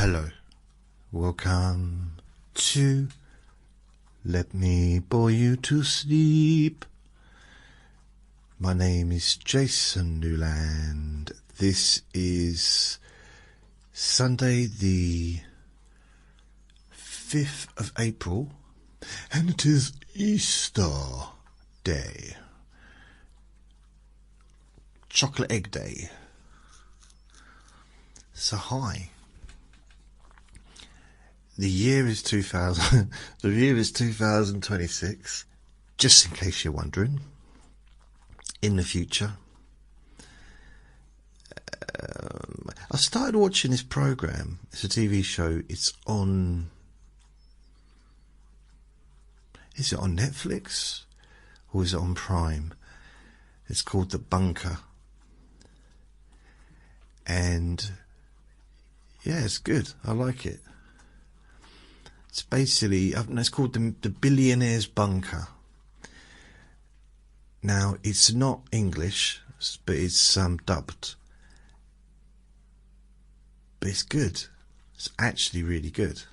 Hello, welcome to Let Me Bore You to Sleep. My name is Jason Newland. This is Sunday the 5th of April, and it is Easter Day. Chocolate Egg Day. So hi. The year is 2026, just in case you're wondering. In the future, I started watching this program. It's a TV show. It's on. Is it on Netflix or is it on Prime? It's called The Bunker, and yeah, it's good. I like it. It's basically, it's called the Billionaire's Bunker. Now, it's not English, but it's dubbed. But it's good. It's actually really good.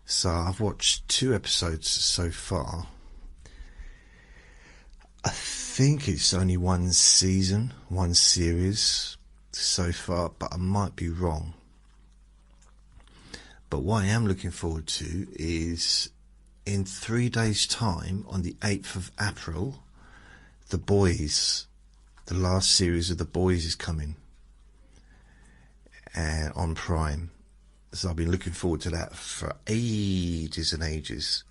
So I've watched 2 episodes so far. I think it's only one season, one series so far, but I might be wrong. But what I am looking forward to is in 3 days' time, on the 8th of April, The Boys, the last series of The Boys is coming on Prime. So I've been looking forward to that for ages and ages.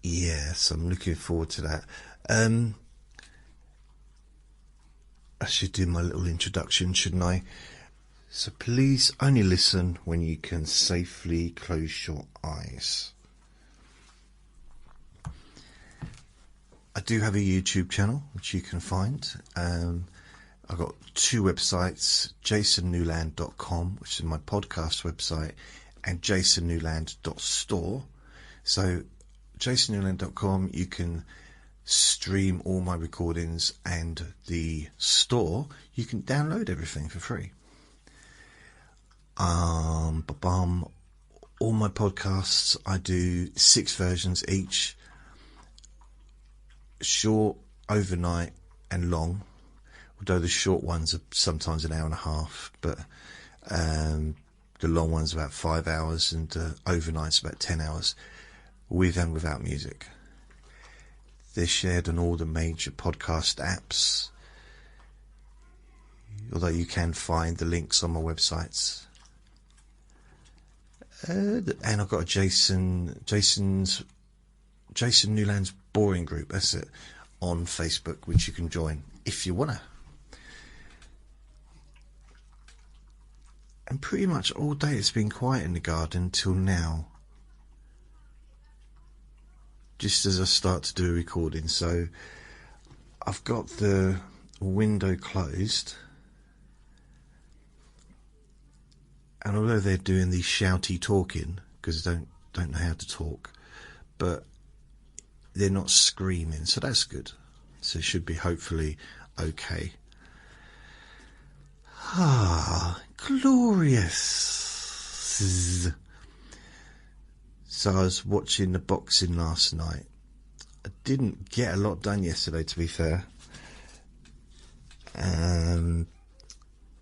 Yes, I'm looking forward to that. I should do my little introduction, shouldn't I? So please only listen when you can safely close your eyes. I do have a YouTube channel which you can find. I've got 2 websites, jasonnewland.com, which is my podcast website, and jasonnewland.store. So jasonnewland.com, you can stream all my recordings, and the store, you can download everything for free. All my podcasts, I do 6 versions each, short, overnight and long, although the short ones are sometimes an hour and a half, but the long ones about 5 hours, and overnight's about 10 hours, with and without music. They're shared on all the major podcast apps, although you can find the links on my websites. And I've got a Jason Newland's Boring Group, that's it, on Facebook, which you can join if you wanna. And pretty much all day it's been quiet in the garden till now, just as I start to do a recording. So I've got the window closed, and although they're doing the shouty talking, because they don't know how to talk, but they're not screaming, so that's good. So it should be hopefully okay. Ah, glorious. So I was watching the boxing last night. I didn't get a lot done yesterday, to be fair.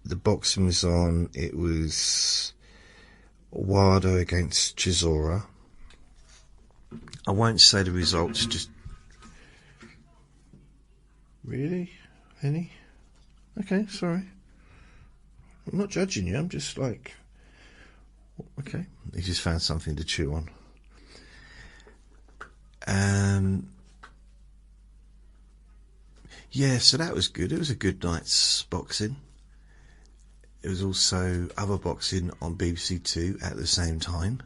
The boxing was on. It was Wilder against Chisora. I won't say the results, just... Really? Any? Okay, sorry. I'm not judging you, I'm just like... Okay, he just found something to chew on. Yeah, so that was good. It was a good night's boxing. There was also other boxing on BBC Two at the same time.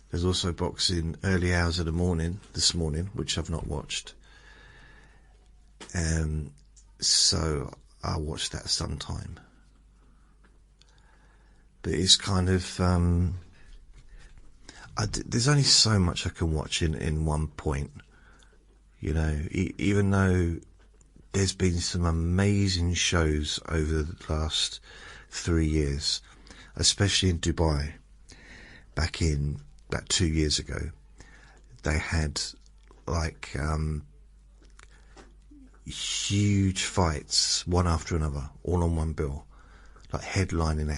There's also boxing early hours of the morning this morning, which I've not watched. So I'll watch that sometime. But it's kind of... there's only so much I can watch in one point. You know, even though there's been some amazing shows over the last 3 years, especially in Dubai. Back in about 2 years ago, they had like huge fights, one after another, all on one bill, like headlining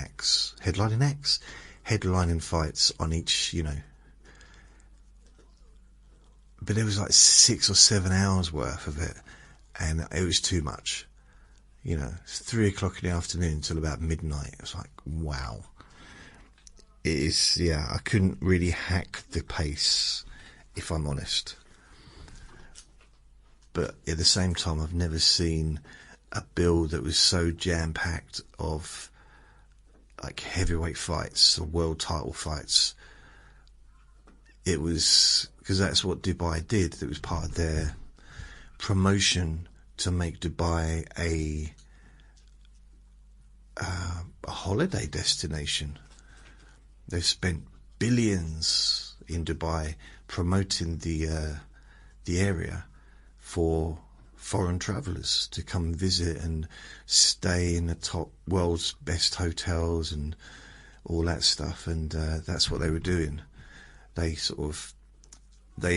fights on each, but there was like 6 or 7 hours worth of it, and it was too much. It's 3 o'clock in the afternoon till about midnight. It was like, wow. It is, yeah, I couldn't really hack the pace, if I'm honest. But at the same time, I've never seen a bill that was so jam-packed of like heavyweight fights or world title fights. It was because that's what Dubai did. It was part of their promotion to make Dubai a holiday destination. They've spent billions in Dubai promoting the area for foreign travellers to come visit and stay in the top world's best hotels and all that stuff. And that's what they were doing. They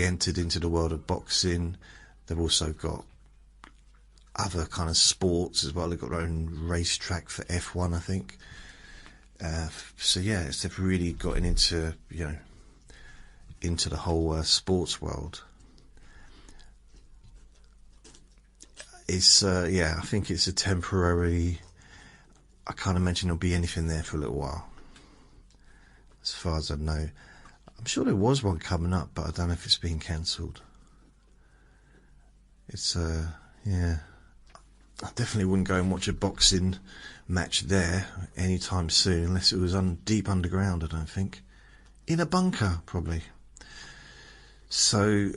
entered into the world of boxing. They've also got other kind of sports as well. They've got their own racetrack for F1, I think. So yeah, they've really gotten into the whole sports world. It's I think it's a temporary. I can't imagine there'll be anything there for a little while, as far as I know. I'm sure there was one coming up, but I don't know if it's been cancelled. It's I definitely wouldn't go and watch a boxing match there anytime soon, unless it was deep underground. I don't think, in a bunker probably. So,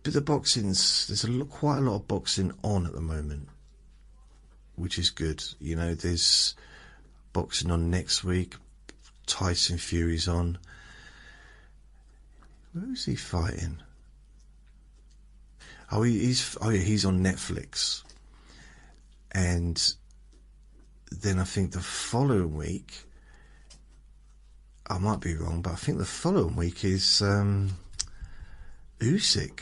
but the boxing's, there's quite a lot of boxing on at the moment, which is good. There's boxing on next week. Tyson Fury's on. Where is he fighting? He's on Netflix. And then I think the following week, I might be wrong, but I think the following week is Usyk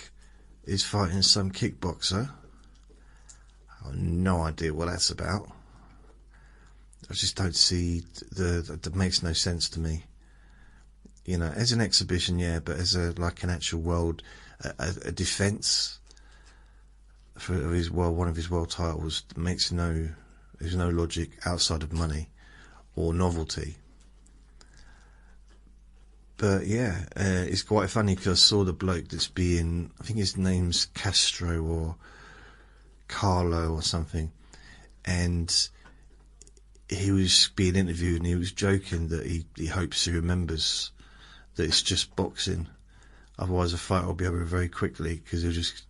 is fighting some kickboxer. I have no idea what that's about. I just don't see that makes no sense to me. As an exhibition, yeah, but as an actual world, a defence for one of his world titles there's no logic outside of money or novelty. But yeah, it's quite funny because I saw the bloke that's I think his name's Castro or Carlo or something, and he was being interviewed and he was joking that he hopes he remembers that it's just boxing. Otherwise, the fight will be over very quickly, because he'll just,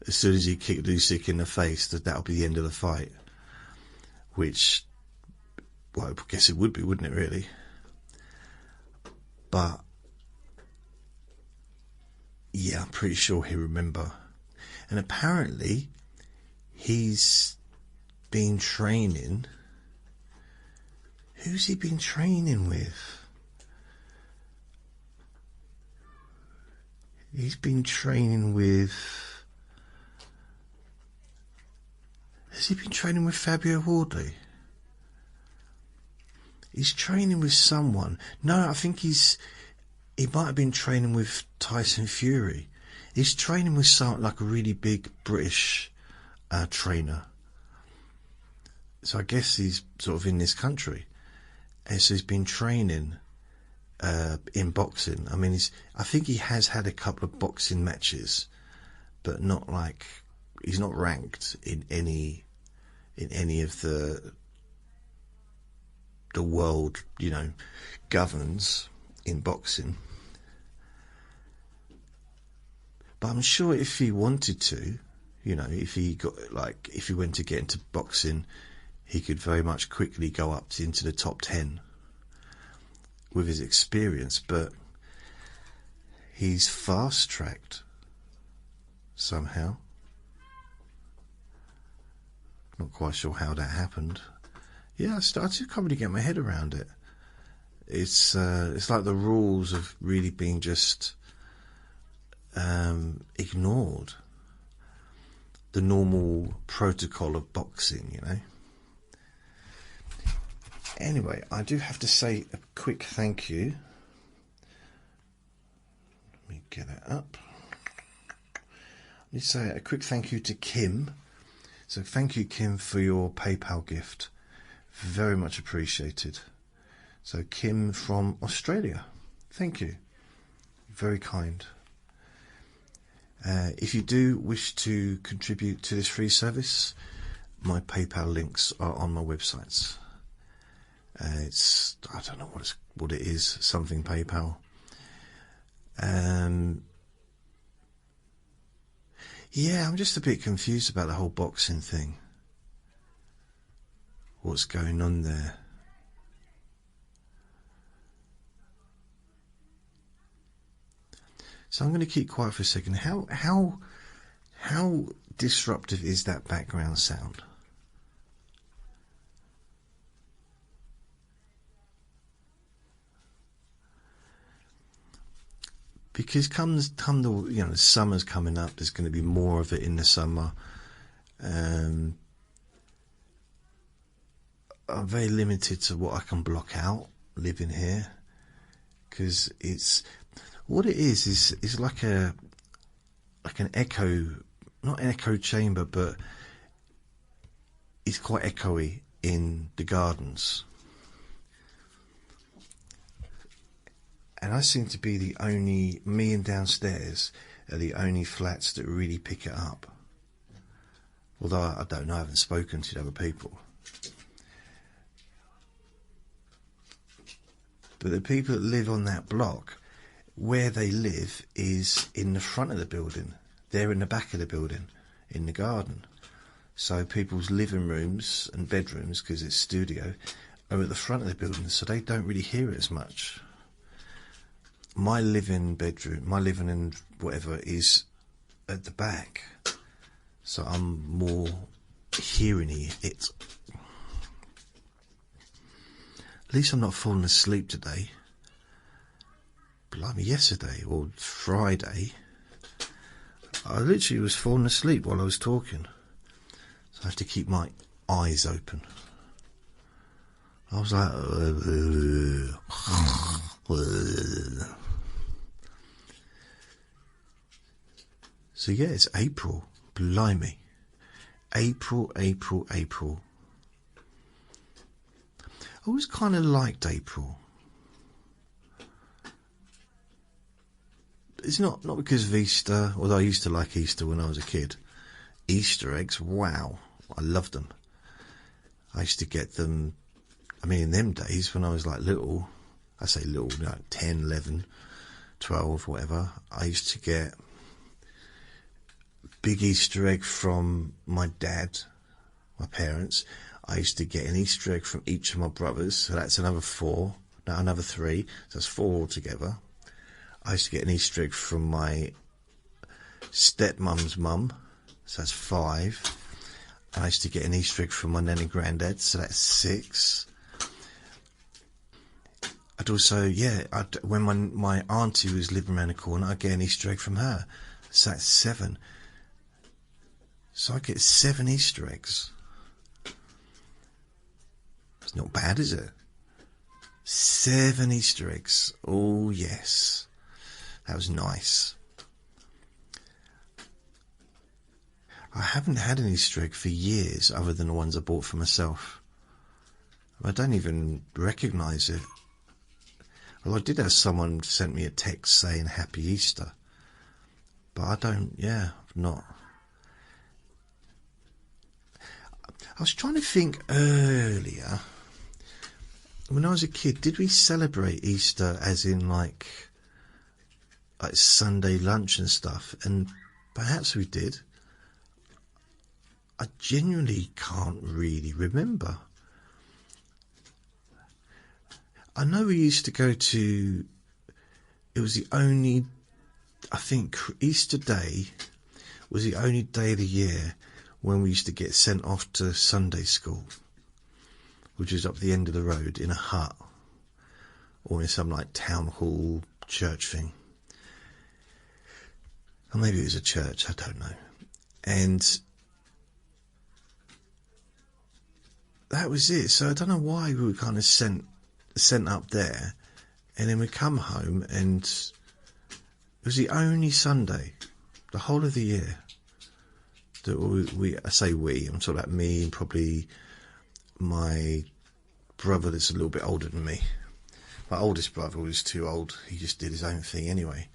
as soon as he kicked Usyk in the face, that'll be the end of the fight. Which, well, I guess it would be, wouldn't it, really? But yeah, I'm pretty sure he'll remember. And apparently, he's been training. Who's he been training with? He's been training with... Has he been training with Fabio Wardley? He's training with someone. No, I think he might have been training with Tyson Fury. He's training with like a really big British trainer. So I guess he's sort of in this country. And so he's been training in boxing. I mean, I think he has had a couple of boxing matches, but not like, he's not ranked in any of the world, governs in boxing. But I'm sure if he wanted to, if he went to get into boxing, he could very much quickly go up into the top 10 with his experience. But he's fast-tracked somehow. Not quite sure how that happened. Yeah, I just can't really get my head around it. It's like the rules have really been just ignored. The normal protocol of boxing, you know. Anyway, I do have to say a quick thank you. Let me get it up. Let me say a quick thank you to Kim. So thank you, Kim, for your PayPal gift. Very much appreciated. So Kim from Australia, thank you. Very kind. If you do wish to contribute to this free service, my PayPal links are on my websites. I don't know what it is, something PayPal. Yeah, I'm just a bit confused about the whole boxing thing. What's going on there? So I'm going to keep quiet for a second. How disruptive is that background sound? Because come the summer's coming up, there's going to be more of it in the summer. I'm very limited to what I can block out living here, because what it is like an echo, not an echo chamber, but it's quite echoey in the gardens. And I seem to be me and downstairs are the only flats that really pick it up. Although I don't know, I haven't spoken to the other people. But the people that live on that block, where they live is in the front of the building. They're in the back of the building, in the garden. So people's living rooms and bedrooms, because it's studio, are at the front of the building, so they don't really hear it as much. My living and whatever is at the back, so I'm more hearing it. At least I'm not falling asleep today. Blimey, yesterday or Friday, I literally was falling asleep while I was talking. So I have to keep my eyes open. I was like... So yeah, it's April. Blimey. April. I always kind of liked April. It's not because of Easter, although I used to like Easter when I was a kid. Easter eggs, wow, I loved them. I used to get them, I mean, in them days when I was like little, I say little, 10, 11, 12, whatever, I used to get big Easter egg from my dad, my parents. I used to get an Easter egg from each of my brothers, so that's another 3, so that's 4 altogether. I used to get an Easter egg from my stepmum's mum, so that's 5. And I used to get an Easter egg from my nan and granddad, so that's 6. I'd also, when my auntie was living around the corner, I'd get an Easter egg from her, so that's 7. So I get 7 Easter eggs. It's not bad, is it? 7 Easter eggs. Oh, yes. That was nice. I haven't had an Easter egg for years other than the ones I bought for myself. I don't even recognise it. Well, I did have someone sent me a text saying Happy Easter. But I don't, not. I was trying to think earlier. When I was a kid, did we celebrate Easter as in like Sunday lunch and stuff? And perhaps we did. I genuinely can't really remember. I know we used to go to... It was the only... I think Easter Day was the only day of the year when we used to get sent off to Sunday school, which was up the end of the road in a hut or in some like town hall church thing. Or maybe it was a church, I don't know. And that was it. So I don't know why we were kind of sent up there, and then we come home, and it was the only Sunday, the whole of the year, that I say we, I'm talking about me and probably my brother that's a little bit older than me. My oldest brother was too old. He just did his own thing anyway.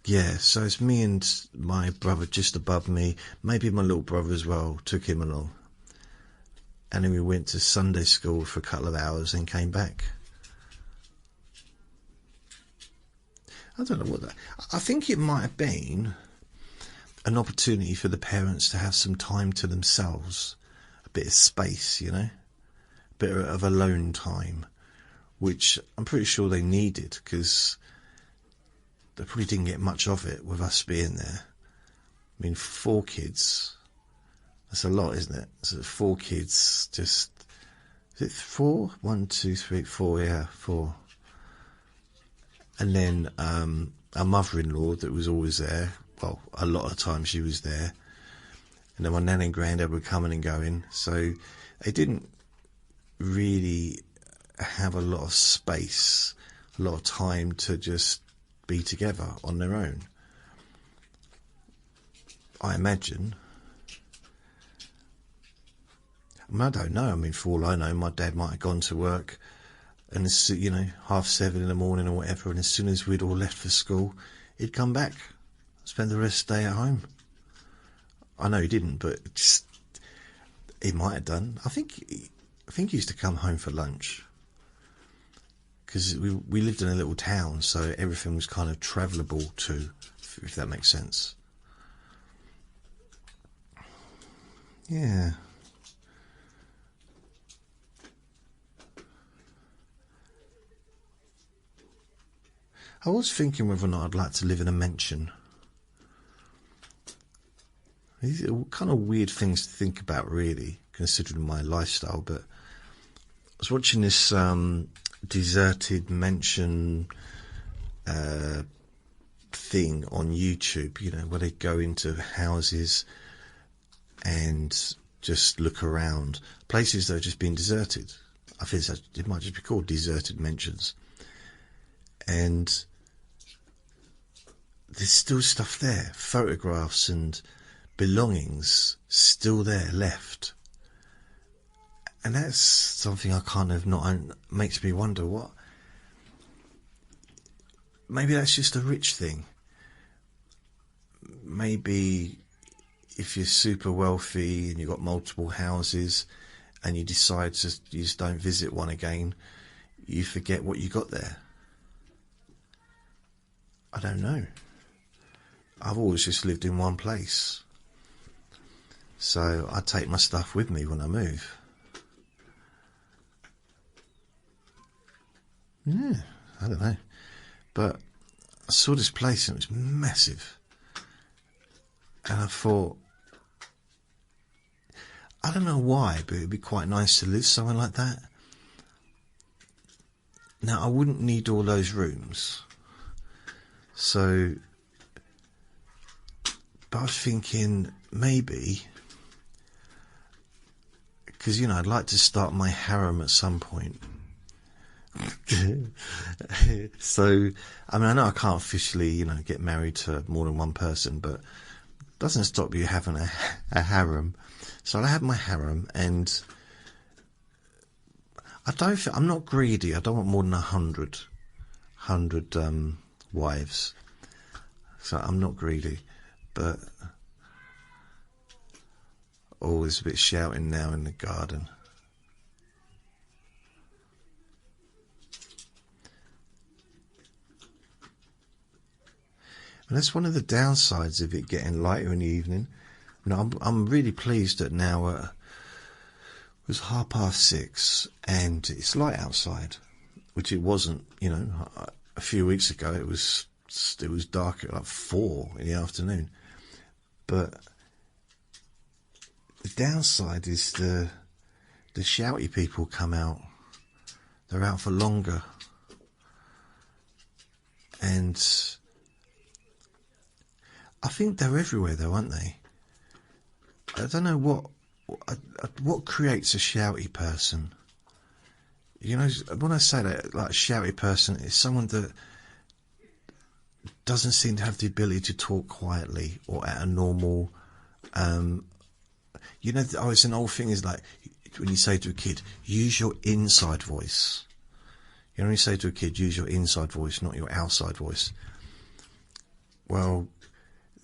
Yeah, so it's me and my brother just above me. Maybe my little brother as well, took him along. And then we went to Sunday school for a couple of hours and came back. I don't know what that... I think it might have been an opportunity for the parents to have some time to themselves. A bit of space, you know? A bit of alone time. Which I'm pretty sure they needed, because they probably didn't get much of it with us being there. I mean, 4 kids, that's a lot, isn't it? So 4 kids, just, is it 4? 1, 2, 3, 4, yeah, 4. And then our mother-in-law that was always there, well, a lot of the time she was there. And then my nan and granddad were coming and going. So they didn't really have a lot of space, a lot of time to just be together on their own, I imagine. I don't know. I mean, for all I know, my dad might have gone to work, and as, you know, 6:30 in the morning or whatever, and as soon as we'd all left for school, he'd come back, spend the rest of the day at home. I know he didn't, but he might have done. I think he used to come home for lunch, because we lived in a little town, so everything was kind of travelable too, if that makes sense. Yeah. I was thinking whether or not I'd like to live in a mansion. These are kind of weird things to think about, really, considering my lifestyle, but I was watching this deserted mansion thing on YouTube, you know, where they go into houses and just look around. Places that have just been deserted. I think it might just be called deserted mansions. And there's still stuff there, photographs and belongings still there left. And that's something I kind of makes me wonder, what, maybe that's just a rich thing. Maybe if you're super wealthy and you've got multiple houses and you decide you just don't visit one again, you forget what you got there. I don't know. I've always just lived in one place. So I take my stuff with me when I move. Yeah, I don't know. But I saw this place and it was massive. And I thought, I don't know why, but it'd be quite nice to live somewhere like that. Now, I wouldn't need all those rooms. So, but I was thinking maybe, because, you know, I'd like to start my harem at some point. So, I mean, I know I can't officially, you know, get married to more than one person, but it doesn't stop you having a harem. So I have my harem, and I'm not greedy. I don't want more than 100 wives. So I'm not greedy, but there's a bit of shouting now in the garden. And that's one of the downsides of it getting lighter in the evening. You know, I'm really pleased that now it was 6:30 and it's light outside, which it wasn't. You know, a few weeks ago it was dark at like 4 in the afternoon. But The downside is the shouty people come out. They're out for longer. And I think they're everywhere though, aren't they? I don't know what creates a shouty person. You know, when I say that, like a shouty person, it's someone that doesn't seem to have the ability to talk quietly or at a normal, you know, it's an old thing is like, when you say to a kid, use your inside voice. You know, when you say to a kid, use your inside voice, not your outside voice. Well,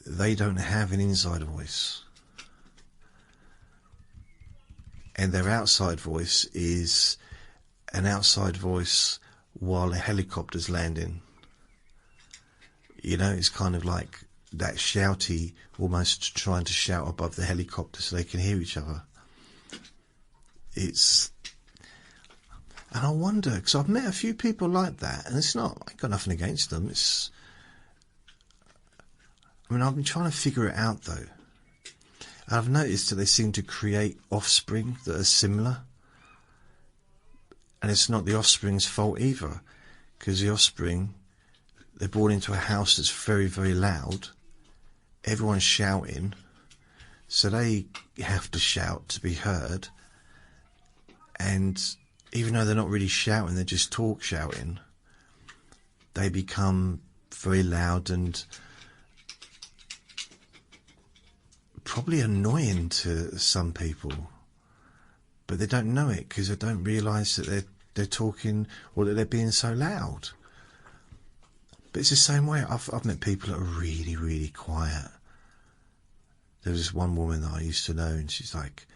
they don't have an inside voice. And their outside voice is an outside voice while a helicopter's landing. You know, it's kind of like that shouty, almost trying to shout above the helicopter so they can hear each other. And I wonder, because I've met a few people like that, and it's not, I've got nothing against them. I've been trying to figure it out though. And I've noticed that they seem to create offspring that are similar. And it's not the offspring's fault either, because the offspring, they're born into a house that's very, very loud. Everyone's shouting, so they have to shout to be heard. And even though they're not really shouting, they're just shouting, they become very loud and probably annoying to some people. But they don't know it because they don't realise that they're talking or that they're being so loud. But it's the same way. I've met people that are really, really quiet. There was this one woman that I used to know, and she's like,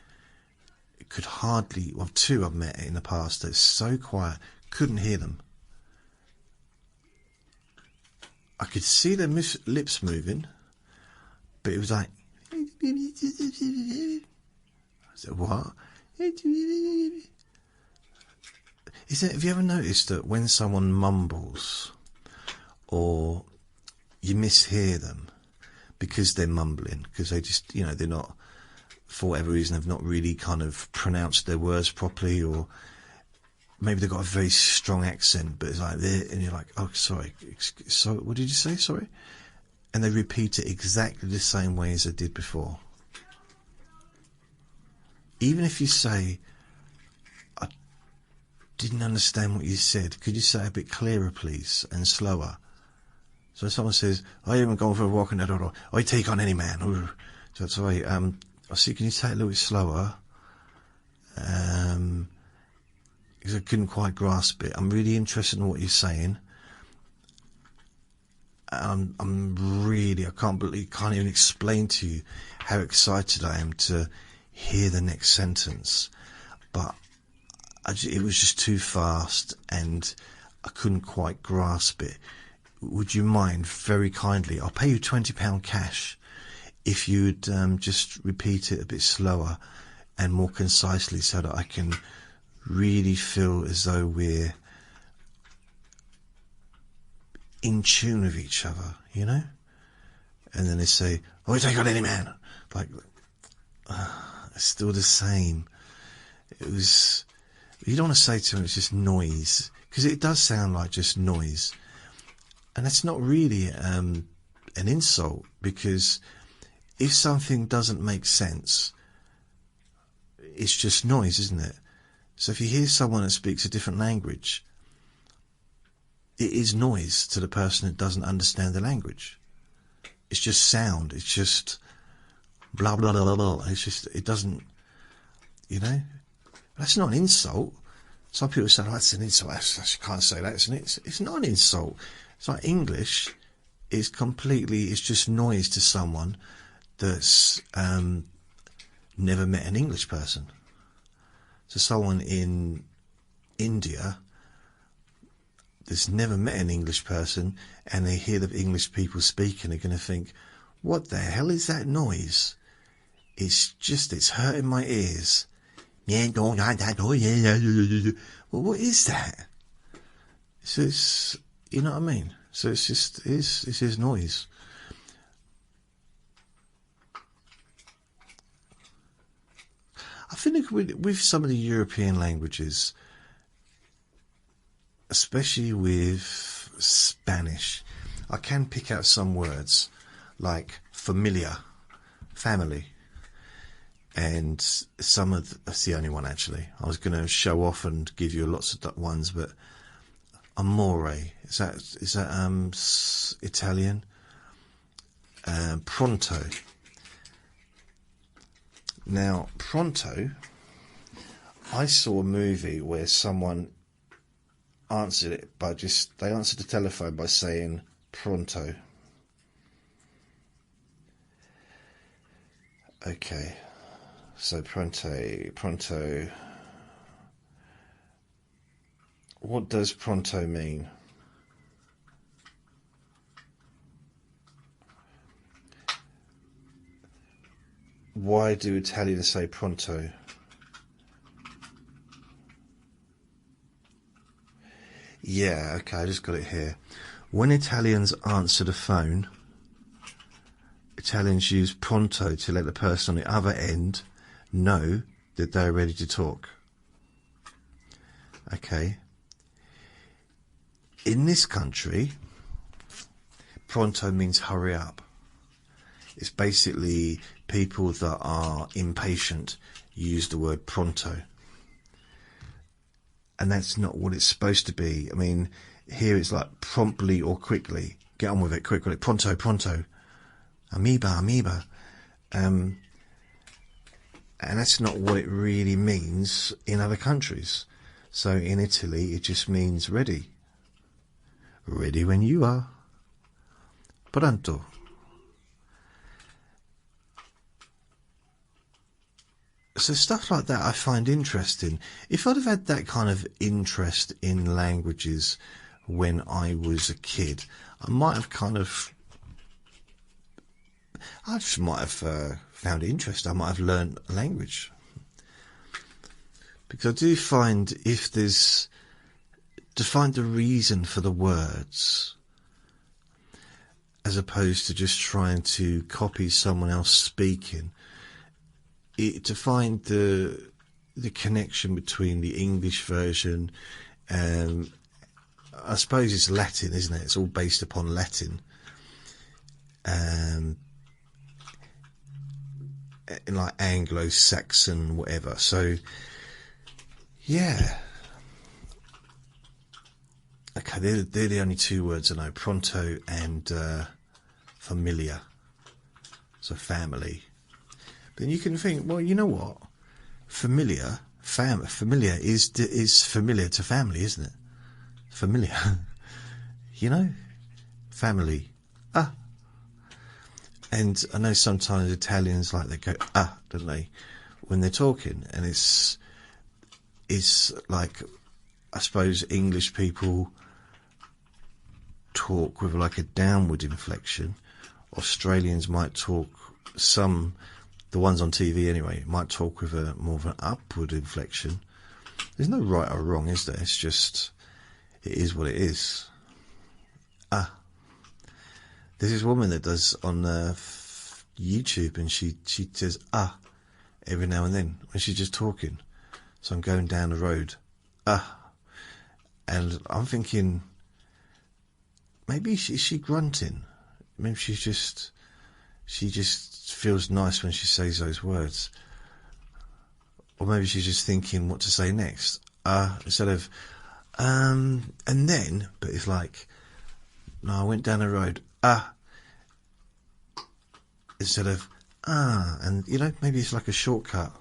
could hardly, well, two I've met in the past that's so quiet, couldn't hear them. I could see their lips moving, but it was like, I said, what? Have you ever noticed that when someone mumbles, or you mishear them because they're mumbling, because they just, you know, they're not, for whatever reason, have not really kind of pronounced their words properly, or maybe they've got a very strong accent, but it's like, and you're like, oh, sorry, so what did you say, sorry? And they repeat it exactly the same way as they did before. Even if you say, I didn't understand what you said, could you say it a bit clearer, please, and slower? So if someone says, I haven't gone for a walk in the door, I take on any man. So sorry, I see, can you say it a little bit slower? Because I couldn't quite grasp it. I'm really interested in what you're saying. I can't even explain to you how excited I am to hear the next sentence. But it was just too fast and I couldn't quite grasp it. Would you mind, very kindly, I'll pay you £20 cash if you'd just repeat it a bit slower and more concisely so that I can really feel as though we're in tune with each other, you know? And then they say, oh, you take on any man. Like, it's still the same. It was, you don't want to say to them it's just noise, because it does sound like just noise. And that's not really an insult, because if something doesn't make sense, it's just noise, isn't it? So if you hear someone that speaks a different language, it is noise to the person that doesn't understand the language. It's just sound. It's just blah, blah, blah, blah, blah. It's just, it doesn't, you know? That's not an insult. Some people say, oh, that's an insult. I can't say that. It's not an insult. It's like English is completely, it's just noise to someone that's never met an English person. So someone in India that's never met an English person and they hear the English people speaking, they're going to think, what the hell is that noise? It's hurting my ears. Well, what is that? So it's, you know what I mean? So it's just noise. I think with some of the European languages, especially with Spanish, I can pick out some words like familiar, family, and that's the only one actually. I was going to show off and give you lots of ones, but amore, is that Italian? Pronto. Now, pronto, I saw a movie where someone answered it they answered the telephone by saying pronto. Okay, so pronto. What does pronto mean? Why do Italians say pronto? Yeah, okay, I just got it here. When Italians answer the phone, Italians use pronto to let the person on the other end know that they're ready to talk. Okay. In this country, pronto means hurry up. It's basically people that are impatient use the word pronto. And that's not what it's supposed to be. I mean, here it's like promptly or quickly. Get on with it, quickly. Pronto, pronto. Amoeba. And that's not what it really means in other countries. So in Italy, it just means ready. Ready when you are. Pronto. So stuff like that I find interesting. If I'd have had that kind of interest in languages when I was a kid, I might have found it interesting. I might have learned a language. Because I do find to find the reason for the words, as opposed to just trying to copy someone else speaking, to find the connection between the English version, I suppose it's Latin, isn't it? It's all based upon Latin, in like Anglo-Saxon, whatever. So, yeah. Okay, they're the only two words I know: pronto and familiar. So family. Then you can think, well, you know what? Familiar is familiar to family, isn't it? Familiar. You know? Family. Ah. And I know sometimes Italians, like, they go, ah, don't they? When they're talking. And it's like, I suppose English people talk with like a downward inflection. Australians might talk, the ones on TV anyway, might talk with a more of an upward inflection. There's no right or wrong, is there? It's just, it is what it is. Ah. There's this woman that does on YouTube, and she says ah every now and then when she's just talking. So I'm going down the road, ah, and I'm thinking, maybe is she grunting? Maybe she just feels nice when she says those words, or maybe she's just thinking what to say next. Instead of and then, but it's like, no, I went down the road. Instead of and you know, maybe it's like a shortcut.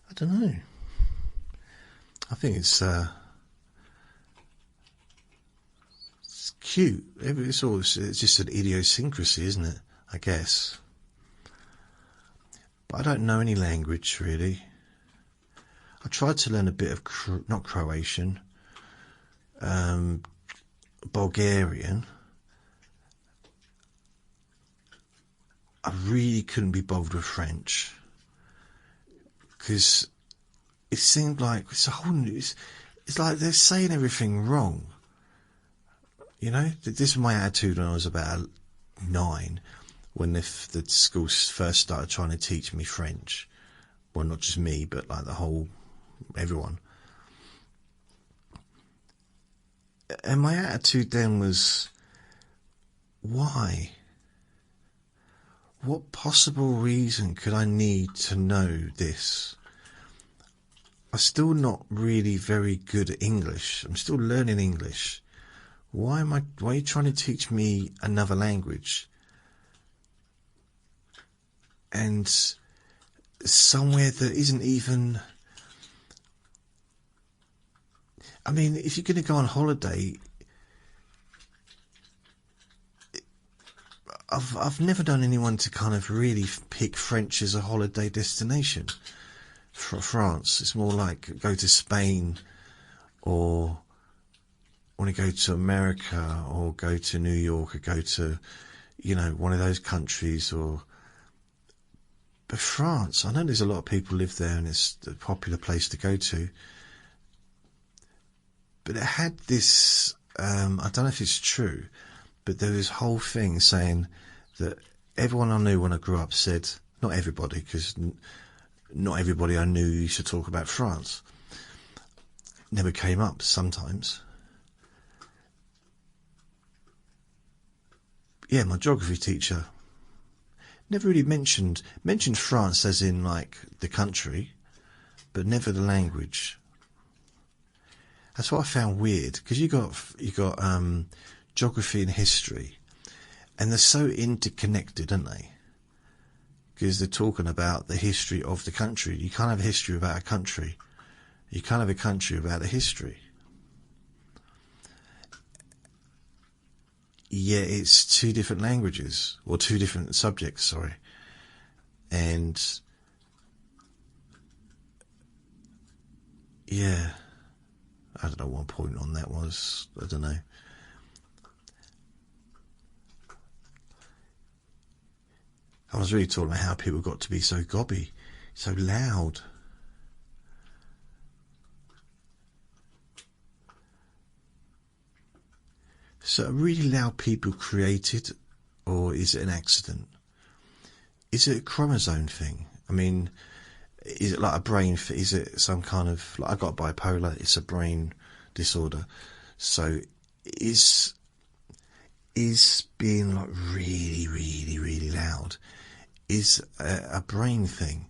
I don't know. I think it's cute. It's just an idiosyncrasy, isn't it? I guess. But I don't know any language really. I tried to learn a bit of not Croatian, Bulgarian. I really couldn't be bothered with French because it seemed like it's like they're saying everything wrong. You know, this was my attitude when I was about 9, when the schools first started trying to teach me French. well, not just me, but like everyone. And my attitude then was, why? What possible reason could I need to know this? I'm still not really very good at English. I'm still learning English. Why are you trying to teach me another language? And somewhere that isn't even... I mean, if you're going to go on holiday, I've never known anyone to kind of really pick French as a holiday destination. For France, it's more like go to Spain, or want to go to America, or go to New York, or go to, one of those countries. But France, I know there's a lot of people live there, and it's a popular place to go to. But it had this, I don't know if it's true, but there was this whole thing saying that everyone I knew when I grew up said, not everybody, because not everybody I knew used to talk about France. Never came up sometimes. Yeah, my geography teacher never really mentioned France as in like the country, but never the language. That's what I found weird, because you got geography and history, and they're so interconnected, aren't they? Because they're talking about the history of the country. You can't have a history without a country. You can't have a country without a history. Yeah, it's two different languages, or two different subjects, sorry. And yeah, I don't know what point on that was. I don't know. I was really talking about how people got to be so gobby, so loud. So are really loud people created, or is it an accident? Is it a chromosome thing? I mean, is it like a brain? Is it some kind of... like I got bipolar, it's a brain disorder. So is being like really, really, really loud is a brain thing?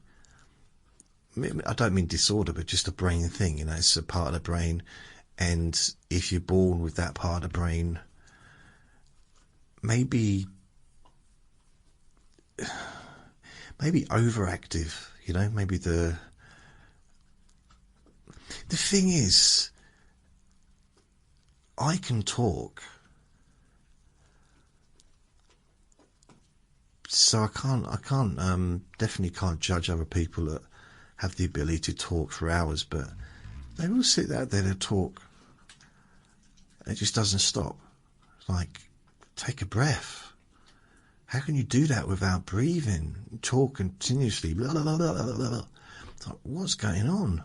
I don't mean disorder, but just a brain thing. It's a part of the brain, and if you're born with that part of the brain, maybe overactive. Maybe the thing is, I can talk, so I definitely can't judge other people that have the ability to talk for hours, but they will sit out there to talk. It just doesn't stop. Like, take a breath. How can you do that without breathing? Talk continuously. Blah, blah, blah, blah, blah, blah. It's like, what's going on?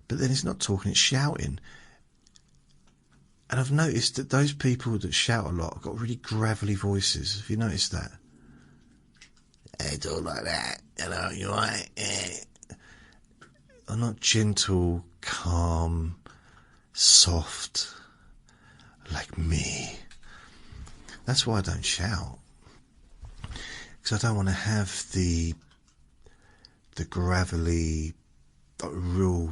But then it's not talking, it's shouting. And I've noticed that those people that shout a lot have got really gravelly voices. Have you noticed that? Hey, talk like that. Hello, you alright? They're not gentle, calm, soft, like me. That's why I don't shout. Because I don't want to have the gravelly, real...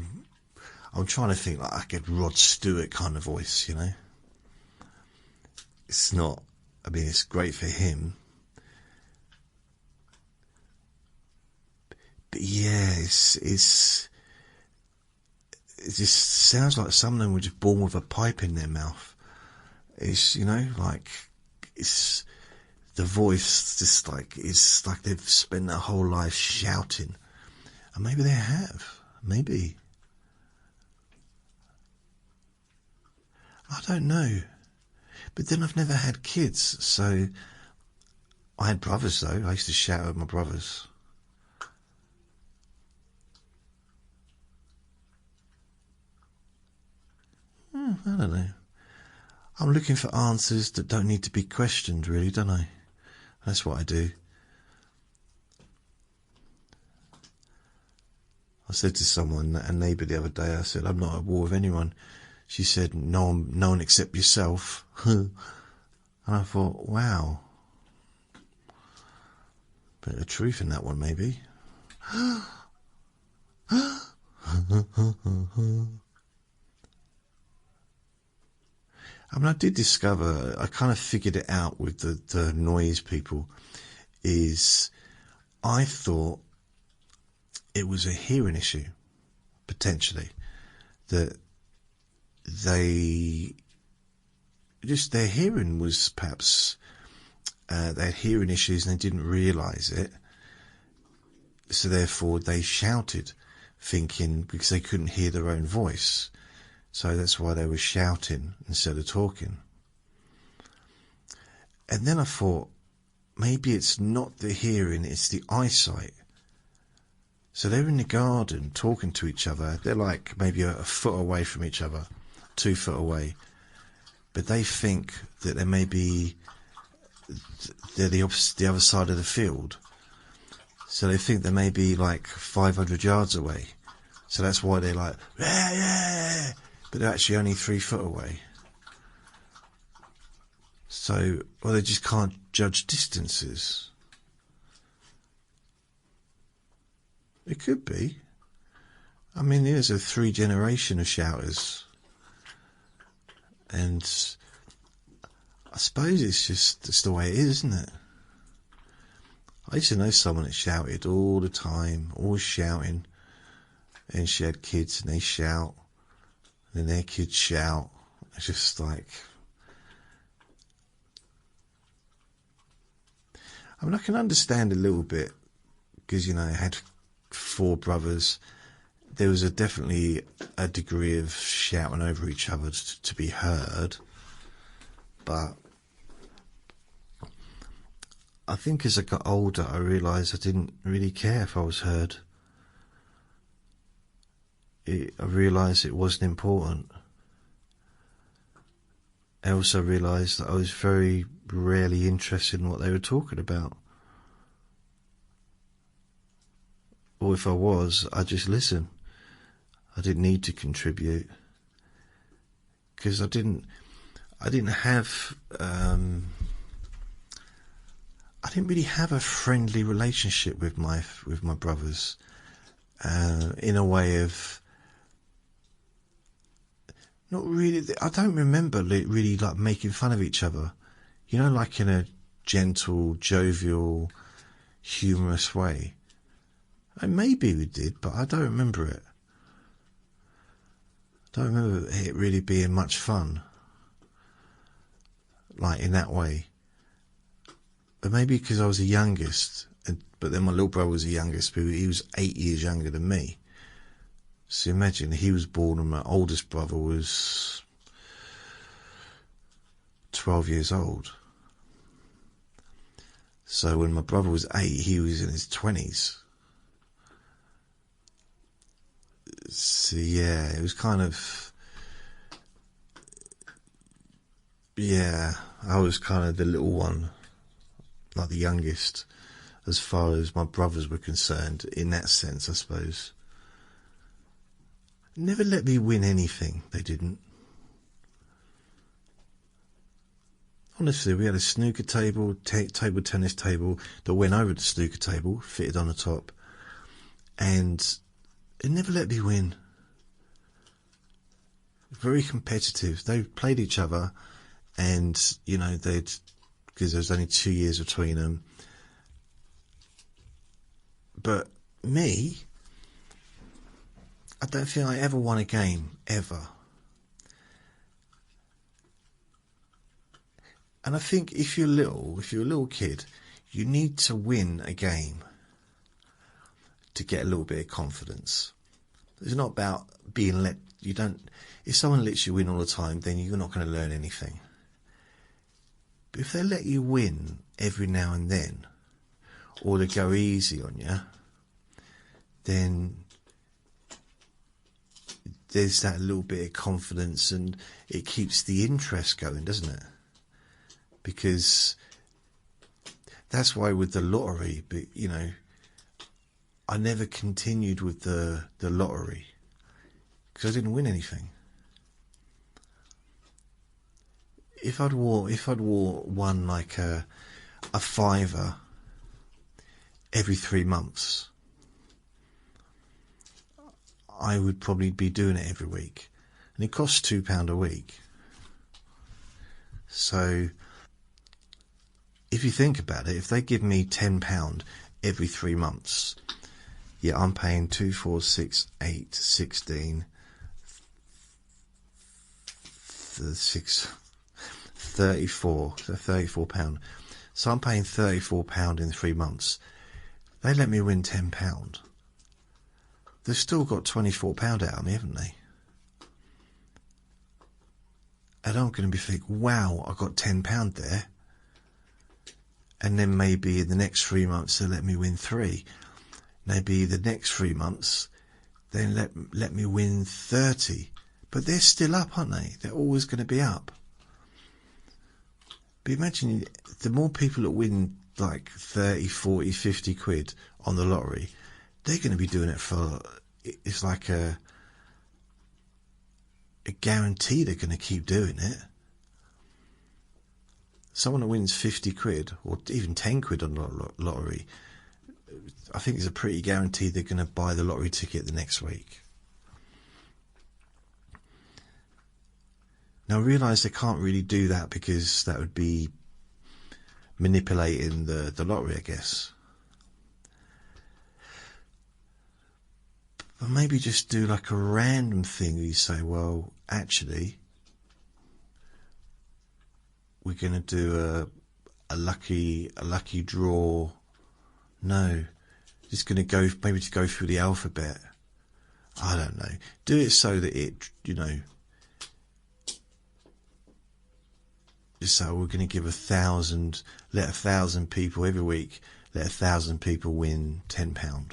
I'm trying to think like I get Rod Stewart kind of voice, It's not... I mean, it's great for him. But yeah, it just sounds like some of them were just born with a pipe in their mouth. It's, like, it's the voice just like, it's like they've spent their whole life shouting. And maybe they have. Maybe. I don't know. But then I've never had kids, so I had brothers though. I used to shout at my brothers. I don't know. I'm looking for answers that don't need to be questioned, really, don't I? That's what I do. I said to someone, a neighbour the other day, I said, I'm not at war with anyone. She said, no one except yourself. And I thought, wow. Bit of truth in that one, maybe. I mean, I did discover, I kind of figured it out with the noise people, is I thought it was a hearing issue, potentially, that their hearing was perhaps, they had hearing issues and they didn't realise it, so therefore they shouted, thinking, because they couldn't hear their own voice. So that's why they were shouting instead of talking. And then I thought, maybe it's not the hearing, it's the eyesight. So they're in the garden talking to each other. They're like maybe a foot away from each other, 2 foot away. But they think that they may be, they're the other side of the field. So they think they may be like 500 yards away. So that's why they're like, yeah, yeah. But they're actually only 3 foot away. So, well, they just can't judge distances. It could be. I mean, there's a 3 generation of shouters. And I suppose it's just the way it is, isn't it? I used to know someone that shouted all the time, always shouting. And she had kids and they shout. And then their kids shout. It's just like... I mean, I can understand a little bit, because, you know, I had 4 brothers. There was definitely a degree of shouting over each other to be heard. But I think as I got older, I realised I didn't really care if I was heard. I realised it wasn't important. I also realised that I was very rarely interested in what they were talking about. Or if I was, I'd just listen. I didn't need to contribute. Because I didn't have, I didn't really have a friendly relationship with my brothers. In a way of, not really, I don't remember really like making fun of each other. You know, like in a gentle, jovial, humorous way. And maybe we did, but I don't remember it. I don't remember it really being much fun. Like in that way. But maybe because I was the youngest, but then my little brother was the youngest, but he was 8 years younger than me. So imagine, he was born and my oldest brother was 12 years old. So when my brother was 8, he was in his 20s. So yeah, it was kind of, yeah, I was kind of the little one, like the youngest, as far as my brothers were concerned, in that sense, I suppose. Never let me win anything, they didn't. Honestly, we had a snooker table, table tennis table that went over the snooker table, fitted on the top, and it never let me win. Very competitive. They played each other, and, you know, because there was only 2 years between them. But me, I don't think I ever won a game, ever. And I think if you're a little kid, you need to win a game to get a little bit of confidence. It's not about being let, if someone lets you win all the time, then you're not going to learn anything. But if they let you win every now and then, or they go easy on you, then there's that little bit of confidence, and it keeps the interest going, doesn't it? Because that's why with the lottery, but you know, I never continued with the lottery because I didn't win anything. If I'd won like a fiver every 3 months, I would probably be doing it every week, and it costs £2 a week. So if you think about it, if they give me £10 every 3 months, yeah, I'm paying 2, 4, 6, 8, 16, 34, so £34. So I'm paying £34 in 3 months. They let me win £10. They've still got £24 out of me, haven't they? And I'm going to be thinking, wow, I got £10 there. And then maybe in the next 3 months they'll let me win 3. Maybe the next 3 months then let me win 30. But they're still up, aren't they? They're always going to be up. But imagine, the more people that win like 30, 40, 50 quid on the lottery, they're going to be doing it for, it's like a guarantee they're going to keep doing it. Someone that wins 50 quid or even 10 quid on the lottery, I think it's a pretty guarantee they're going to buy the lottery ticket the next week. Now I realise they can't really do that because that would be manipulating the lottery, I guess. But maybe just do like a random thing where you say, well, actually, we're going to do a lucky draw. No, just going to go, maybe to go through the alphabet. I don't know. Do it so that it, so we're going to give 1,000, let 1,000 people every week, let 1,000 people win £10.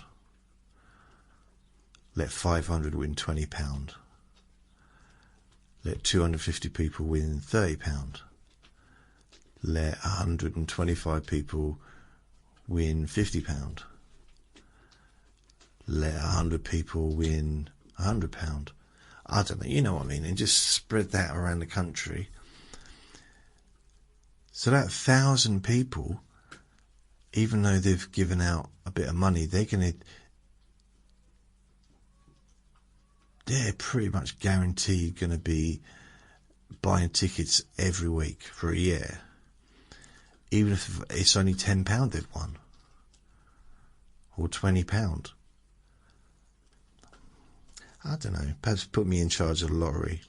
Let 500 win £20. Let 250 people win £30. Let 125 people win £50. Let 100 people win £100. I don't know, you know what I mean, and just spread that around the country. So that 1,000 people, even though they've given out a bit of money, they're pretty much guaranteed going to be buying tickets every week for a year, even if it's only £10 they've won, or £20. I don't know, perhaps put me in charge of the lottery.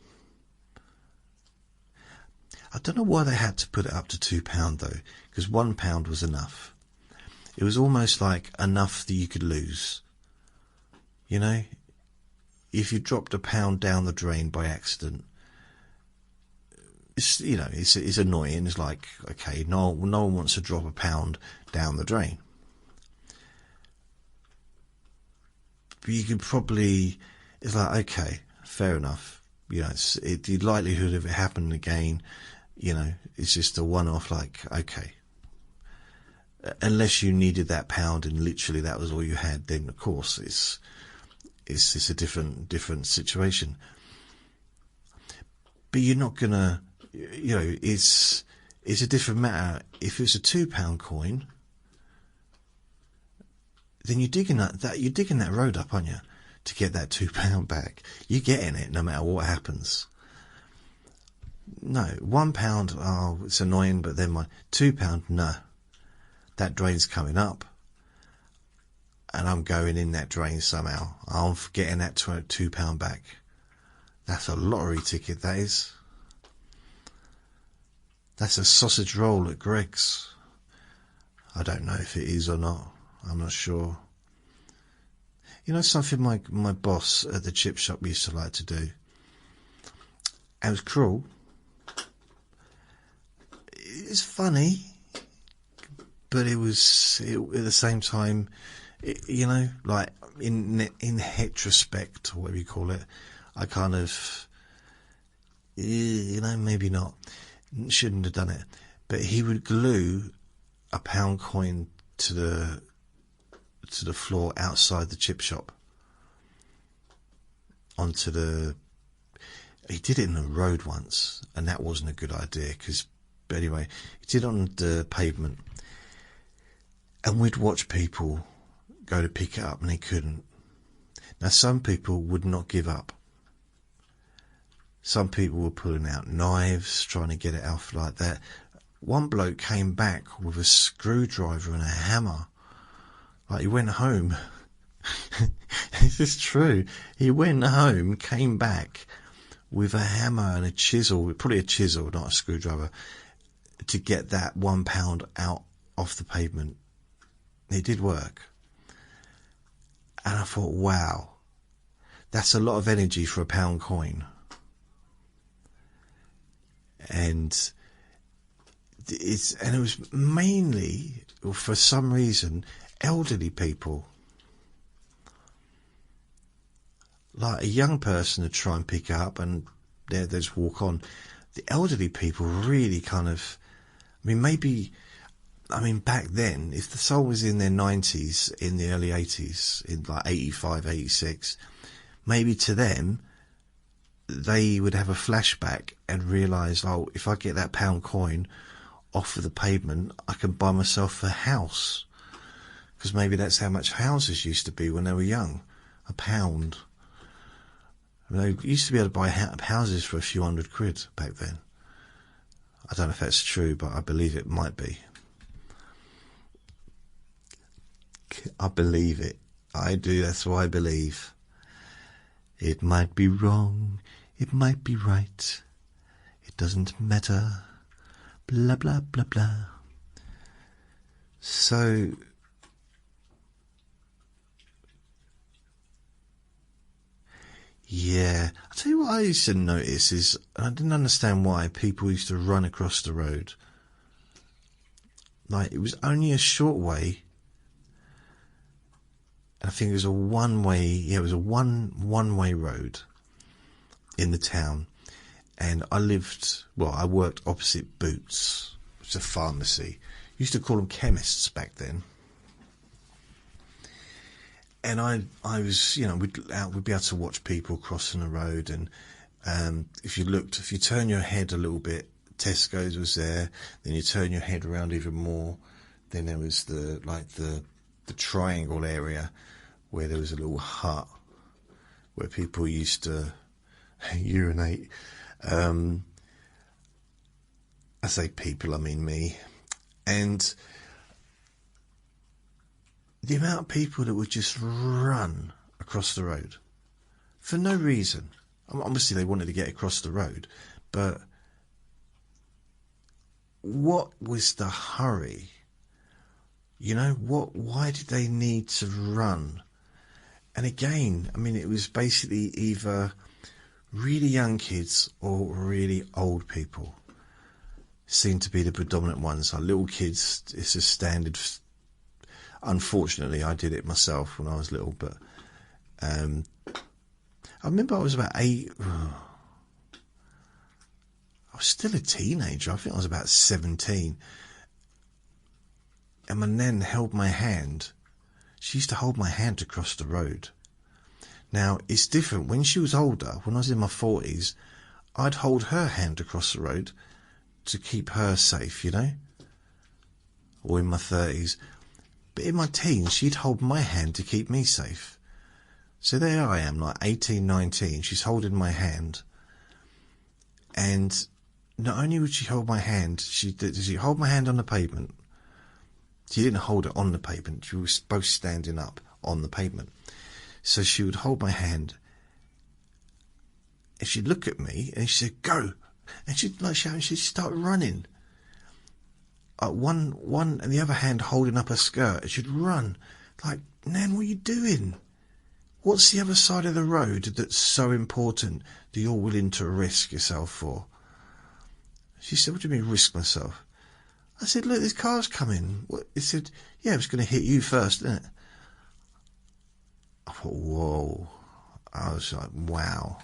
I don't know why they had to put it up to £2 though, because £1 was enough. It was almost like enough that you could lose. You know, if you dropped £1 down the drain by accident, it's annoying. It's like, okay, no one wants to drop £1 down the drain. But you could probably, it's like, okay, fair enough. You know, the likelihood of it happening again, it's just a one-off, like, okay. Unless you needed that £1 and literally that was all you had, then of course it's a different situation. But you're not gonna, it's a different matter. If it's a £2 coin, then you're digging that road up, aren't you, to get that £2 back. You're getting it no matter what happens. No, £1, oh, it's annoying, but then £2, no. That drain's coming up, and I'm going in that drain somehow. I'm getting that £2 back. That's a lottery ticket, that is. That's a sausage roll at Greg's. I don't know if it is or not. I'm not sure. You know something my boss at the chip shop used to like to do? It was cruel. It's funny, but it was at the same time, like in retrospect, or whatever you call it, I kind of, maybe not, shouldn't have done it. But he would glue a £1 coin to to the floor outside the chip shop. He did it in the road once, and that wasn't a good idea, but anyway, he did it on the pavement. And we'd watch people go to pick it up and they couldn't. Now, some people would not give up. Some people were pulling out knives, trying to get it off like that. One bloke came back with a screwdriver and a hammer. Like, he went home. This is true. He went home, came back with a hammer and a chisel, probably a chisel, not a screwdriver, to get that £1 out off the pavement. It did work. And I thought, wow, that's a lot of energy for a £1 coin. And it was mainly, for some reason, elderly people. Like a young person to try and pick up and they just walk on. The elderly people really kind of, back then, if the soul was in their 90s, in the early 80s, in like 85, 86, maybe to them, they would have a flashback and realise, oh, if I get that £1 coin off of the pavement, I can buy myself a house. Because maybe that's how much houses used to be when they were young. £1. They used to be able to buy houses for a few £100 back then. I don't know if that's true, but I believe it might be. I believe it. I do. That's what I believe. It might be wrong. It might be right. It doesn't matter. Blah, blah, blah, blah. So, yeah, I'll tell you what I used to notice is, I didn't understand why people used to run across the road. Like, it was only a short way. I think it was a one-way road in the town. And I worked opposite Boots, which is a pharmacy. Used to call them chemists back then. And I was, we'd be able to watch people crossing the road, and if you turn your head a little bit, Tesco's was there. Then you turn your head around even more, then there was the triangle area where there was a little hut where people used to urinate. I say people, I mean me. And the amount of people that would just run across the road for no reason. Obviously they wanted to get across the road, but what was the hurry? Why did they need to run? And again, it was basically either really young kids or really old people seemed to be the predominant ones. Like little kids, it's a standard. Unfortunately, I did it myself when I was little, but I remember I was about 8. I was still a teenager. I think I was about 17. And my nan held my hand. She used to hold my hand to cross the road. Now, it's different. When she was older, when I was in my 40s, I'd hold her hand to cross the road to keep her safe, or in my 30s. But in my teens, she'd hold my hand to keep me safe. So there I am, like 18, 19. She's holding my hand. And not only would she hold my hand, she hold my hand on the pavement. She didn't hold it on the pavement. We were both standing up on the pavement. So she would hold my hand. And she'd look at me and she'd say, go. And she'd like shout and she'd start running. One and the other hand holding up her skirt. And she'd run. Like, Nan, what are you doing? What's the other side of the road that's so important that you're willing to risk yourself for? She said, what do you mean risk myself? I said, look, this car's coming. What? He said, yeah, it was going to hit you first, isn't it? I thought, whoa. I was like, wow.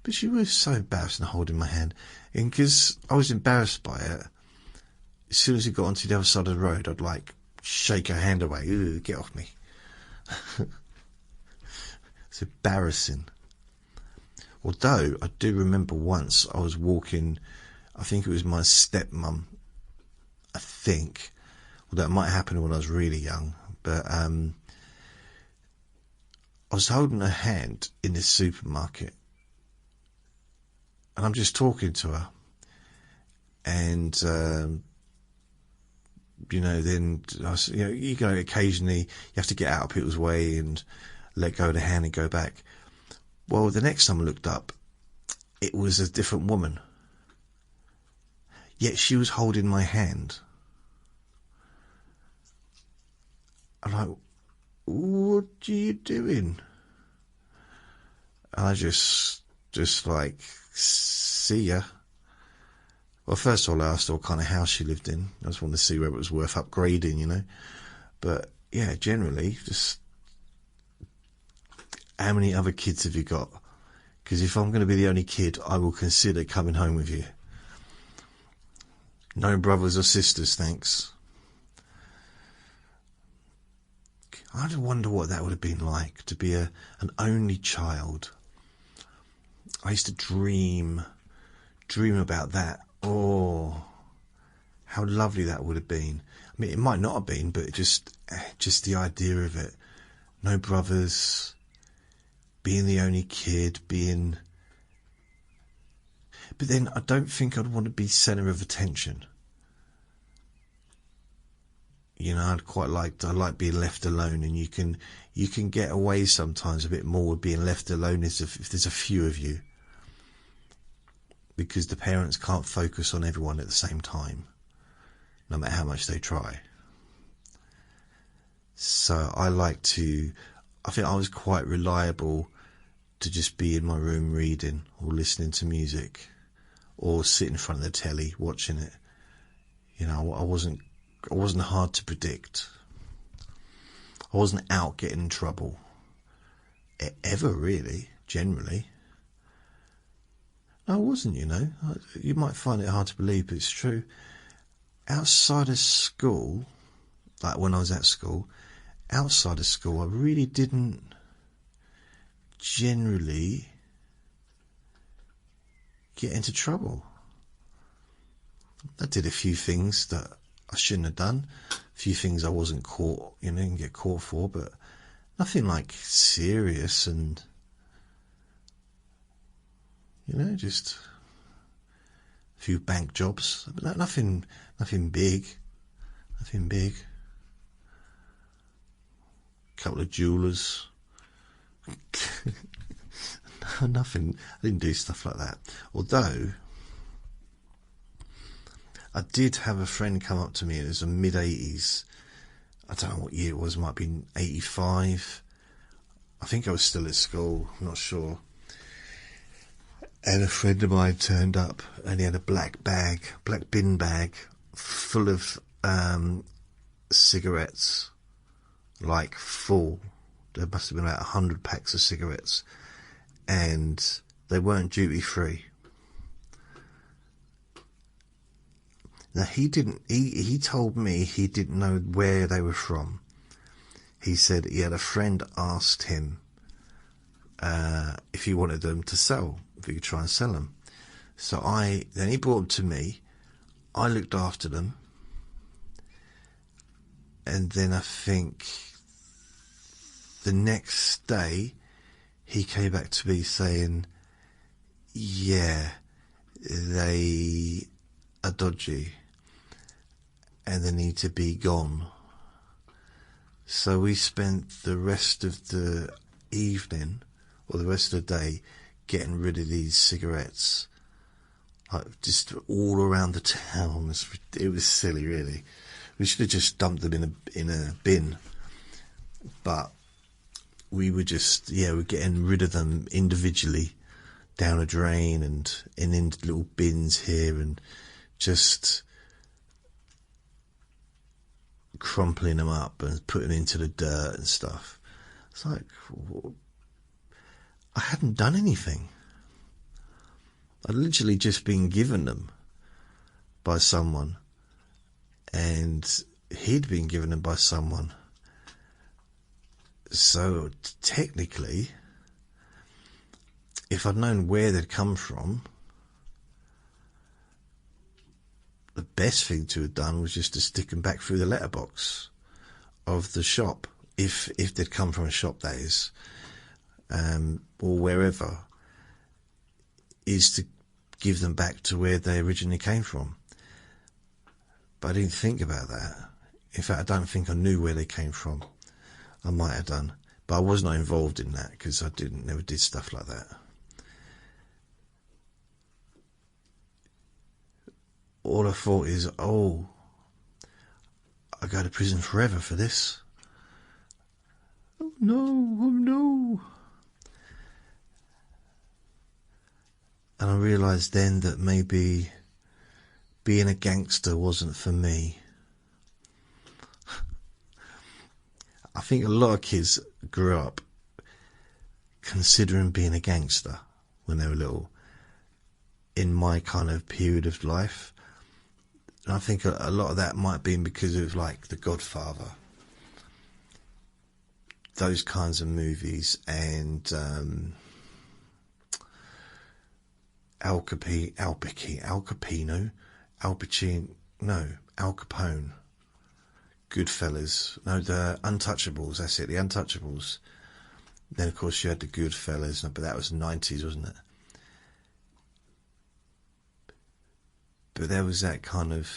But she was so embarrassed and holding my hand. And because I was embarrassed by it, as soon as he got onto the other side of the road, I'd shake her hand away. Ooh, get off me. It's embarrassing. Although I do remember once I was walking, I think it was my stepmum, I think, although it might happen when I was really young, but I was holding her hand in this supermarket, and I'm just talking to her, and then you go occasionally, you have to get out of people's way and let go of the hand and go back. Well, the next time I looked up, it was a different woman, yet she was holding my hand. I'm like, what are you doing? And I just like, see ya. Well, first of all, I asked her what kind of house she lived in. I just wanted to see whether it was worth upgrading, But, yeah, generally, just, how many other kids have you got? Because if I'm going to be the only kid, I will consider coming home with you. No brothers or sisters, thanks. I wonder what that would have been like, to be an only child. I used to dream about that. Oh, how lovely that would have been. I mean, it might not have been, but just the idea of it. No brothers, being the only kid, But then I don't think I'd want to be centre of attention. I like being left alone, and you can get away sometimes a bit more with being left alone if there's a few of you. Because the parents can't focus on everyone at the same time, no matter how much they try. So I think I was quite reliable to just be in my room reading or listening to music or sit in front of the telly watching it. I wasn't hard to predict. I wasn't out getting in trouble. Ever really, generally. I wasn't, You might find it hard to believe, but it's true. Outside of school, like when I was at school, outside of school, I really didn't generally get into trouble. I did a few things that I shouldn't have done, a few things I wasn't caught, and get caught for, but nothing like serious, and just a few bank jobs, but nothing big. A couple of jewellers. Nothing. I didn't do stuff like that. Although I did have a friend come up to me. It was the mid-80s. I don't know what year it was. It might have been 85. I think I was still at school. I'm not sure. And a friend of mine turned up, and he had a black bin bag, full of cigarettes, like full. There must have been about 100 packs of cigarettes, and they weren't duty free. Now he told me he didn't know where they were from. He said he had a friend asked him if he wanted them to sell, if he could try and sell them. So then he brought them to me. I looked after them, and then I think the next day he came back to me saying, yeah, they are dodgy and they need to be gone. So we spent the rest of the evening, or the rest of the day, getting rid of these cigarettes, like just all around the town. It was silly, really. We should have just dumped them in a bin, but we were we're getting rid of them individually down a drain and in little bins here, and just crumpling them up and putting them into the dirt and stuff. It's like, I hadn't done anything. I'd literally just been given them by someone, and he'd been given them by someone. So technically, if I'd known where they'd come from, the best thing to have done was just to stick them back through the letterbox of the shop, if they'd come from a shop, that is, or wherever, is to give them back to where they originally came from. But I didn't think about that. In fact, I don't think I knew where they came from. I might have done, but I was not involved in that because I never did stuff like that. All I thought is, oh, I go to prison forever for this. Oh no. And I realised then that maybe being a gangster wasn't for me. I think a lot of kids grew up considering being a gangster when they were little, in my kind of period of life. And I think a lot of that might have been because of like The Godfather, those kinds of movies, and Al Capone, Goodfellas, no, the Untouchables, that's it, the Untouchables. Then of course you had the Goodfellas, but that was the 90s, wasn't it? But there was that kind of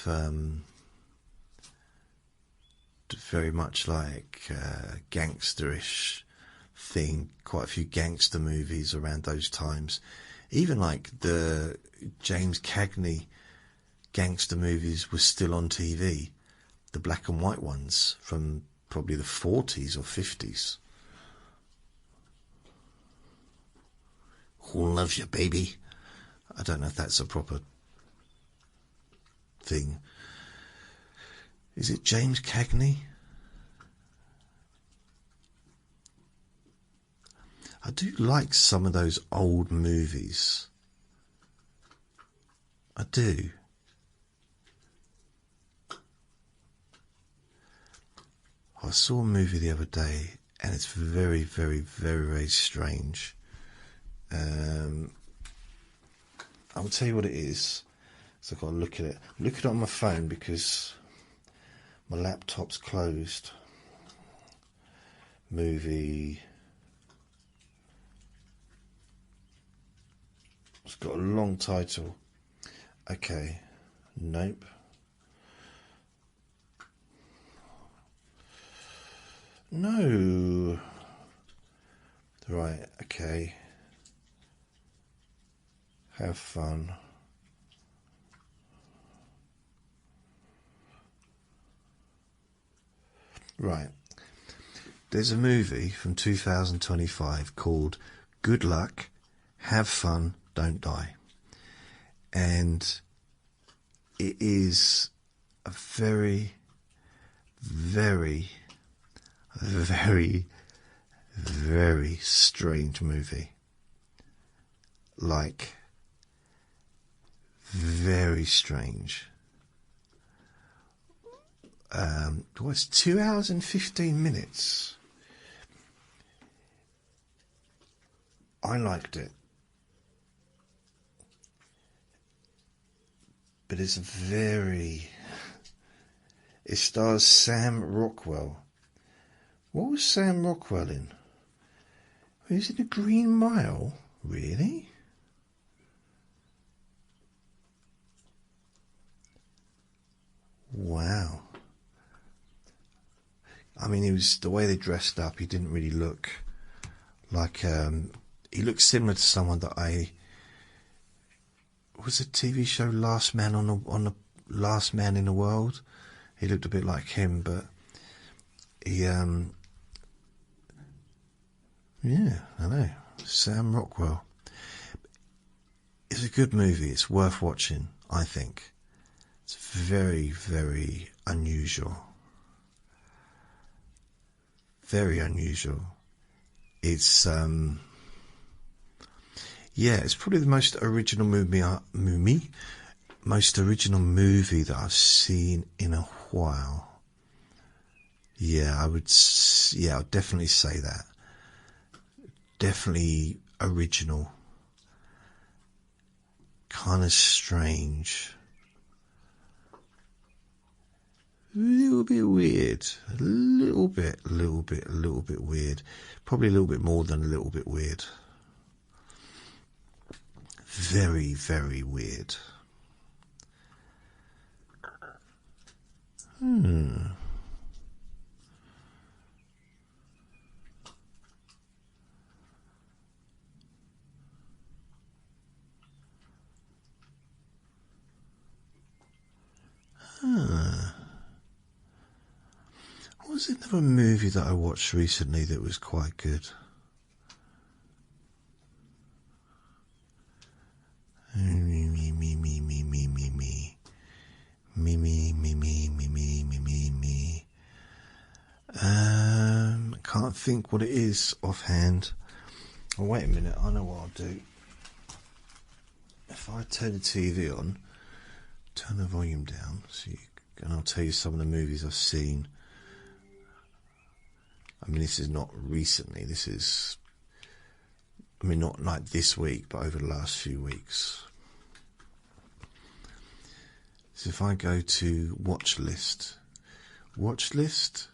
very much like gangsterish thing, quite a few gangster movies around those times. Even like the James Cagney gangster movies were still on TV, the black and white ones from probably the 40s or 50s. Who loves you, baby? I don't know if that's a proper thing. Is it James Cagney? I do like some of those old movies. I do. I saw a movie the other day, and it's very, very, very, very strange. I'll tell you what it is. So I've got to look at it. Look at it on my phone because my laptop's closed. Movie. It's got a long title. Okay. Nope. No. Right, okay. Have fun. Right. There's a movie from 2025 called Good Luck, Have Fun, Don't Die. And it is a very, very, very, very strange movie. Like, very strange. It's 2 hours and 15 minutes. I liked it. But it's it stars Sam Rockwell. What was Sam Rockwell in? He was in A Green Mile? Really? Wow. I mean, he was, the way they dressed up, he didn't really look like, he looked similar to someone that was a TV show Last Man on the Last Man in the World. He looked a bit like him, but he, yeah, I know, Sam Rockwell. It's a good movie. It's worth watching, I think. It's very, very unusual. Very unusual. It's it's probably the most original movie that I've seen in a while. Yeah, I'd definitely say that. Definitely original. Kind of strange. A little bit weird. A little bit weird. Probably a little bit more than a little bit weird. Very, very weird. What was another movie that I watched recently that was quite good? I can't think what it is offhand. Oh, wait a minute, I know what I'll do. If I turn the TV on, turn the volume down, and I'll tell you some of the movies I've seen. I mean, this is not recently, not like this week, but over the last few weeks. So if I go to watch list, no, watch list,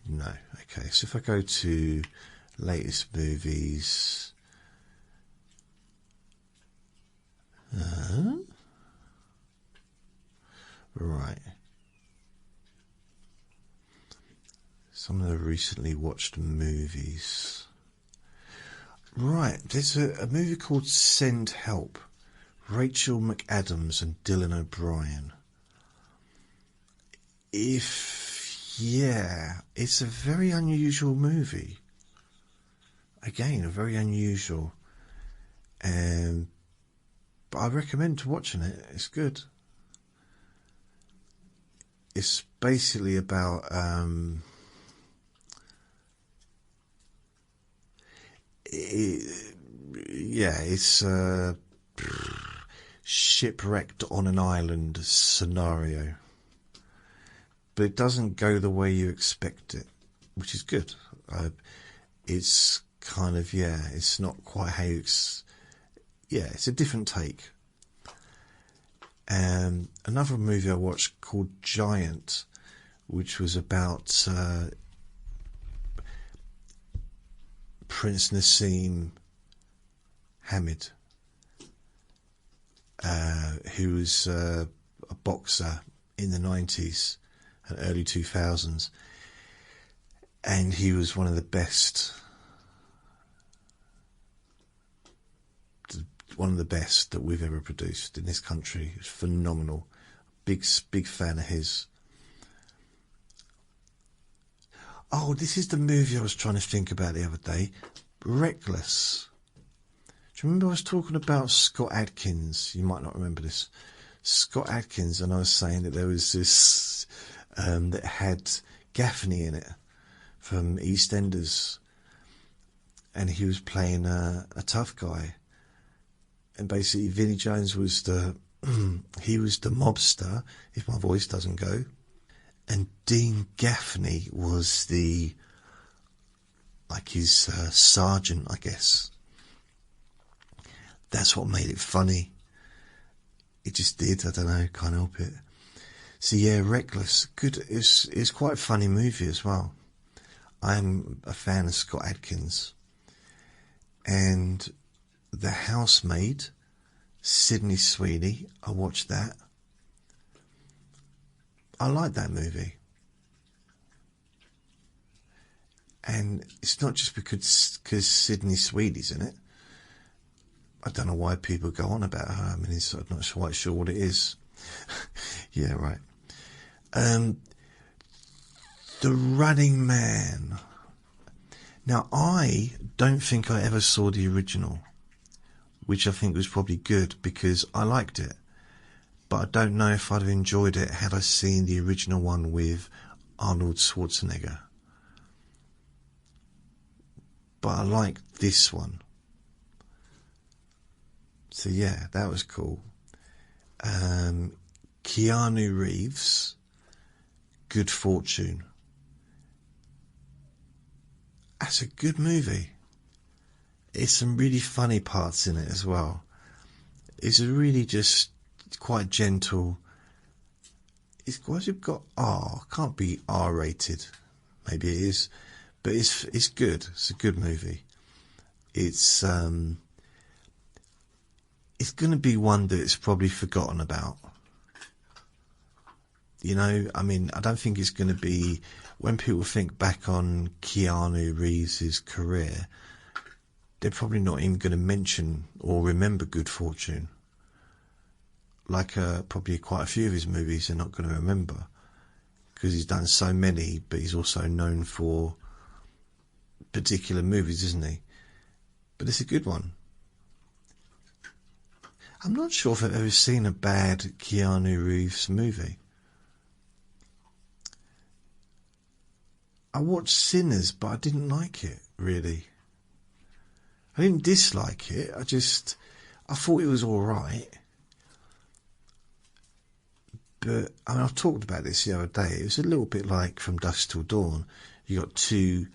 no, okay, so if I go to latest movies, right, some of the recently watched movies. Right, there's a movie called Send Help, Rachel McAdams and Dylan O'Brien. It's a very unusual movie. Again, a very unusual. But I recommend watching it. It's good. It's basically about it's shipwrecked on an island scenario, but it doesn't go the way you expect it, which is good. It's kind of it's not quite how it's a different take. Another movie I watched called Giant, which was about Prince Nassim Hamid, who was a boxer in the 90s and early 2000s, and he was one of the best that we've ever produced in this country. It was phenomenal. Big fan of his. Oh, this is the movie I was trying to think about the other day. Reckless. Do you remember I was talking about Scott Adkins? You might not remember this. Scott Adkins, and I was saying that there was this that had Gaffney in it from EastEnders, and he was playing a tough guy. And basically, Vinnie Jones was he was the mobster, if my voice doesn't go. And Dean Gaffney was his sergeant, I guess. That's what made it funny. It just did, I don't know, can't help it. So Reckless, good. It's quite a funny movie as well. I'm a fan of Scott Adkins. And The Housemaid, Sydney Sweeney, I watched that. I like that movie. And it's not just because Sydney Sweeney's in it. I don't know why people go on about her. I'm not quite sure what it is. Yeah, right. The Running Man. Now, I don't think I ever saw the original, which I think was probably good because I liked it. But I don't know if I'd have enjoyed it had I seen the original one with Arnold Schwarzenegger. But I liked this one. So that was cool. Keanu Reeves, Good Fortune. That's a good movie. There's some really funny parts in it as well. It's a really just quite gentle. What's it got? Can't be R-rated. Maybe it is, but it's good. It's a good movie. It's going to be one that's probably forgotten about. You know, I mean, I don't think it's going to be, when people think back on Keanu Reeves' career, they're probably not even going to mention or remember Good Fortune. Like probably quite a few of his movies they're not going to remember, because he's done so many, but he's also known for particular movies, isn't he? But it's a good one. I'm not sure if I've ever seen a bad Keanu Reeves movie. I watched Sinners, but I didn't like it, really. I didn't dislike it, I thought it was alright. But, I mean, I've talked about this the other day. It was a little bit like From Dusk Till Dawn. You got two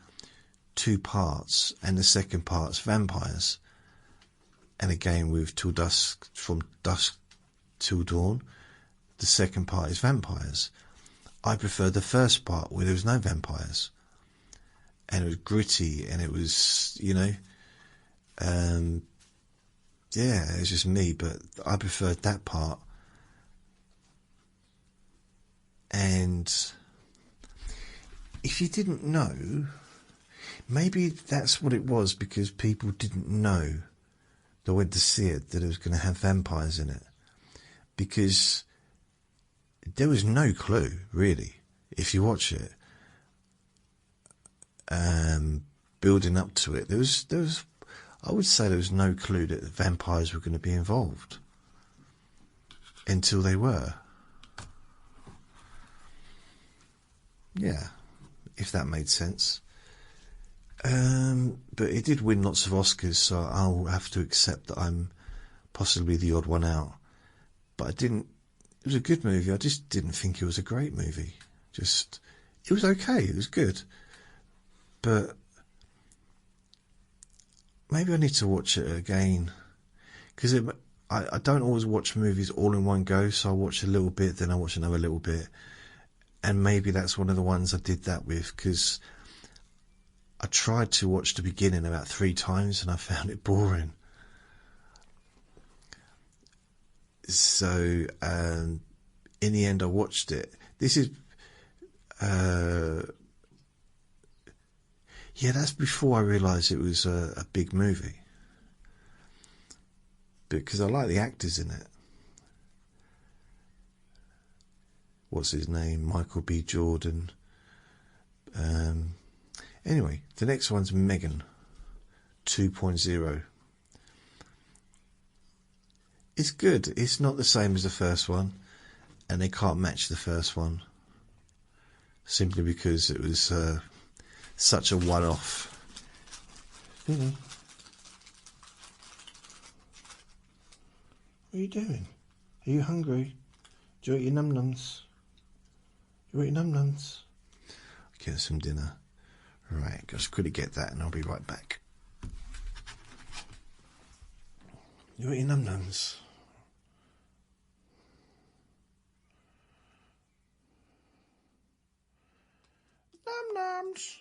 parts, and the second part's vampires. And again, with From Dusk Till Dawn, the second part is vampires. I prefer the first part where there was no vampires. And it was gritty, and it was, you know, yeah, it was just me, but I preferred that part. And if you didn't know, maybe that's what it was, because people didn't know that went to see it, that it was going to have vampires in it. Because there was no clue, really, if you watch it. Building up to it, there was, I would say there was no clue that vampires were going to be involved until they were. Yeah, if that made sense. But it did win lots of Oscars, so I'll have to accept that I'm possibly the odd one out. But it was a good movie. I just didn't think it was a great movie. It was okay, it was good. But maybe I need to watch it again, because I don't always watch movies all in one go, so I watch a little bit, then I watch another little bit. And maybe that's one of the ones I did that with, because I tried to watch the beginning about 3 times and I found it boring. So in the end I watched it. This is yeah, that's before I realised it was a big movie, because I like the actors in it. What's his name? Michael B. Jordan. Anyway, the next one's Megan 2.0. It's good. It's not the same as the first one, and they can't match the first one, simply because it was such a one-off. What are you doing? Are you hungry? Do you eat your num-nums? You eat your num-nums? Get some dinner. Right, just quickly get that and I'll be right back. You eat your num-nums? Num-nums.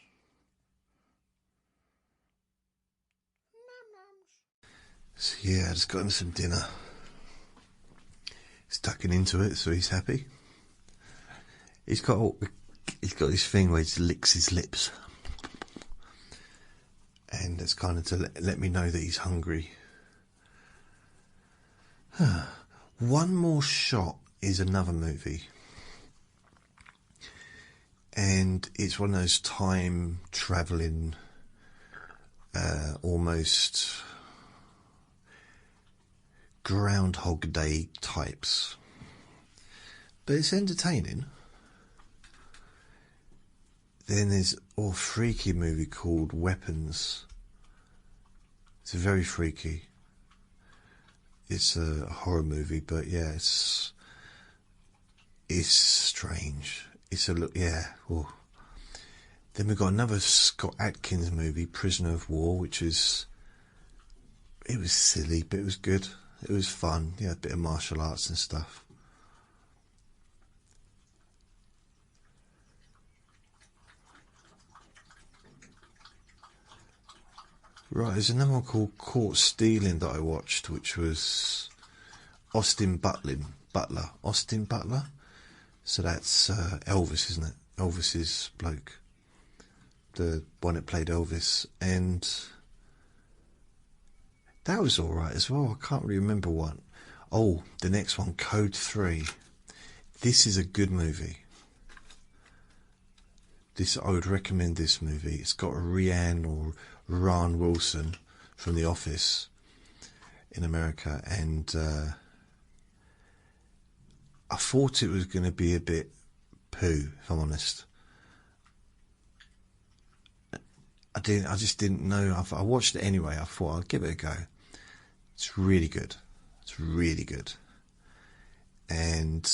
So yeah, I just got him some dinner. He's tucking into it, so he's happy. He's got this thing where he licks his lips, and that's kind of to let me know that he's hungry. One More Shot is another movie, and it's one of those time travelling, almost Groundhog Day types, but it's entertaining. Then there's a freaky movie called Weapons. It's very freaky. It's a horror movie, but yeah, it's is strange. It's a look, yeah. Oh. Then we've got another Scott Adkins movie, Prisoner of War, which is, it was silly, but it was good. It was fun. Yeah, a bit of martial arts and stuff. Right, there's another one called Caught Stealing that I watched, which was Austin Butler. Austin Butler? So that's Elvis, isn't it? Elvis's bloke. The one that played Elvis. And that was alright as well. I can't really remember one. Oh, the next one, Code 3. This is a good movie. I would recommend this movie. It's got Rianne or Ron Wilson from The Office in America, and I thought it was going to be a bit poo, if I'm honest. I just didn't know. I watched it anyway. I thought I'd give it a go. It's really good. It's really good. And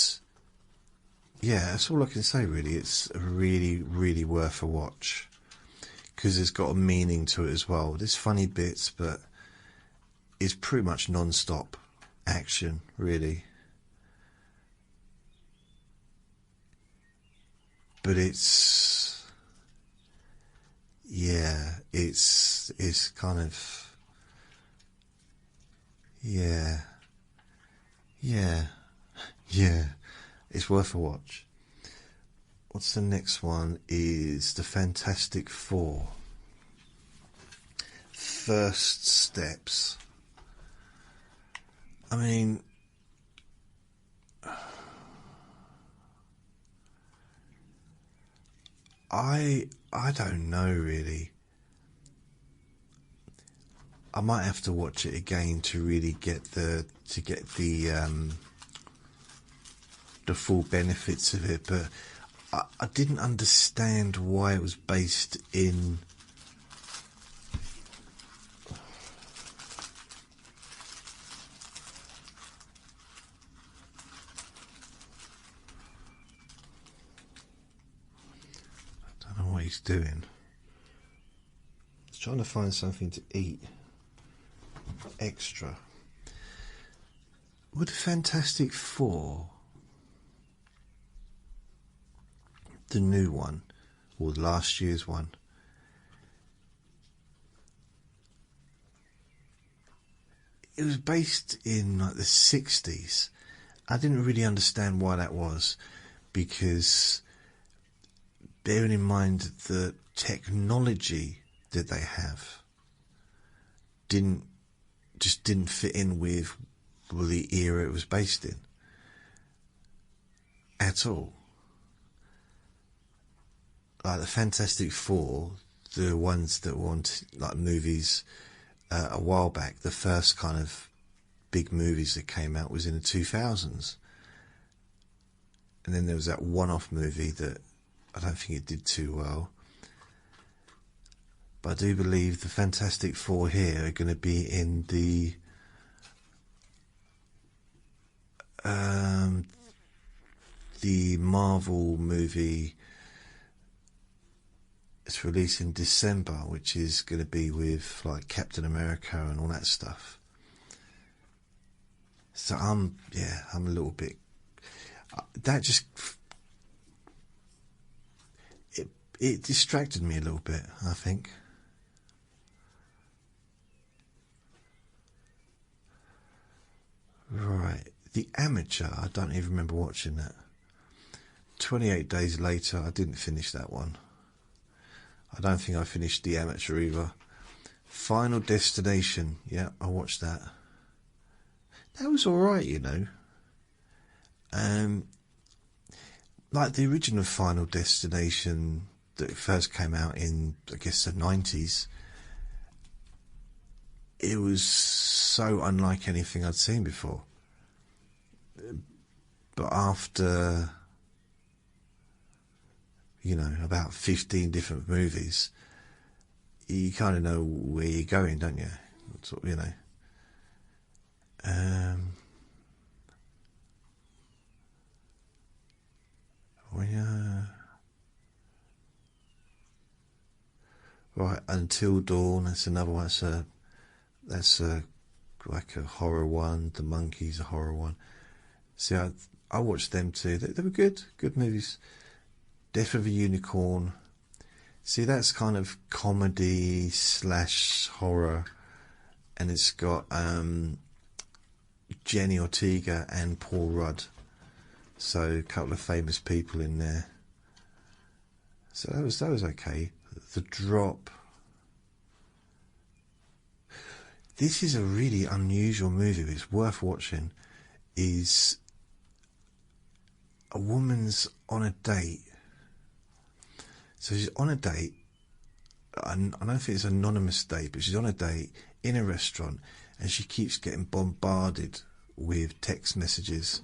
yeah, that's all I can say really. It's really, really worth a watch, because it's got a meaning to it as well. There's funny bits, but it's pretty much non-stop action, really. But it's, yeah, it's kind of, yeah, it's worth a watch. What's the next one? Is The Fantastic Four. First Steps. I mean, I don't know really. I might have to watch it again to really get the full benefits of it, but I didn't understand why it was based in he's doing. He's trying to find something to eat extra. Would Fantastic Four, the new one, or last year's one, it was based in like the 60s. I didn't really understand why that was, because bearing in mind the technology that they have didn't fit in with the era it was based in at all. Like the Fantastic Four, the ones that were on like movies a while back, the first kind of big movies that came out was in the 2000s, and then there was that one-off movie that I don't think it did too well. But I do believe the Fantastic Four here are going to be in the Marvel movie. It's released in December, which is going to be with like Captain America and all that stuff. So I'm a little bit. That just. It distracted me a little bit, I think. Right. The Amateur, I don't even remember watching that. 28 Days Later, I didn't finish that one. I don't think I finished The Amateur either. Final Destination, yeah, I watched that. That was alright, you know. Like the original Final Destination that first came out in, I guess, the 90s, it was so unlike anything I'd seen before. But after, you know, about 15 different movies, you kind of know where you're going, don't you? Sort of, you know. Right, Until Dawn. That's another one. That's like a horror one. The Monkeys, a horror one. See, I watched them too. They were good movies. Death of a Unicorn. See, that's kind of comedy / horror, and it's got Jenny Ortega and Paul Rudd, so a couple of famous people in there. So that was okay. The Drop. This is a really unusual movie, but it's worth watching. Is a woman's on a date. So she's on a date. I don't think it's an anonymous date, but she's on a date in a restaurant, and she keeps getting bombarded with text messages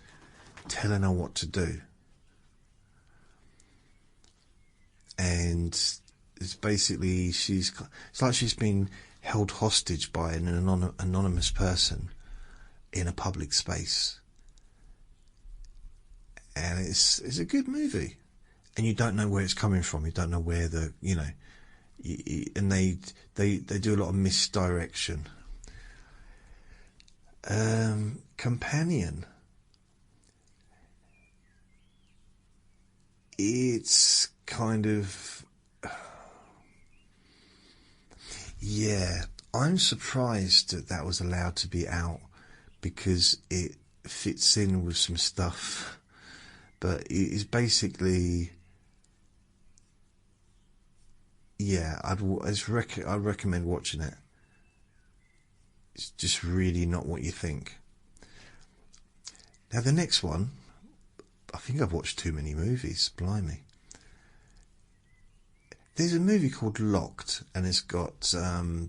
telling her what to do. And it's basically, it's like she's been held hostage by an anonymous person in a public space. And it's a good movie. And you don't know where it's coming from. You don't know where and they do a lot of misdirection. Companion. It's kind of, yeah, I'm surprised that was allowed to be out, because it fits in with some stuff, but it is basically, yeah, I'd recommend watching it. It's just really not what you think. Now the next one, I think I've watched too many movies, blimey. There's a movie called Locked, and it's got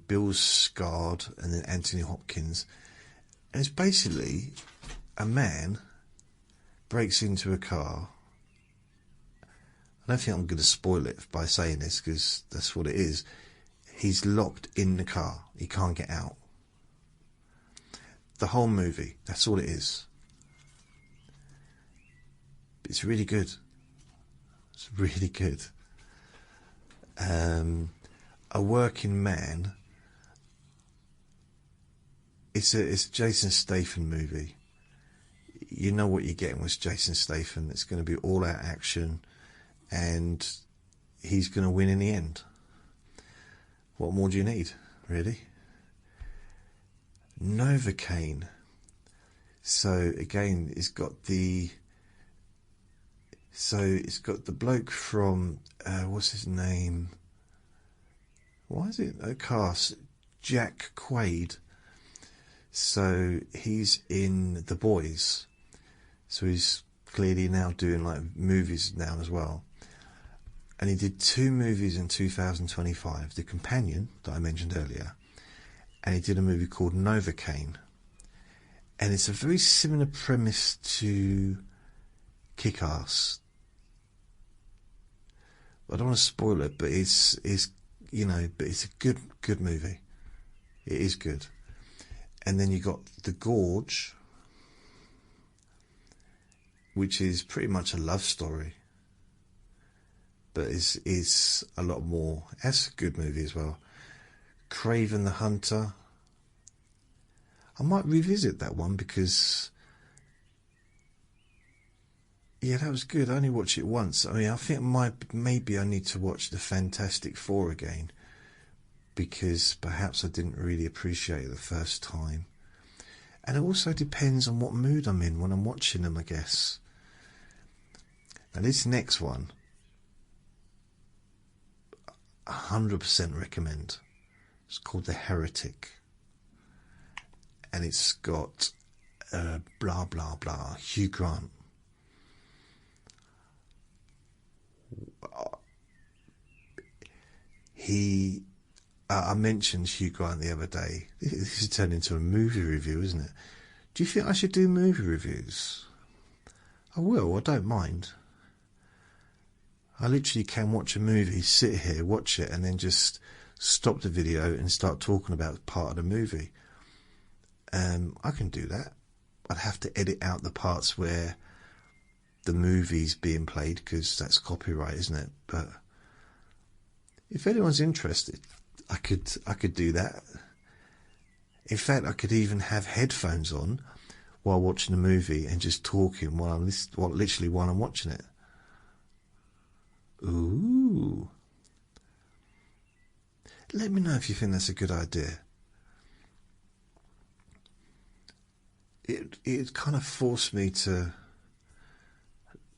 Bill Skarsgård and then Anthony Hopkins. And it's basically a man breaks into a car. I don't think I'm going to spoil it by saying this, because that's what it is. He's locked in the car. He can't get out. The whole movie, that's all it is. It's really good. It's really good. A Working Man. It's a Jason Statham movie. You know what you're getting with Jason Statham. It's going to be all out action, and he's going to win in the end. What more do you need, really? Novocaine. So again, it's got the bloke from what's his name? Why is it a cast? Jack Quaid. So he's in The Boys. So he's clearly now doing like movies now as well. And he did 2 movies in 2025. The Companion that I mentioned earlier, and he did a movie called Novocaine. And it's a very similar premise to Kick-Ass. I don't want to spoil it, but it's a good movie. It is good. And then you got The Gorge, which is pretty much a love story, but is a lot more. That's a good movie as well. Craven the Hunter. I might revisit that one, because yeah, that was good. I only watched it once. I mean, I think maybe I need to watch the Fantastic Four again, because perhaps I didn't really appreciate it the first time. And it also depends on what mood I'm in when I'm watching them, I guess. Now this next one, 100% recommend. It's called The Heretic. And it's got blah blah blah Hugh Grant. I mentioned Hugh Grant the other day. This has turned into a movie review, isn't it? Do you think I should do movie reviews? I will. I don't mind. I literally can watch a movie, sit here, watch it, and then just stop the video and start talking about part of the movie. I can do that. I'd have to edit out the parts where the movies being played, because that's copyright, isn't it? But if anyone's interested, I could do that. In fact, I could even have headphones on while watching the movie and just talking while I'm watching it. Ooh. Let me know if you think that's a good idea. It kind of forced me to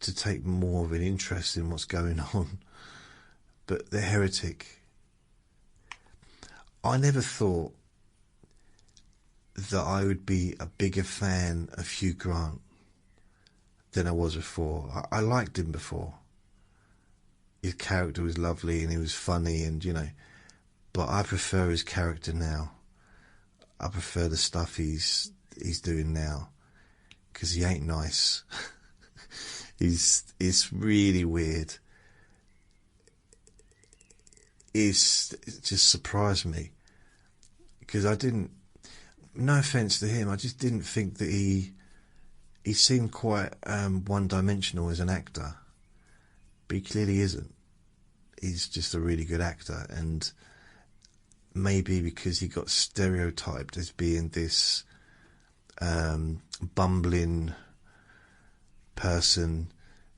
take more of an interest in what's going on. But The Heretic, I never thought that I would be a bigger fan of Hugh Grant than I was before. I liked him before. His character was lovely and he was funny, and but I prefer his character now. I prefer the stuff he's doing now, because he ain't nice. It's really weird. It just surprised me, because I didn't. No offence to him, I just didn't think that he seemed quite one-dimensional as an actor, but he clearly isn't. He's just a really good actor, and maybe because he got stereotyped as being this bumbling person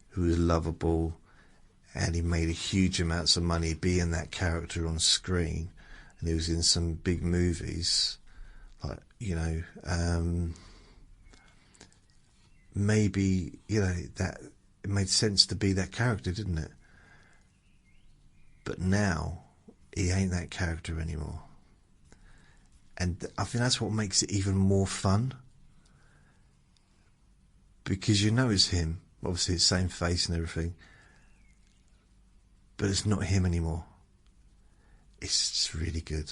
who was lovable, and he made a huge amounts of money being that character on screen, and he was in some big movies, like maybe that it made sense to be that character, didn't it? But now he ain't that character anymore, and I think that's what makes it even more fun, because it's him. Obviously, it's the same face and everything, but it's not him anymore. It's just really good.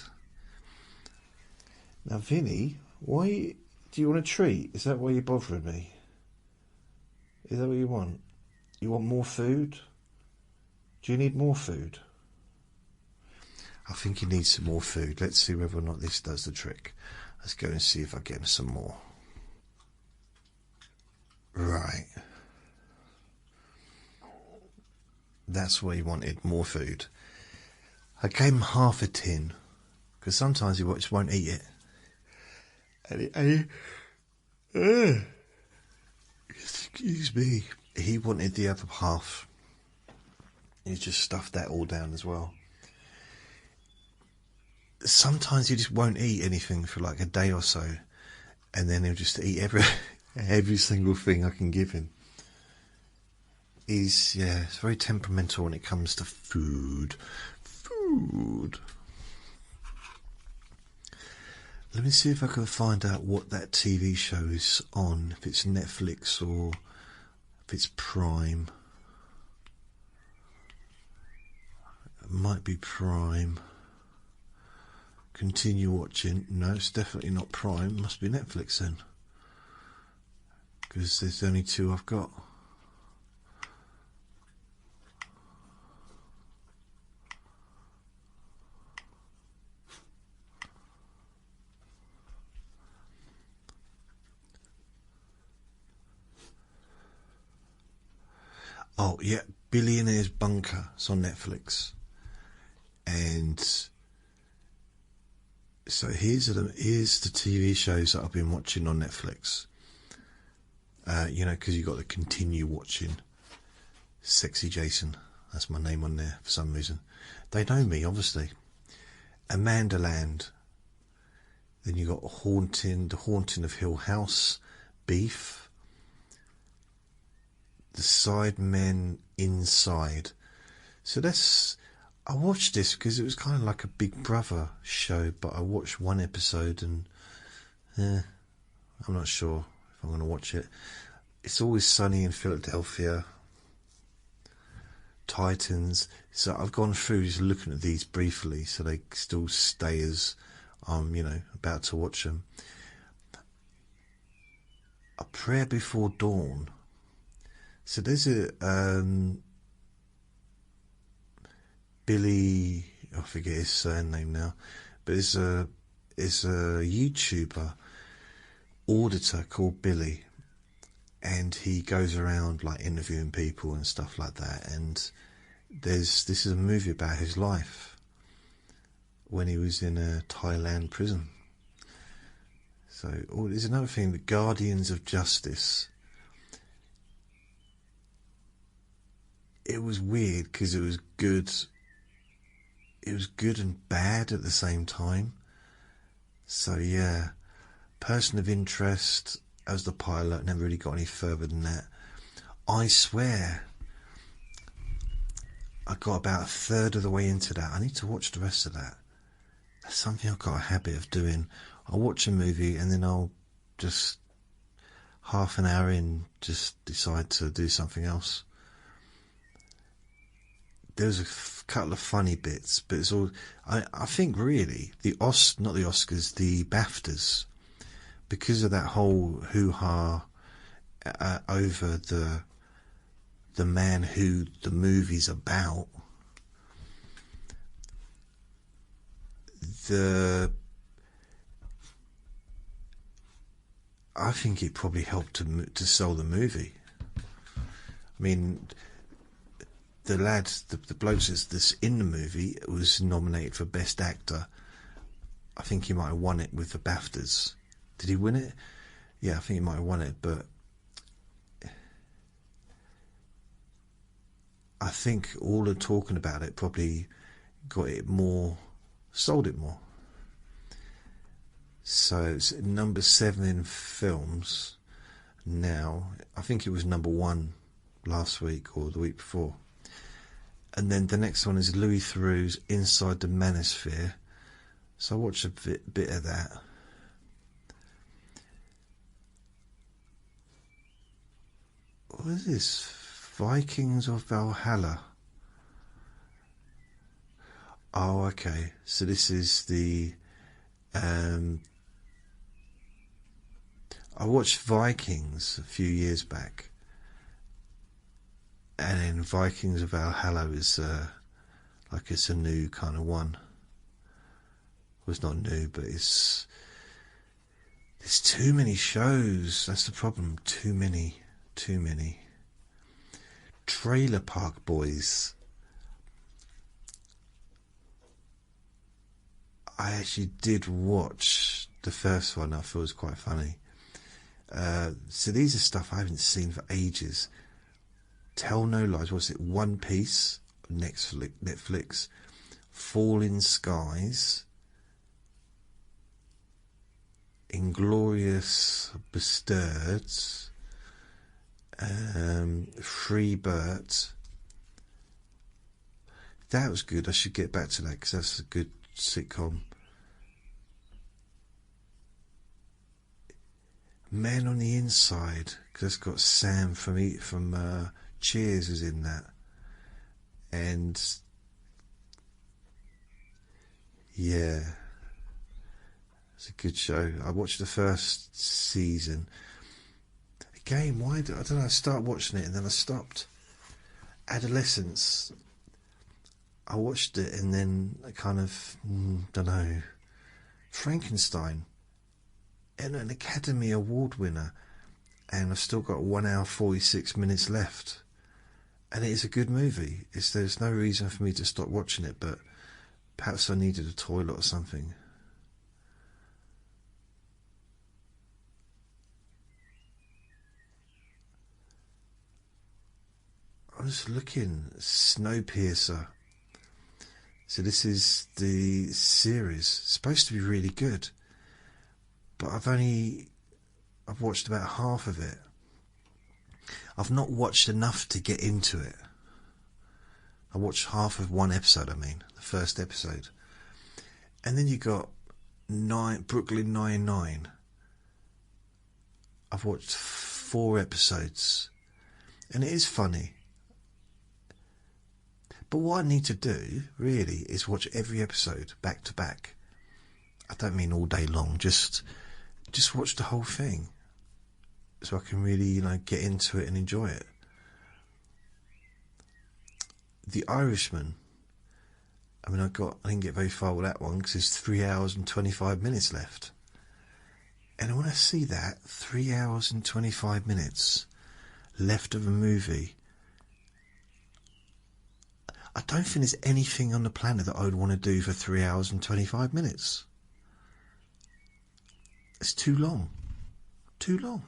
Now, Vinny, why do you want a treat? Is that why you're bothering me? Is that what you want? You want more food? Do you need more food? I think he needs some more food. Let's see whether or not this does the trick. Let's go and see if I get him some more. Right. That's what he wanted, more food. I gave him half a tin, because sometimes he just won't eat it. And excuse me. He wanted the other half. He just stuffed that all down as well. Sometimes he just won't eat anything for like a day or so, and then he'll just eat every single thing I can give him. It's very temperamental when it comes to food. Let me see if I can find out what that TV show is on, if it's Netflix or if it's Prime. It might be Prime. Continue watching. No, it's definitely not Prime. It must be Netflix then, because there's only two I've got. Oh yeah, Billionaire's Bunker. It's on Netflix, and so here's the TV shows that I've been watching on Netflix. Because you got to continue watching. Sexy Jason, that's my name on there for some reason. They know me, obviously. Amanda Land. Then you got The Haunting of Hill House, Beef, The Sidemen Inside. So I watched this because it was kind of like a Big Brother show, but I watched one episode and I'm not sure if I'm going to watch it. It's Always Sunny in Philadelphia, Titans. So I've gone through just looking at these briefly, so they still stay as I'm, about to watch them. A Prayer Before Dawn. So there's a Billy, I forget his surname now, but it's a YouTuber auditor called Billy, and he goes around like interviewing people and stuff like that. And this is a movie about his life when he was in a Thailand prison. So there's another thing, the Guardians of Justice. It was weird because it was good. It was good and bad at the same time. So yeah, person of interest as the pilot, never really got any further than that. I swear, I got about a third of the way into that. I need to watch the rest of that. That's something I've got a habit of doing. I'll watch a movie and then I'll just half an hour in just decide to do something else. There's a couple of funny bits, but it's all. I think really not the Oscars, the BAFTAs, because of that whole hoo-ha over the man who the movie's about. I think it probably helped to sell the movie. I mean, the lad, the bloke that's in the movie was nominated for Best Actor. I think he might have won it with the BAFTAs. Did he win it? Yeah, I think he might have won it, but I think all the talking about it probably got it more, sold it more. So it's number 7 in films now. I think it was number 1 last week or the week before. And then the next one is Louis Theroux's Inside the Manosphere. So I watched a bit of that. What is this? Vikings of Valhalla. Oh, okay. So this is the... I watched Vikings a few years back. And then Vikings of Valhalla is like it's a new kind of one. Well, it's not new, but there's too many shows. That's the problem. Too many. Trailer Park Boys. I actually did watch the first one. I thought it was quite funny. So these are stuff I haven't seen for ages. Tell No Lies. What's it? One Piece. Netflix. Falling Skies. Inglorious Bastards. Freebird. That was good. I should get back to that because that's a good sitcom. Men on the Inside, because it's got Sam from Cheers is in that, and yeah, it's a good show. I watched the first season. Again, I don't know. I started watching it and then I stopped. Adolescence. I watched it and then I kind of don't know. Frankenstein. And an Academy Award winner, and I've still got 1 hour 46 minutes left, and it is a good movie. There's no reason for me to stop watching it, but perhaps I needed a toilet or something. I'm just looking. Snowpiercer. So this is the series. It's supposed to be really good, but I've watched about half of it. I've not watched enough to get into it. I watched half of one episode, the first episode. And then you got Brooklyn Nine-Nine. I've watched 4 episodes. And it is funny. But what I need to do, really, is watch every episode back to back. I don't mean all day long, just watch the whole thing. So I can really, get into it and enjoy it. The Irishman. I didn't get very far with that one because there's 3 hours and 25 minutes left. And when I see that, 3 hours and 25 minutes, left of a movie, I don't think there's anything on the planet that I would want to do for 3 hours and 25 minutes. It's too long. Too long.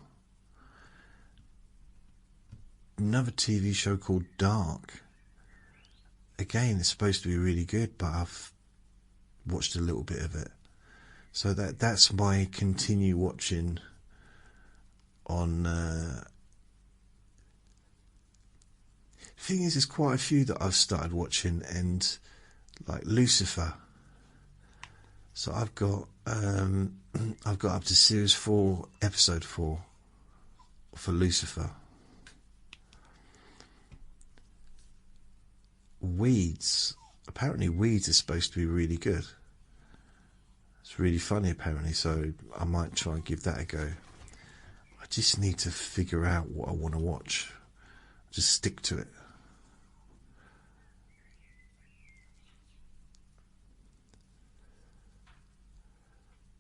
Another TV show called Dark. Again, it's supposed to be really good, but I've watched a little bit of it. So that's my continue watching on... thing is, there's quite a few that I've started watching, and like Lucifer. So I've got up to series 4, episode 4 for Lucifer. Weeds. Apparently Weeds is supposed to be really good. It's really funny apparently, so I might try and give that a go. I just need to figure out what I want to watch. Just stick to it.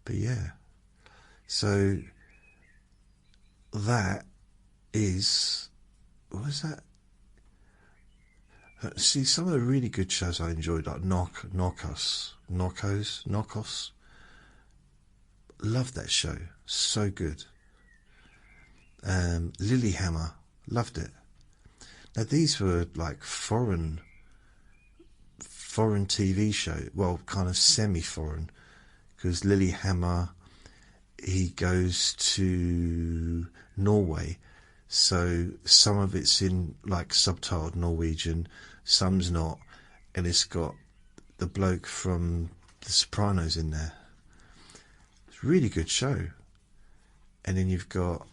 But yeah, so that is, what is that? See, some of the really good shows I enjoyed, like Narcos. Loved that show, so good. Lilyhammer, loved it. Now these were like foreign TV show, well, kind of semi-foreign, because Lilyhammer, he goes to Norway, so some of it's in like subtitled Norwegian, some's not, and it's got the bloke from The Sopranos in there. It's a really good show. And then you've got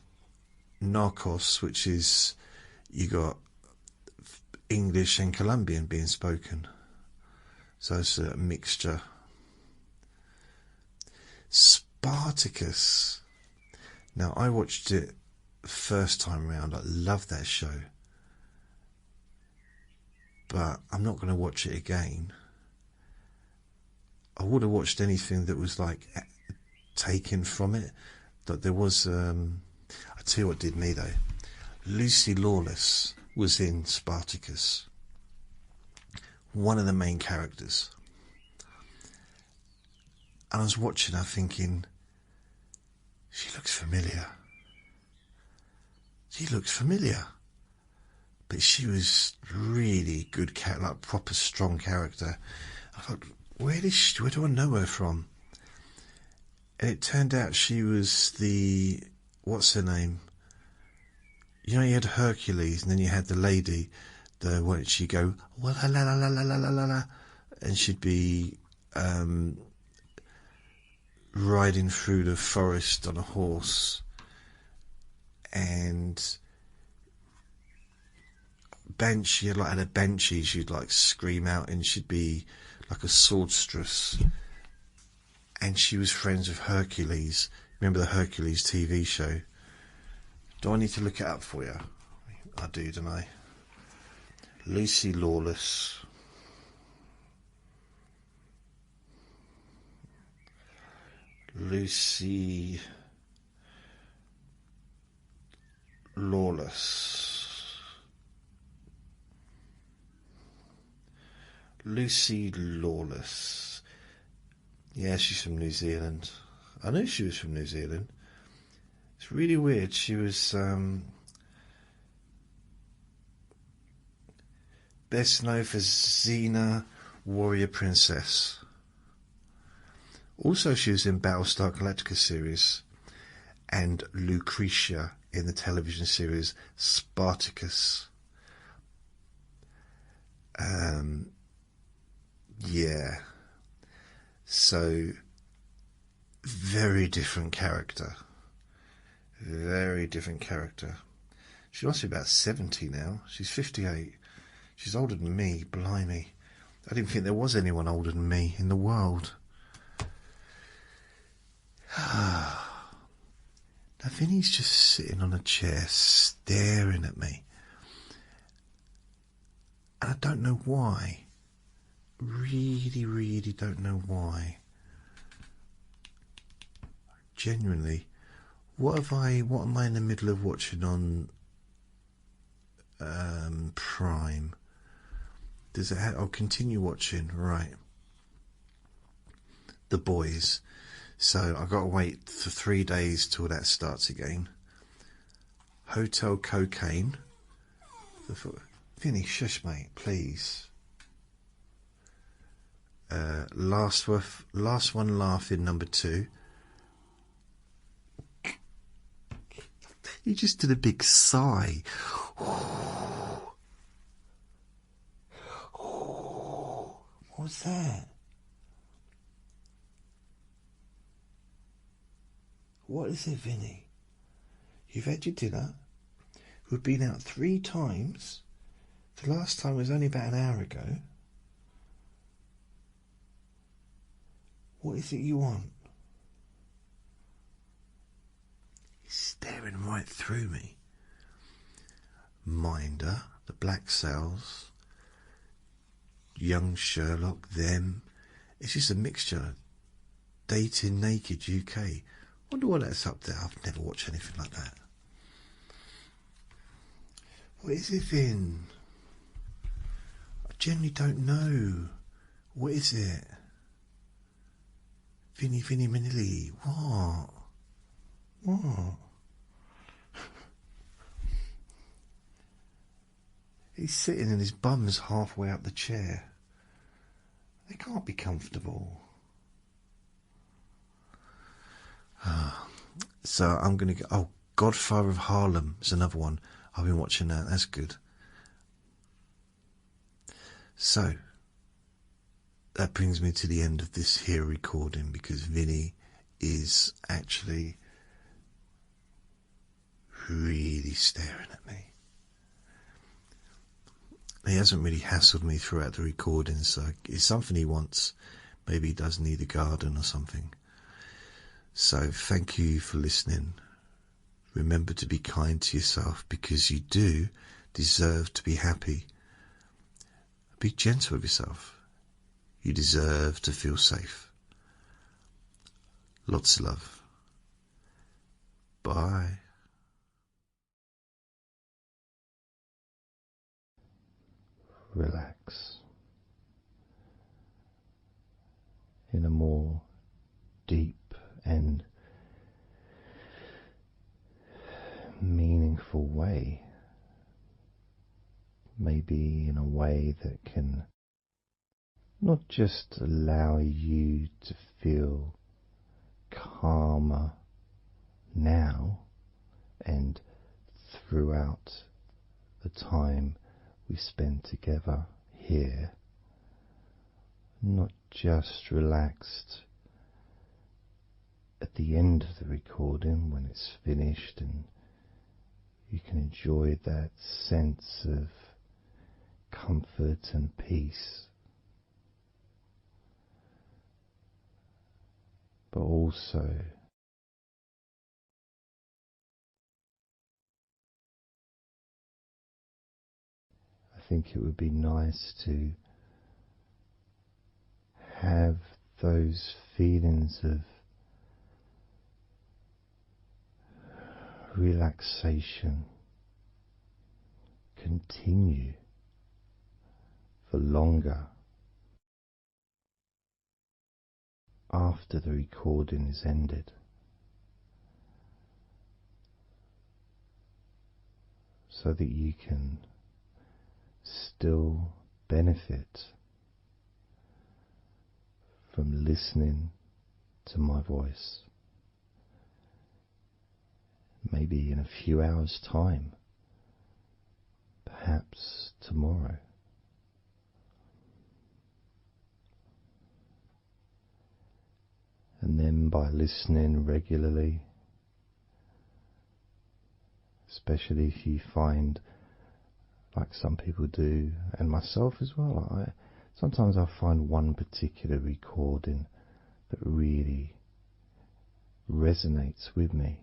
Narcos, which is, you got English and Colombian being spoken, so it's a mixture. Spartacus. Now I watched it first time round. I loved that show, but I'm not going to watch it again. I would have watched anything that was like taken from it. That there was, I tell you what did me though. Lucy Lawless was in Spartacus, one of the main characters. And I was watching her thinking, she looks familiar. She looks familiar. But she was really good, like proper strong character. I thought, where do I know her from? And it turned out she was the, what's her name? You know, you had Hercules, and then you had the lady, where she'd go, well, la la la la la la la la, and she'd be riding through the forest on a horse, and she had like a banshee, she'd like scream out, and she'd be like a swordstress, and she was friends with Hercules. Remember the Hercules TV show? Do I need to look it up for you? I do, don't I? Lucy Lawless. Lucy Lawless. Lucy Lawless. Yeah, she's from New Zealand. I knew she was from New Zealand. It's really weird. She was best known for Xena, Warrior Princess. Also, she was in Battlestar Galactica series and Lucretia in the television series Spartacus. Yeah. So, very different character. Very different character. She must be about 70 now. She's 58. She's older than me, blimey. I didn't think there was anyone older than me in the world. Now Vinny's just sitting on a chair staring at me. And I don't know why. Really, really don't know why. Genuinely. What am I in the middle of watching on Prime. Does it have, I'll continue watching, right. The Boys. So I've got to wait for 3 days till that starts again. Hotel Cocaine. Vinny, shush mate, please. Last One Laughing, number 2. You just did a big sigh. What was that? What is it, Vinny? You've had your dinner. We've been out 3 times. The last time was only about an hour ago. What is it you want? He's staring right through me. Minder, the Black Cells, Young Sherlock, them. It's just a mixture. Dating Naked UK. Wonder what that's up there. I've never watched anything like that. What is it, Vin? I genuinely don't know. What is it? Vinny Manilli. What? What? He's sitting and his bum's halfway up the chair. They can't be comfortable. So I'm going to go... Oh, Godfather of Harlem is another one. I've been watching that. That's good. So, that brings me to the end of this here recording, because Vinny is actually really staring at me. He hasn't really hassled me throughout the recording, so it's something he wants. Maybe he does need a garden or something. So thank you for listening. Remember to be kind to yourself, because you do deserve to be happy. Be gentle with yourself. You deserve to feel safe. Lots of love. Bye. Relax in a more deep and meaningful way. Maybe in a way that can not just allow you to feel calmer now and throughout the time we spend together here, not just relaxed at the end of the recording when it's finished and you can enjoy that sense of comfort and peace, but also I think it would be nice to have those feelings of relaxation continue for longer after the recording is ended, so that you can still benefit from listening to my voice. Maybe in a few hours' time, perhaps tomorrow. And then by listening regularly, especially if you find, like some people do, and myself as well, sometimes I find one particular recording that really resonates with me,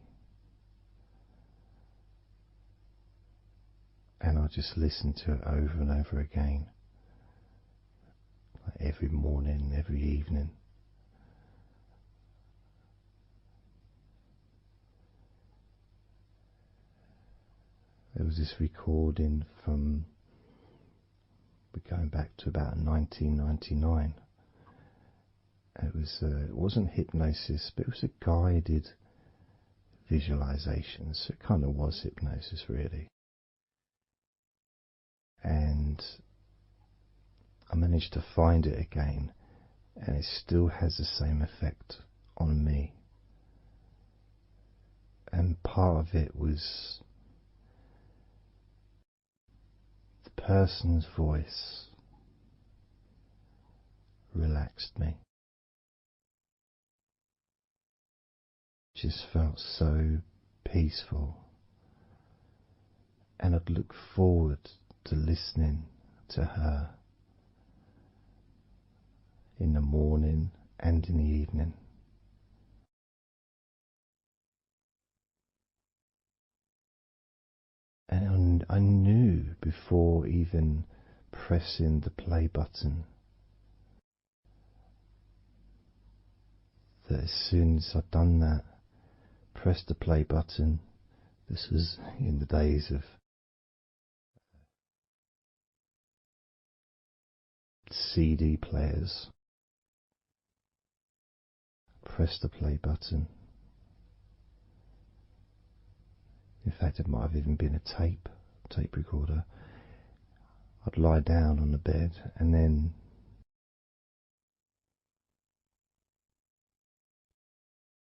and I just listen to it over and over again, like every morning, every evening. There was this recording from, we're going back to about 1999. It wasn't hypnosis, but it was a guided visualization, so it kind of was hypnosis really. And I managed to find it again, and it still has the same effect on me. And part of it was the person's voice relaxed me. Just felt so peaceful, and I'd look forward to listening to her in the morning and in the evening. And I knew before even pressing the play button that as soon as I'd done that, pressed the play button, this was in the days of CD players, press the play button. In fact, it might have even been a tape recorder. I'd lie down on the bed, and then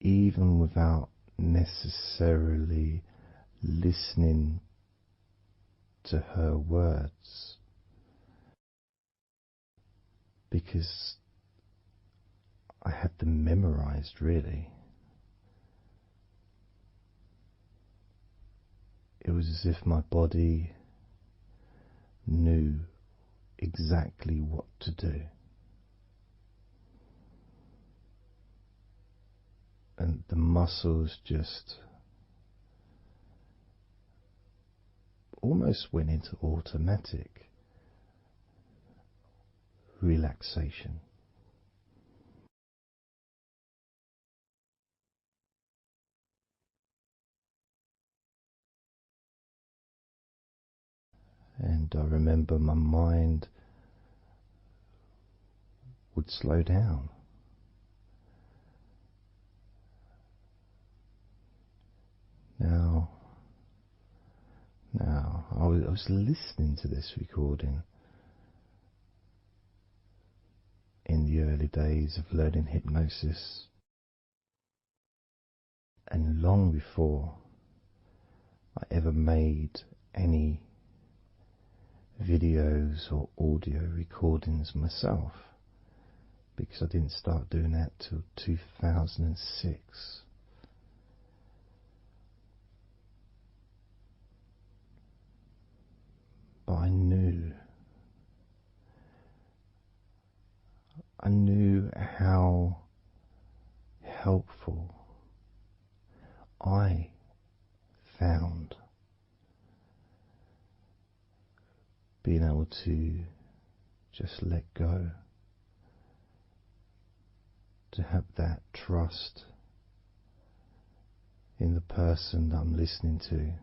even without necessarily listening to her words, because I had them memorized really, it was as if my body knew exactly what to do. And the muscles just almost went into automatic relaxation. And I remember my mind would slow down. Now, I was listening to this recording in the early days of learning hypnosis, and long before I ever made any videos or audio recordings myself, because I didn't start doing that till 2006. But I knew how helpful I found being able to just let go, to have that trust in the person that I'm listening to.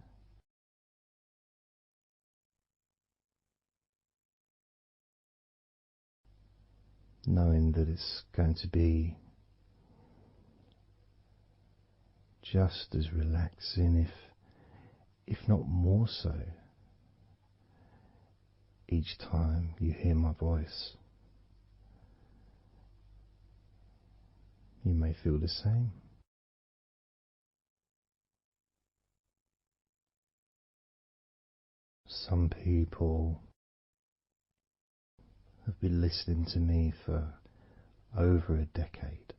Knowing that it's going to be just as relaxing, if not more so, each time you hear my voice. You may feel the same. Some people have been listening to me for over a decade.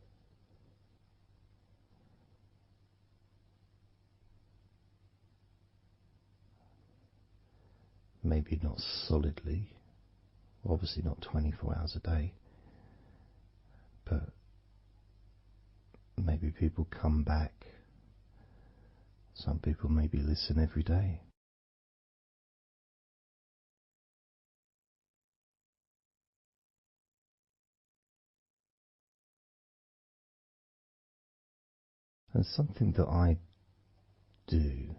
Maybe not solidly, obviously not 24 hours a day, but maybe people come back. Some people maybe listen every day. And something that I do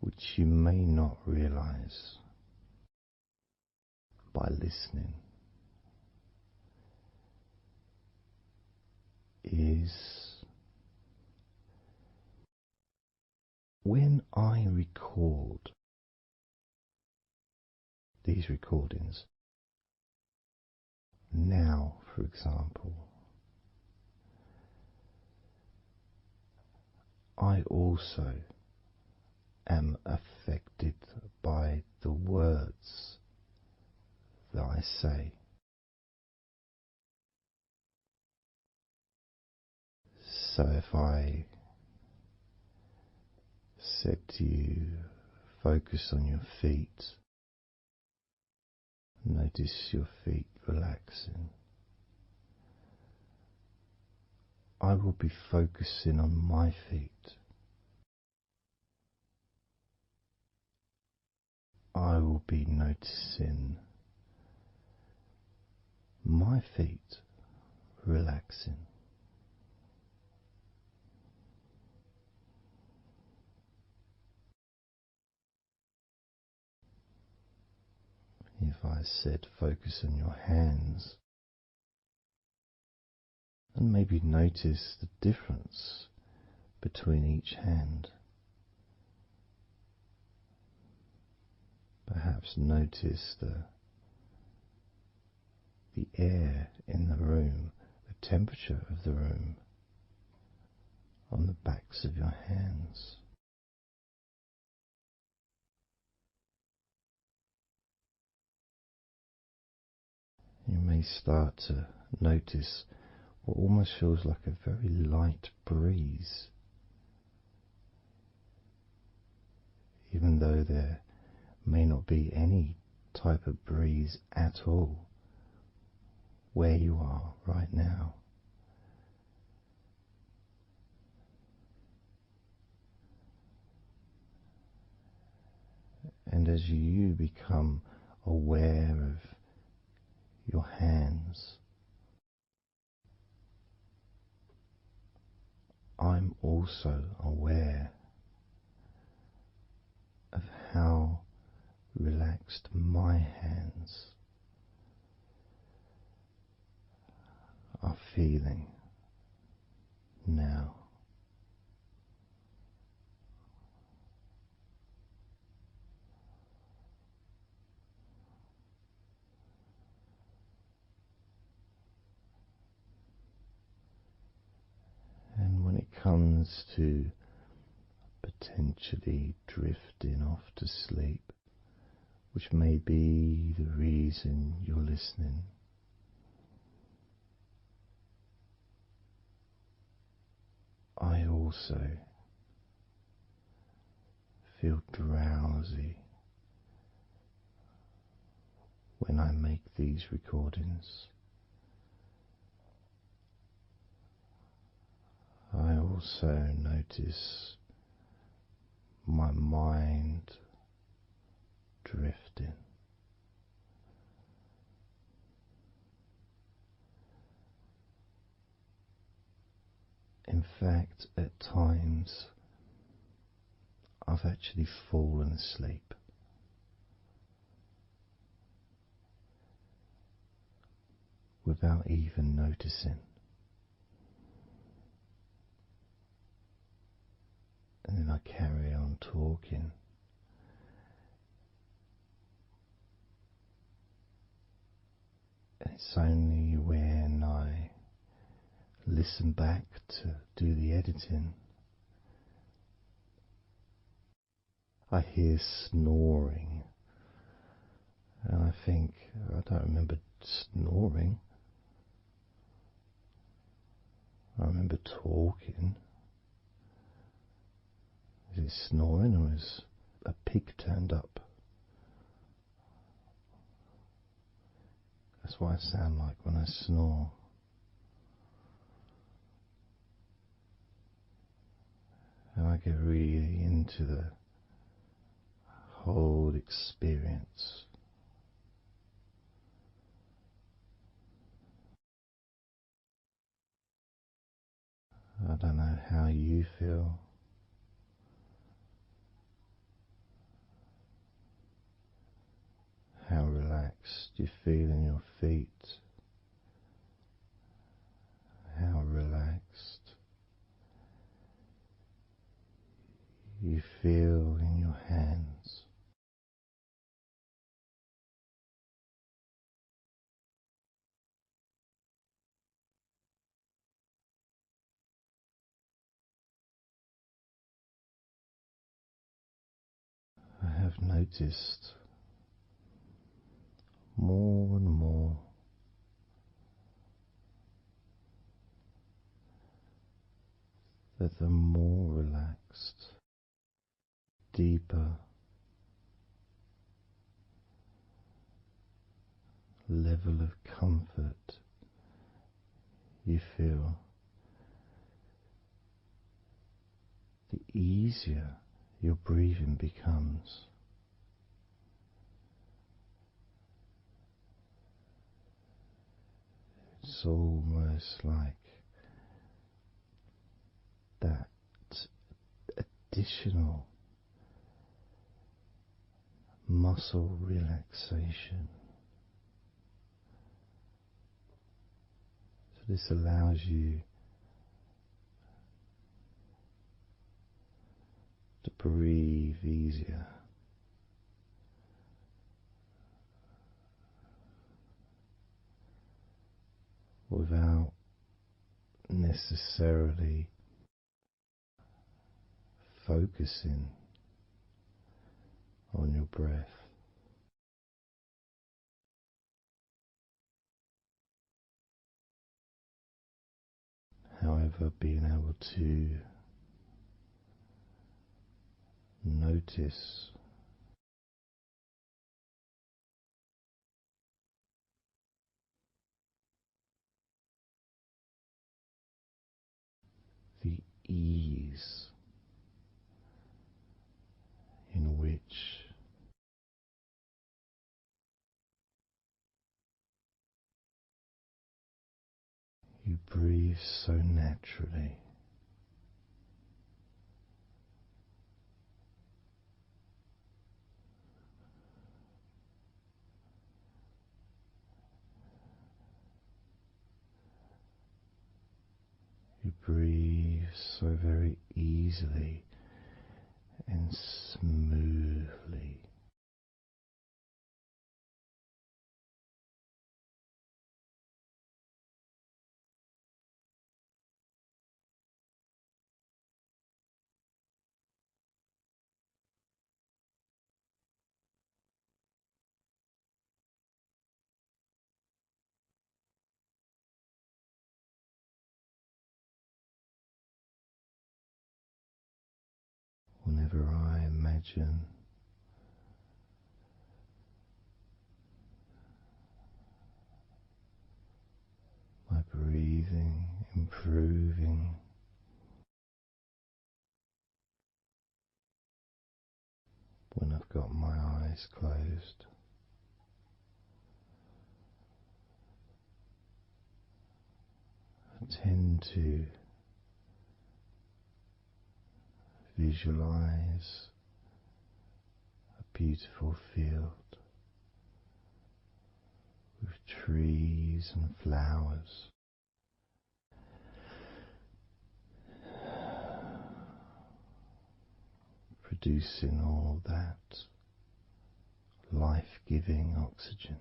which you may not realize by listening, is when I record these recordings now, for example, I also am affected by the words that I say. So if I said to you, focus on your feet, notice your feet relaxing, I will be focusing on my feet. I will be noticing my feet relaxing. If I said focus on your hands, and maybe notice the difference between each hand. Perhaps notice the air in the room, the temperature of the room on the backs of your hands. You may start to notice what almost feels like a very light breeze, even though there may not be any type of breeze at all where you are right now. And as you become aware of your hands, I'm also aware of how relaxed my hands are feeling now. And when it comes to potentially drifting off to sleep, which may be the reason you're listening, I also feel drowsy when I make these recordings. I also notice my mind drifting. In fact, at times I've actually fallen asleep without even noticing. And then I carry on talking. And it's only when I listen back to do the editing, I hear snoring. And I think, I don't remember snoring. I remember talking. Is it snoring or is a pig turned up? That's what I sound like when I snore. And I get really into the whole experience. I don't know how you feel, you feel in your feet? How relaxed you feel in your hands? I have noticed more and more that the more relaxed, deeper level of comfort you feel, the easier your breathing becomes. It's almost like that additional muscle relaxation. So this allows you to breathe easier, without necessarily focusing on your breath. However, being able to notice the ease in which you breathe so naturally. You breathe so very easily and smoothly. Whenever I imagine my breathing improving, when I've got my eyes closed, I tend to visualize a beautiful field with trees and flowers, producing all that life-giving oxygen.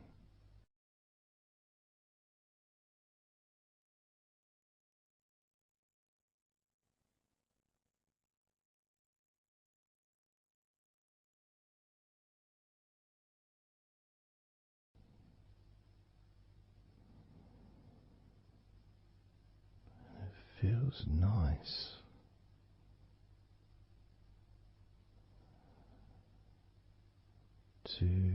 It feels nice to,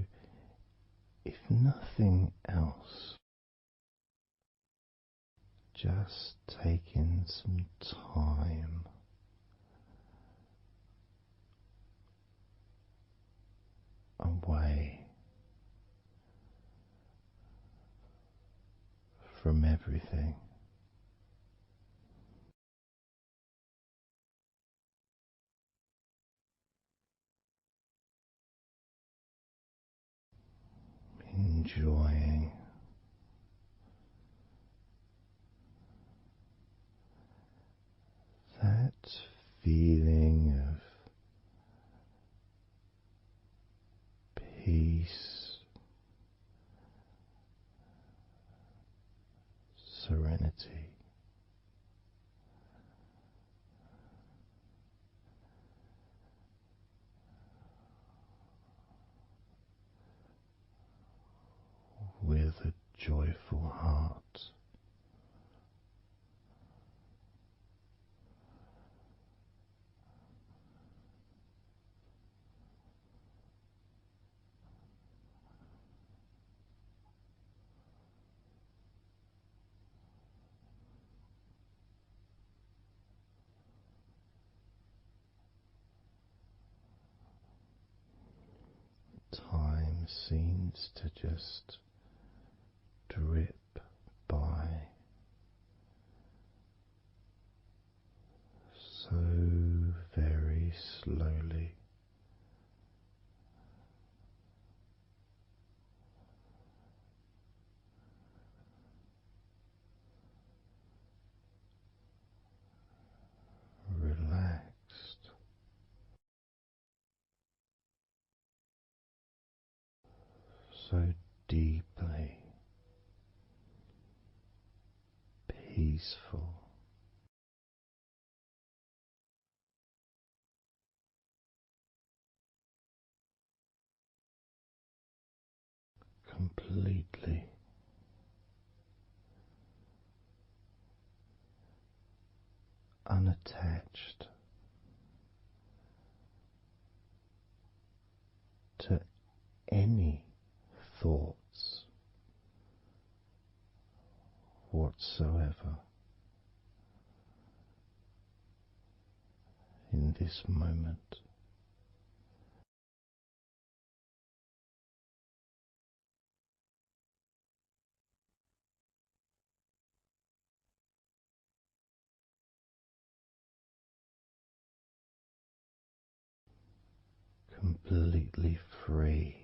if nothing else, just taking some time away from everything. enjoying that feeling of peace, serenity. With a joyful heart. Time seems to just drip by so very slowly. Relaxed, so deeply peaceful, completely unattached to any thoughts whatsoever in this moment. Completely free.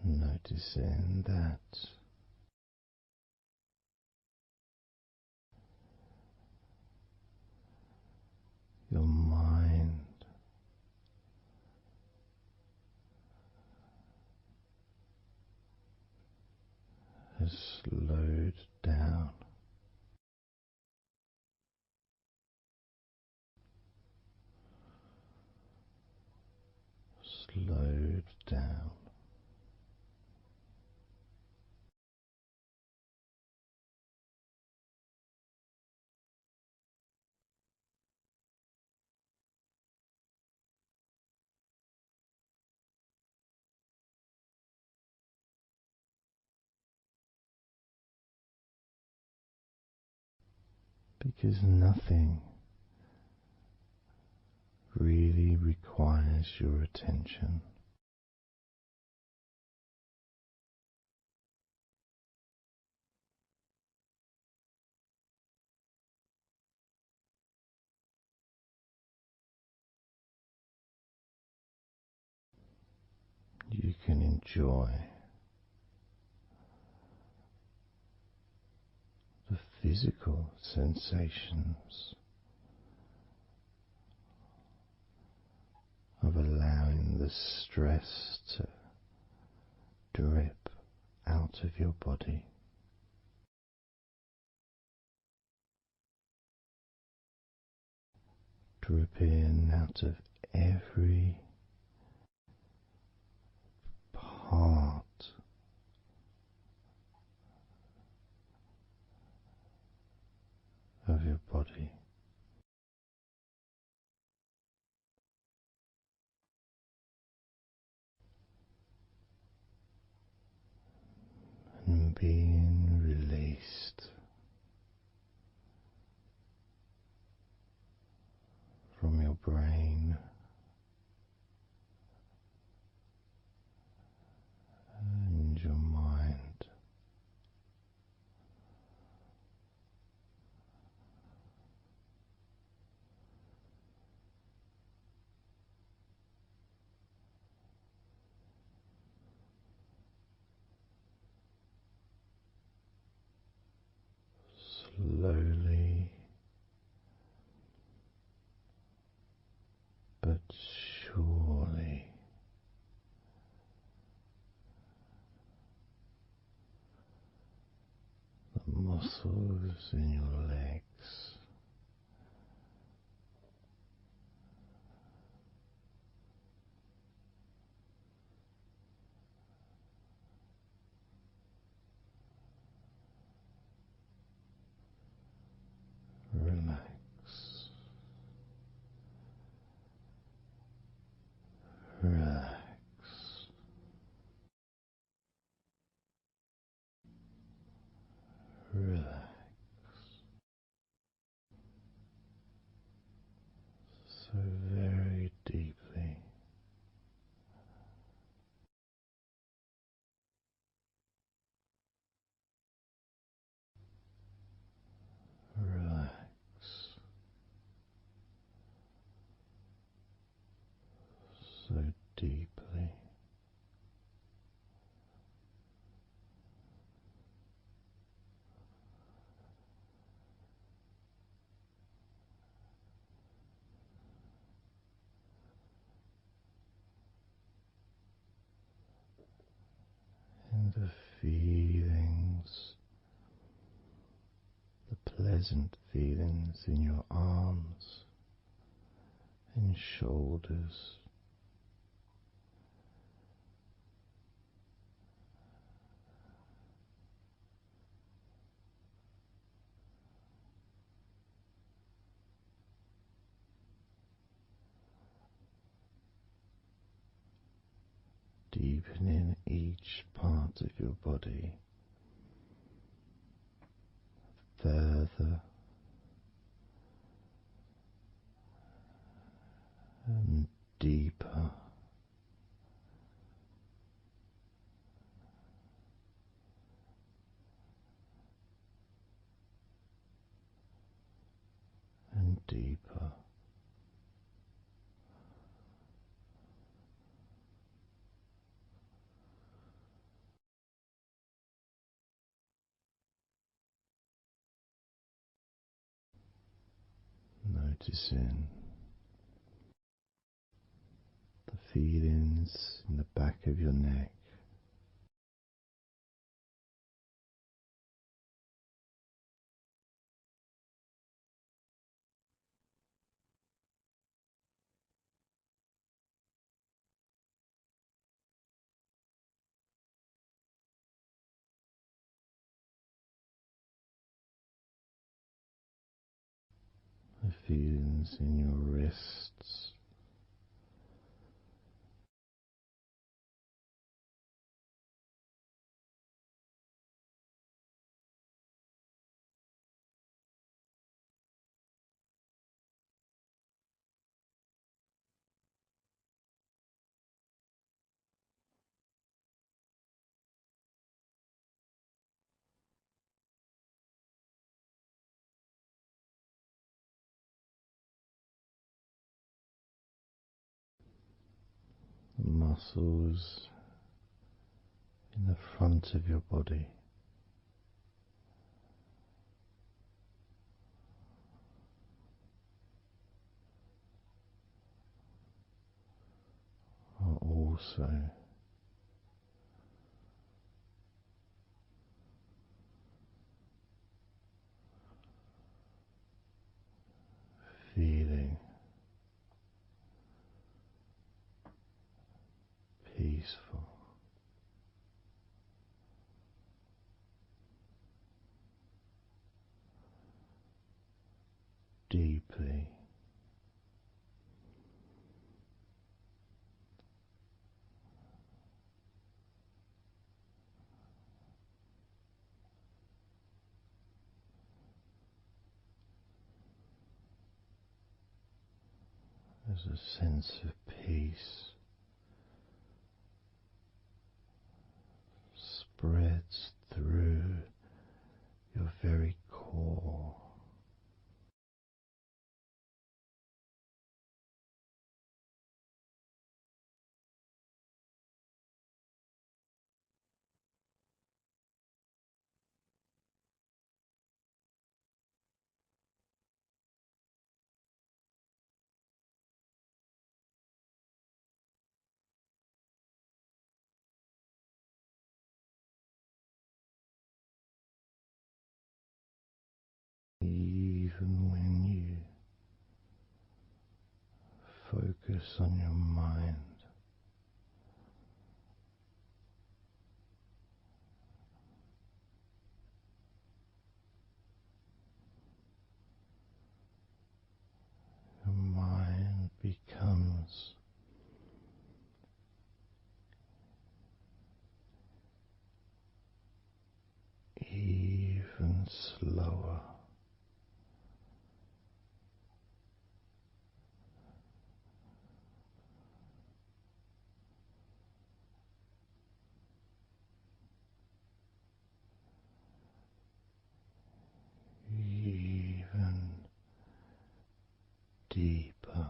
Noticing that your mind has slowed down, slowed down, because nothing really requires your attention. You can enjoy the physical sensations of allowing the stress to drip out of your body. Drip in out of every part of your body. And being released from your brain and your mind. Slowly but surely, the muscles in your legs relax, relax, relax, so very deeply. Relax so deeply. And the feelings, the pleasant feelings in your arms and shoulders, deepening each part of your body further and deeper and deeper. Noticing the feelings in the back of your neck, the feelings in your wrists, the muscles in the front of your body, are also feeling peaceful, deeply as a sense of peace spreads through your very core. Even when you focus on your mind, your mind becomes even slower. Even deeper.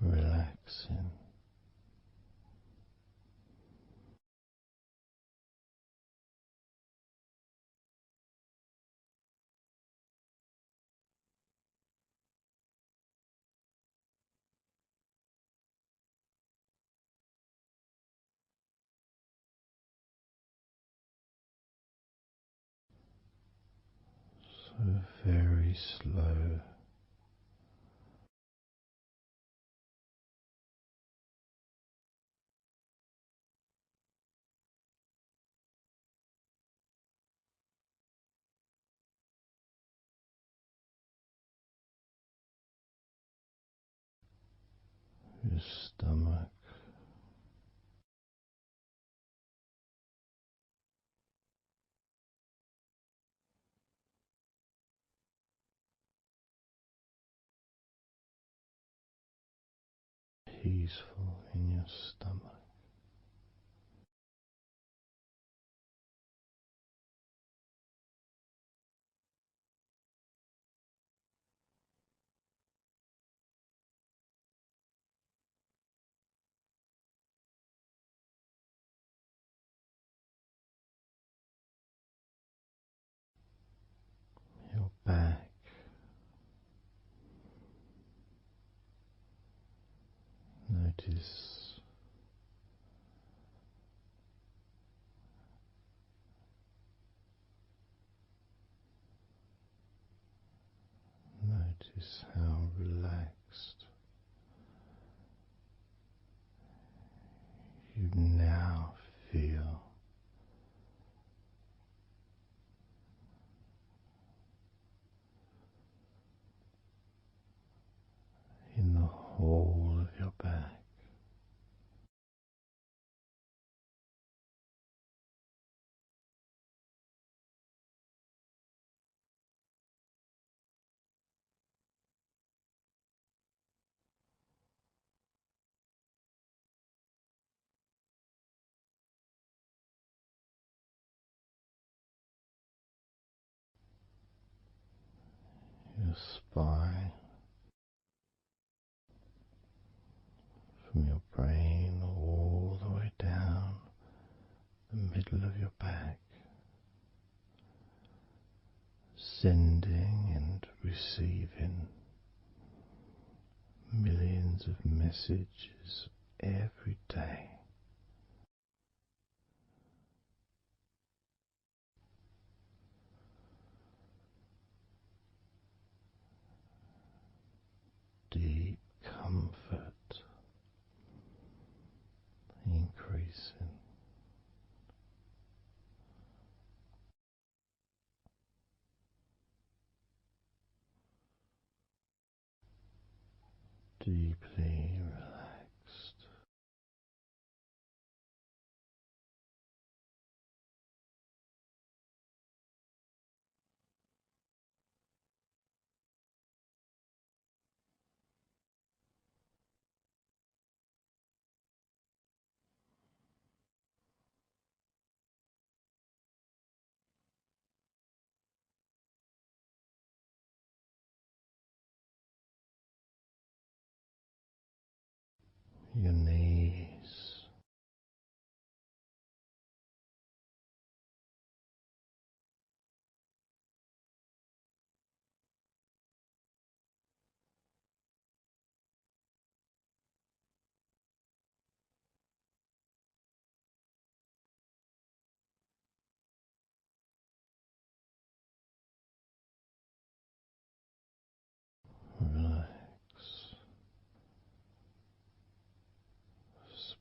Relaxing. So very slow. Your stomach. Peaceful in your stomach. Your back. Notice Notice how relaxed you now feel. In the whole of your back. Your spine, from your brain all the way down the middle of your back, sending and receiving millions of messages every day. Deep comfort increasing. Deeply relaxed.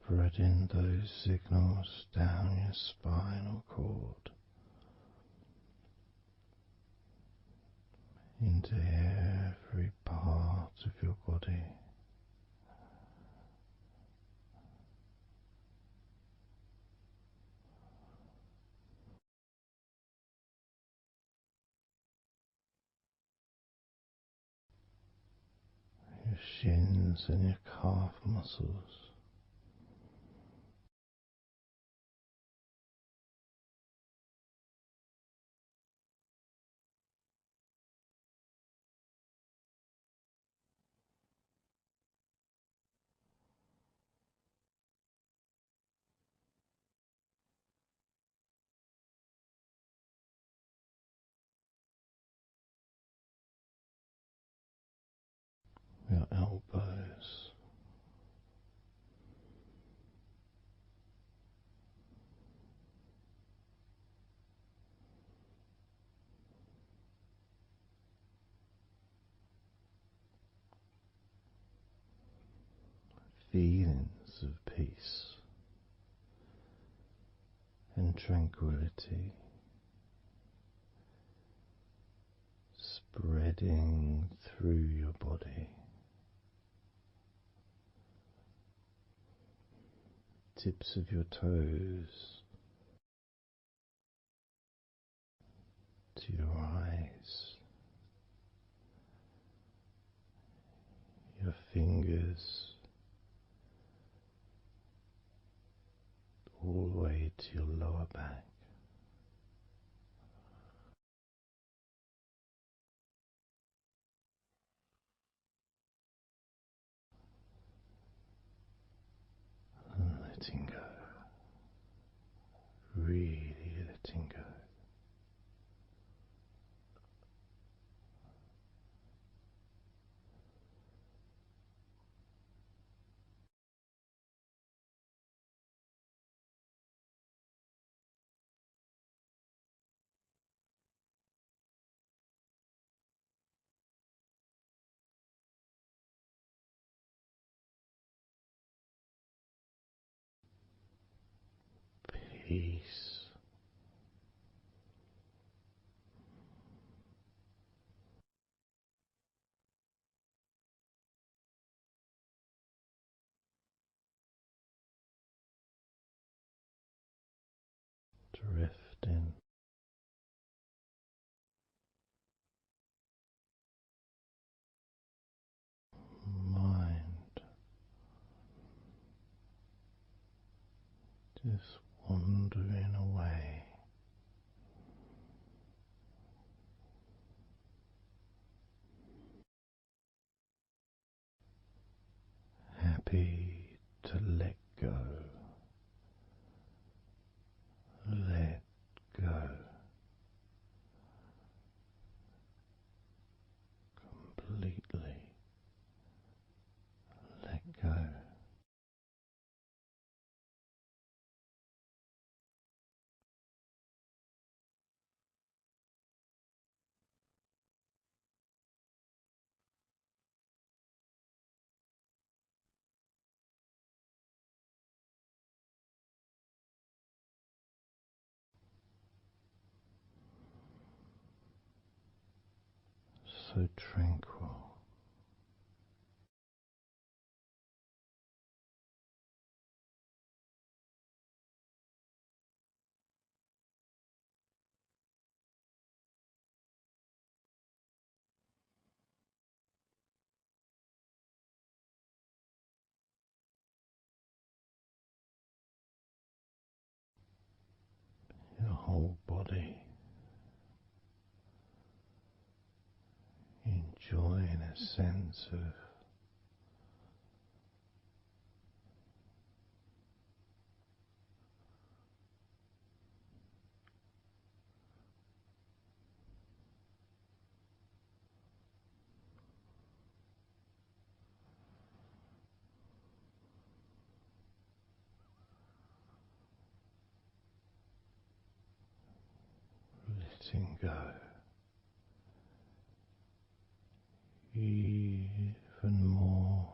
spreading those signals down your spinal cord into every part of your body. Your shins and your calf muscles. Your elbows, feelings of peace and tranquility spreading through your body. Tips of your toes to your eyes, your fingers all the way to your lower back. And letting go, really letting go. Peace. Drifting. Mind just wandering away. Happy to let go. Let go. Completely let go. So tranquil. Your whole body enjoying a sense of letting go. Even more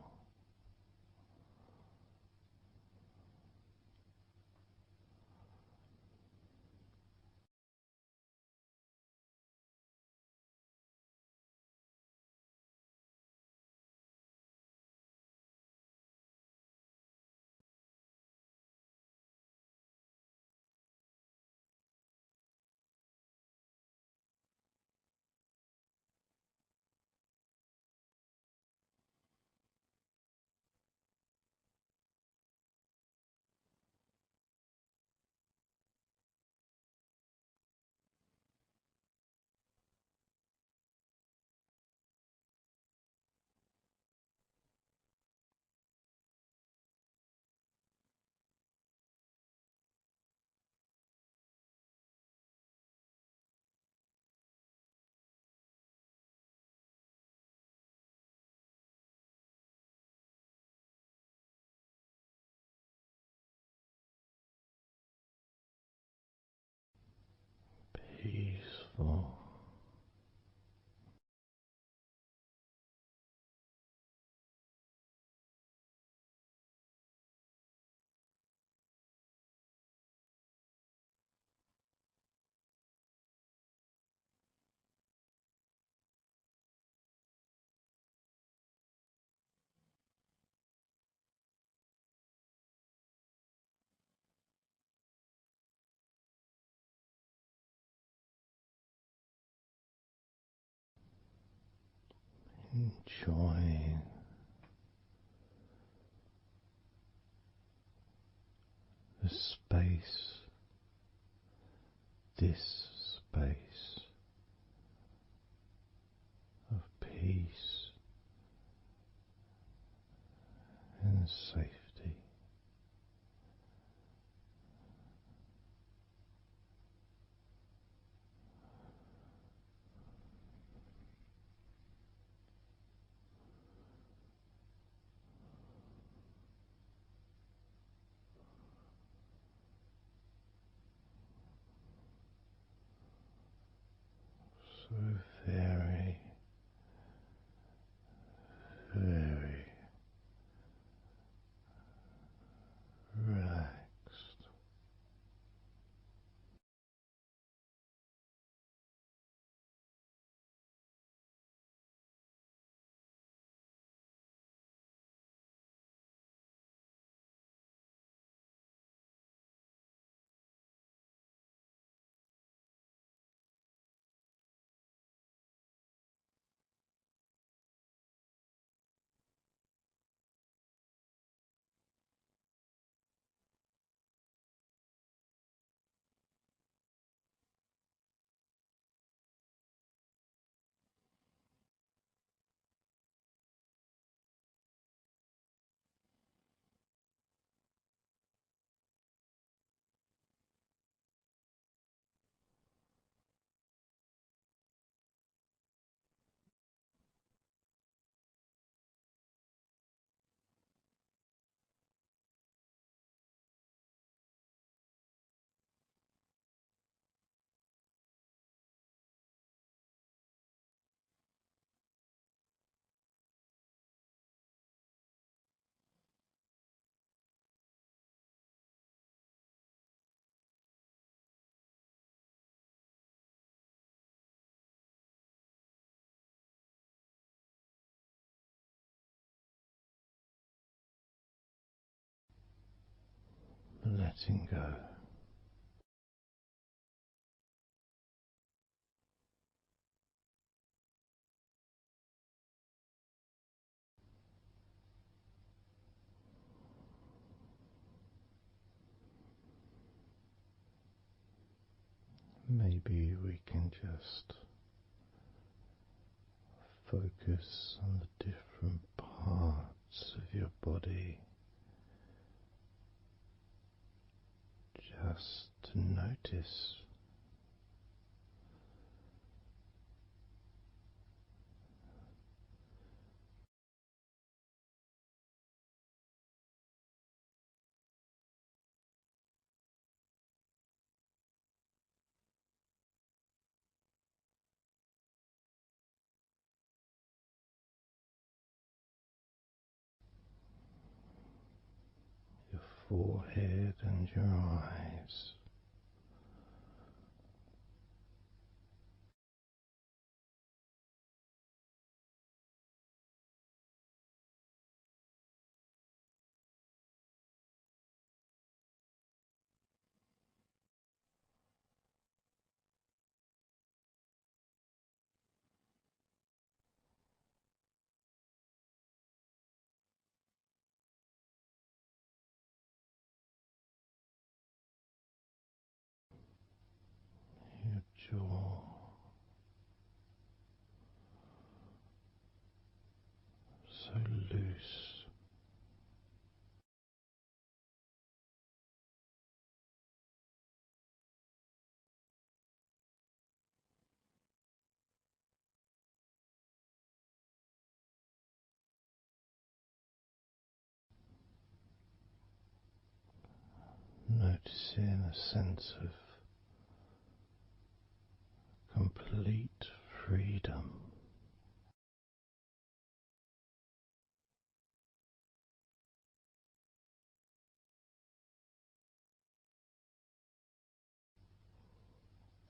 peaceful. Enjoying the space, this space of peace and safety. So very, very relaxed. Letting go. Maybe we can just focus on the different parts of your body, just to notice your forehead and your eyes. Your jaw, so loose. Noticing a sense of complete freedom.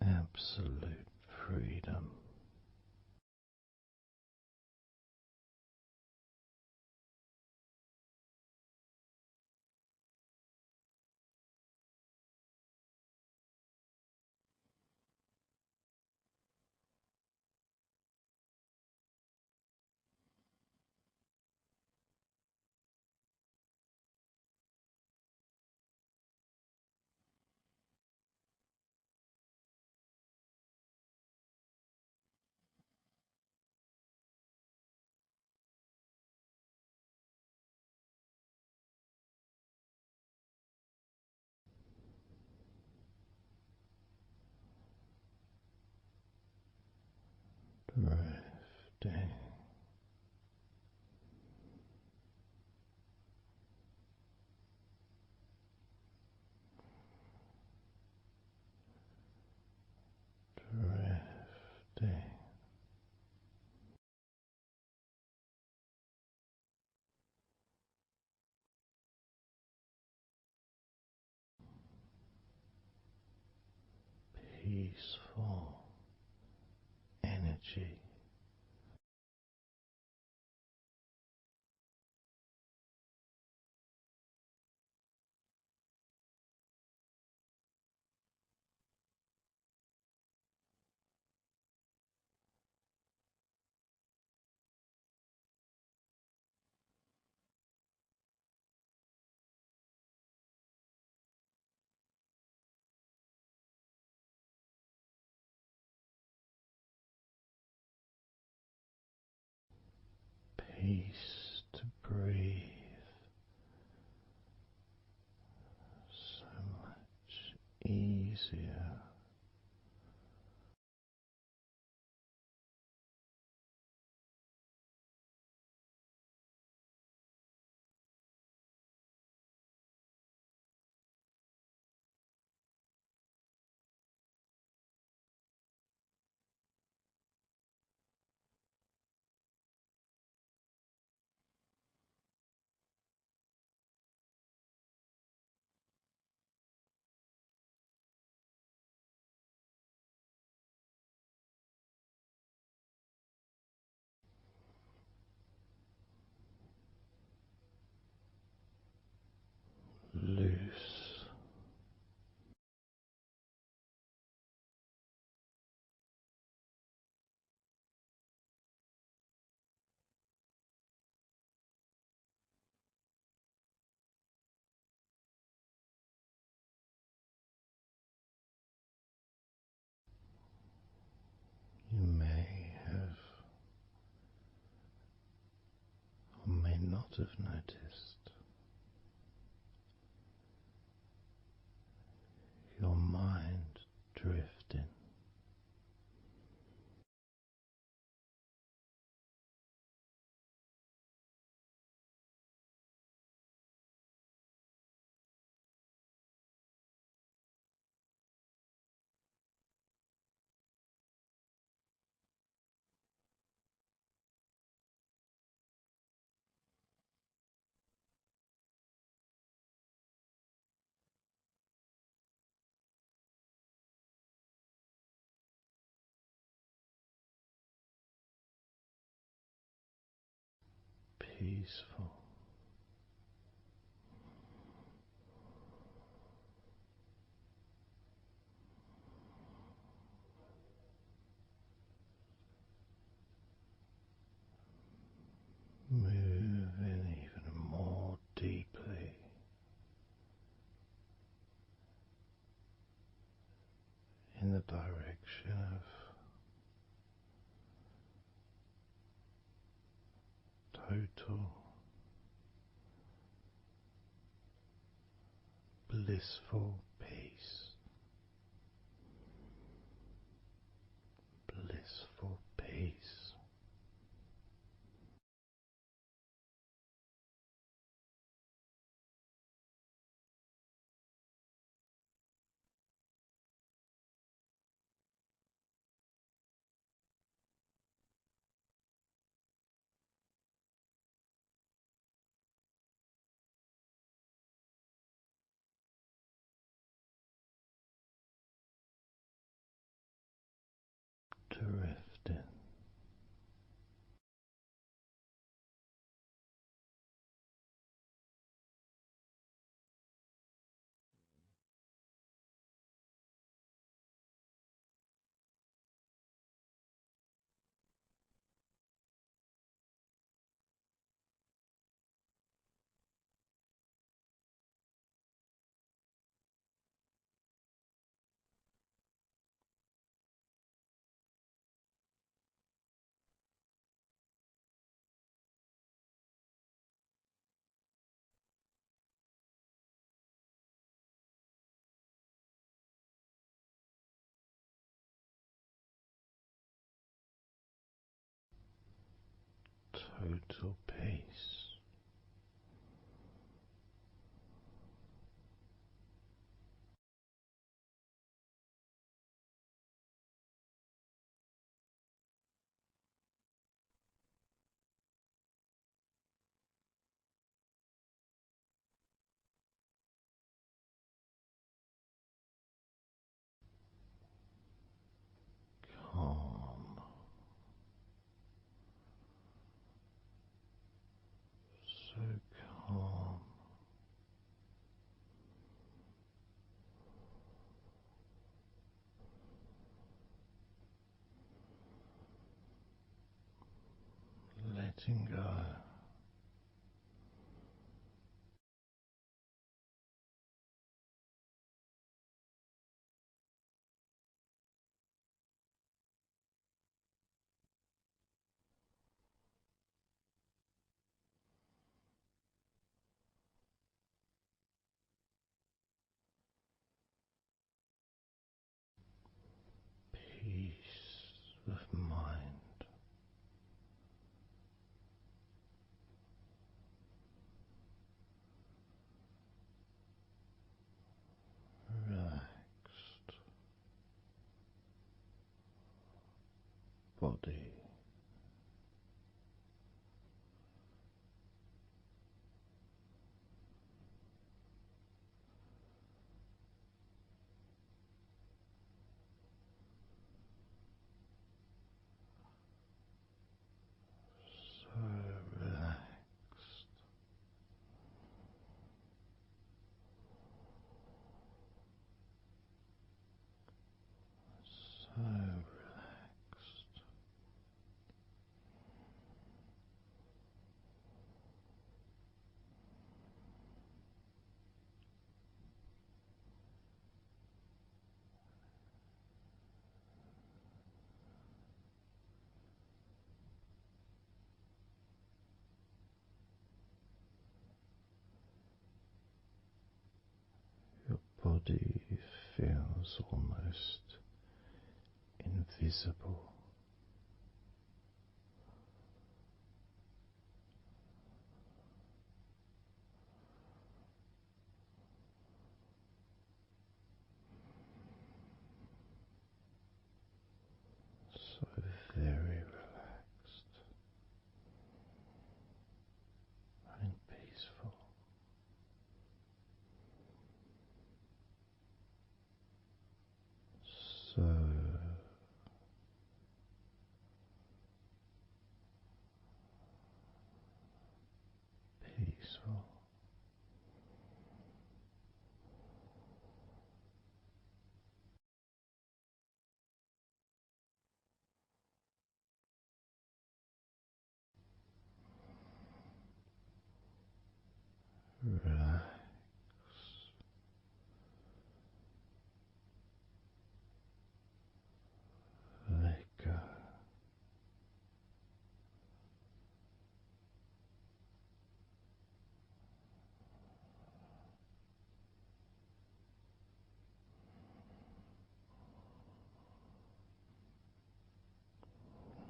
Absolute freedom. Drifting. Drifting. Peaceful energy. Peace to breathe. So much easier. Loose. You may have or may not have noticed your mind drifting. Peaceful. Moving even more deeply in the direction of total blissful peace. Blissful peace. drifting. Total peace. Calm. So calm. Letting go. Peace of mind. Relaxed body. So relaxed. So relaxed. Your body feels almost invisible. So very relaxed and peaceful. So peaceful. Relax. Let go.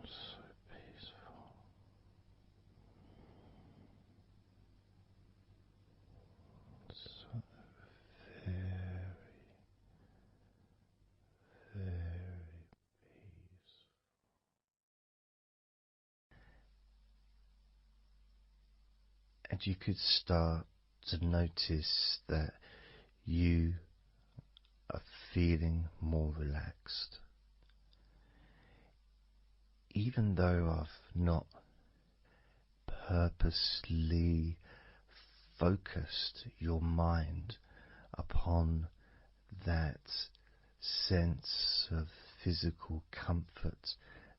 So peaceful. So very, very peaceful. And you could start to notice that you are feeling more relaxed. even though I've not purposely focused your mind upon that sense of physical comfort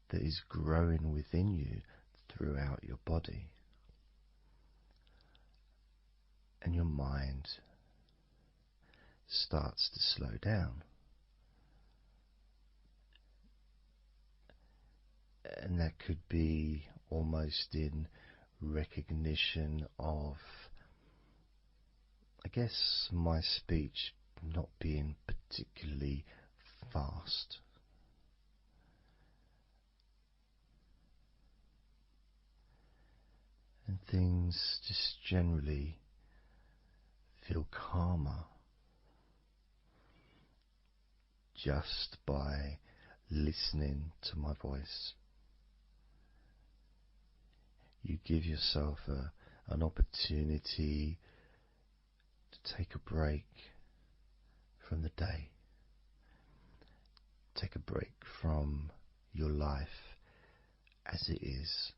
that is growing within you throughout your body, and your mind starts to slow down. And that could be almost in recognition of, I guess, my speech not being particularly fast. And things just generally feel calmer just by listening to my voice. You give yourself an opportunity to take a break from the day, take a break from your life as it is,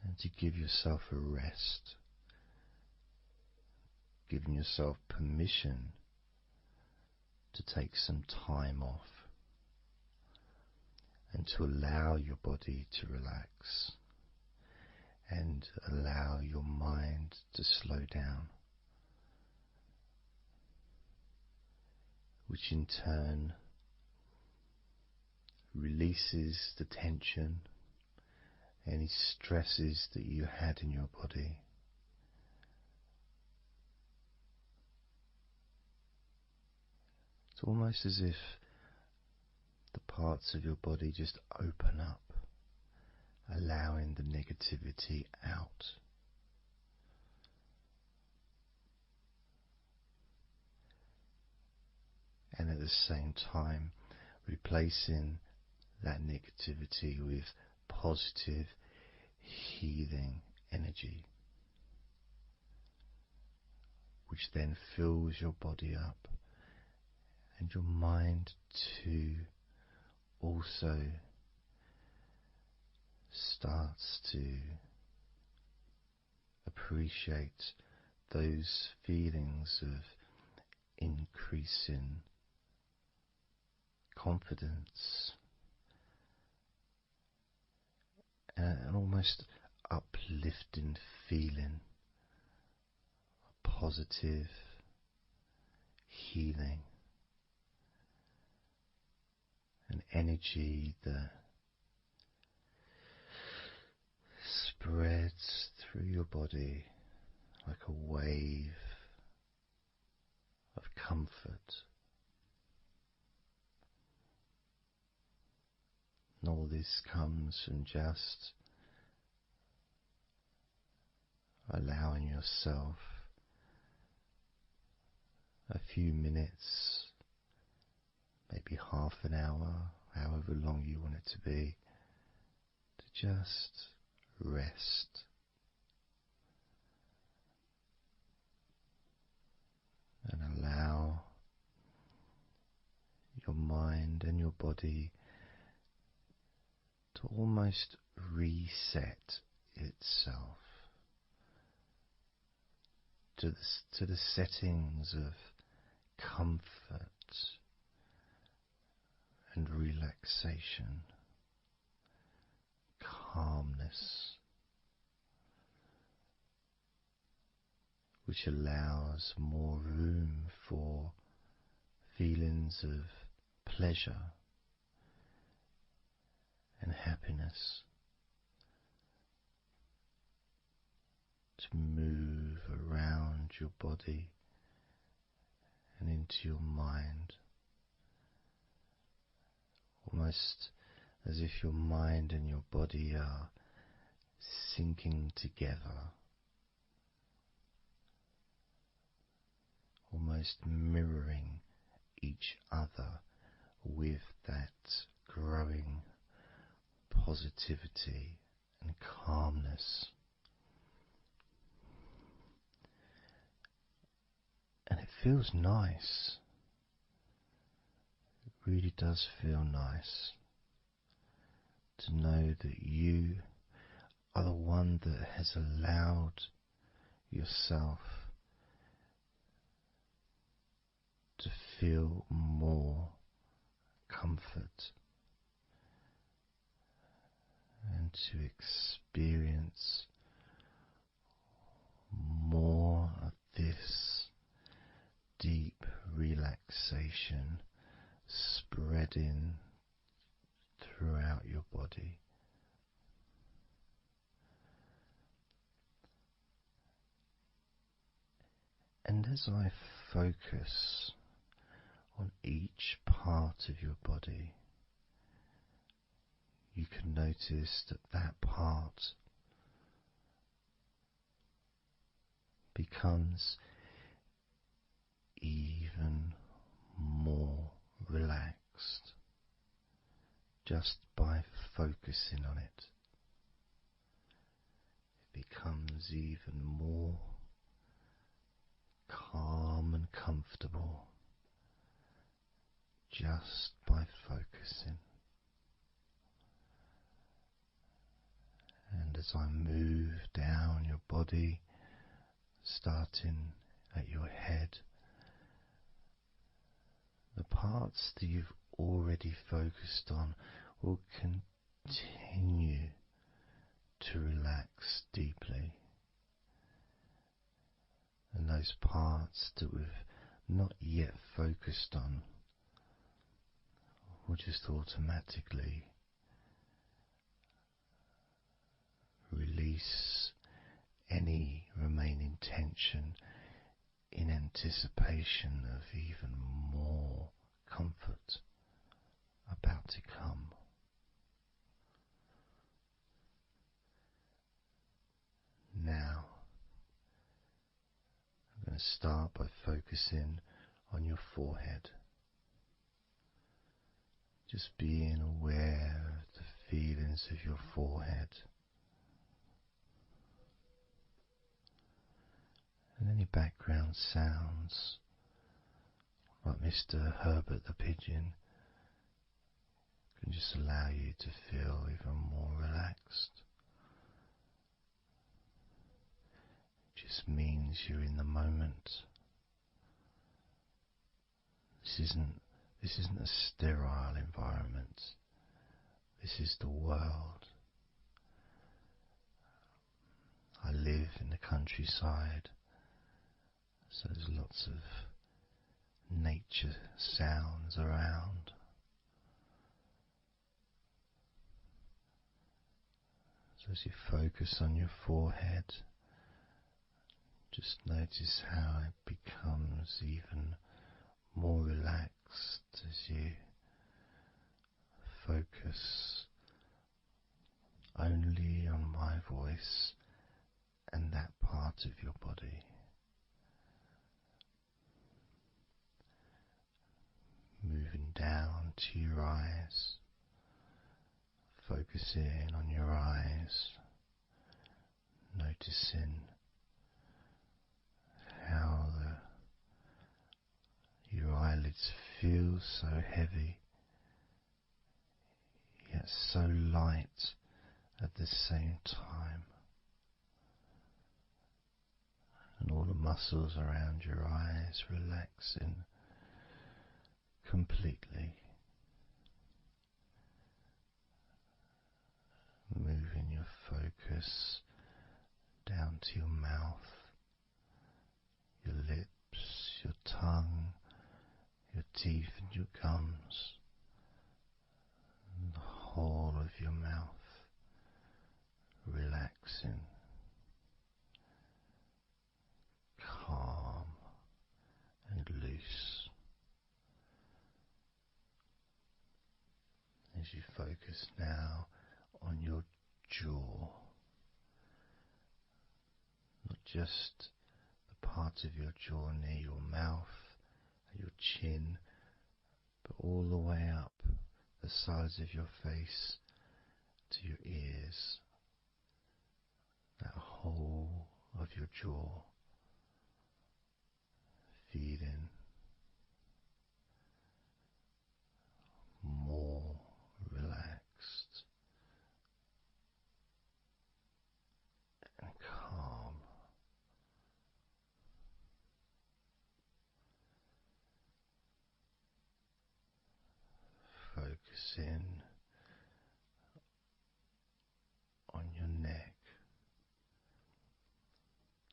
and to give yourself a rest, giving yourself permission to take some time off and to allow your body to relax and allow your mind to slow down, which in turn releases the tension, any stresses that you had in your body. It's almost as if the parts of your body just open up, allowing the negativity out. And at the same time, replacing that negativity with positive, healing energy, which then fills your body up, and your mind too also starts to appreciate those feelings of increasing confidence and an almost uplifting feeling, a positive healing, an energy that spreads through your body like a wave of comfort. And all this comes from just allowing yourself a few minutes, maybe half an hour, however long you want it to be, to just rest. And allow your mind and your body to almost reset itself to the settings of comfort and relaxation, calmness, which allows more room for feelings of pleasure and happiness to move around your body and into your mind, almost as if your mind and your body are syncing together, almost mirroring each other with that growing positivity and calmness. And it feels nice. It really does feel nice to know that you are the one that has allowed yourself to feel more comfort and to experience more of this deep relaxation spreading throughout your body. And as I focus on each part of your body, you can notice that that part becomes even more relaxed just by focusing on it. It becomes even more calm and comfortable just by focusing. And as I move down your body, starting at your head, the parts that you've already focused on will continue to relax deeply. And those parts that we've not yet focused on will just automatically release any remaining tension in anticipation of even more comfort about to come. Now, I'm going to start by focusing on your forehead. Just being aware of the feelings of your forehead. And any background sounds, like Mr. Herbert the pigeon, can just allow you to feel even more relaxed. It just means you're in the moment. This isn't a sterile environment. This is the world. I live in the countryside, so there's lots of nature sounds around. So as you focus on your forehead, just notice how it becomes even more relaxed as you focus only on my voice and that part of your body. Moving down to your eyes, focusing on your eyes, noticing how your eyelids feel so heavy, yet so light at the same time. And all the muscles around your eyes relaxing completely. Moving your focus down to your mouth, your lips, your tongue, your teeth and your gums, and the whole of your mouth relaxing, calm and loose. As you focus now on your jaw, not just the part of your jaw near your mouth, your chin, but all the way up the sides of your face to your ears, that whole of your jaw feeling more relaxed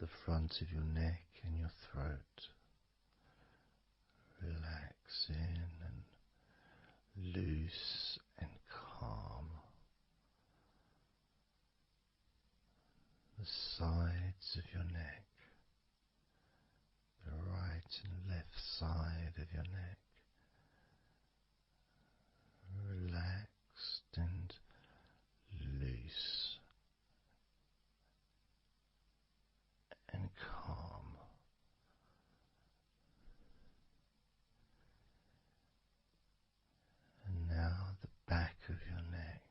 the front of your neck and your throat. Relax in and loose and calm. The sides of your neck, the right and left side of your neck, relaxed and loose and calm. And now the back of your neck.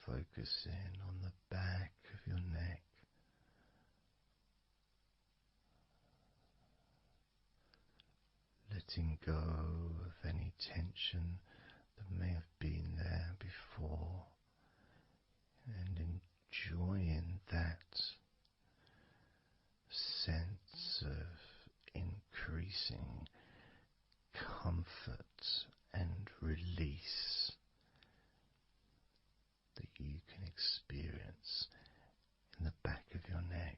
Focus in on the back of your neck. Letting go of any tension that may have been there before and enjoying that sense of increasing comfort and release that you can experience in the back of your neck.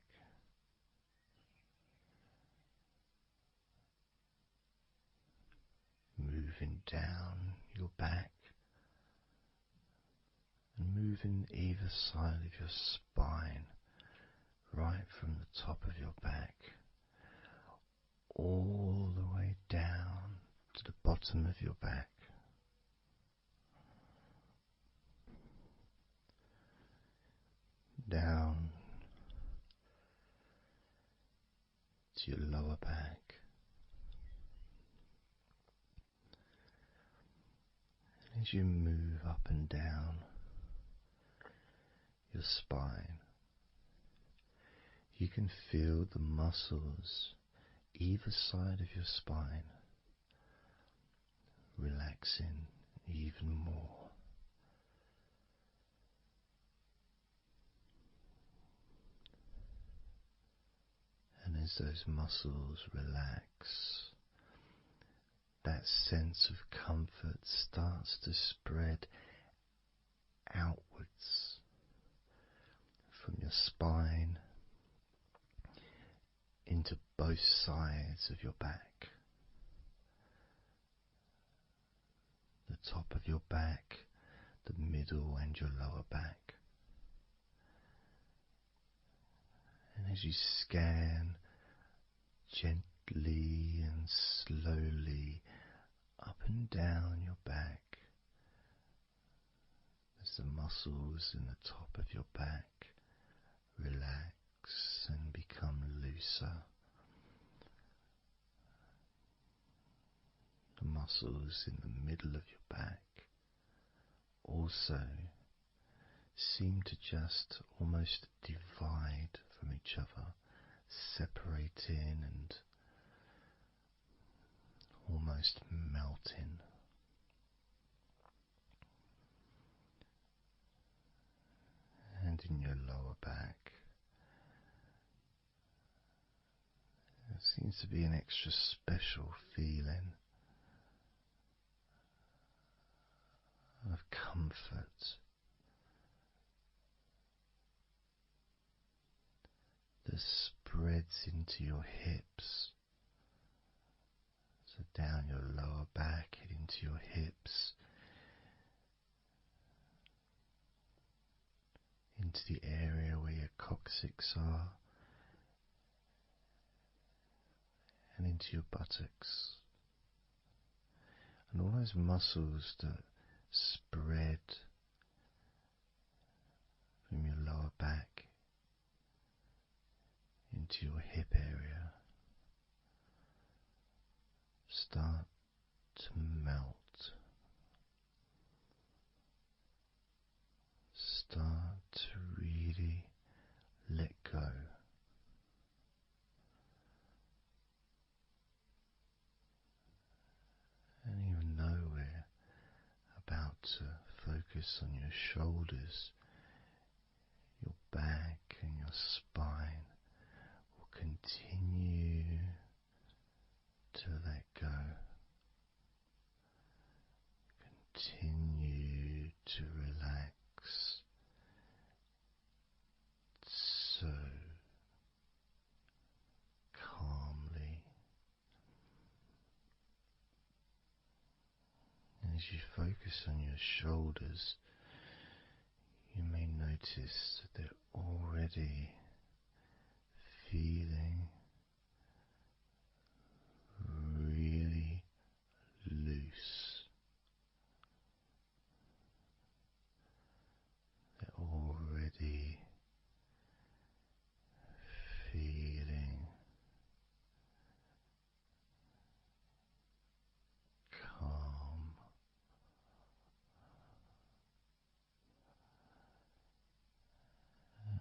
Moving down your back and moving either side of your spine, right from the top of your back all the way down to the bottom of your back. Down to your lower back. As you move up and down your spine, you can feel the muscles either side of your spine relaxing even more. And as those muscles relax, that sense of comfort starts to spread outwards from your spine into both sides of your back. The top of your back, the middle and your lower back. And as you scan gently and slowly up and down your back, as the muscles in the top of your back relax and become looser, the muscles in the middle of your back also seem to just almost divide from each other, separating and almost melting. And in your lower back, there seems to be an extra special feeling of comfort that spreads into your hips. So down your lower back, into your hips, into the area where your coccyx are, and into your buttocks. And all those muscles that spread from your lower back into your hip area start to melt, start to really let go. And even though we're about to focus on your shoulders, your back and your spine will continue to let go. Continue to relax as you focus on your shoulders, you may notice that they're already feeling really loose. They're already feeling calm.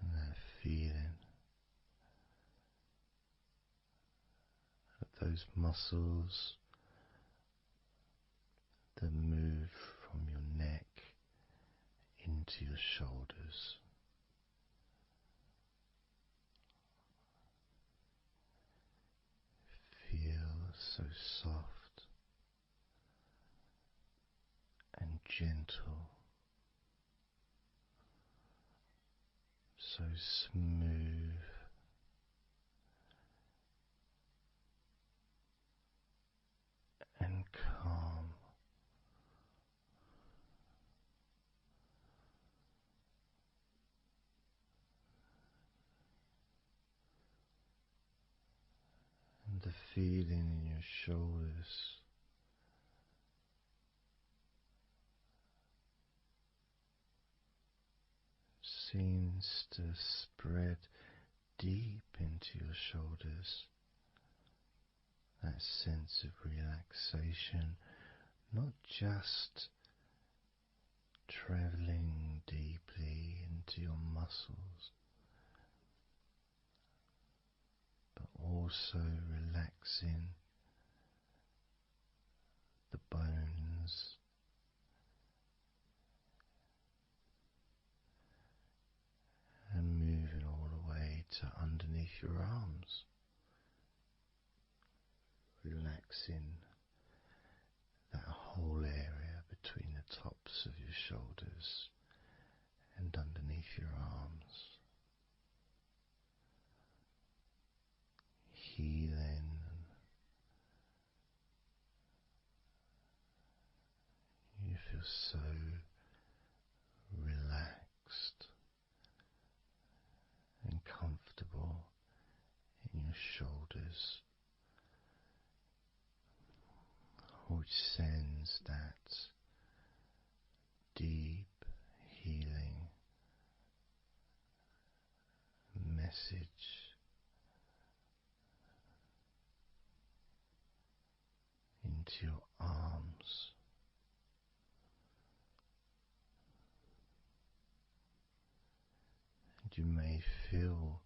And that feeling of those muscles that move from your neck into your shoulders. Feel so soft and gentle, so smooth and calm. And the feeling in your shoulders seems to spread deep into your shoulders. That sense of relaxation, not just traveling deeply into your muscles, but also relaxing the bones and moving all the way to underneath your arms, relaxing that whole area between the tops of your shoulders and underneath your arms, healing. You feel so relaxed and comfortable in your shoulders, which sends that deep healing message into your arms. And you may feel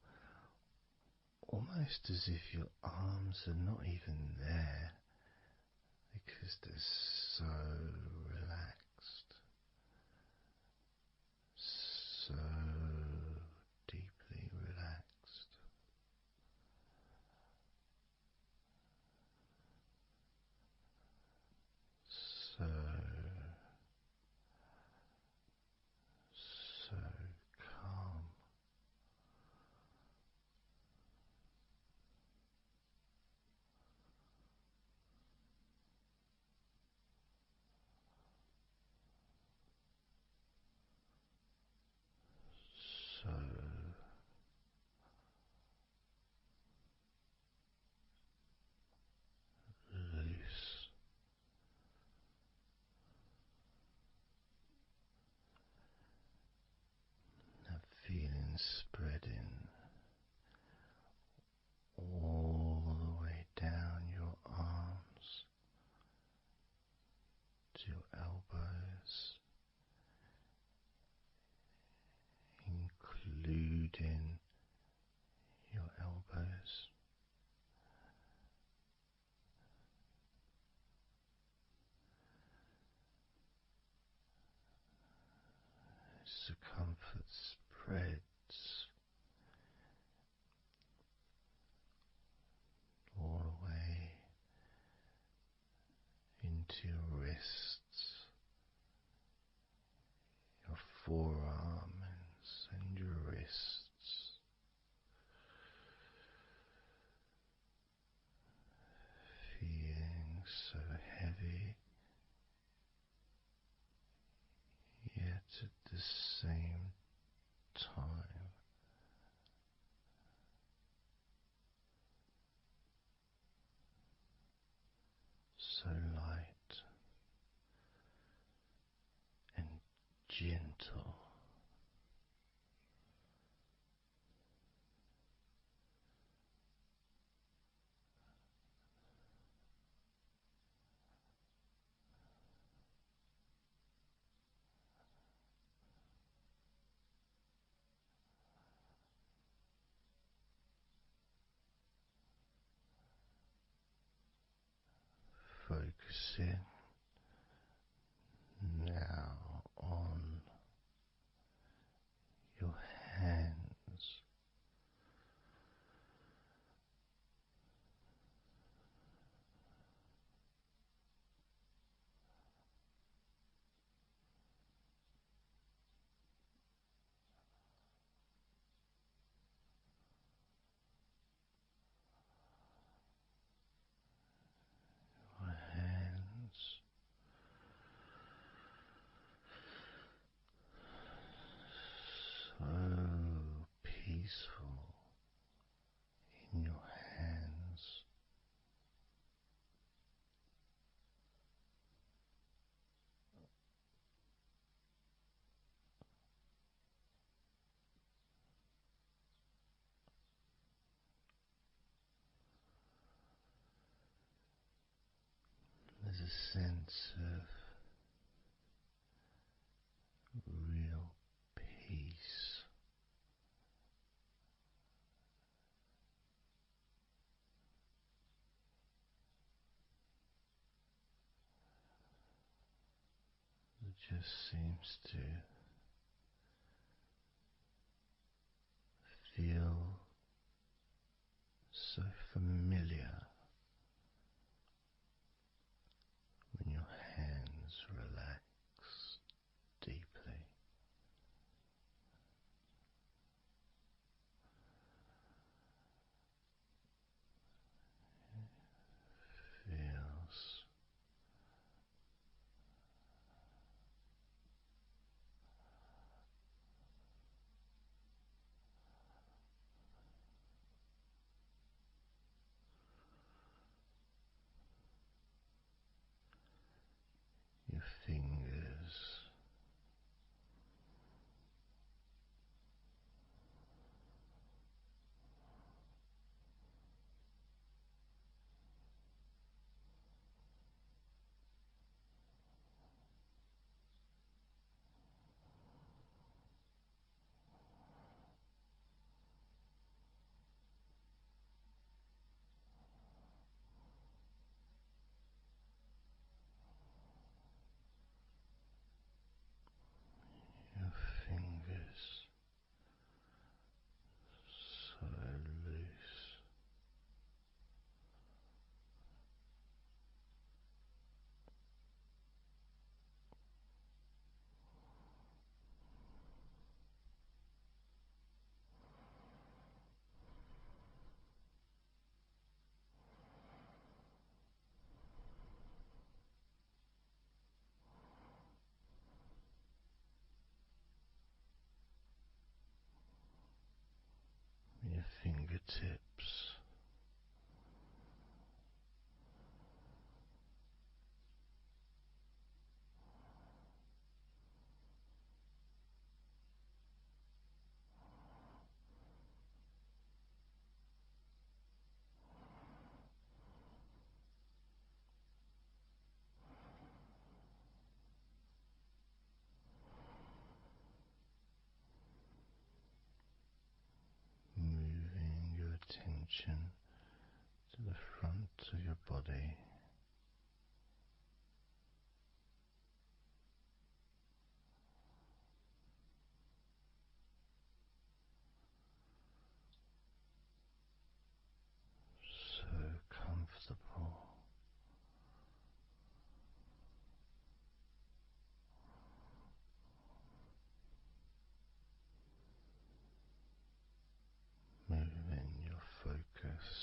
almost as if your arms are not even there because they're so relaxed, so deeply relaxed. So, so calm. So loose. That feeling spreading all the way down your arms to your elbows, including your elbows. As the comfort spreads all the way into your wrists, your forearms and your wrists, feeling so heavy at the same time. So light and gentle. Focusing now on your hands. Your hands so peaceful in your hands. There's a sense of real peace. That just seems to feel so familiar when your hands relax deeply. Feels your fingers your fingers so loose. Your fingertips moving your attention to the front of your body. So comfortable. Moving your focus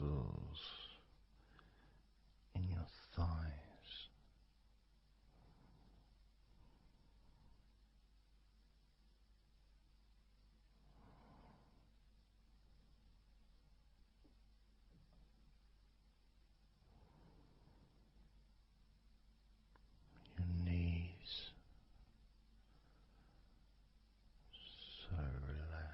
muscles in your thighs. Your knees, so relaxed.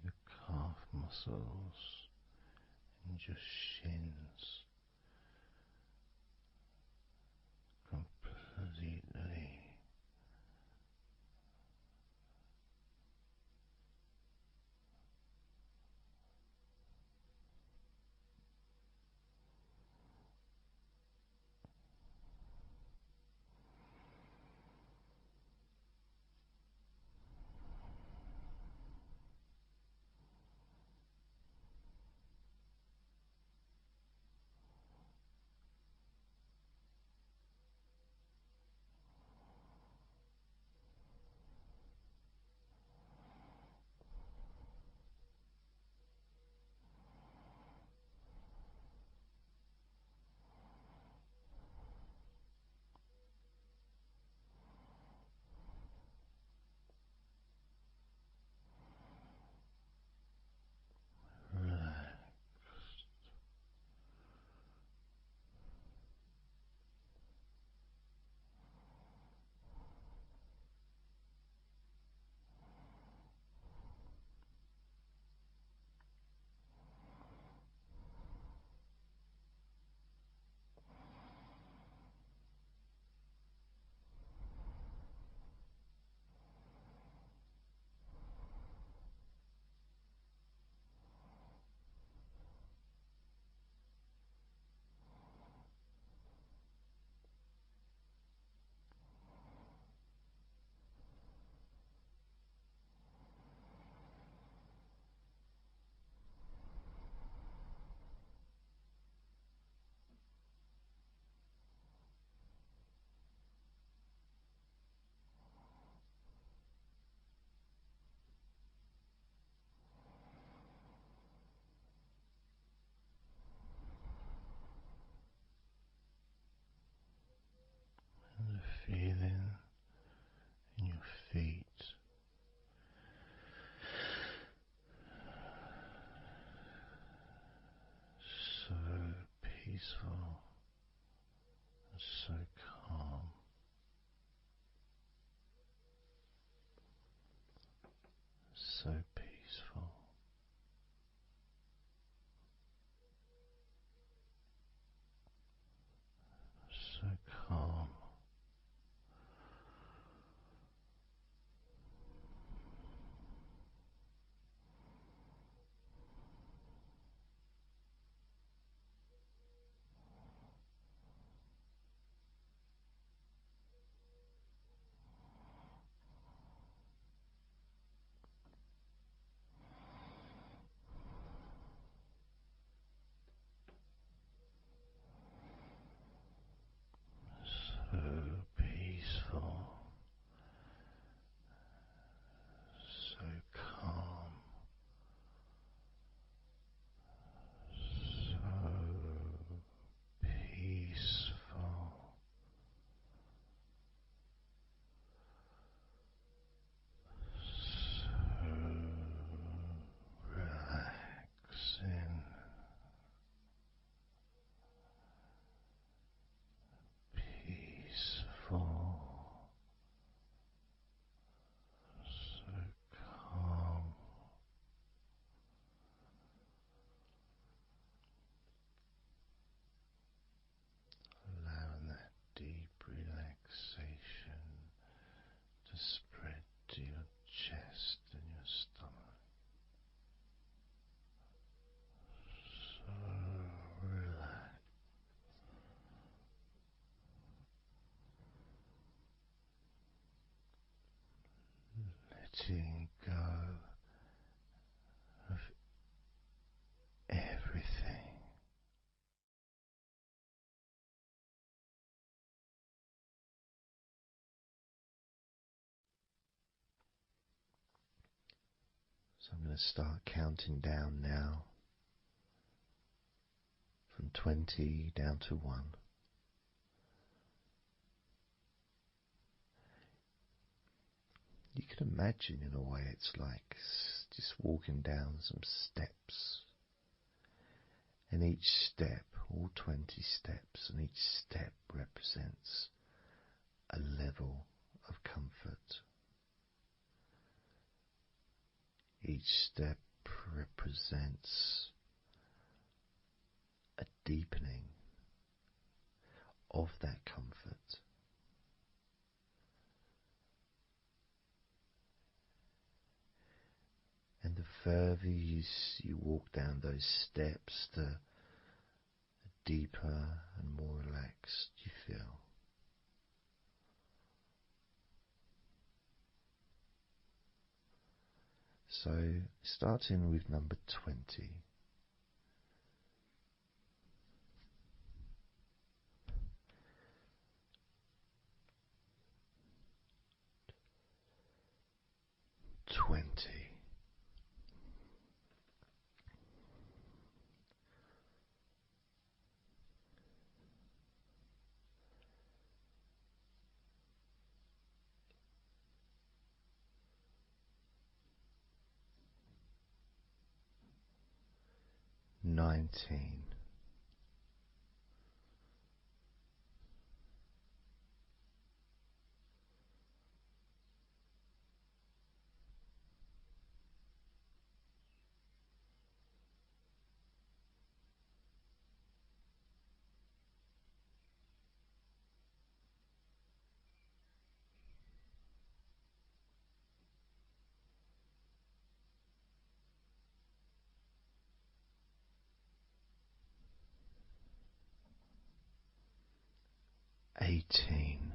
Your calf muscles and your shins completely letting go of everything. So I'm going to start counting down now from 20 down to 1. You can imagine in a way it's like just walking down some steps, and each step, all 20 steps, and each step represents a level of comfort. Each step represents a deepening of that comfort. And the further you walk down those steps, the deeper and more relaxed you feel. So, starting with number 20. Twenty. 19. 18.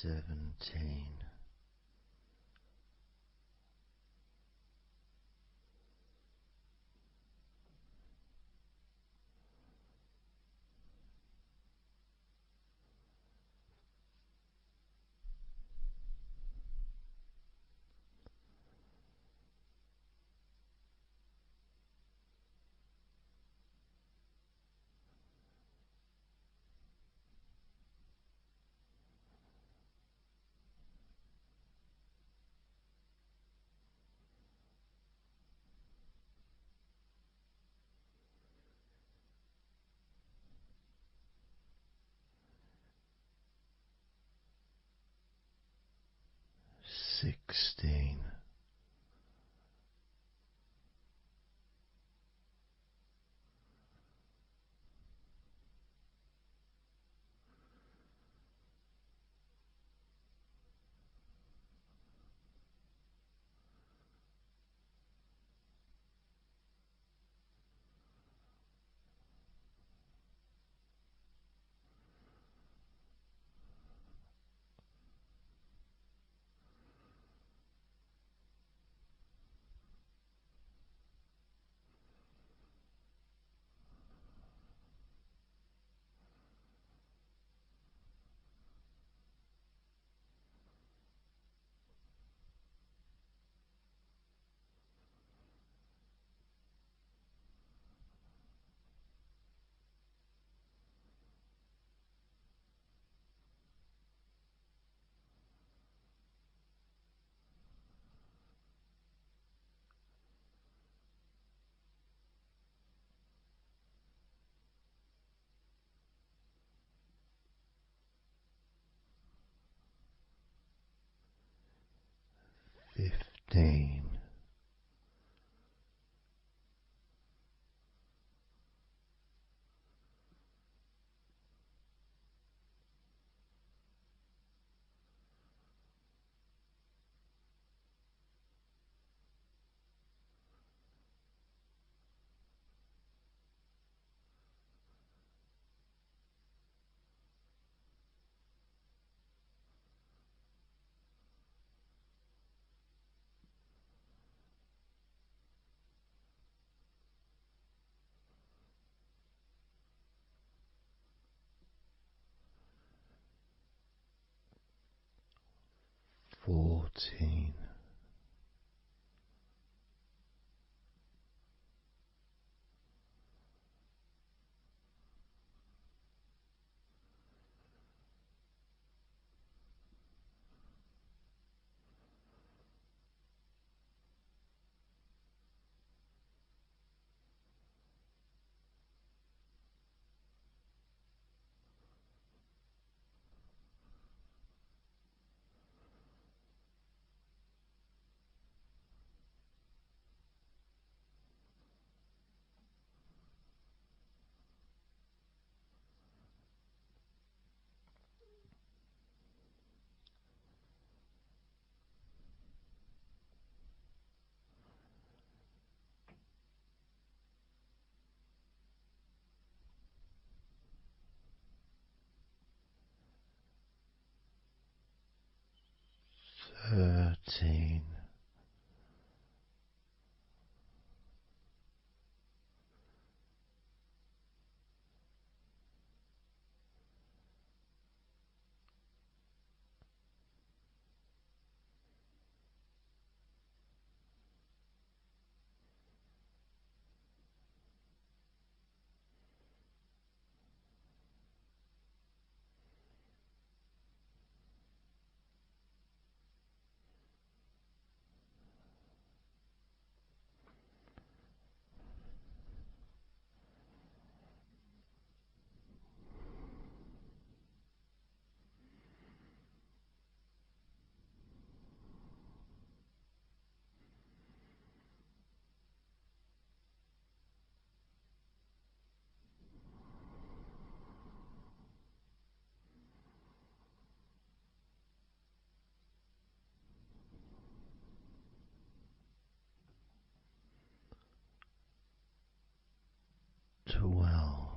17. 16. 15. 14. 13. 12. 11.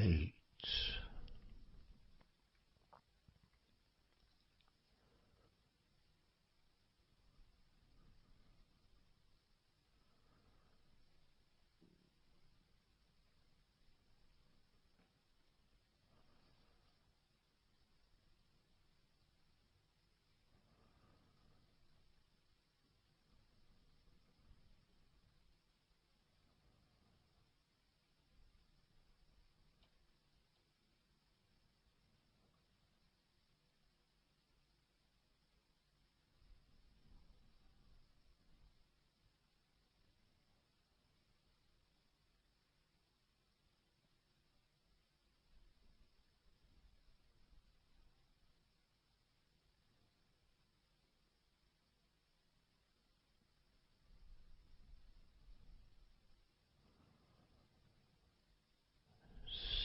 8.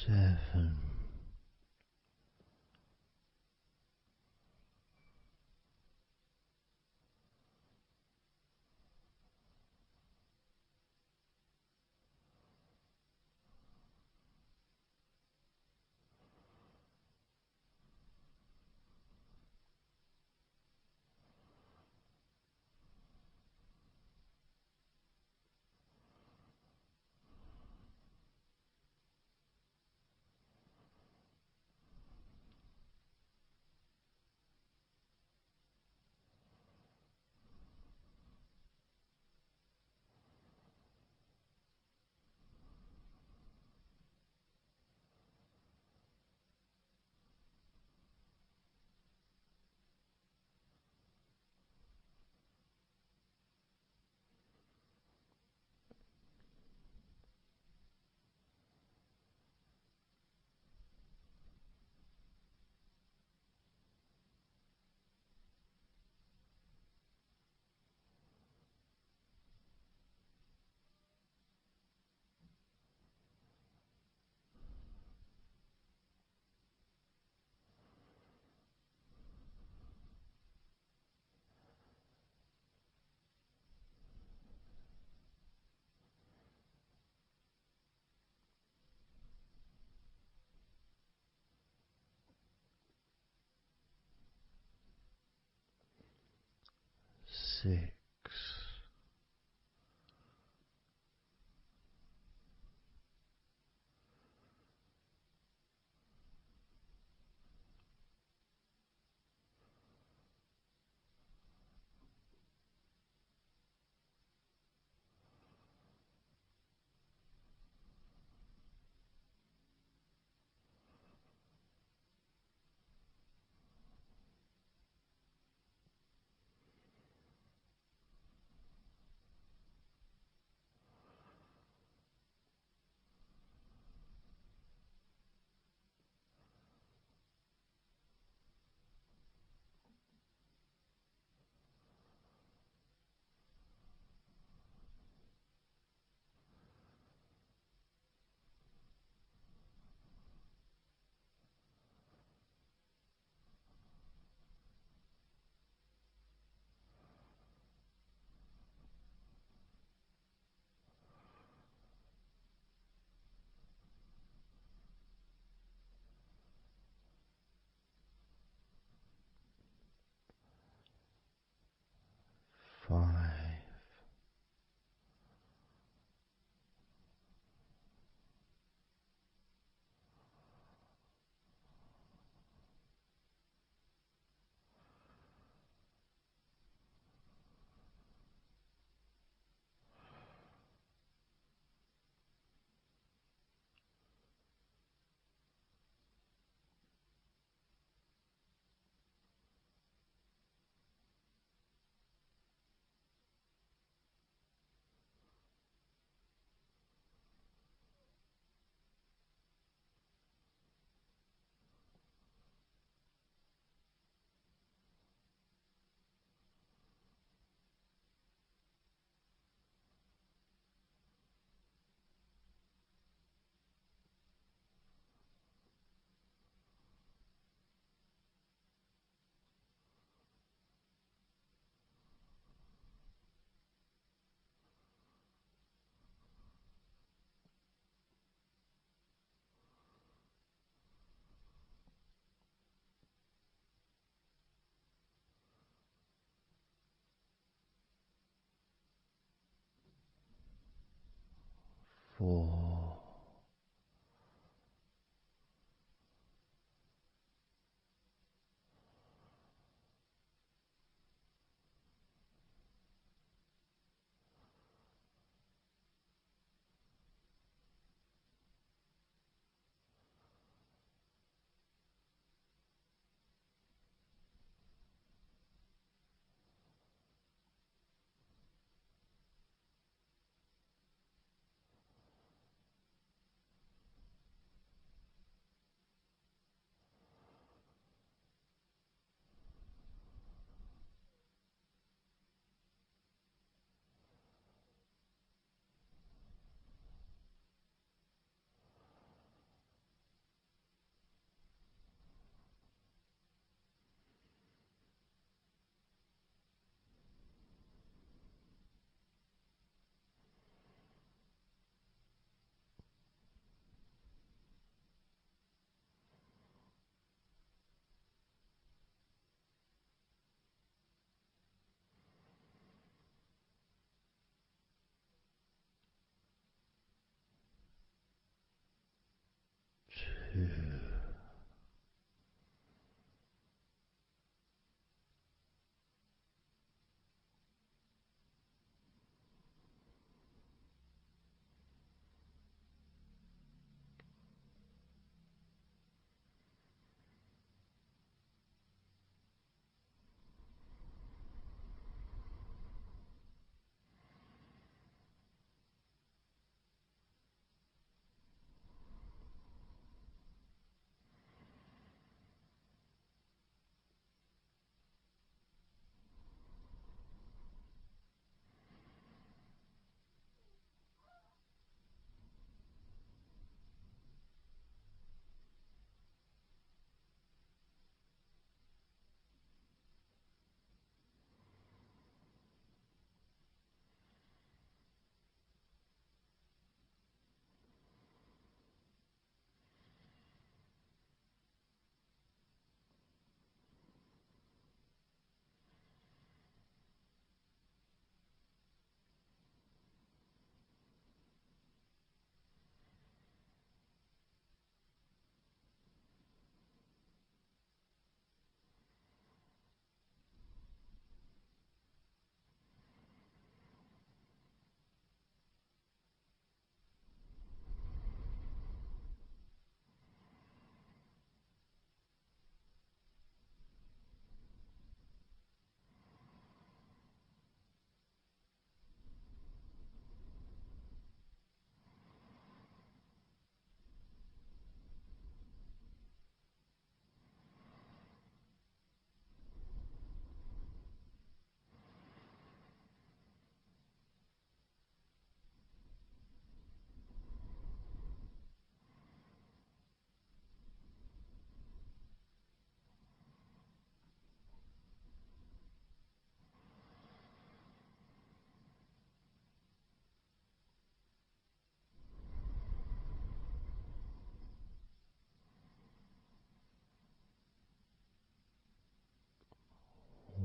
7. 6. 4. 2.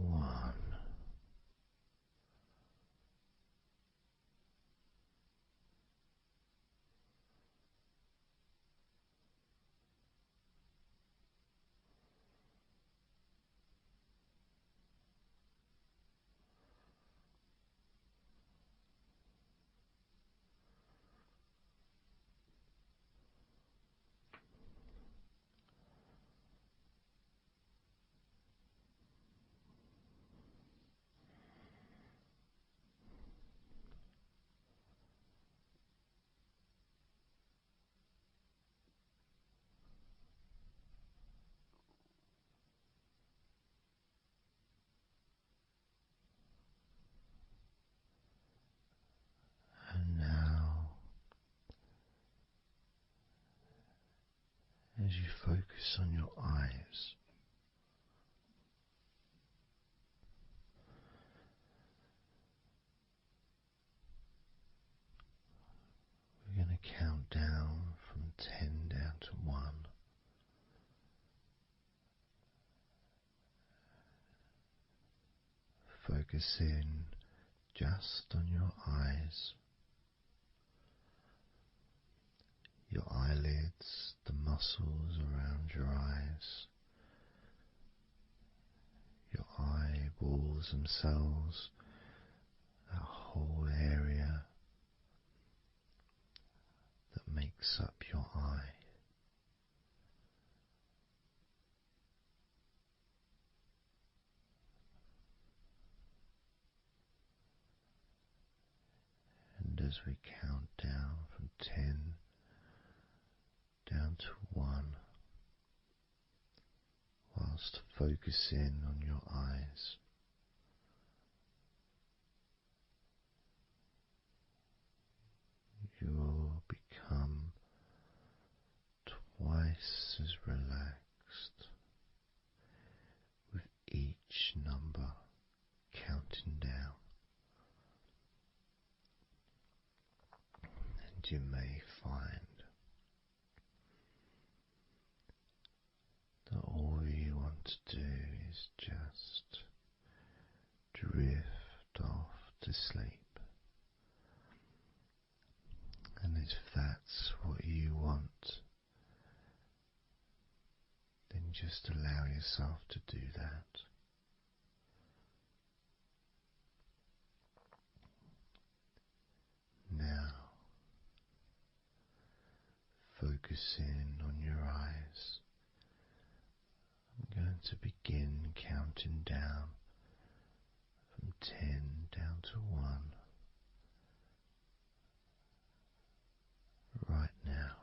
1. And now, as you focus on your eyes, we're going to count down from 10 down to 1. Focus in just on your eyes. your eyelids, the muscles around your eyes, your eyeballs themselves, that whole area that makes up your eye. And as we count down from 10 down to 1, whilst focusing on your eyes, you'll become twice as relaxed with each number counting down. And you may find that all you want to do is just drift off to sleep. And if that's what you want, then just allow yourself to do that. Now, focusing on your eyes, I'm going to begin counting down from 10 down to 1 right now.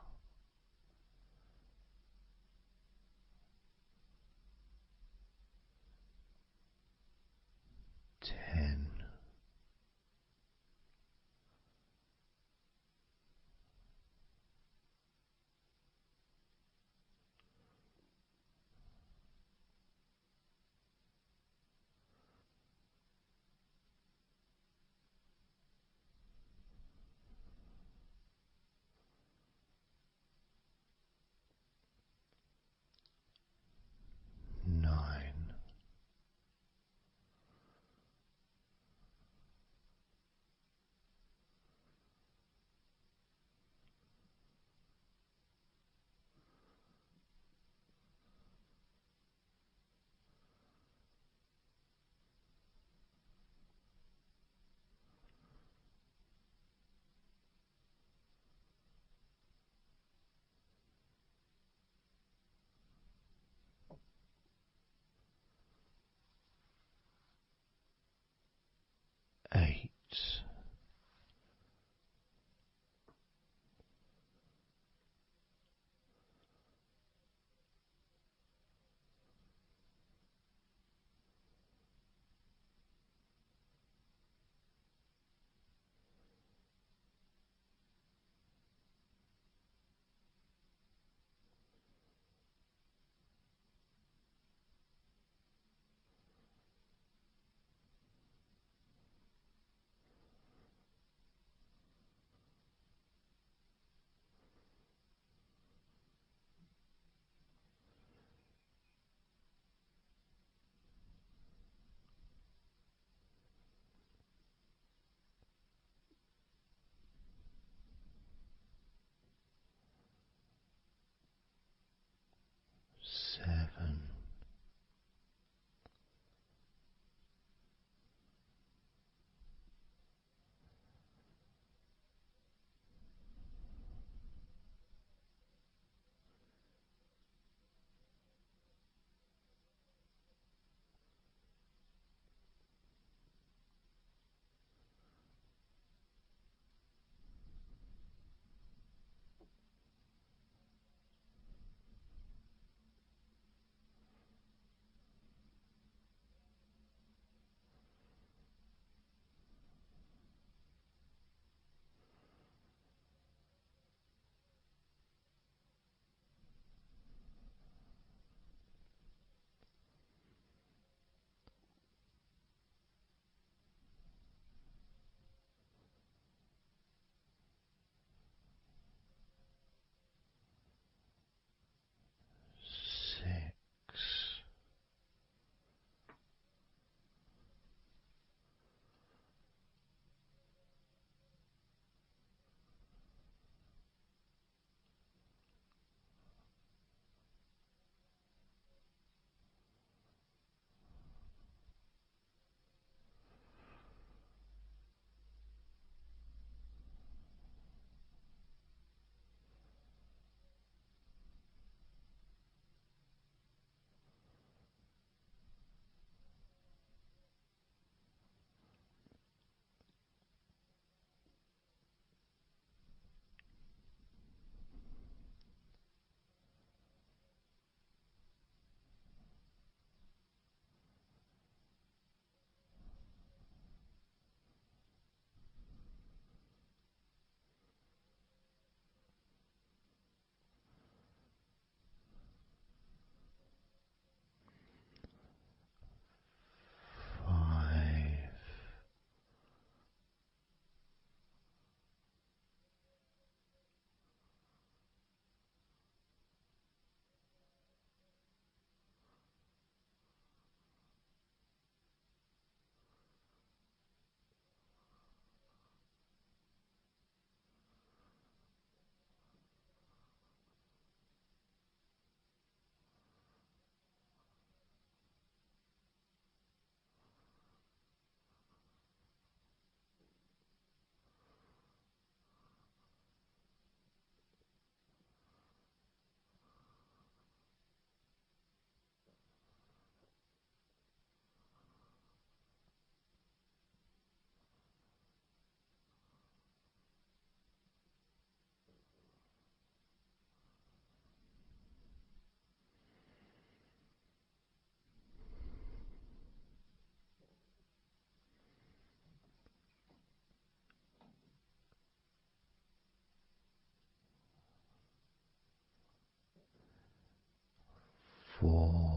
10. 9. 4.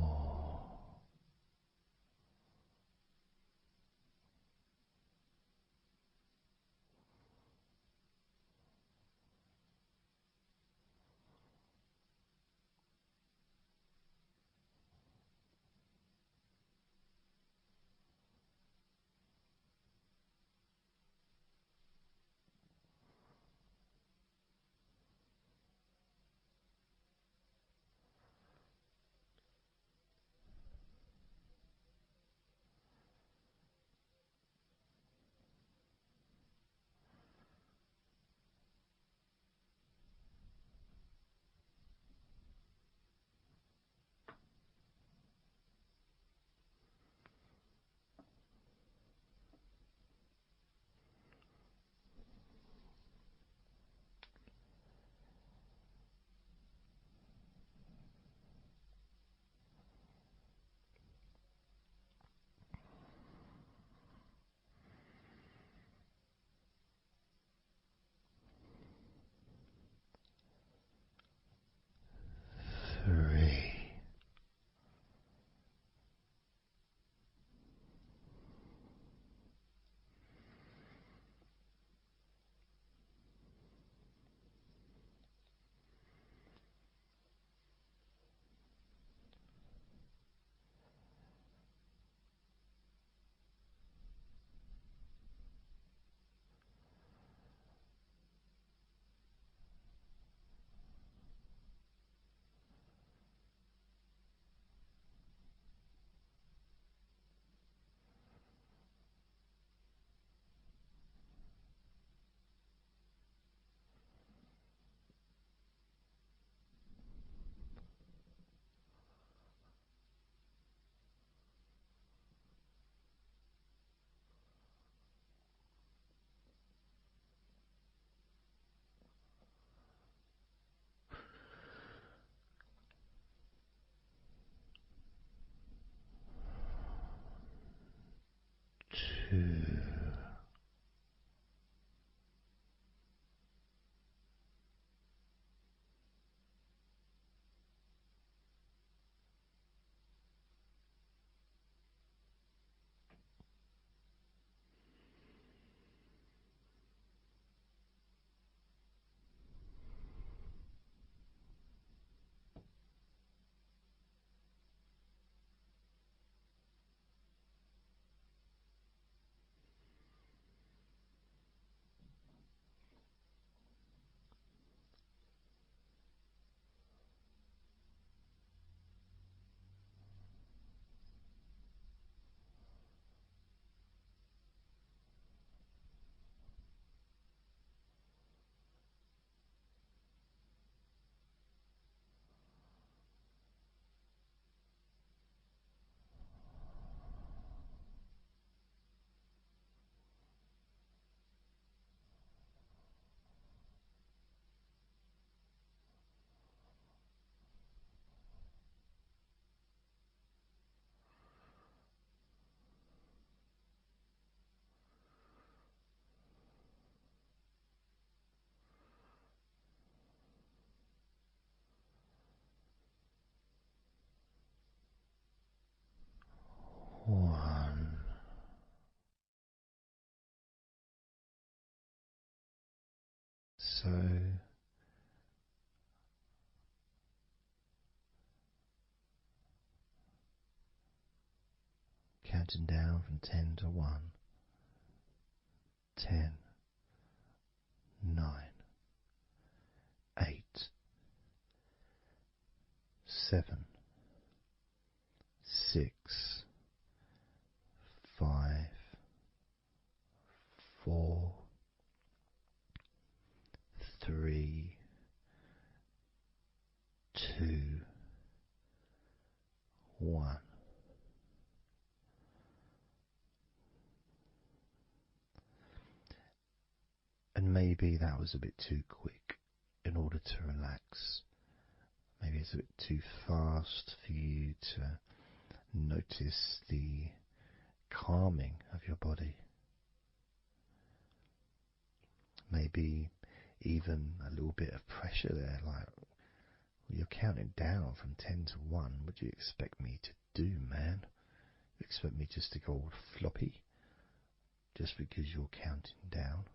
3. Two. One. So counting down from 10 to 1. 10, 9, 8, 7, 6, 5, 4, 3, 2, 1. And maybe that was a bit too quick in order to relax. Maybe it's a bit too fast for you to notice the calming of your body. Maybe even a little bit of pressure there, like You're counting down from 10 to 1. What do you expect me to do, man? You expect me just to go all floppy just because you're counting down?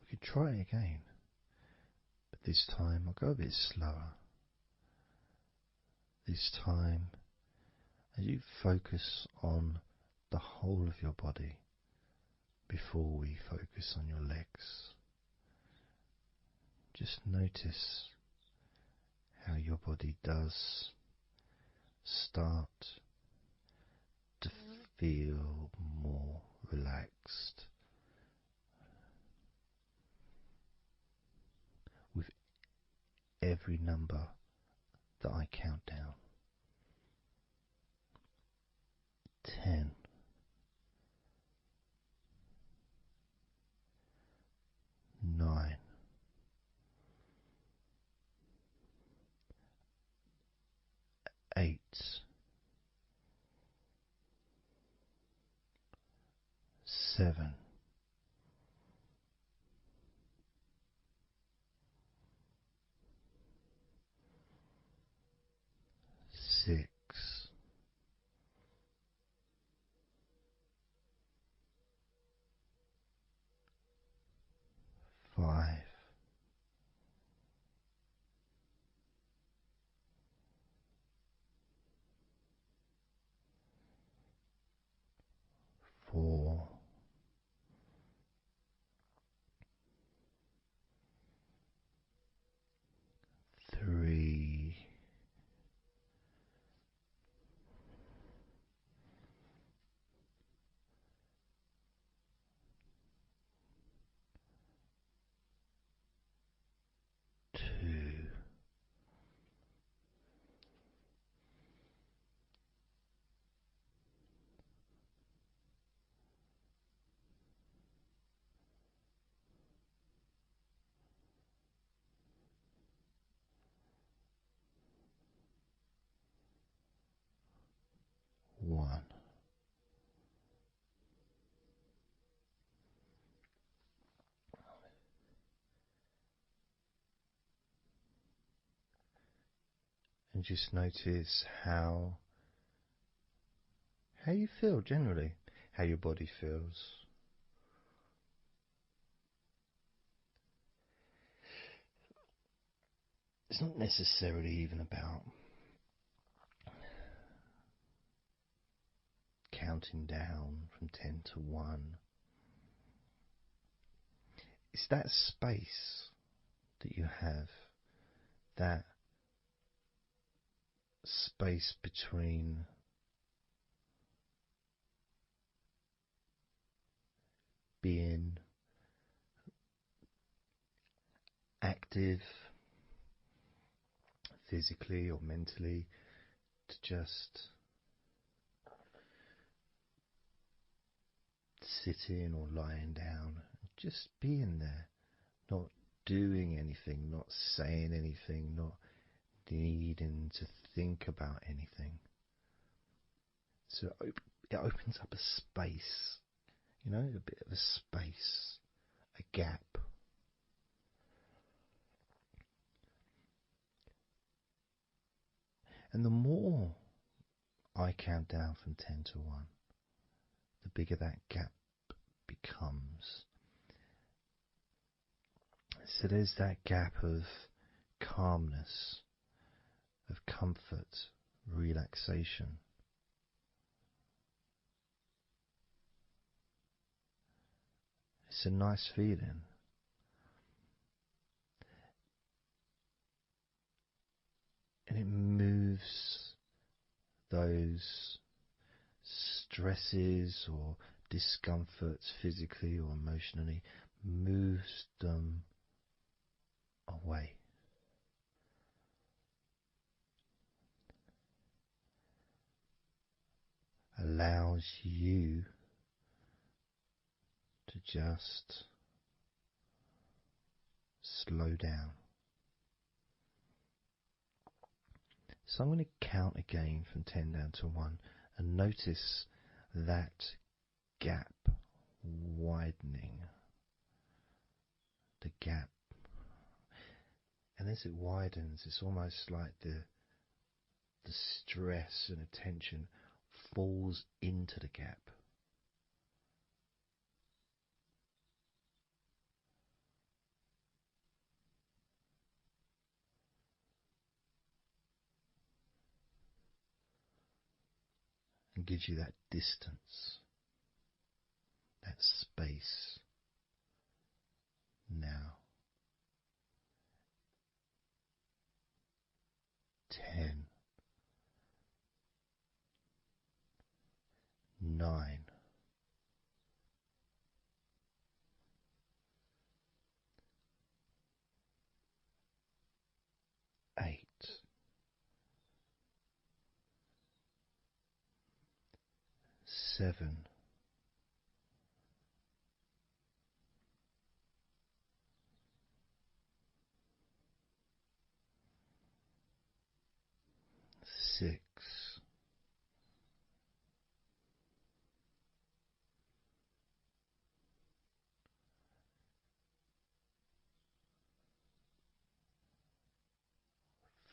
We could try again, but this time I'll go a bit slower. This time, as you focus on the whole of your body before we focus on your legs, just notice how your body does start to feel more relaxed with every number that I count down. 10, 9, 8, 7, 6, 5, 4, 3, 2, 1. And just notice how you feel generally, how your body feels. It's not necessarily even about counting down from 10 to 1. It's that space that you have, that space between being active physically or mentally to just sitting or lying down, just being there, not doing anything, not saying anything, not needing to think about anything. So it opens up a space, a bit of a space, a gap. And the more I count down from 10 to 1, the bigger that gap becomes. So there's that gap of calmness, of comfort, relaxation. It's a nice feeling. And it moves those stresses or discomforts physically or emotionally, moves them away. Allows you to just slow down. So I'm going to count again from 10 down to 1 and notice that gap widening. the gap. And as it widens, it's almost like the stress and attention falls into the gap. And gives you that distance, that space. Now, 10, 9, 8, 7, 6,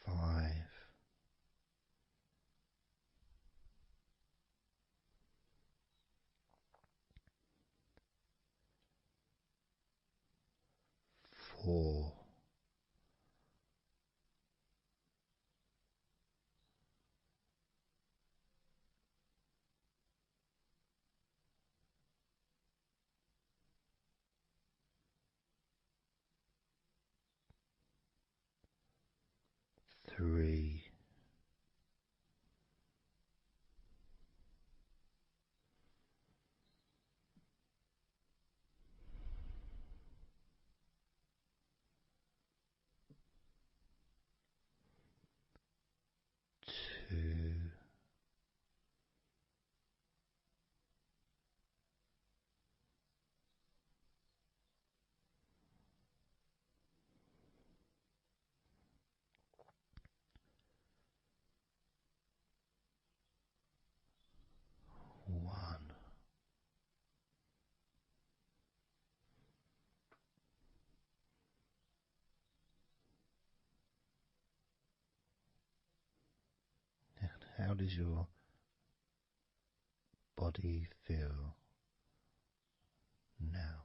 5, 4, 3, 2, 1. How does your body feel now?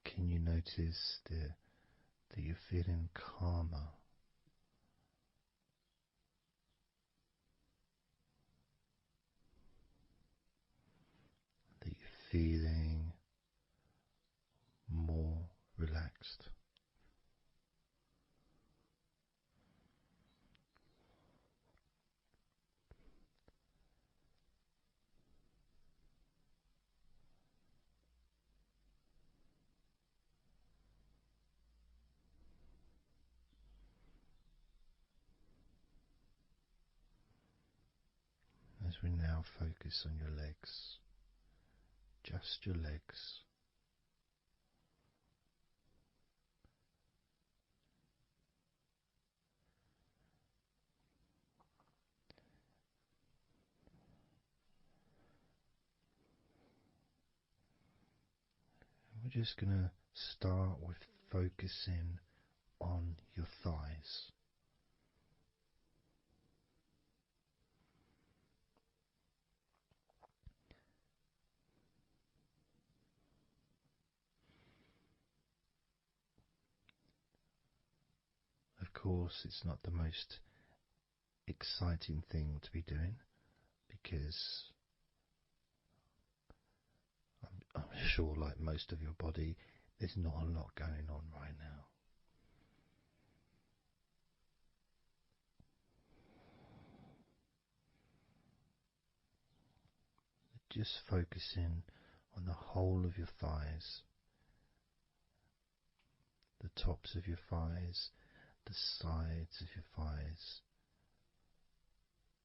Can you notice that you're feeling calmer? That you're feeling more relaxed? As we now focus on your legs, just your legs. We're just going to start with focusing on your thighs. Of course, it's not the most exciting thing to be doing because I'm sure, like most of your body, there's not a lot going on right now. Just focusing on the whole of your thighs, the tops of your thighs, the sides of your thighs,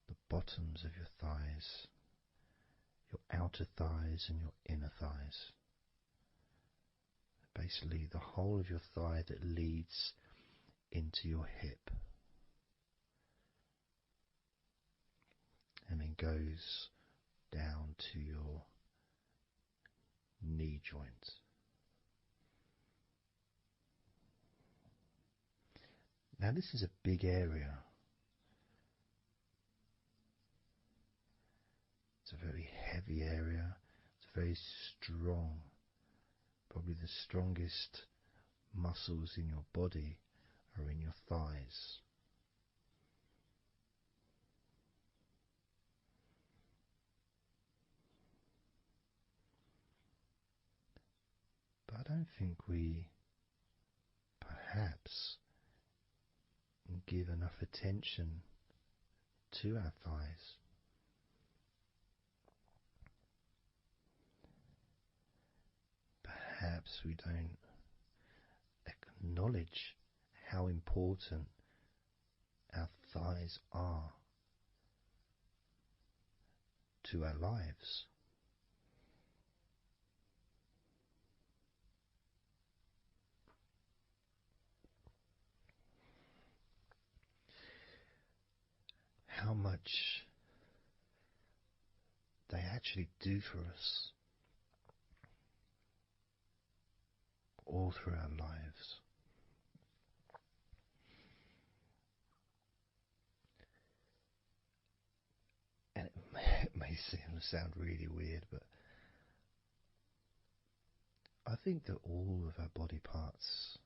the bottoms of your thighs, your outer thighs and your inner thighs. Basically the whole of your thigh that leads into your hip goes down to your knee joint. Now this is a big area. It's a very heavy area. It's very strong. Probably the strongest muscles in your body are in your thighs. But I don't think we perhaps give enough attention to our thighs. Perhaps we don't acknowledge how important our thighs are to our lives. How much they actually do for us all through our lives. And it may sound really weird, but I think that all of our body parts,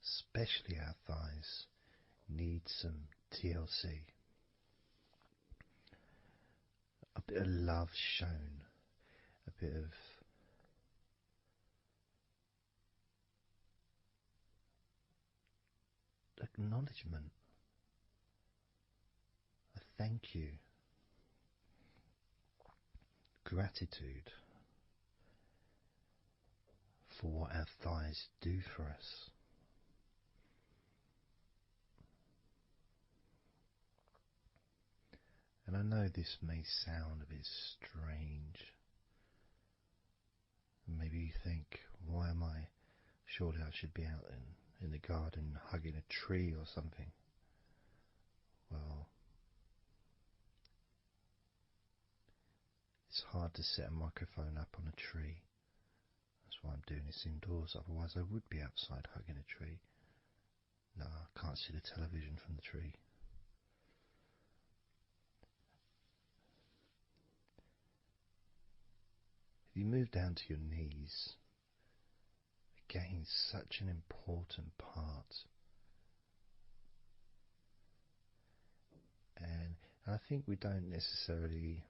especially our thighs, need some TLC. A bit of love shown, a bit of acknowledgement, a thank you, gratitude for what our thighs do for us. And I know this may sound a bit strange. Maybe you think, why am I? Surely I should be out in the garden hugging a tree or something. Well, it's hard to set a microphone up on a tree. That's why I'm doing this indoors. Otherwise I would be outside hugging a tree. No, I can't see the television from the tree. If you move down to your knees, again, such an important part. And I think we don't necessarily,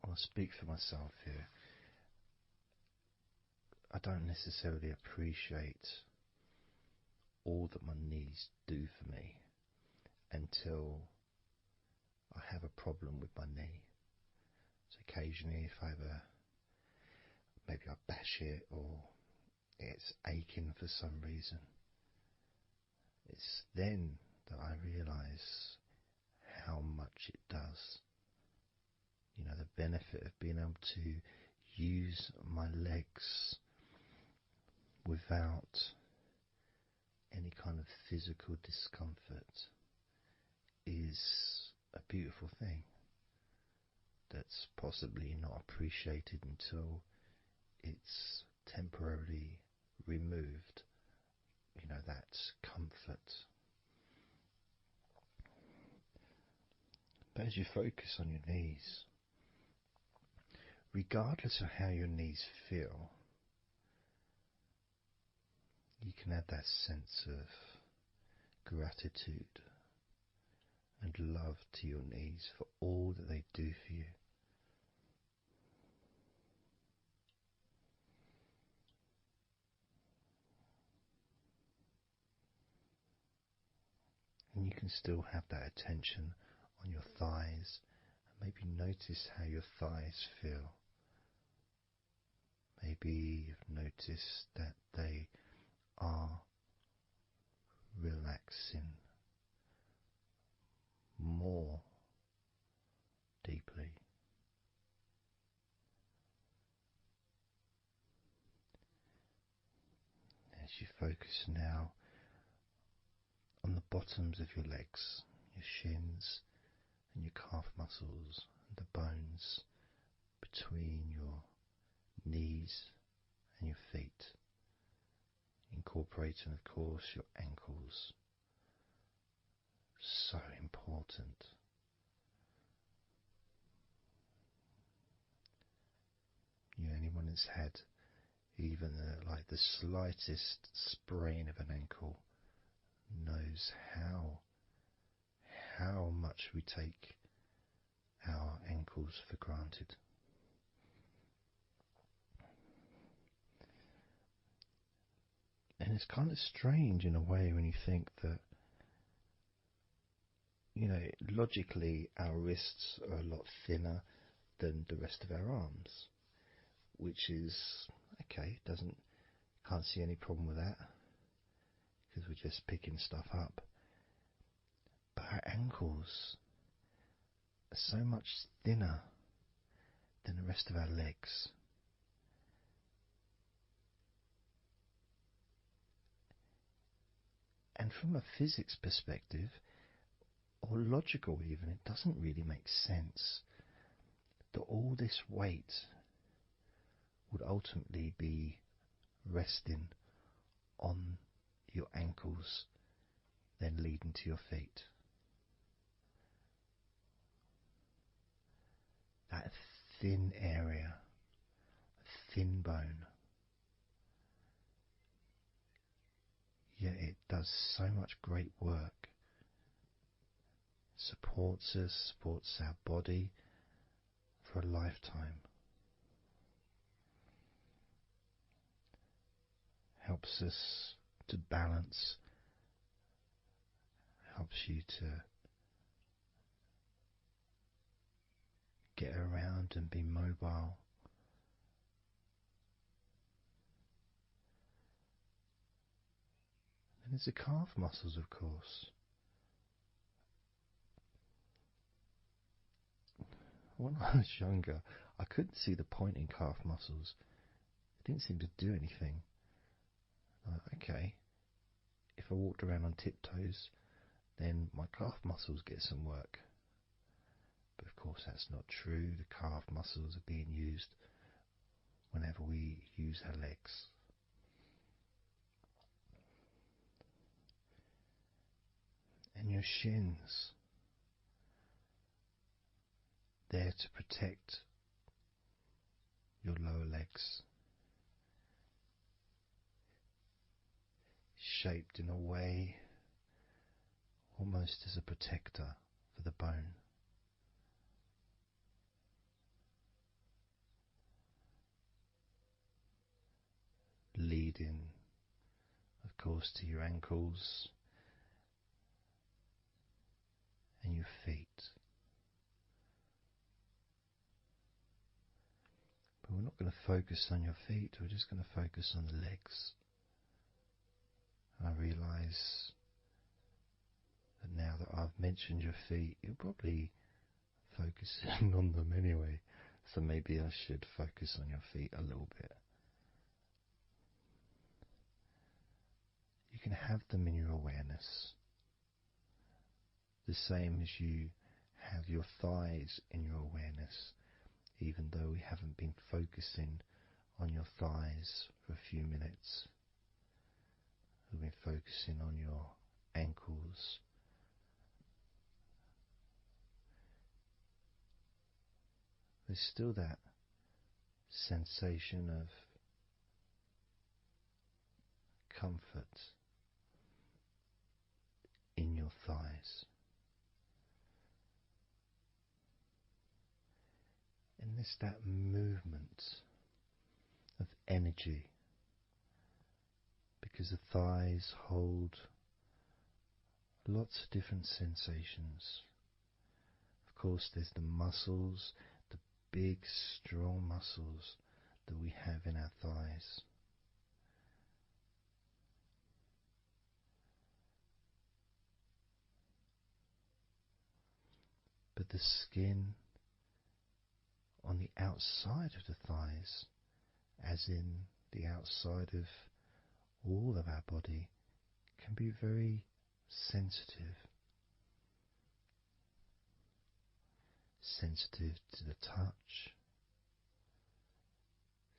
I'll speak for myself here, I don't necessarily appreciate all that my knees do for me until I have a problem with my knee. So occasionally if I have maybe I bash it or it's aching for some reason, it's then that I realise how much it does. You know, the benefit of being able to use my legs without any kind of physical discomfort is a beautiful thing that's possibly not appreciated until it's temporarily removed, you know, that comfort. But as you focus on your knees, regardless of how your knees feel, you can have that sense of gratitude and love to your knees for all that they do for you. And you can still have that attention on your thighs and maybe notice how your thighs feel. Maybe you've noticed that they are relaxing more deeply. As you focus now on the bottoms of your legs, your shins, muscles, the bones between your knees and your feet, incorporating, of course, your ankles. So important. Anyone that's had even like the slightest sprain of an ankle knows how much we take our ankles for granted. And it's kind of strange in a way when you think that, logically our wrists are a lot thinner than the rest of our arms, which is okay, can't see any problem with that because we're just picking stuff up. But our ankles are so much thinner than the rest of our legs. And from a physics perspective, or logical even, it doesn't really make sense that all this weight would ultimately be resting on your ankles, then leading to your feet. That thin area, thin bone, yet it does so much great work. Supports us, supports our body for a lifetime. Helps us to balance, helps you to get around and be mobile. And there's the calf muscles, of course. When I was younger, I couldn't see the point in calf muscles. It didn't seem to do anything. Okay, if I walked around on tiptoes, then my calf muscles get some work. But of course that's not true. The calf muscles are being used whenever we use our legs. And your shins, there to protect your lower legs. Shaped in a way almost as a protector for the bone. Leading, of course, to your ankles and your feet. But we're not going to focus on your feet, we're just going to focus on the legs. I realise that now that I've mentioned your feet, you're probably focusing on them anyway. So maybe I should focus on your feet a little bit. You can have them in your awareness. The same as you have your thighs in your awareness, even though we haven't been focusing on your thighs for a few minutes. We've been focusing on your ankles, there's still that sensation of comfort in your thighs. And there's that movement of energy, because the thighs hold lots of different sensations. Of course, there's the muscles, the big, strong muscles that we have in our thighs. But the skin on the outside of the thighs, as in the outside of all of our body, can be very sensitive. sensitive to the touch,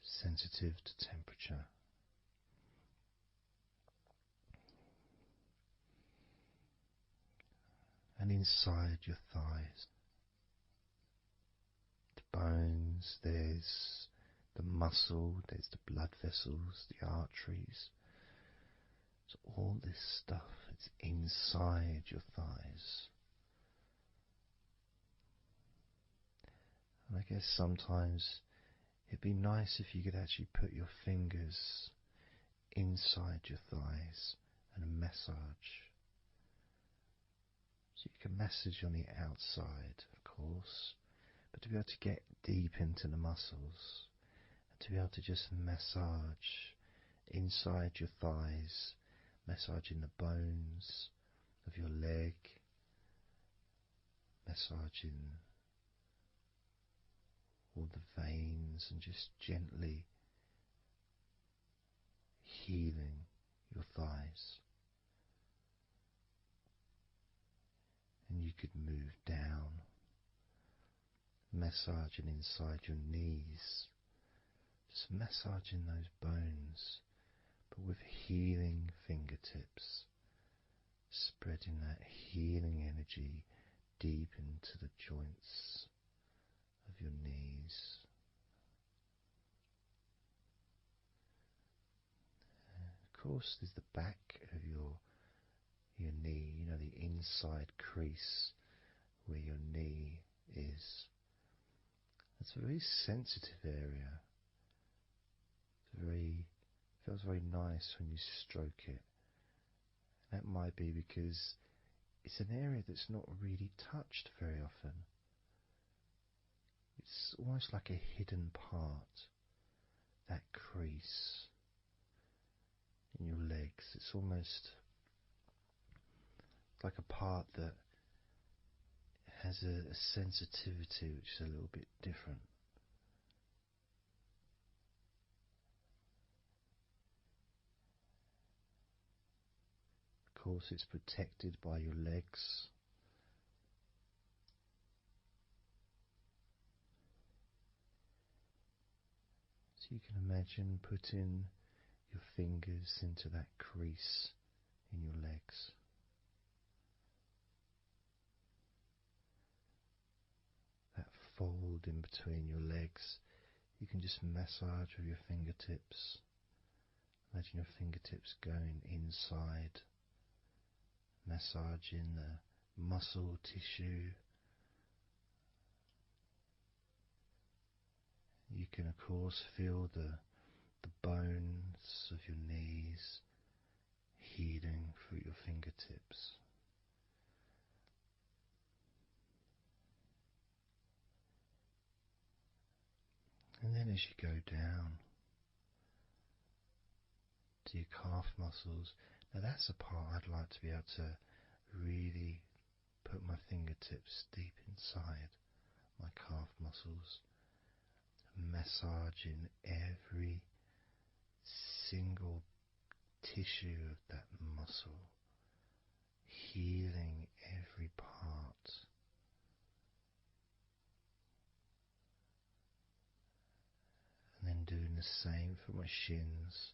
sensitive to temperature. And inside your thighs, the bones, there's the muscle, there's the blood vessels, the arteries. So all this stuff, it's inside your thighs. And I guess sometimes it'd be nice if you could actually put your fingers inside your thighs and massage. So you can massage on the outside, of course, but to be able to get deep into the muscles, and to be able to just massage inside your thighs, massaging the bones of your leg, massaging all the veins, and just gently healing your thighs. And you could move down, massaging inside your knees, just massaging those bones, but with healing fingertips, spreading that healing energy deep into the joints of your knees. Of course, there's the back of your knee, you know, the inside crease where your knee is. It's a very sensitive area. Feels very nice when you stroke it. That might be because it's an area that's not really touched very often. It's almost like a hidden part, that crease in your legs. It's almost like a part that has a sensitivity which is a little bit different. Of course, it's protected by your legs. So you can imagine putting your fingers into that crease in your legs. That fold in between your legs, you can just massage with your fingertips. Imagine your fingertips going inside, massaging the muscle tissue. You can of course feel the bones of your knees healing through your fingertips. And then as you go down to your calf muscles, now that's a part I'd like to be able to really put my fingertips deep inside my calf muscles, massaging every single tissue of that muscle, healing every part. And then doing the same for my shins,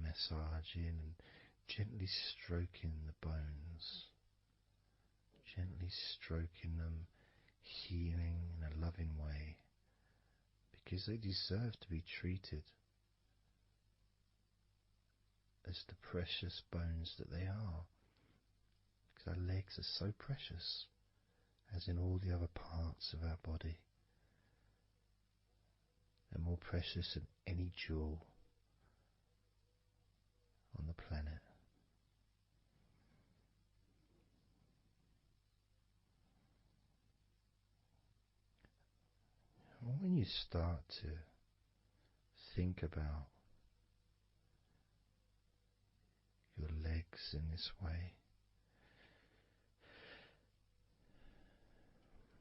massaging and gently stroking the bones, gently stroking them, healing in a loving way, because they deserve to be treated as the precious bones that they are, because our legs are so precious, as in all the other parts of our body. They're more precious than any jewel on the planet. And when you start to think about your legs in this way,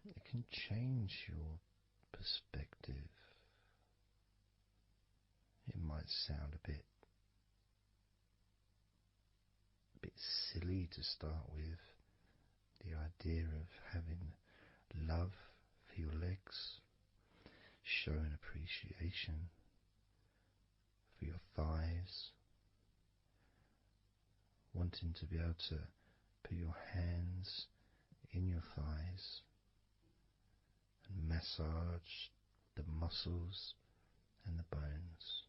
it can change your perspective. It might sound a bit silly to start with, the idea of having love for your legs, showing appreciation for your thighs, wanting to be able to put your hands in your thighs and massage the muscles and the bones,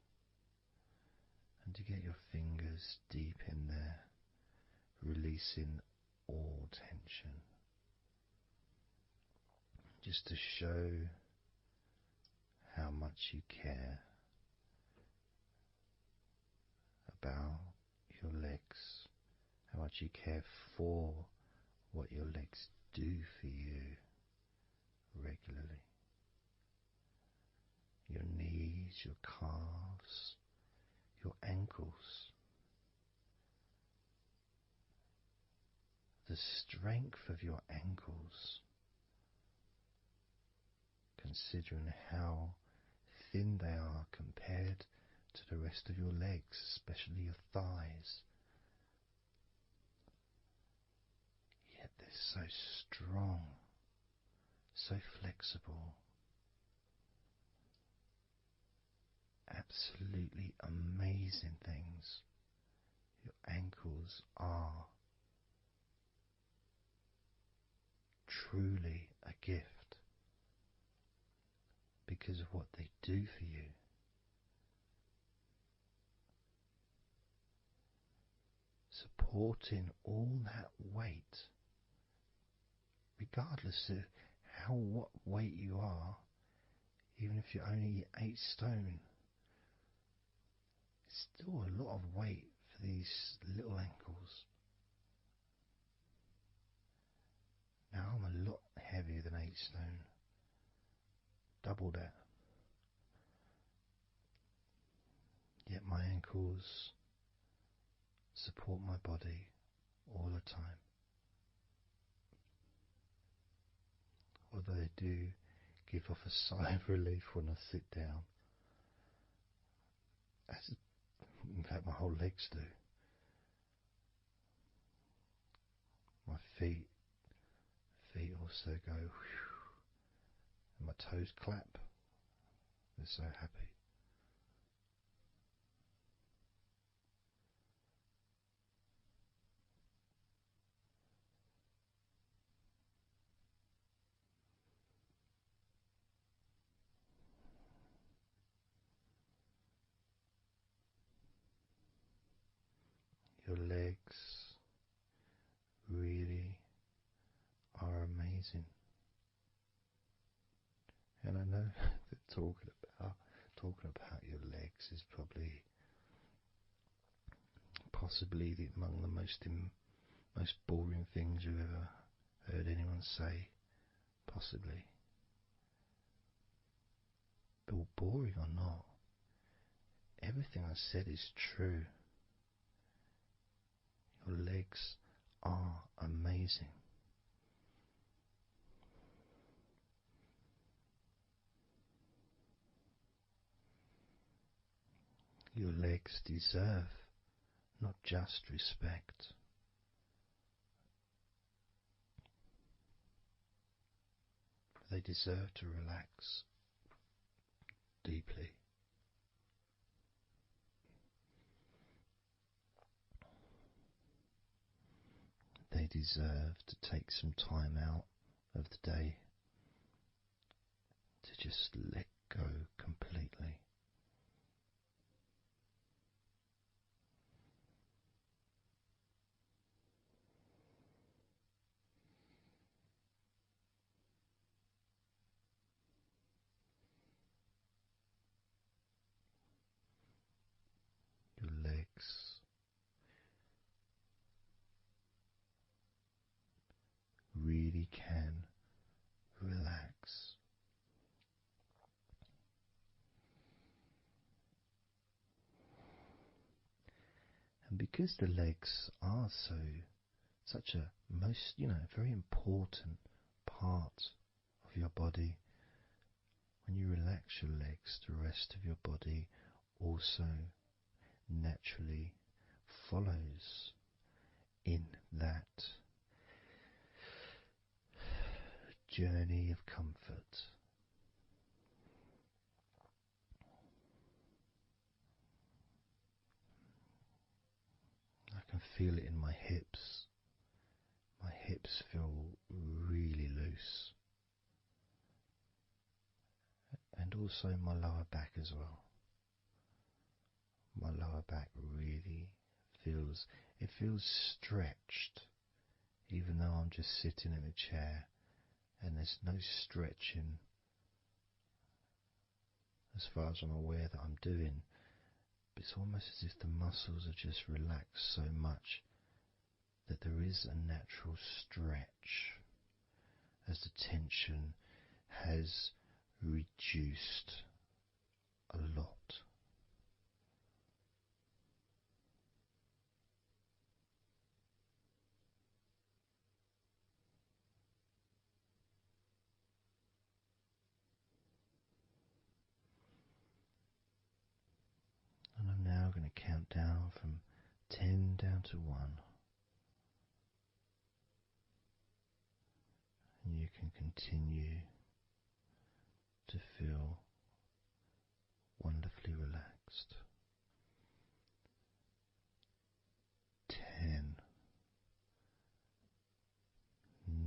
and to get your fingers deep in there, releasing all tension, just to show how much you care about your legs, how much you care for what your legs do for you regularly. Your knees, your calves, your ankles. The strength of your ankles, considering how thin they are compared to the rest of your legs, especially your thighs. Yet they're so strong, so flexible. Absolutely amazing things your ankles are. Truly a gift because of what they do for you. Supporting all that weight, regardless of what weight you are, even if you're only 8 stone, it's still a lot of weight for these little ankles. Now I'm a lot heavier than 8 stone, double that. Yet my ankles support my body all the time. Although they do give off a sigh of relief when I sit down. As in fact my whole legs do. My feet also go whew, and my toes clap. They're so happy. Your legs really are amazing. And I know that talking about your legs is probably possibly among the most boring things you've ever heard anyone say, possibly. But boring or not, everything I said is true. Your legs are amazing. Your legs deserve not just respect, but they deserve to relax deeply. They deserve to take some time out of the day to just let go completely. Your legs really can relax. And because the legs are such a very important part of your body, when you relax your legs, the rest of your body also naturally follows in that journey of comfort. I can feel it in my hips. My hips feel really loose. And also my lower back as well. My lower back really feels stretched, even though I'm just sitting in a chair and there's no stretching as far as I'm aware that I'm doing. But it's almost as if the muscles are just relaxed so much that there is a natural stretch as the tension has reduced a lot. And I'm now going to count down from 10 down to 1. And you can continue to feel wonderfully relaxed. 10,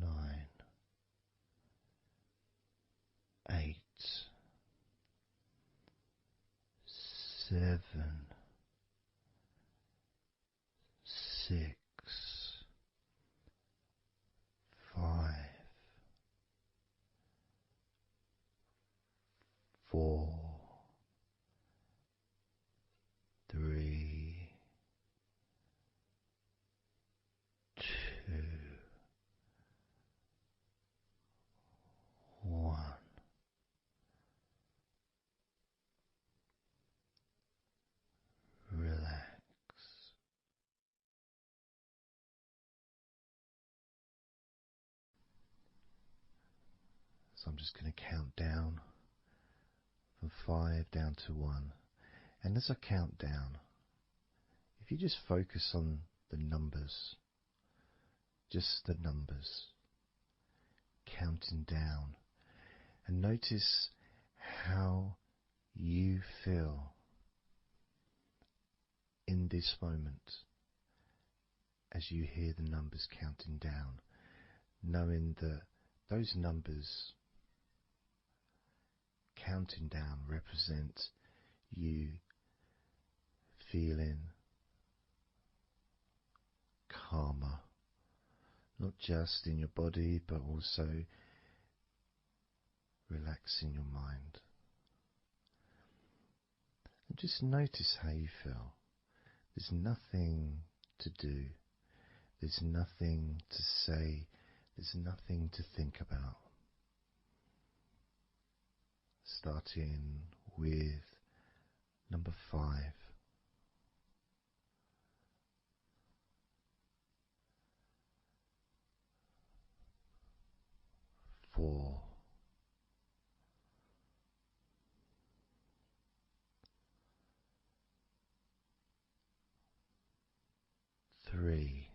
9, 8, 7, 6, 5, 4, 3, 2, 1. Relax. So I'm just going to count down from 5 down to 1. And as I count down, if you just focus on the numbers, just the numbers, counting down, and notice how you feel in this moment as you hear the numbers counting down, knowing that those numbers counting down represent you feeling calmer, not just in your body but also relaxing your mind. And just notice how you feel. There's nothing to do, there's nothing to say, there's nothing to think about. Starting with number 5. 4. 3.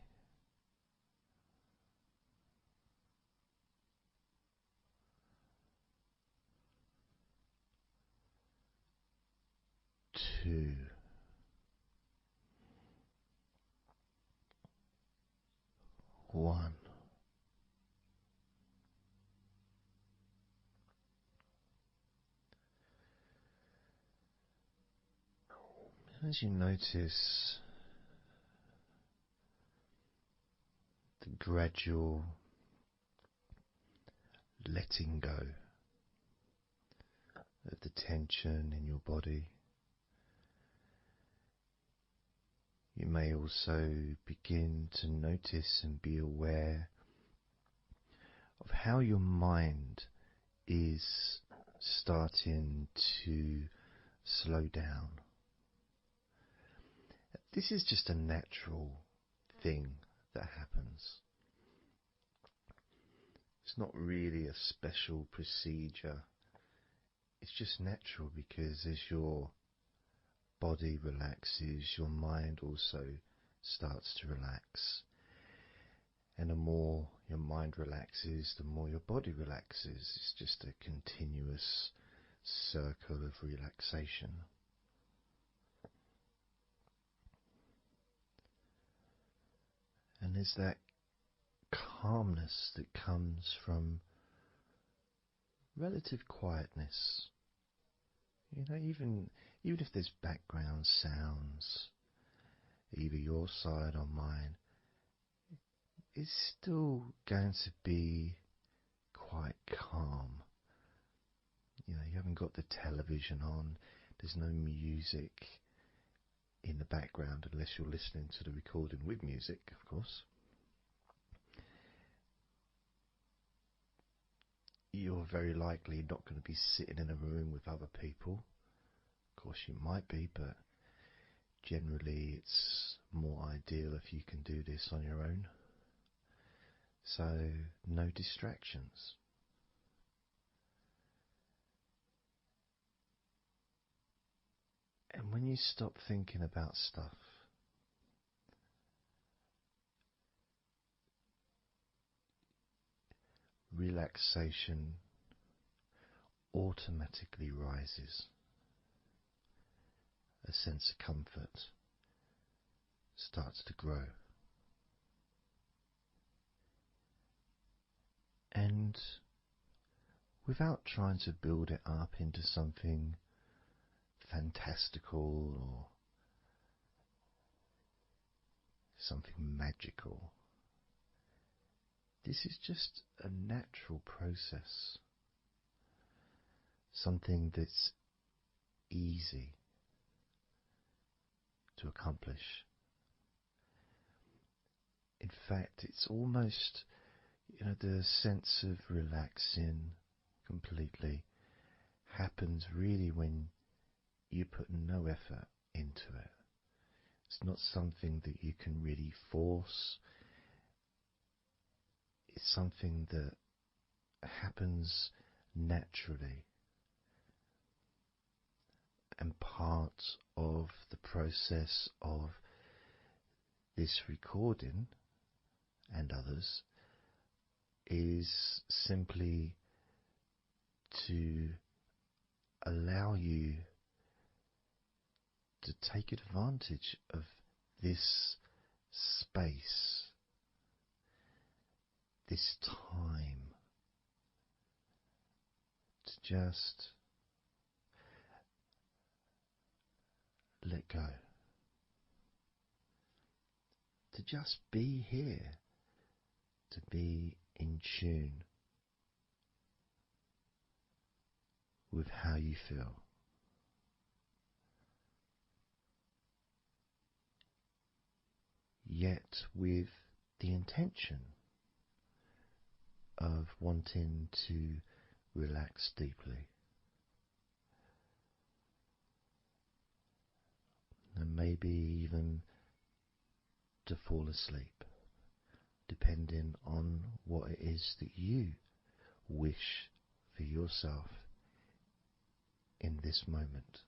2. 1. As you notice the gradual letting go of the tension in your body, you may also begin to notice and be aware of how your mind is starting to slow down. This is just a natural thing that happens. It's not really a special procedure. It's just natural because as your body relaxes, your mind also starts to relax. And the more your mind relaxes, the more your body relaxes. It's just a continuous circle of relaxation. And there's that calmness that comes from relative quietness. You know, even if there's background sounds, either your side or mine, it's still going to be quite calm. You know, you haven't got the television on, there's no music in the background unless you're listening to the recording with music, of course. You're very likely not going to be sitting in a room with other people. Of course you might be, but generally it's more ideal if you can do this on your own. So no distractions. And when you stop thinking about stuff, relaxation automatically rises. A sense of comfort starts to grow. And without trying to build it up into something fantastical or something magical, this is just a natural process. Something that's easy to accomplish. In fact, it's almost, the sense of relaxing completely happens really when you put no effort into it. It's not something that you can really force. It's something that happens naturally. And part of the process of this recording and others is simply to allow you to take advantage of this space, this time, to just let go, to just be here, to be in tune with how you feel. Yet with the intention of wanting to relax deeply. And maybe even to fall asleep, depending on what it is that you wish for yourself in this moment.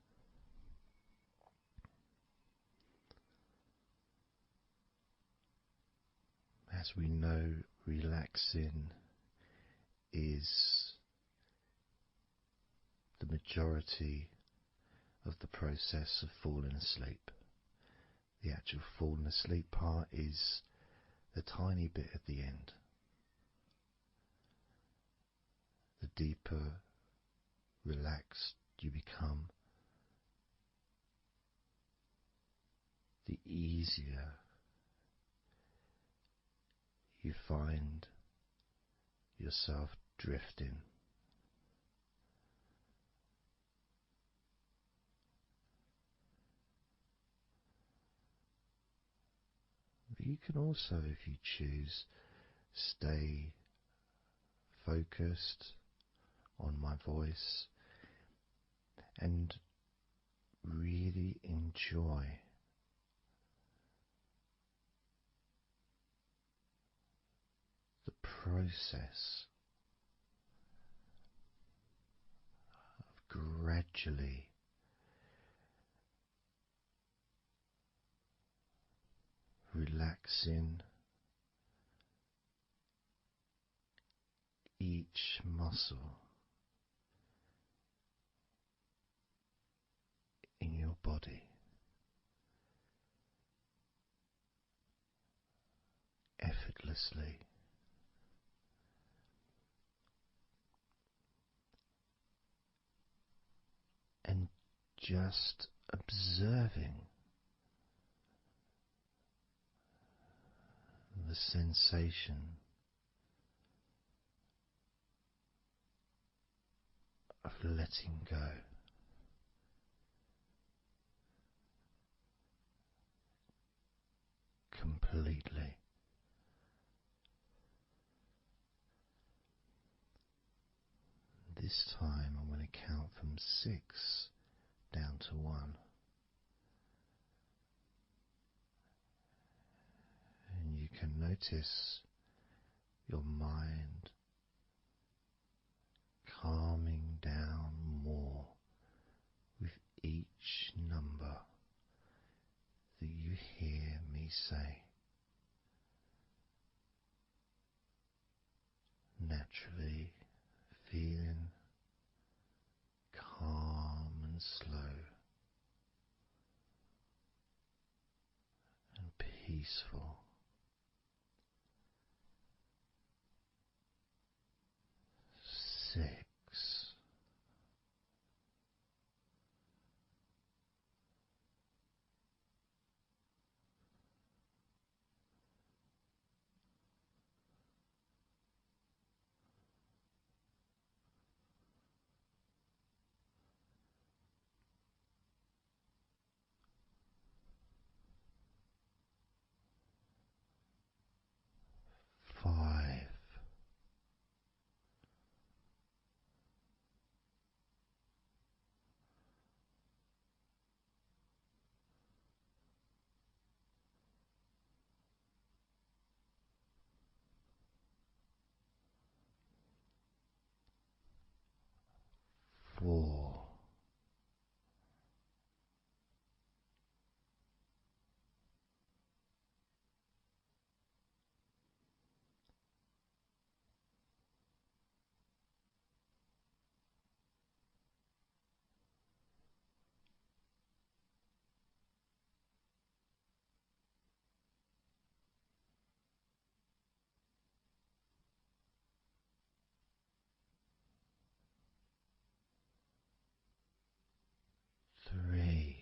As we know, relaxing is the majority of the process of falling asleep. The actual falling asleep part is the tiny bit at the end. The deeper relaxed you become, the easier you find yourself drifting. But you can also, if you choose, stay focused on my voice and really enjoy the process of gradually relaxing muscle in your body effortlessly, and just observing the sensation of letting go. Completely. This time I'm going to count from 6 down to 1. And you can notice your mind calming down more with each number that you hear me say. Naturally feeling calm and slow and peaceful. 6. 5. 4. 3.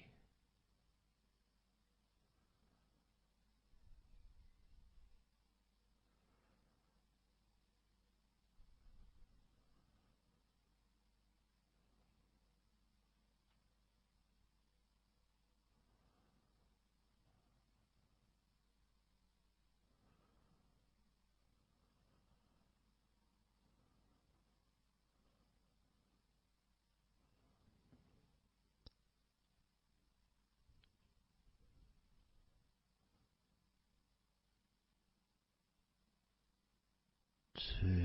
2.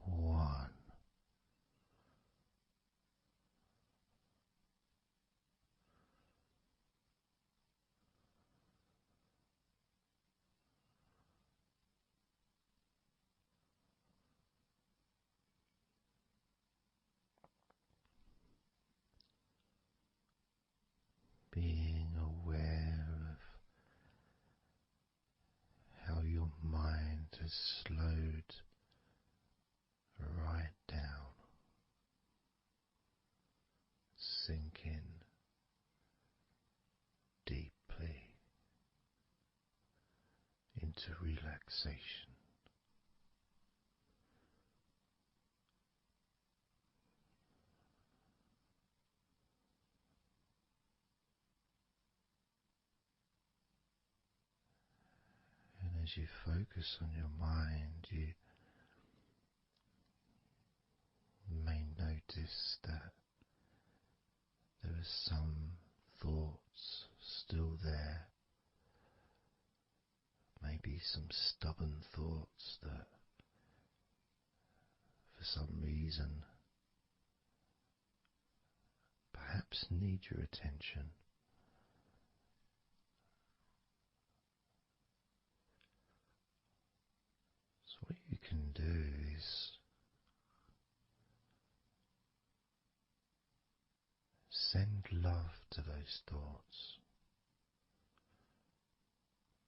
One. Being aware of how your mind has slowed right down, sinking deeply into relaxation. And as you focus on your mind, you may notice that some stubborn thoughts that for some reason perhaps need your attention. So what you can do is send love to those thoughts.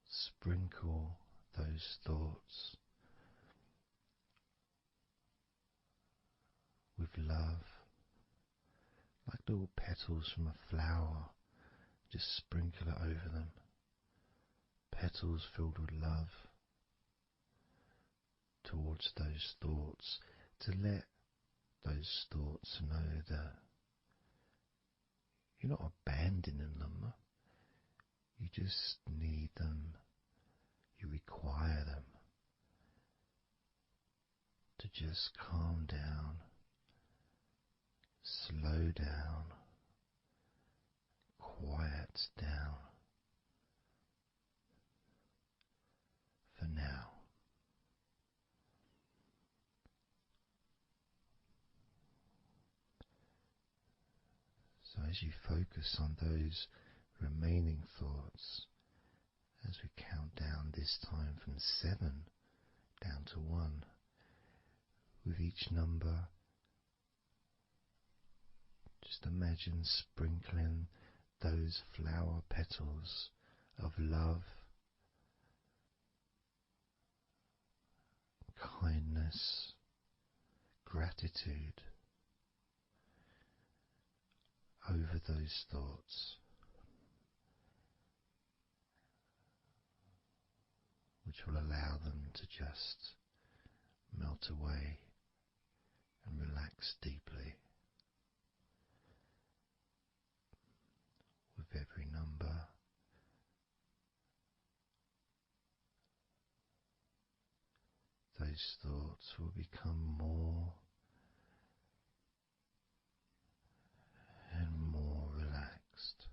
Sprinkle those thoughts with love, like little petals from a flower. Just sprinkle it over them. Petals filled with love towards those thoughts, to let those thoughts know that you're not abandoning them. You just need them. You require them to just calm down, slow down, quiet down for now. So as you focus on those remaining thoughts, as we count down this time from 7 down to 1, with each number, just imagine sprinkling those flower petals of love, kindness, gratitude over those thoughts, which will allow them to just melt away and relax deeply. With every number, those thoughts will become more and more relaxed.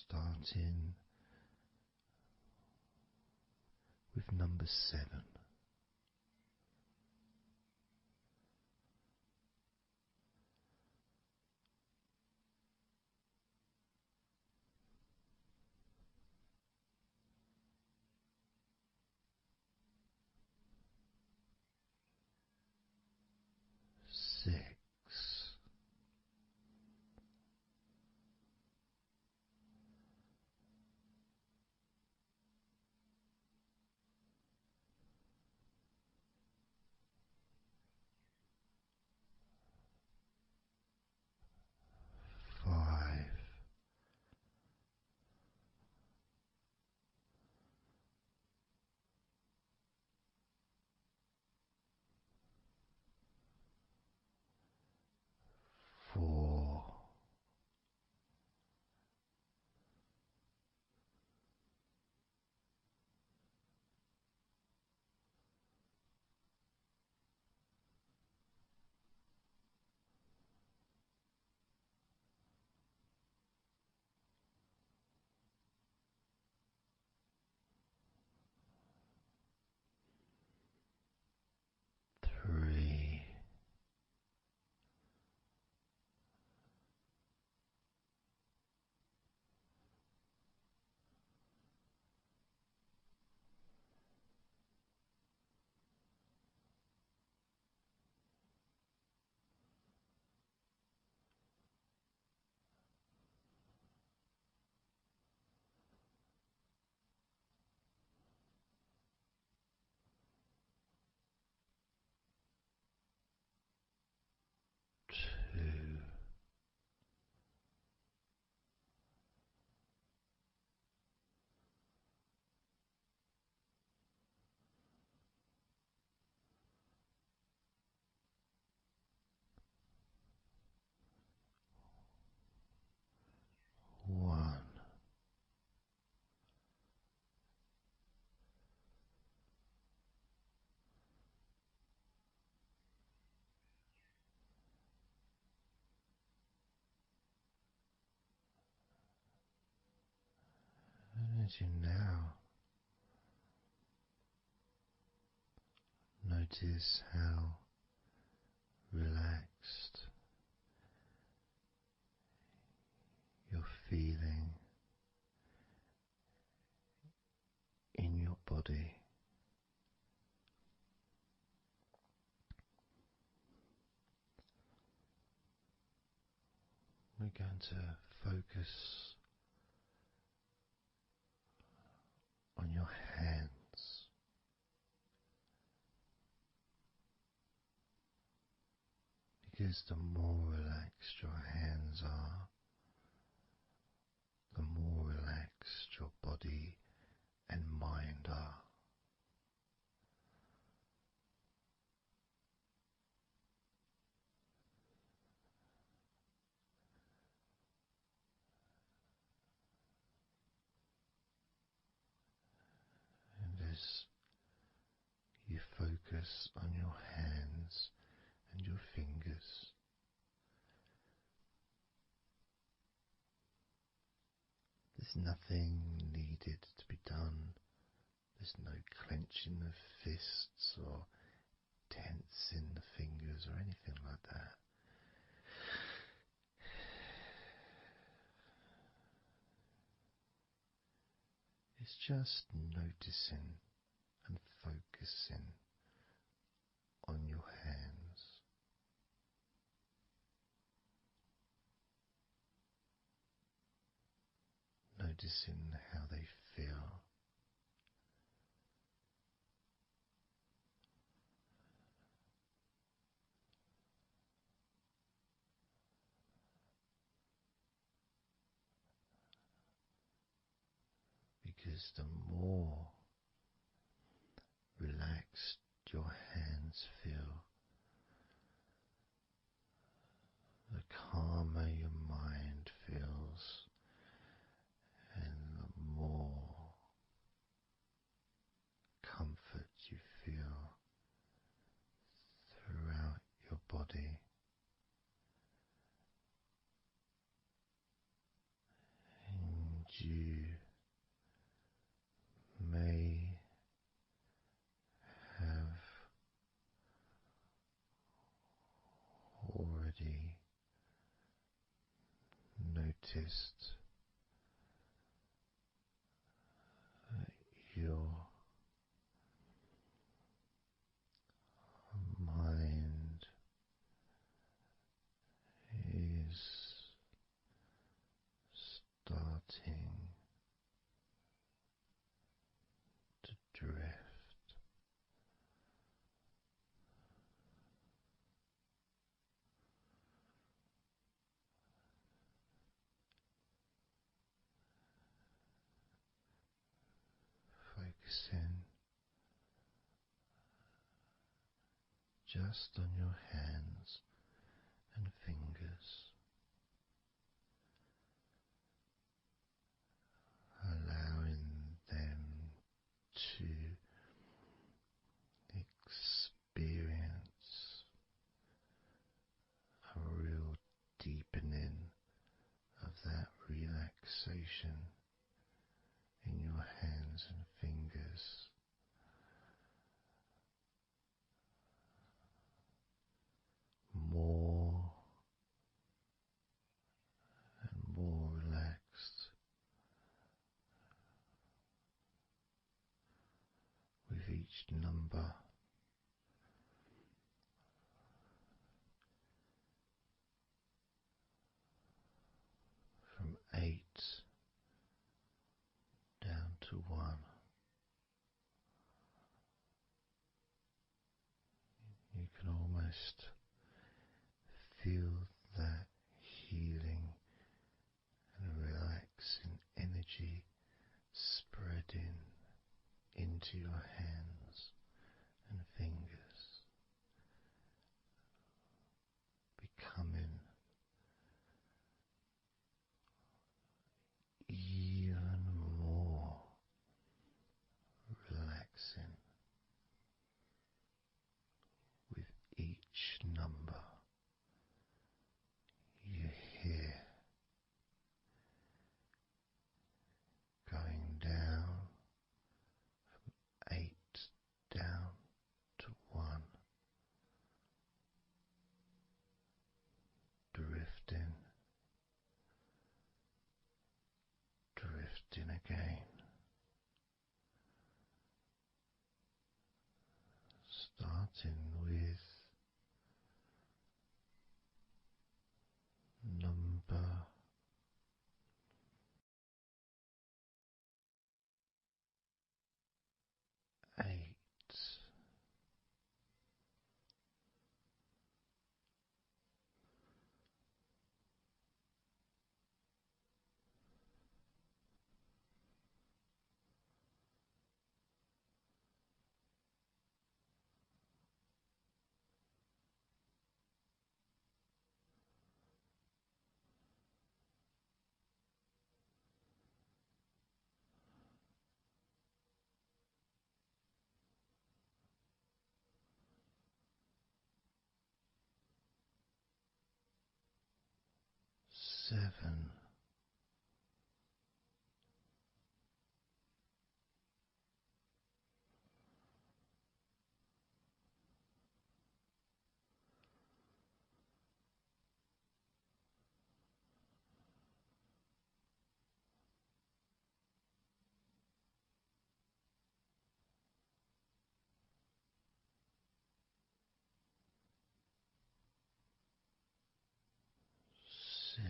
Starting with number 7. 6. 5. 4. 3. 2. 1. Imagine now, notice how relaxed you're feeling in your body. We're going to focus on your hands. Because the more relaxed your hands are, the more relaxed your body and mind are. And as you focus on your hands and your fingers, there's nothing needed to be done. There's no clenching of fists or tensing the fingers or anything like that. It's just noticing and focusing on your hands. Noticing how they feel. Because the more relaxed your hands feel, the calmer your mind feels, and the more comfort you feel throughout your body. And you may have already noticed that your mind is starting to drift. Focusing just on your hands and fingers, allowing them to experience a real deepening of that relaxation in your hands and fingers. More and more relaxed with each number. From 8 down to 1. You can almost feel that healing and relaxing energy spreading into your hands and fingers, becoming even more relaxing with each number you hear, going down starting with number 8. 7. 6.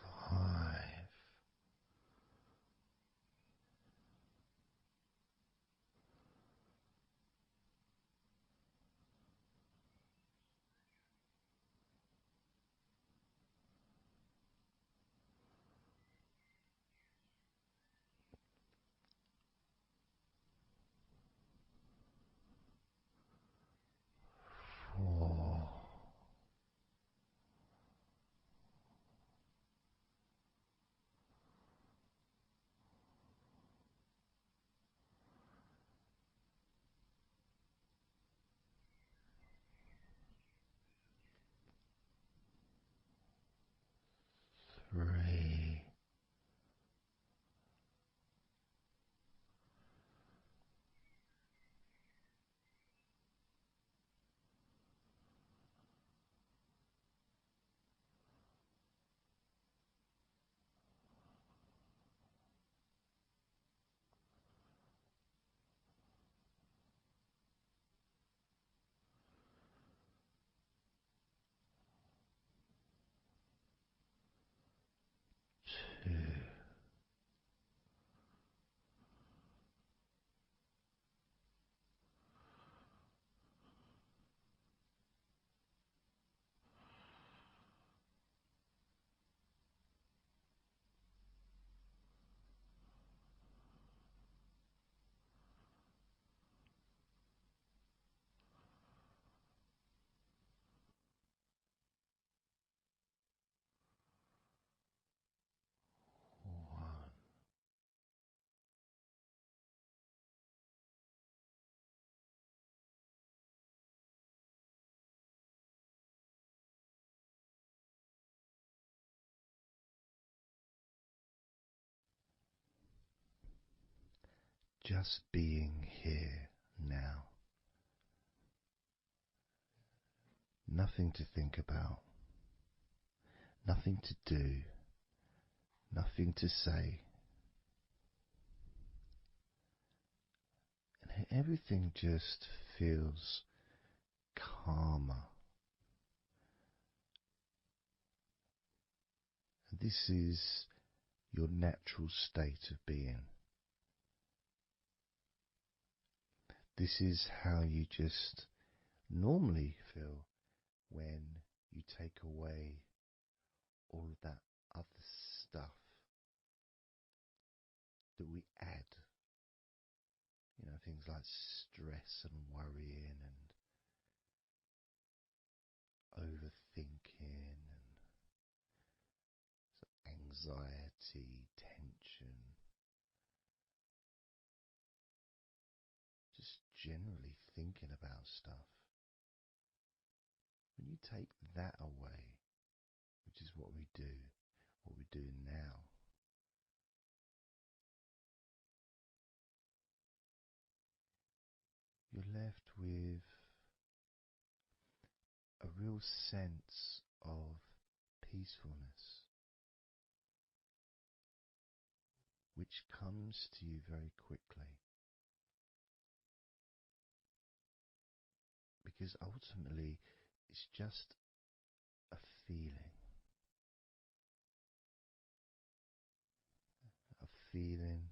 5. 4. 3. 2. 1. Just being here now. Nothing to think about, nothing to do, nothing to say. And everything just feels calmer. And this is your natural state of being. This is how you just normally feel when you take away all of that other stuff that we add. You know, things like stress and worrying and overthinking and anxiety, tension. generally thinking about stuff. When you take that away, which is what we're doing now, you're left with a real sense of peacefulness, which comes to you very quickly. Because ultimately, it's just a feeling. A feeling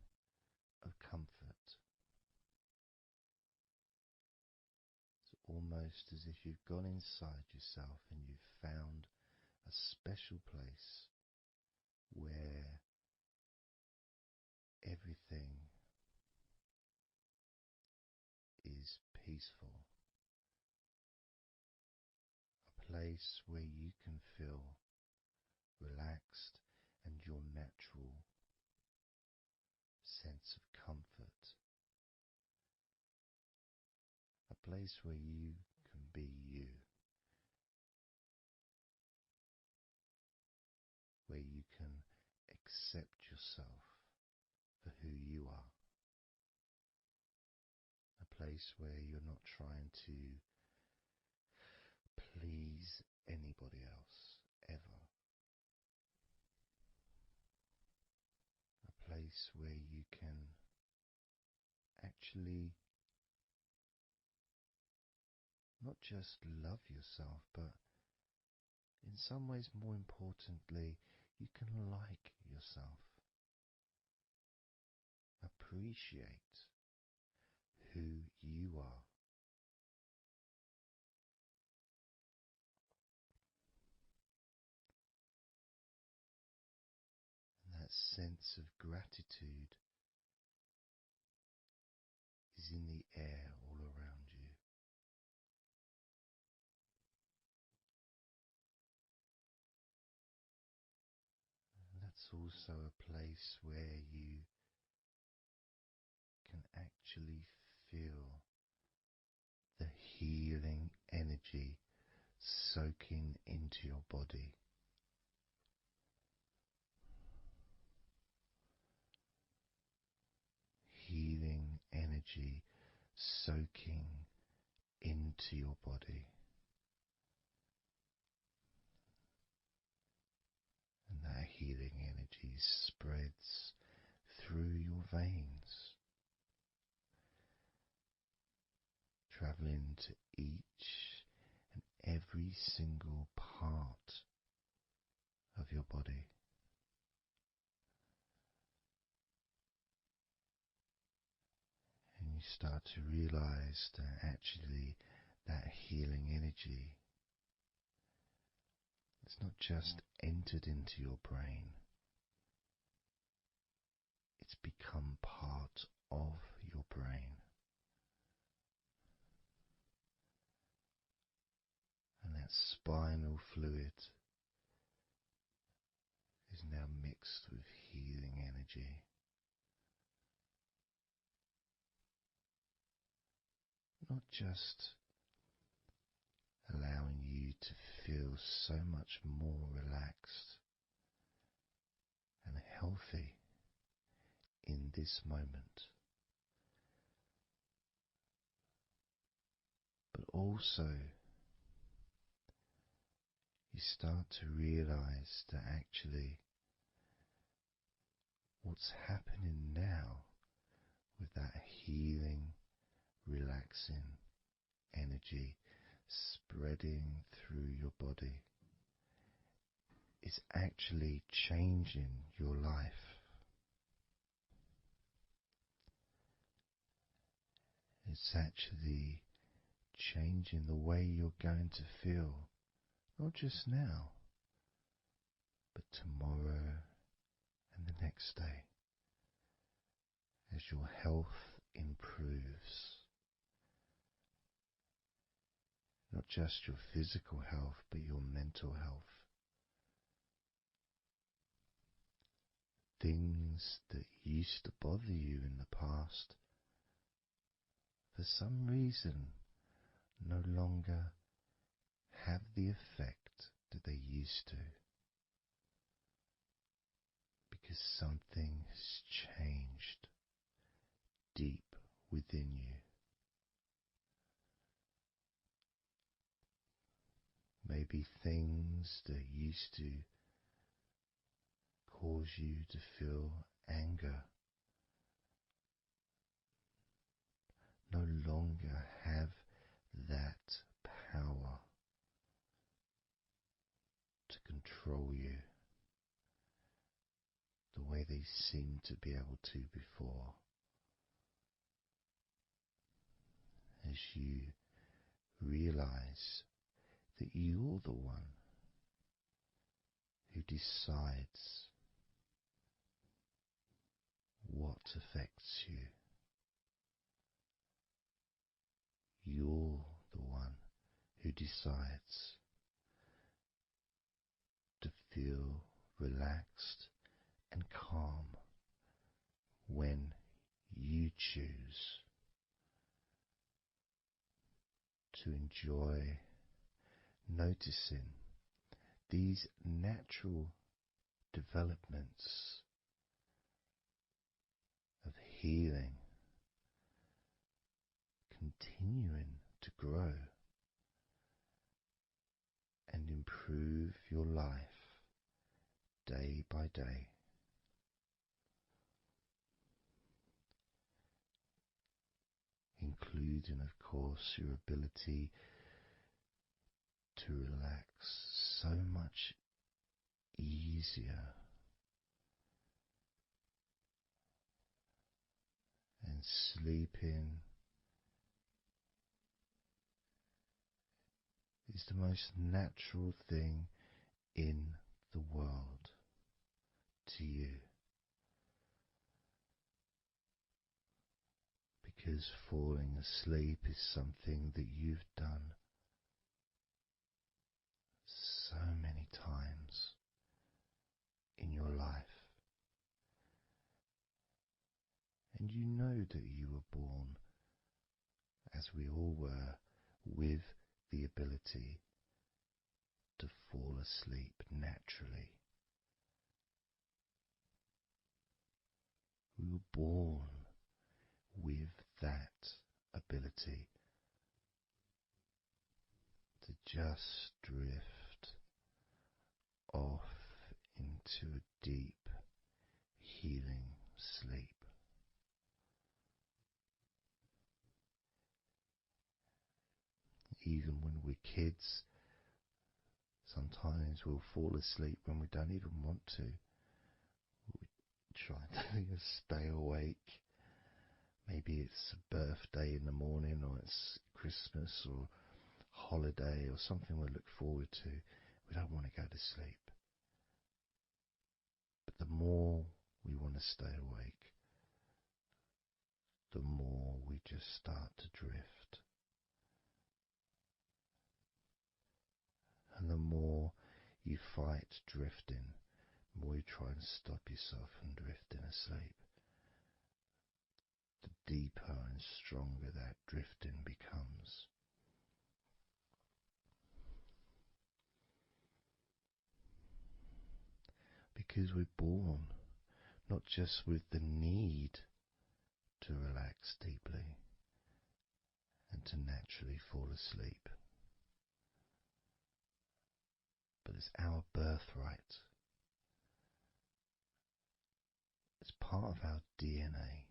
of comfort. It's almost as if you've gone inside yourself and you've found a special place where everything is peaceful. A place where you can feel relaxed and your natural sense of comfort. A place where you can be you. Where you can accept yourself for who you are. A place where you're not trying to please anybody else, ever. A place where you can actually not just love yourself, but in some ways, more importantly, you can like yourself. Appreciate who you are. And that sense of gratitude is in the air all around you. And that's also a place where you can actually feel the healing energy soaking into your body. Healing energy soaking into your body. And that healing energy spreads through your veins, traveling to each and every single part of your body. And you start to realize that actually that healing energy has not just entered into your brain, it's become part of your brain. And that spinal fluid is now mixed with healing energy. Not just allowing you to feel so much more relaxed and healthy in this moment, but also you start to realize that actually what's happening now with that healing, relaxing energy spreading through your body is actually changing your life. It's actually changing the way you're going to feel, not just now, but tomorrow and the next day, as your health improves. Not just your physical health, but your mental health. Things that used to bother you in the past for some reason no longer have the effect that they used to, because something has changed deep within you. Maybe things that used to cause you to feel anger no longer have that power to control you the way they seemed to be able to before. As you realize that you're the one who decides what affects you. You're the one who decides to feel relaxed and calm when you choose to enjoy noticing these natural developments of healing continuing to grow and improve your life day by day. Including, of course, your ability to relax so much easier and sleeping is the most natural thing in the world to you, because falling asleep is something that you've done so many times in your life, and you know that you were born, as we all were, with the ability to fall asleep naturally. We were born with that ability to just drift off into a deep, healing sleep. Even when we're kids, sometimes we'll fall asleep when we don't even want to. We try to stay awake. Maybe it's a birthday in the morning, or it's Christmas or holiday or something we look forward to. We don't want to go to sleep. But the more we want to stay awake, the more we just start to drift. And the more you fight drifting, the more you try and stop yourself from drifting asleep, the deeper and stronger that drifting becomes. Because we're born not just with the need to relax deeply and to naturally fall asleep, but it's our birthright. It's part of our DNA.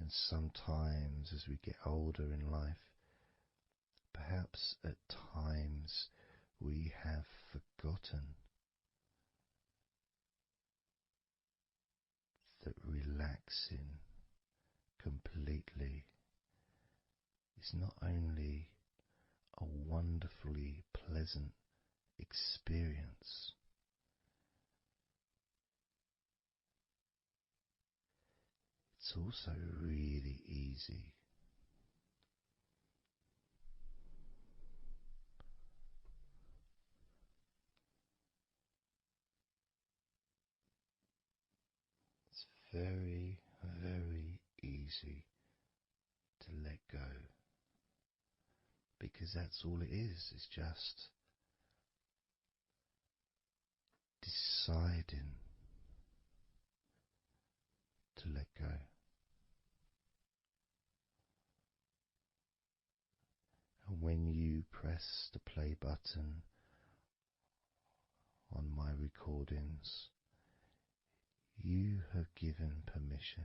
And sometimes as we get older in life, perhaps at times we have forgotten that relaxing completely is not only a wonderfully pleasant experience, it's also really easy. very, very easy to let go, because that's all it is. It's just deciding to let go. And when you press the play button on my recordings, you have given permission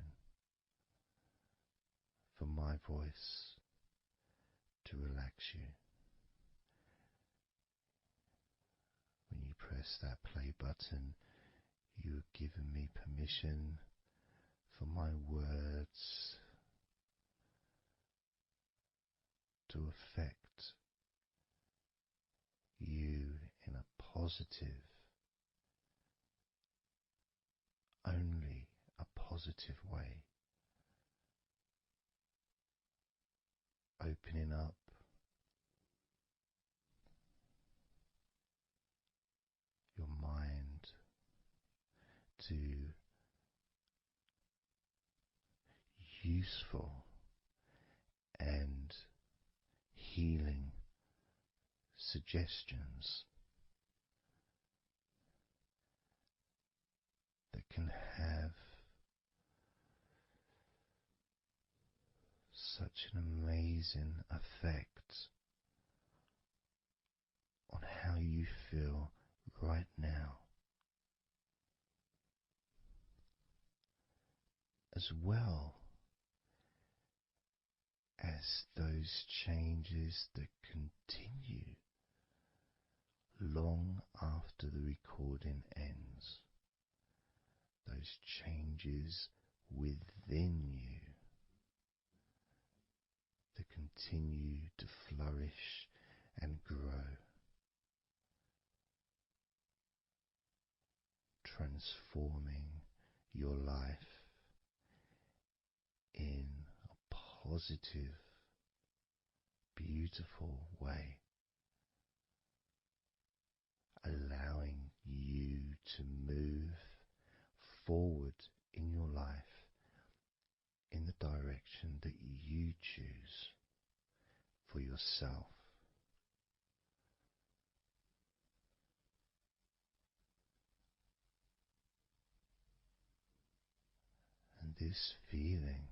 for my voice to relax you. When you press that play button, you have given me permission for my words to affect you in a positive, only a positive way, opening up your mind to useful and healing suggestions that can have such an amazing effect on how you feel right now, as well as those changes that continue long after the recording ends, those changes within you that continue to flourish and grow, transforming your life in a positive, beautiful way, allowing you to move forward in your life in the direction that you choose for yourself. And this feeling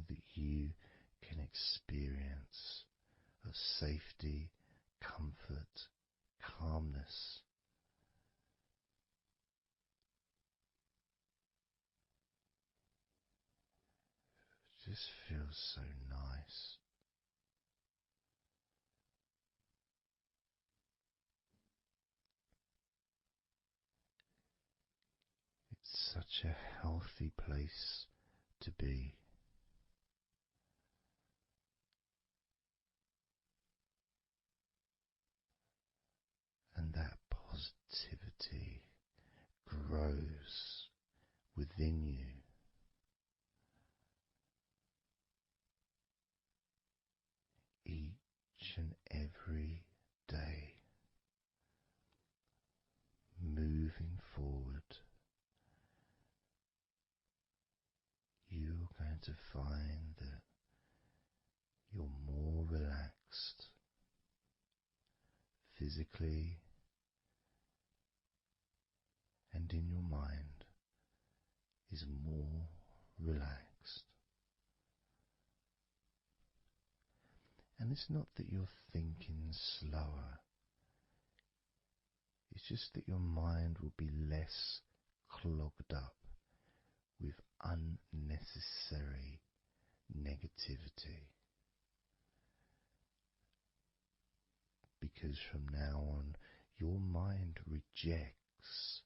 that you can experience of safety, comfort, calmness, just feels so nice. It's such a healthy place to be. And that positivity grows within you. Each and every day, moving forward, you're going to find that you're more relaxed physically and in your mind is more relaxed. And it's not that you're thinking slower, it's just that your mind will be less clogged up with unnecessary negativity. Because from now on, your mind rejects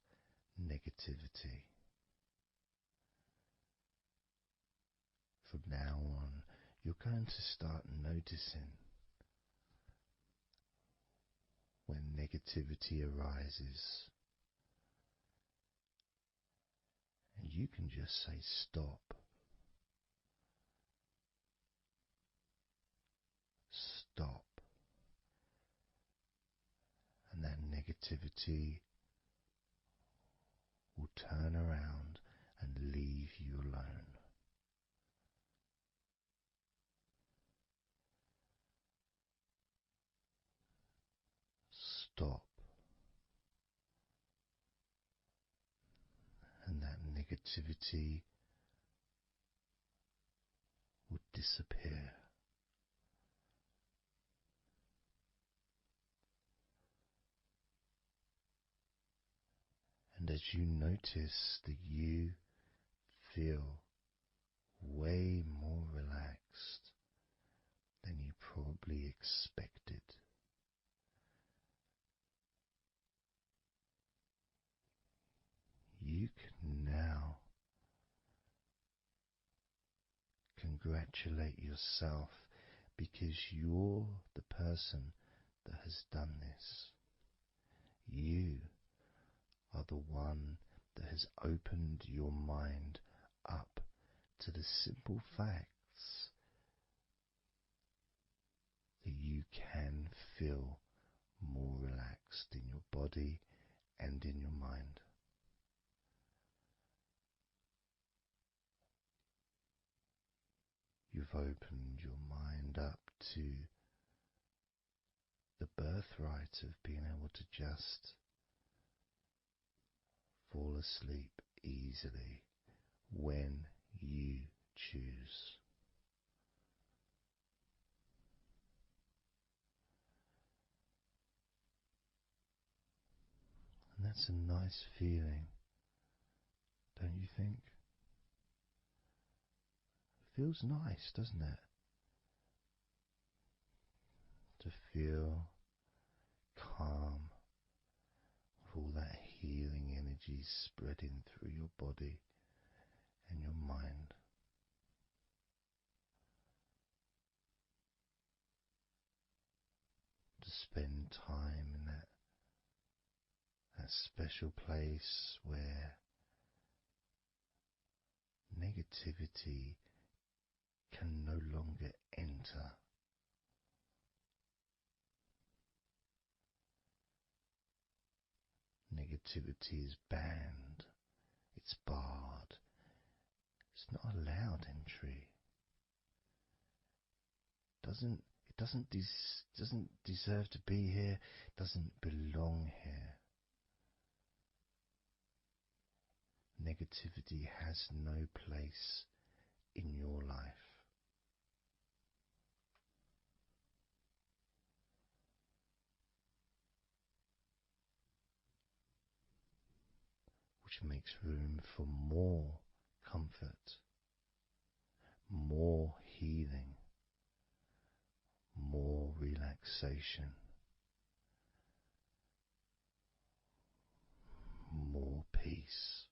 negativity. From now on, you're going to start noticing when negativity arises, and you can just say stop. Stop. And that negativity turn around and leave you alone. Stop, and that negativity would disappear. And as you notice that you feel way more relaxed than you probably expected, you can now congratulate yourself because you're the person that has done this. You are the one that has opened your mind up to the simple facts that you can feel more relaxed in your body and in your mind. You've opened your mind up to the birthright of being able to just fall asleep easily when you choose. And that's a nice feeling, don't you think? It feels nice, doesn't it? To feel calm with all that healing energy spreading through your body and your mind. To spend time in that special place where negativity can no longer enter. Negativity is banned, it's barred, it's not allowed entry. It doesn't deserve to be here, doesn't belong here. Negativity has no place in your life. Which makes room for more comfort, more healing, more relaxation, more peace.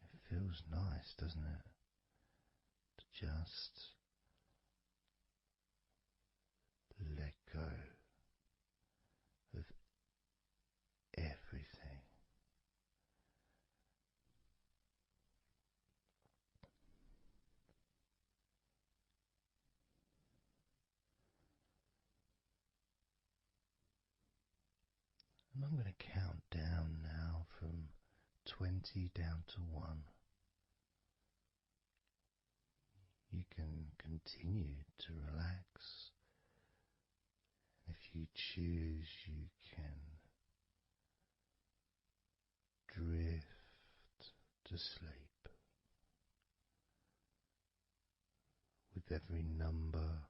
It feels nice, doesn't it? To just let go of everything. And I'm going to count down now from 20 down to 1. You can continue to relax. If you choose, you can drift to sleep. With every number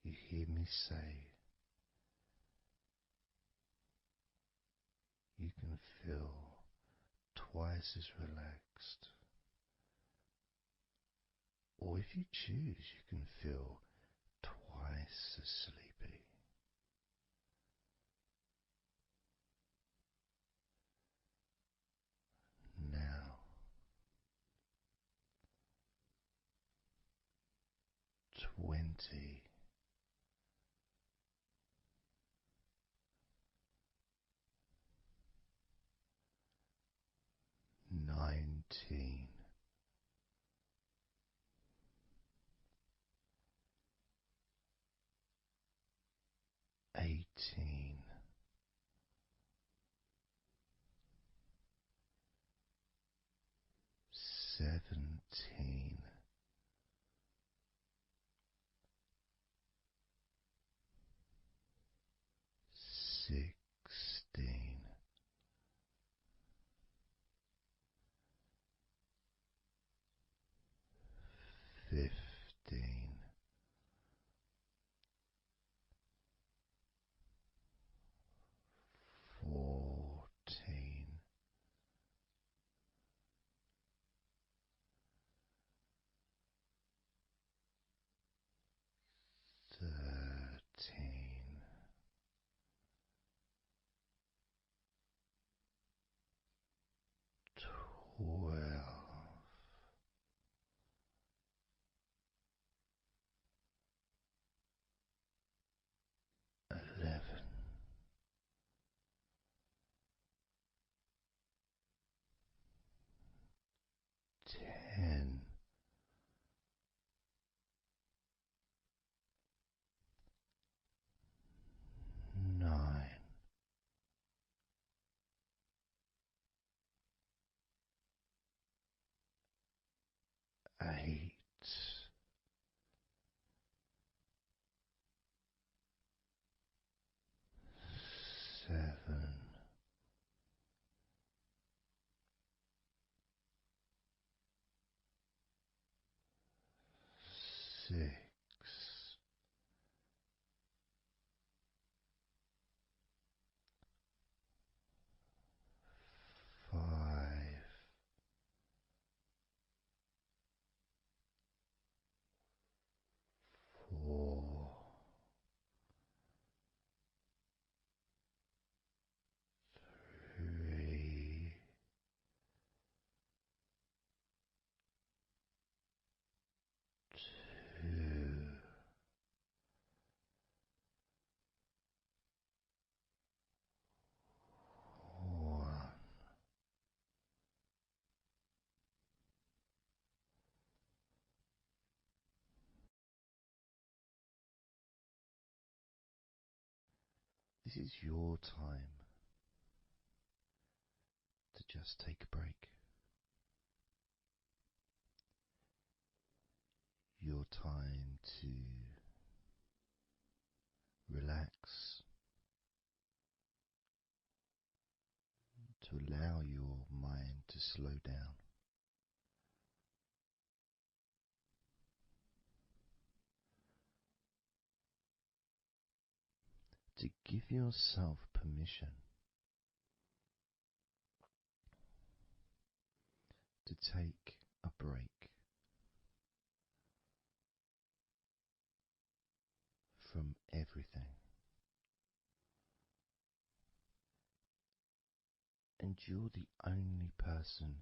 you hear me say, you can feel twice as relaxed. Or if you choose, you can feel twice as sleepy. Now, 20. 18, 17, 16, 15, 14, 13, 12, 11, 10, 9, 8, 7, 6, 5, 4, 3, 2, 1. This is your time to just take a break. Your time to relax, to allow your mind to slow down, to give yourself permission to take a break from everything. And you're the only person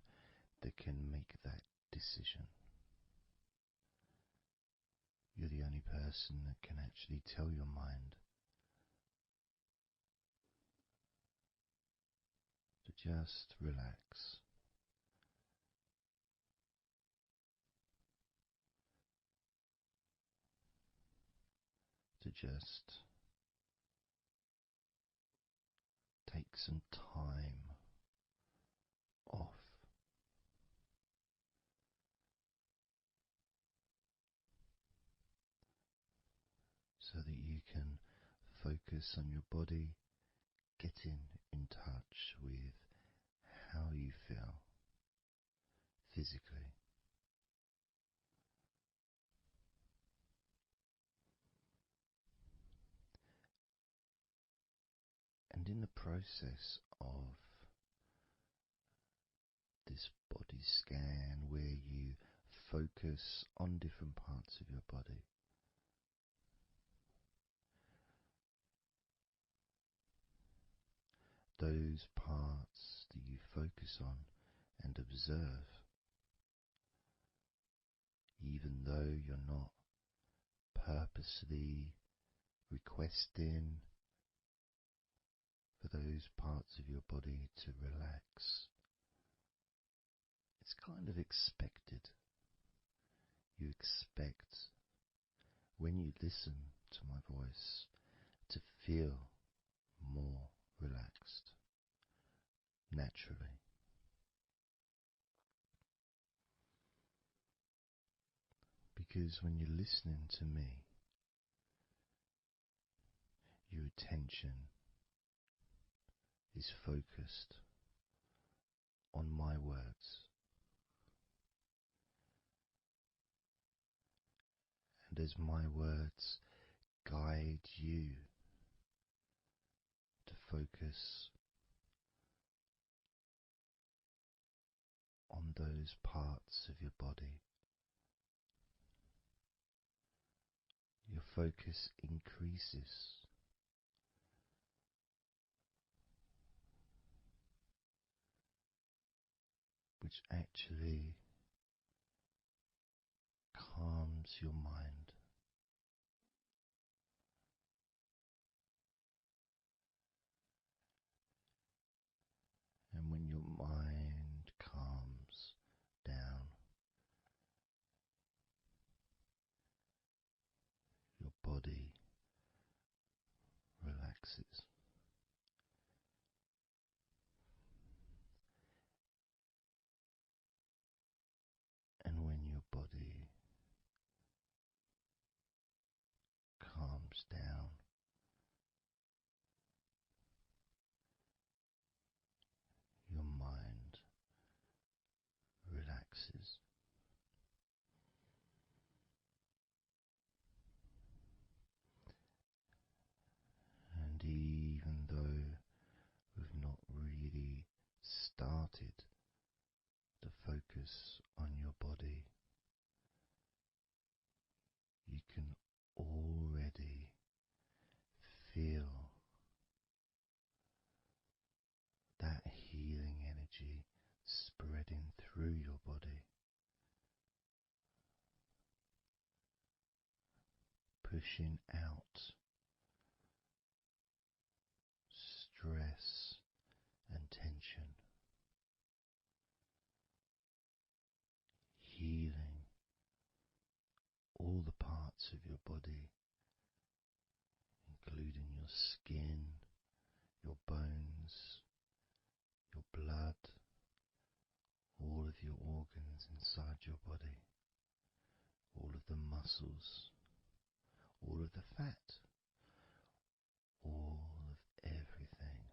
that can make that decision. You're the only person that can actually tell your mind to just relax. To just take some time off. So that you can focus on your body, getting in touch with how you feel physically. And in the process of this body scan, where you focus on different parts of your body, those parts that you focus on and observe, even though you're not purposely requesting for those parts of your body to relax, it's kind of expected. You expect, when you listen to my voice, to feel more relaxed naturally. Because when you're listening to me, your attention is focused on my words, and as my words guide you to focus on those parts of your body, your focus increases. Which actually calms your mind. And when your mind calms down, your body relaxes. And when your body calms down, your mind relaxes. And even though we've not really started to focus on your body, you can already feel that healing energy spreading through your body, pushing out stress and tension, healing all the parts of your body, including your skin, your bones, your blood, all of your organs inside your body, all of the muscles, all of the fat, all of everything.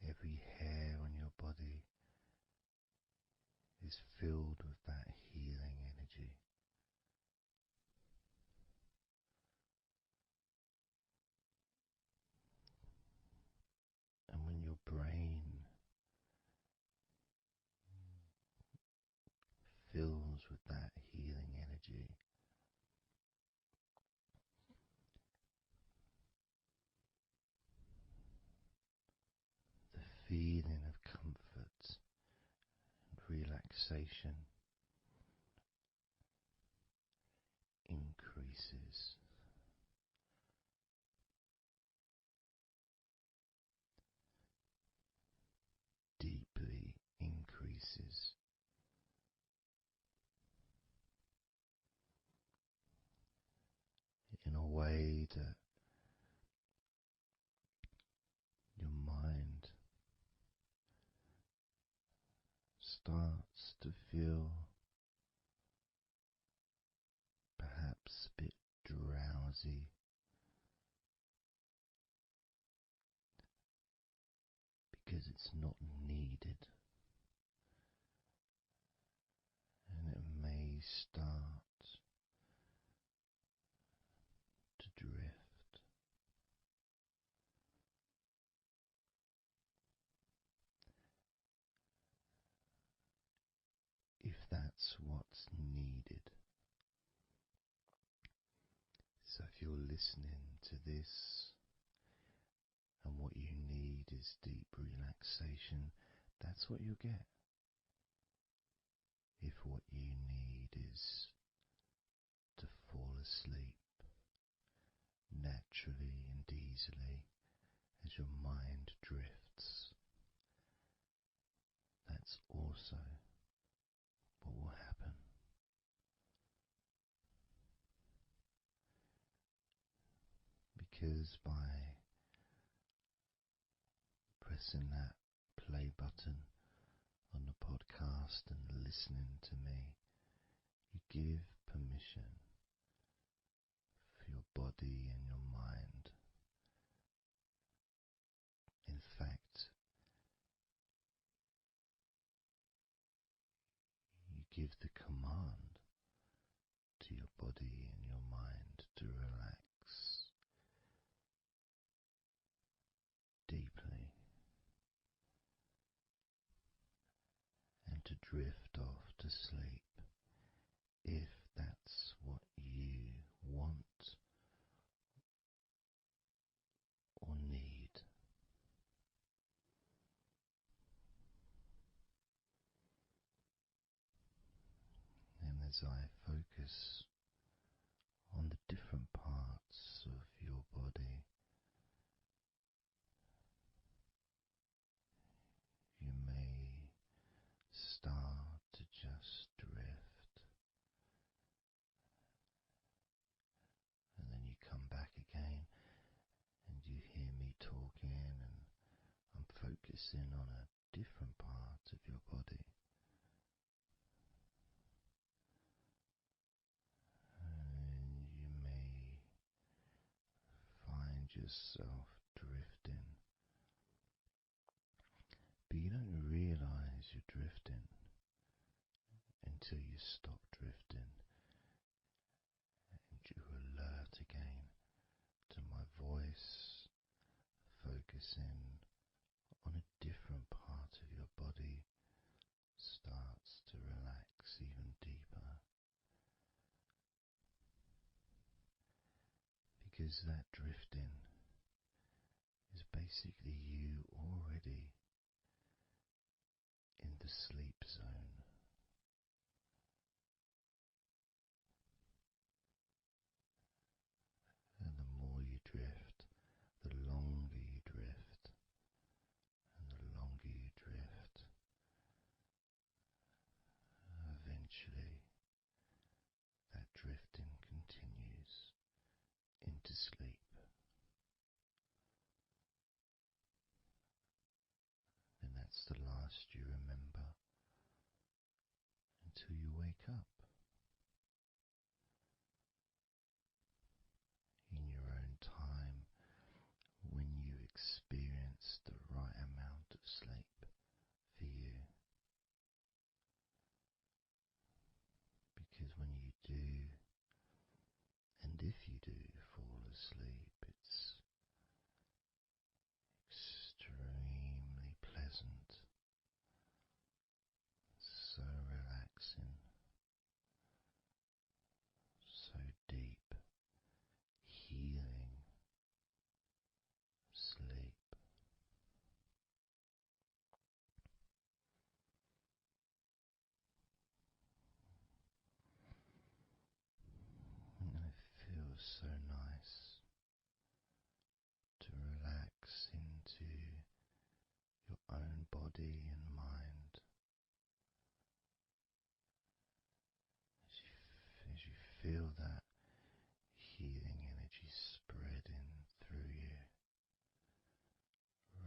Every hair on your body is filled with that healing energy. And when your brain fills with that healing energy, the feeling of comfort and relaxation increases. Deeply increases. In a way that your mind starts to feel perhaps a bit drowsy, because it's not needed, and it may start to drift. If that's what's needed. So if you're listening to this and what you need is deep relaxation, that's what you'll get. If what you need is to fall asleep naturally and easily as your mind drifts, that's also because by pressing that play button on the podcast and listening to me, you give permission for your body and your mind. In fact, you give the command to your body and your mind to relax deeply and to drift off to sleep if that's what you want or need. And as I focus on the different parts of your body, you may start to just drift, and then you come back again and you hear me talking, and I'm focusing on a different part of your body. And you may find yourself drifting, but you don't realize you're drifting until you stop drifting and you alert again to my voice, focusing on a different part of your body starts to relax even deeper, because that drifting is basically you already in the sleep zone. And the more you drift, the longer you drift, and the longer you drift, eventually that drifting continues into sleep. And that's the last you remember until you wake up in your own time, when you experience the right amount of sleep for you. Because when you do, and if you do fall asleep, it's extremely pleasant, so relaxing, so deep, healing sleep. And it feels so nice to relax into your own body and mind as you feel that healing energy spreading through you,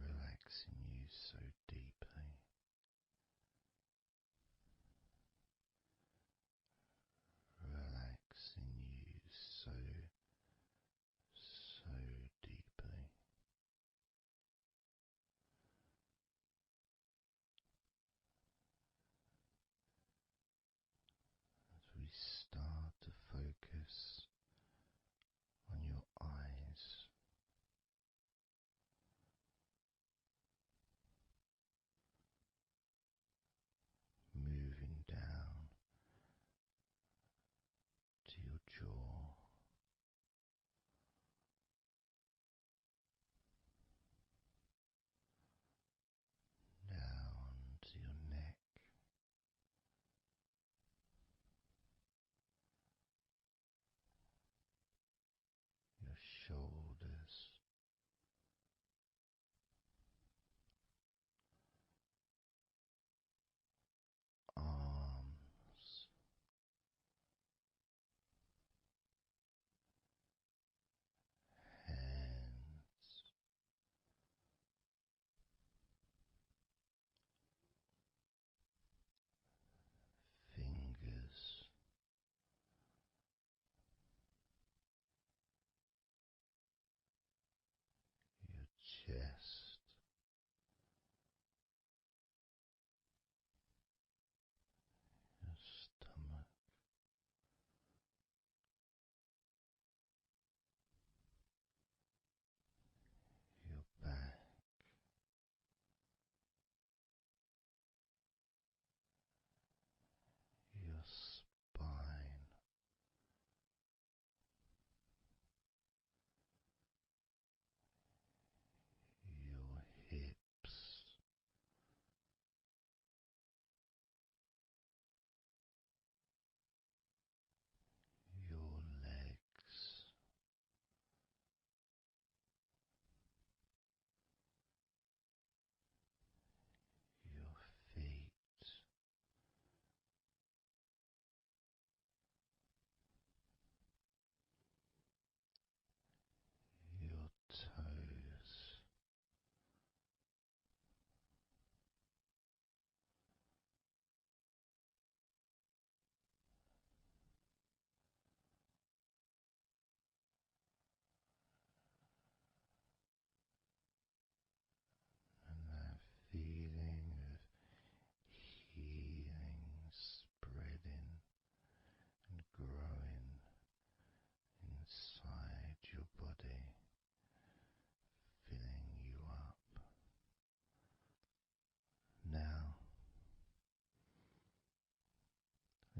relaxing you so deeply, relaxing you so deeply.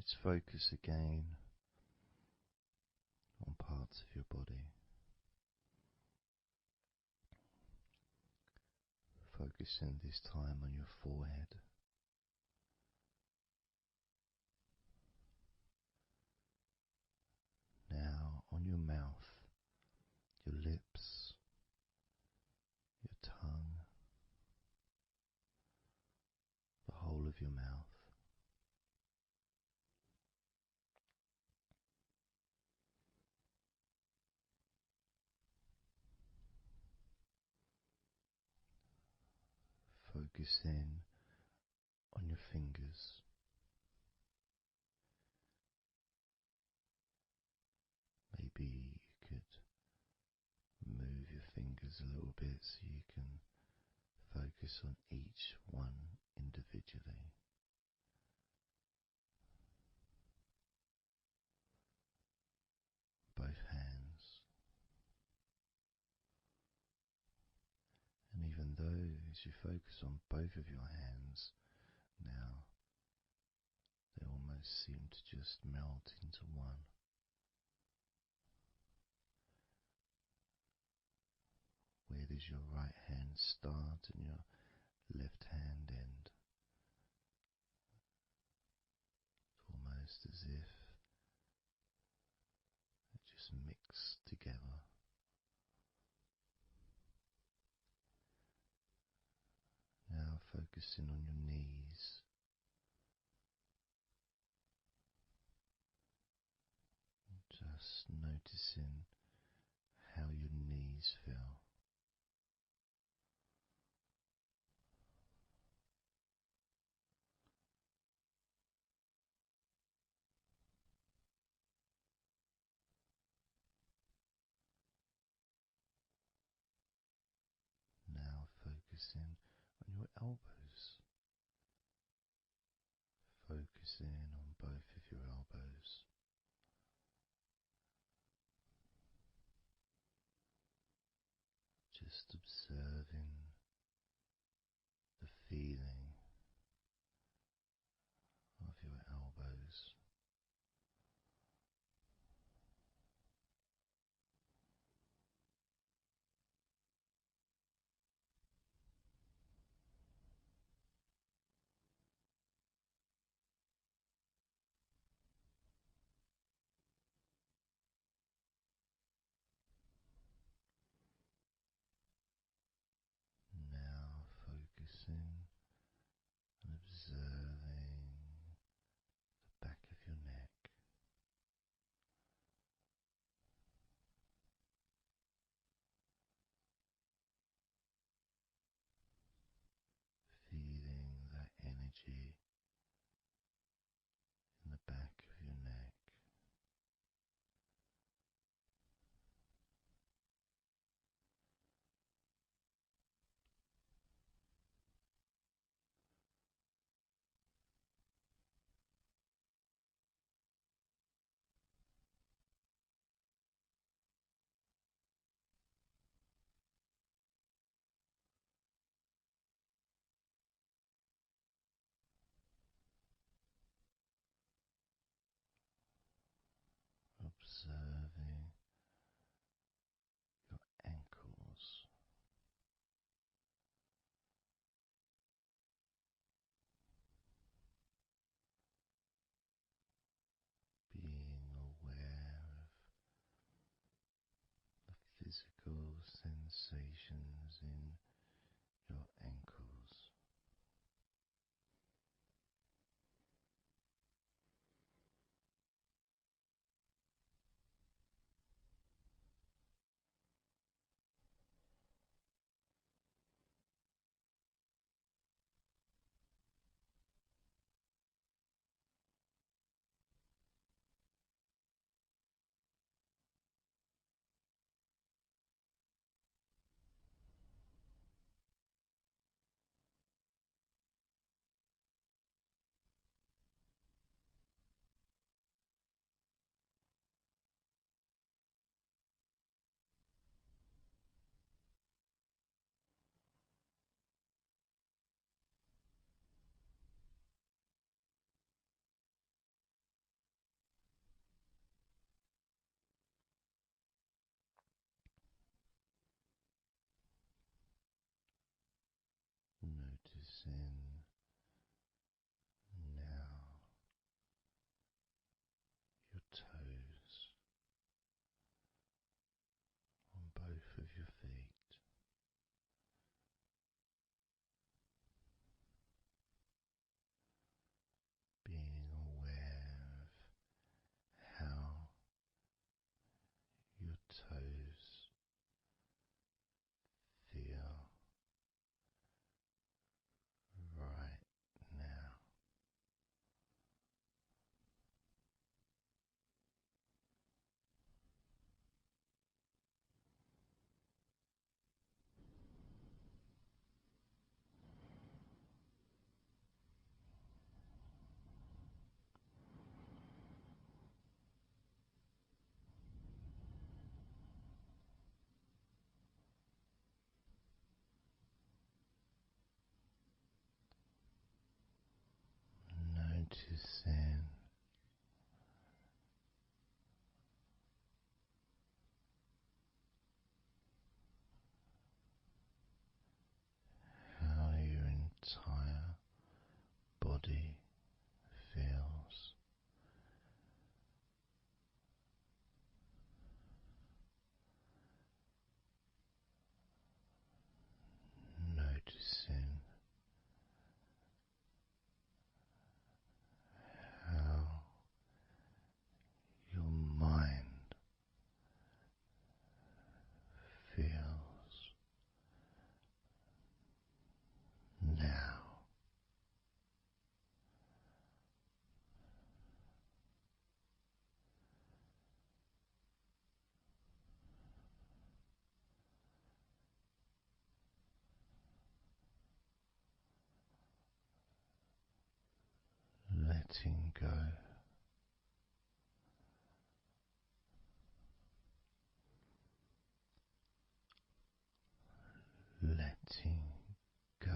Let's focus again on parts of your body. Focusing this time on your forehead. Now on your mouth, your lips, your tongue, the whole of your mouth. Focus in on your fingers. Maybe you could move your fingers a little bit so you can focus on each one individually. Both hands. And even though as you focus on both of your hands now, they almost seem to just melt into one. Where does your right hand start and your left hand end? It's almost as if they just mix together. Now focusing on your knees. Just noticing how your knees feel. Now focusing on your elbows. Focusing on both of your elbows. Just observing the feeling of your elbows. now your toes on both of your feet. Being aware of how your toes feel right now. Noticing how your entire body feels. Noticing how your mind feels now. Letting go. Letting go.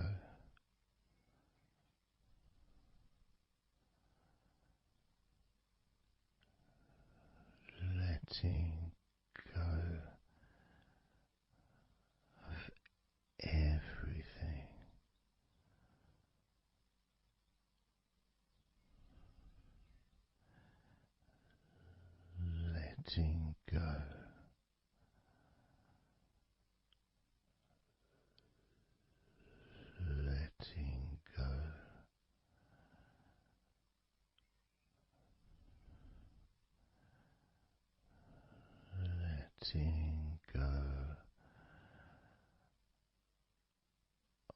Letting go of everything. Letting go. Letting go. Letting go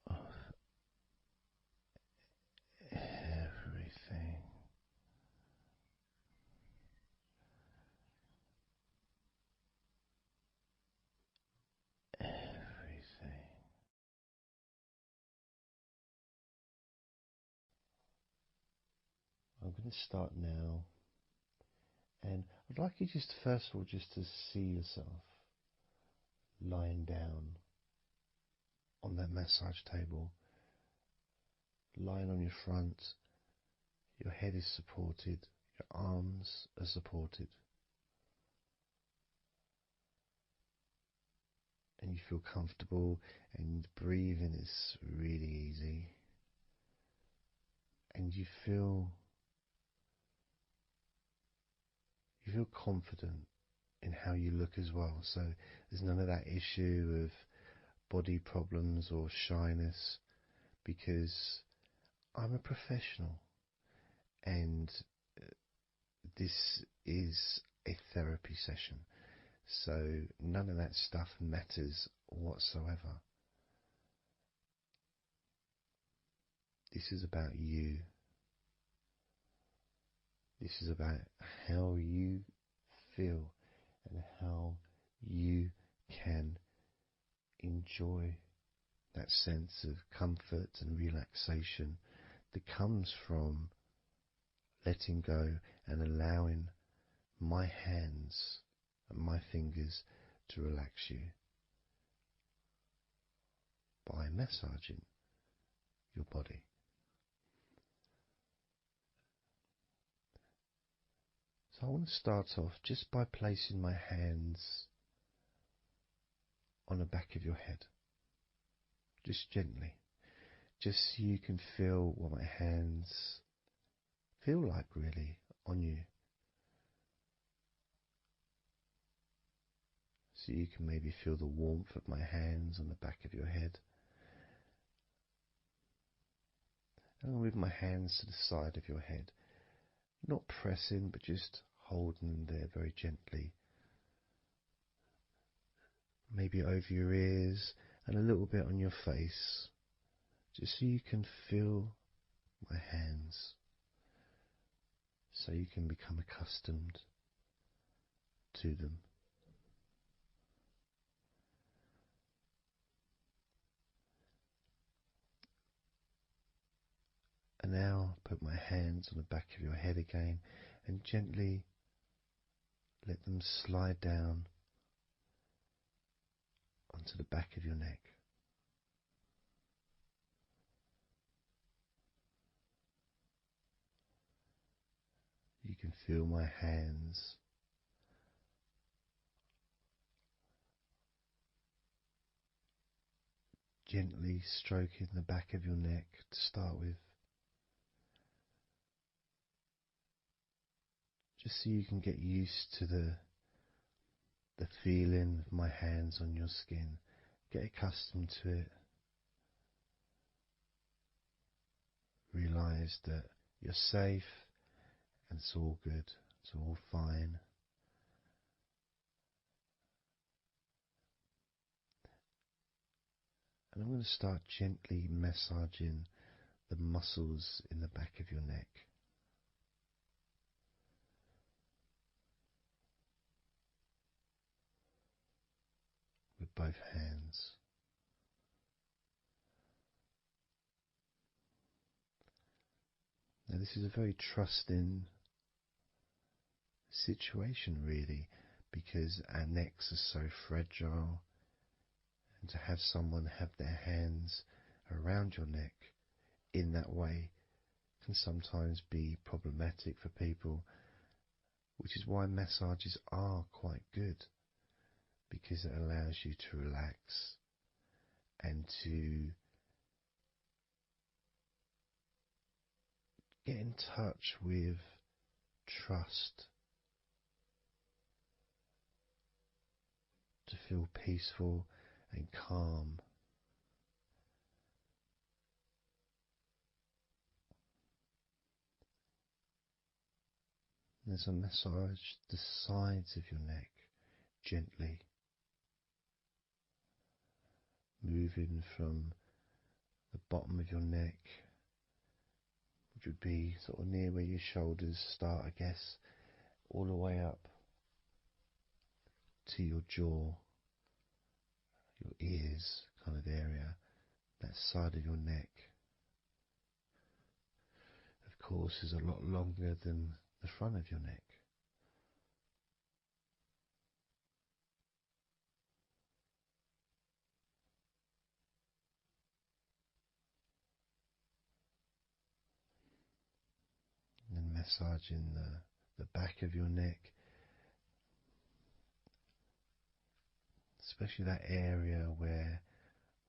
of everything. Everything. I'm going to start now, and I'd like you just first of all just to see yourself lying down on that massage table, lying on your front, your head is supported, your arms are supported, and you feel comfortable, and breathing is really easy, and you feel confident in how you look as well. So there's none of that issue of body problems or shyness, because I'm a professional, and this is a therapy session, so none of that stuff matters whatsoever. This is about you. This is about how you feel and how you can enjoy that sense of comfort and relaxation that comes from letting go and allowing my hands and my fingers to relax you by massaging your body. So I want to start off just by placing my hands on the back of your head, just gently, just so you can feel what my hands feel like really on you. So you can maybe feel the warmth of my hands on the back of your head. And I'll move my hands to the side of your head, not pressing, but just holding them there very gently. Maybe over your ears and a little bit on your face, just so you can feel my hands, so you can become accustomed to them. And now put my hands on the back of your head again and gently let them slide down onto the back of your neck. You can feel my hands gently stroking the back of your neck to start with, just so you can get used to the feeling of my hands on your skin. Get accustomed to it. Realize that you're safe and it's all good, it's all fine. And I'm going to start gently massaging the muscles in the back of your neck. With both hands. Now this is a very trusting situation really, because our necks are so fragile, and to have someone have their hands around your neck in that way can sometimes be problematic for people, which is why massages are quite good, because it allows you to relax and to get in touch with trust, to feel peaceful and calm. There's a massage the sides of your neck gently, moving from the bottom of your neck, which would be sort of near where your shoulders start, I guess, all the way up to your jaw, your ears kind of area, that side of your neck. Of course, is a lot longer than the front of your neck. And then massaging the back of your neck, especially that area where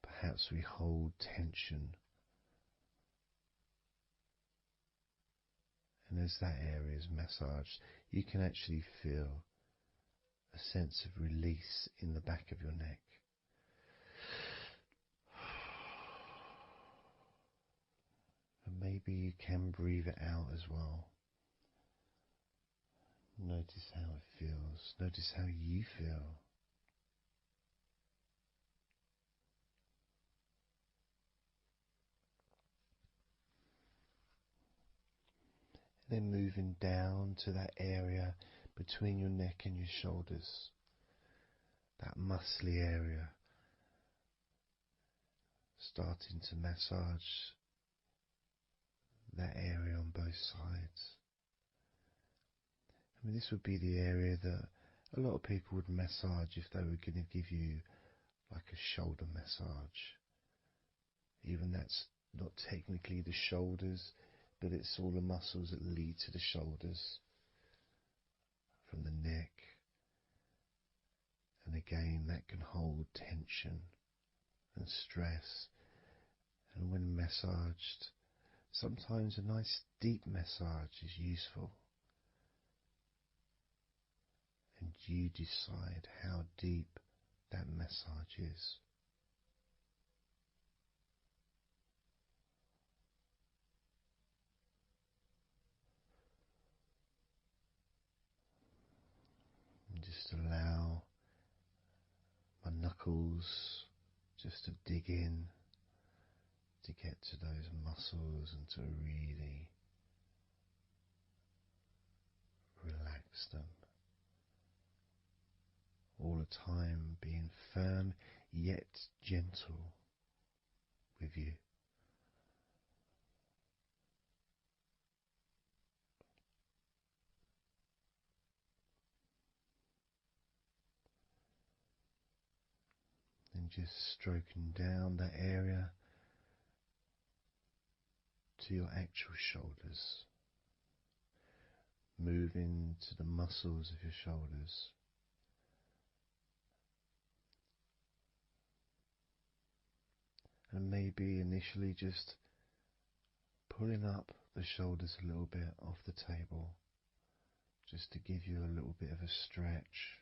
perhaps we hold tension. And as that area is massaged, you can actually feel a sense of release in the back of your neck. And maybe you can breathe it out as well. Notice how it feels. Notice how you feel. Then moving down to that area between your neck and your shoulders, that muscly area, starting to massage that area on both sides. I mean, this would be the area that a lot of people would massage if they were going to give you like a shoulder massage. Even that's not technically the shoulders, but it's all the muscles that lead to the shoulders, from the neck. And again, that can hold tension and stress. And when massaged, sometimes a nice deep massage is useful. And you decide how deep that massage is. And just allow my knuckles just to dig in to get to those muscles and to really relax them. All the time being firm yet gentle with you. And just stroking down that area to your actual shoulders, moving to the muscles of your shoulders. And maybe initially just pulling up the shoulders a little bit off the table, just to give you a little bit of a stretch,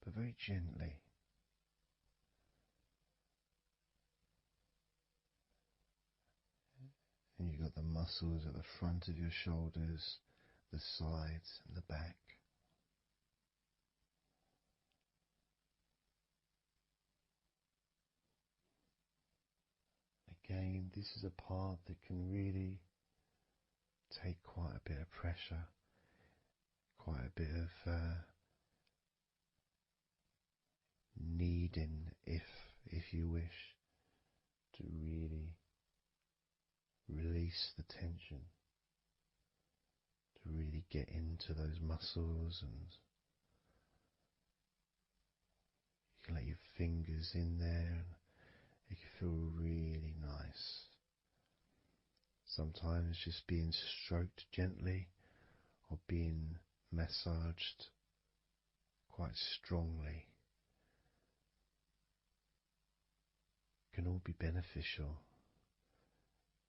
but very gently. And you've got the muscles at the front of your shoulders, the sides and the back. Again, this is a part that can really take quite a bit of pressure, quite a bit of needing, if you wish, to really release the tension, to really get into those muscles, and you can let your fingers in there and it can feel really nice. Sometimes just being stroked gently or being massaged quite strongly can all be beneficial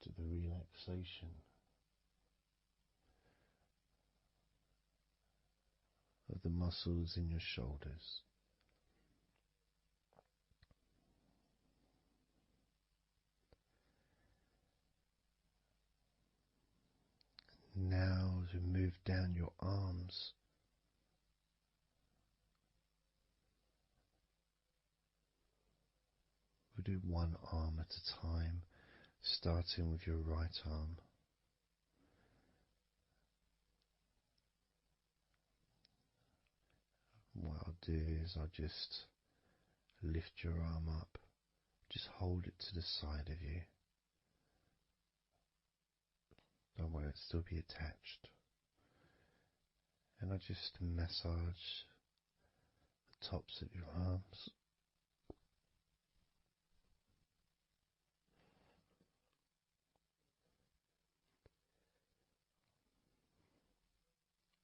to the relaxation of the muscles in your shoulders. Now, as we move down your arms, we'll do one arm at a time, starting with your right arm. What I'll do is I'll just lift your arm up, just hold it to the side of you. Don't worry, it'll still be attached. And I just massage the tops of your arms.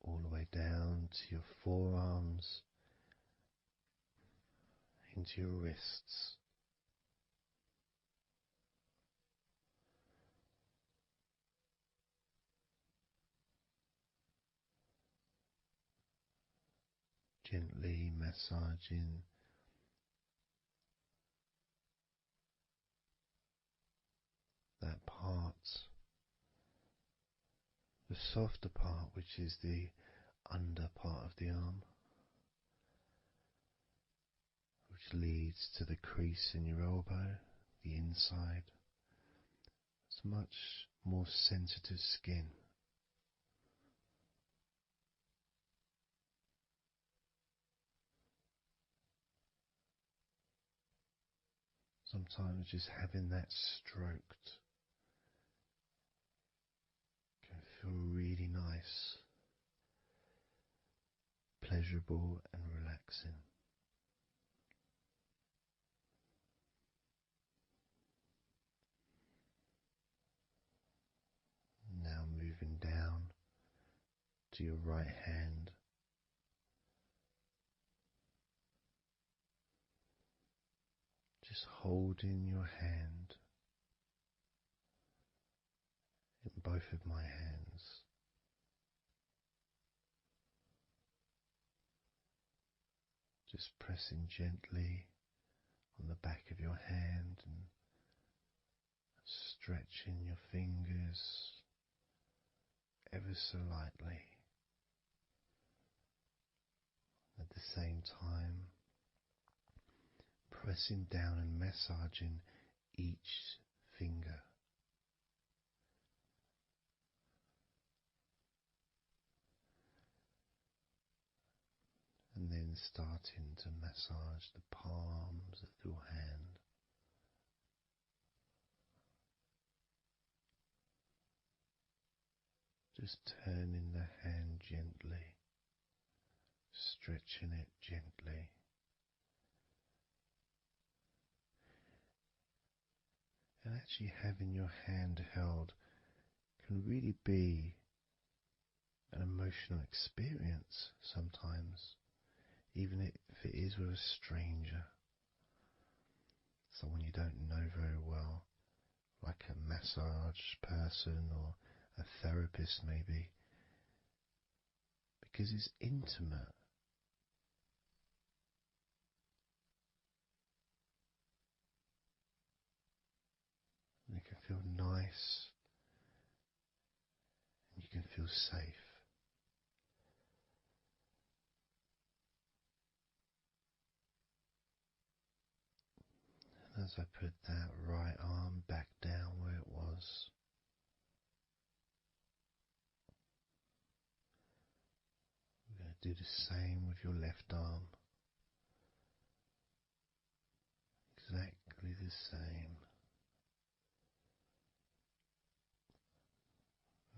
All the way down to your forearms, into your wrists. Gently massaging that part, the softer part, which is the under part of the arm, which leads to the crease in your elbow, the inside. It's much more sensitive skin. Sometimes just having that stroked can feel really nice, pleasurable and relaxing. Now moving down to your right hand. Just holding your hand both of my hands. Just pressing gently on the back of your hand and stretching your fingers ever so lightly. At the same time, pressing down and massaging each finger. And then starting to massage the palms of your hand. Just turning the hand gently, stretching it gently. And actually having your hand held can really be an emotional experience sometimes, even if it is with a stranger, someone you don't know very well, like a massage person or a therapist maybe, because it's intimate. And it can feel nice and you can feel safe. And as I put that right arm back down where it was, we're going to do the same with your left arm. Exactly the same.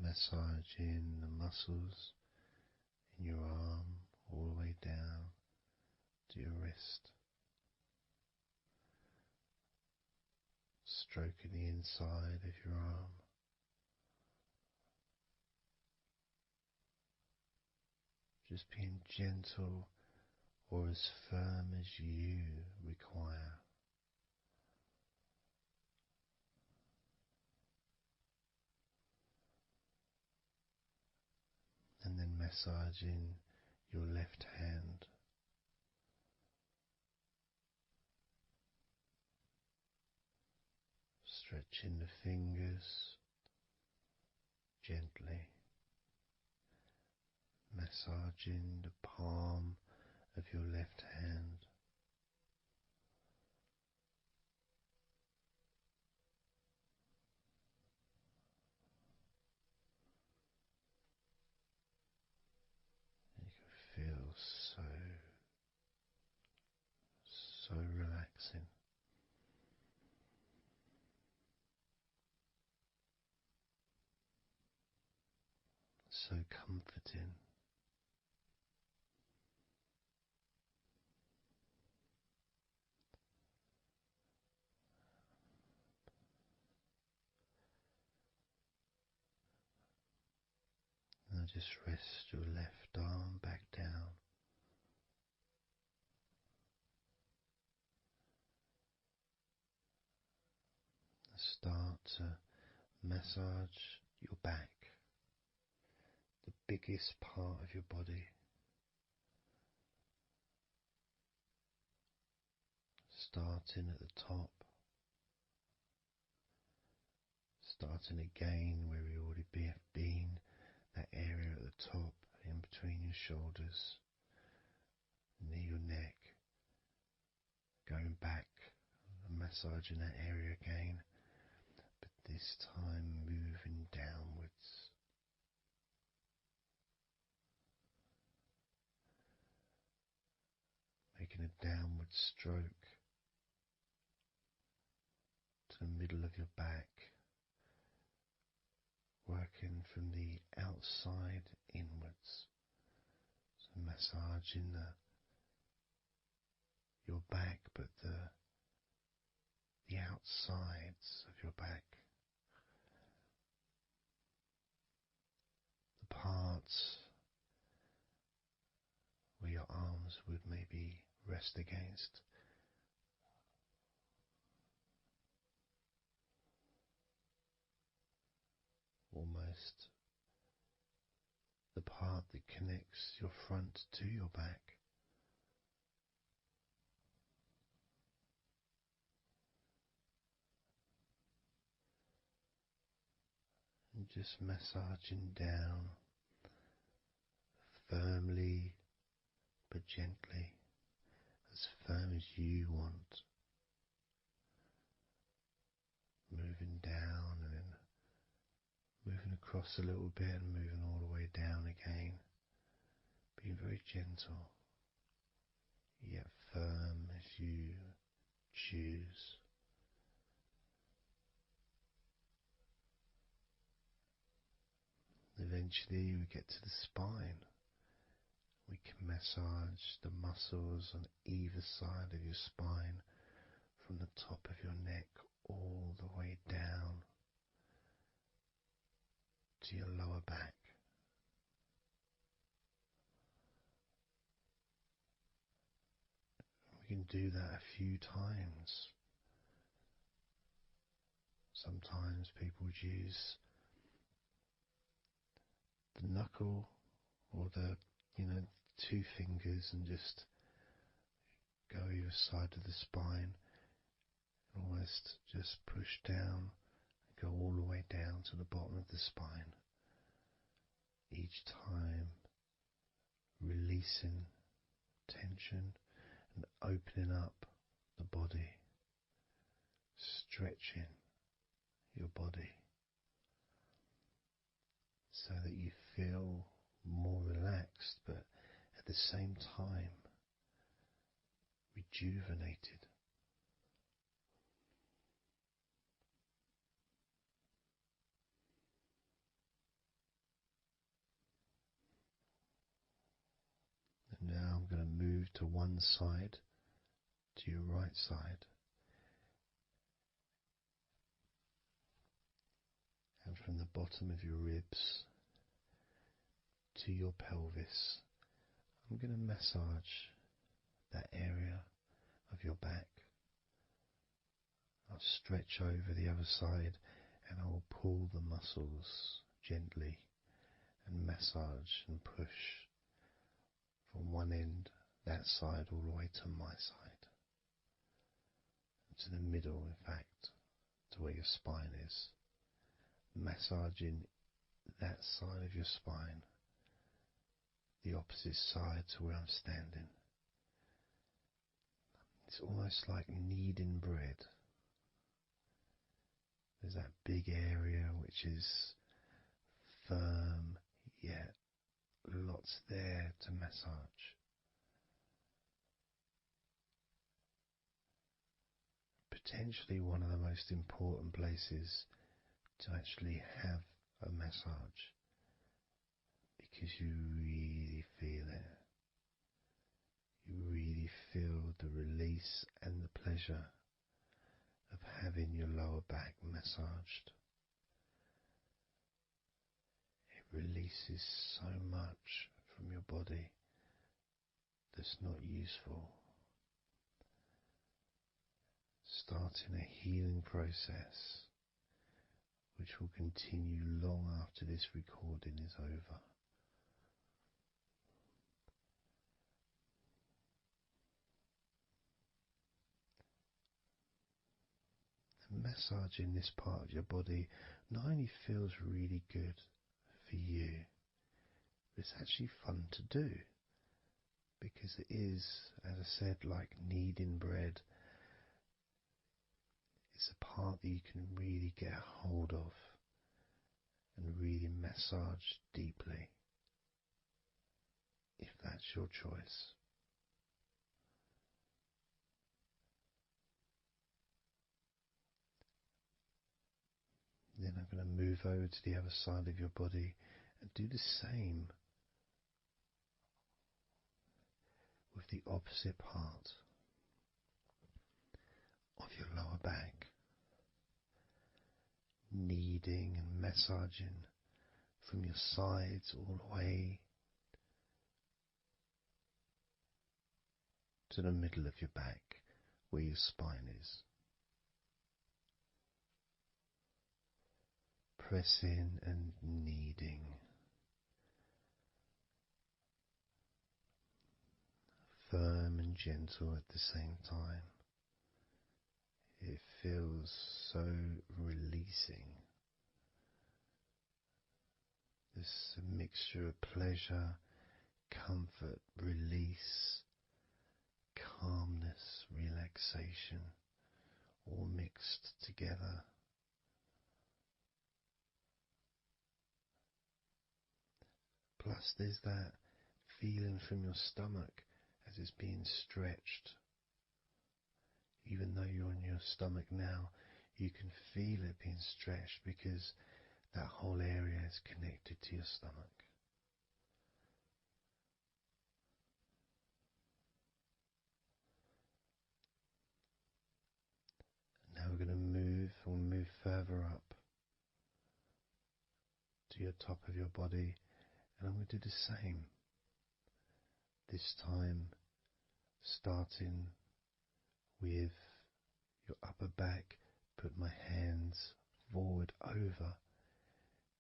Massaging the muscles in your arm all the way down to your wrist. Stroking the inside of your arm. Just being gentle or as firm as you require. And then massaging your left hand. Stretching the fingers gently. Massaging the palm of your left hand. You can feel so relaxing. So comforting. Now just rest your left arm back down. Start to massage your back, the biggest part of your body. Starting at the top, starting again where we already have been, that area at the top in between your shoulders, near your neck, going back and massaging that area again, but this time moving downwards. Making a downward stroke to the middle of your back, working from the outside inwards, so massaging your back, but the outsides of your back, the parts where your arms would maybe rest against. Almost almost the part that connects your front to your back. And just massaging down firmly but gently, as firm as you want. Moving down and then moving across a little bit and moving all the way down again. Being very gentle, yet firm as you choose. Eventually we get to the spine. We can massage the muscles on either side of your spine, from the top of your neck all the way down to your lower back. We can do that a few times. Sometimes people use the knuckle or the two fingers and just go either side of the spine and almost just push down and go all the way down to the bottom of the spine. Each time releasing tension and opening up the body, stretching your body so that you feel more relaxed, but at the same time rejuvenated. And now I'm going to move to one side, to your right side, and from the bottom of your ribs to your pelvis, I'm going to massage that area of your back. I'll stretch over the other side and I will pull the muscles gently and massage and push from one end, that side, all the way to my side, to the middle, in fact, to where your spine is. Massaging that side of your spine, the opposite side to where I'm standing. It's almost like kneading bread. There's that big area which is firm, yet lots there to massage. Potentially one of the most important places to actually have a massage, because you really feel it. You really feel the release and the pleasure of having your lower back massaged. It releases so much from your body that's not useful, starting a healing process which will continue long after this recording is over. Massaging this part of your body not only feels really good for you, but it's actually fun to do, because it is, as I said, like kneading bread. It's a part that you can really get a hold of and really massage deeply, if that's your choice. Then I'm going to move over to the other side of your body and do the same with the opposite part of your lower back, kneading and massaging from your sides all the way to the middle of your back where your spine is. pressing and kneading. Firm and gentle at the same time. It feels so releasing. This mixture of pleasure, comfort, release, calmness, relaxation, all mixed together. Plus there's that feeling from your stomach as it's being stretched. Even though you're on your stomach now, you can feel it being stretched because that whole area is connected to your stomach. Now we're going to move further up to your top of your body, and I'm going to do the same. This time starting with your upper back, put my hands forward over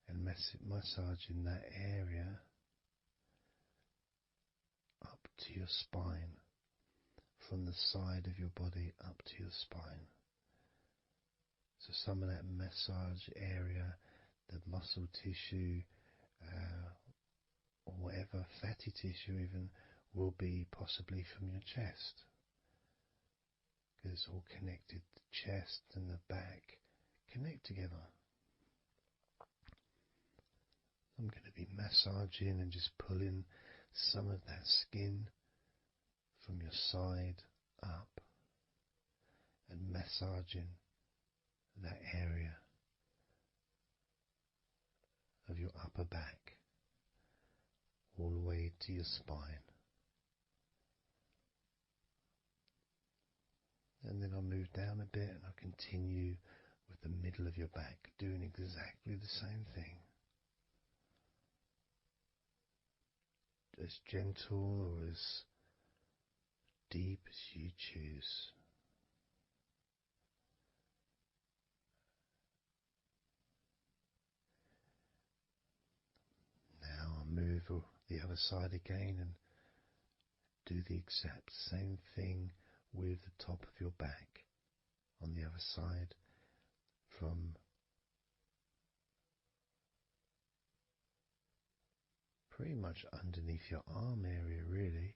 and massaging that area up to your spine, from the side of your body up to your spine. So some of that massage area, the muscle tissue, or whatever, fatty tissue even, will be possibly from your chest. Because it's all connected, the chest and the back connect together. I'm going to be massaging and just pulling some of that skin from your side up and massaging that area of your upper back all the way to your spine. And then I'll move down a bit and I'll continue with the middle of your back, doing exactly the same thing. As gentle or as deep as you choose. Now I'll move the other side again and do the exact same thing with the top of your back on the other side, from pretty much underneath your arm area really,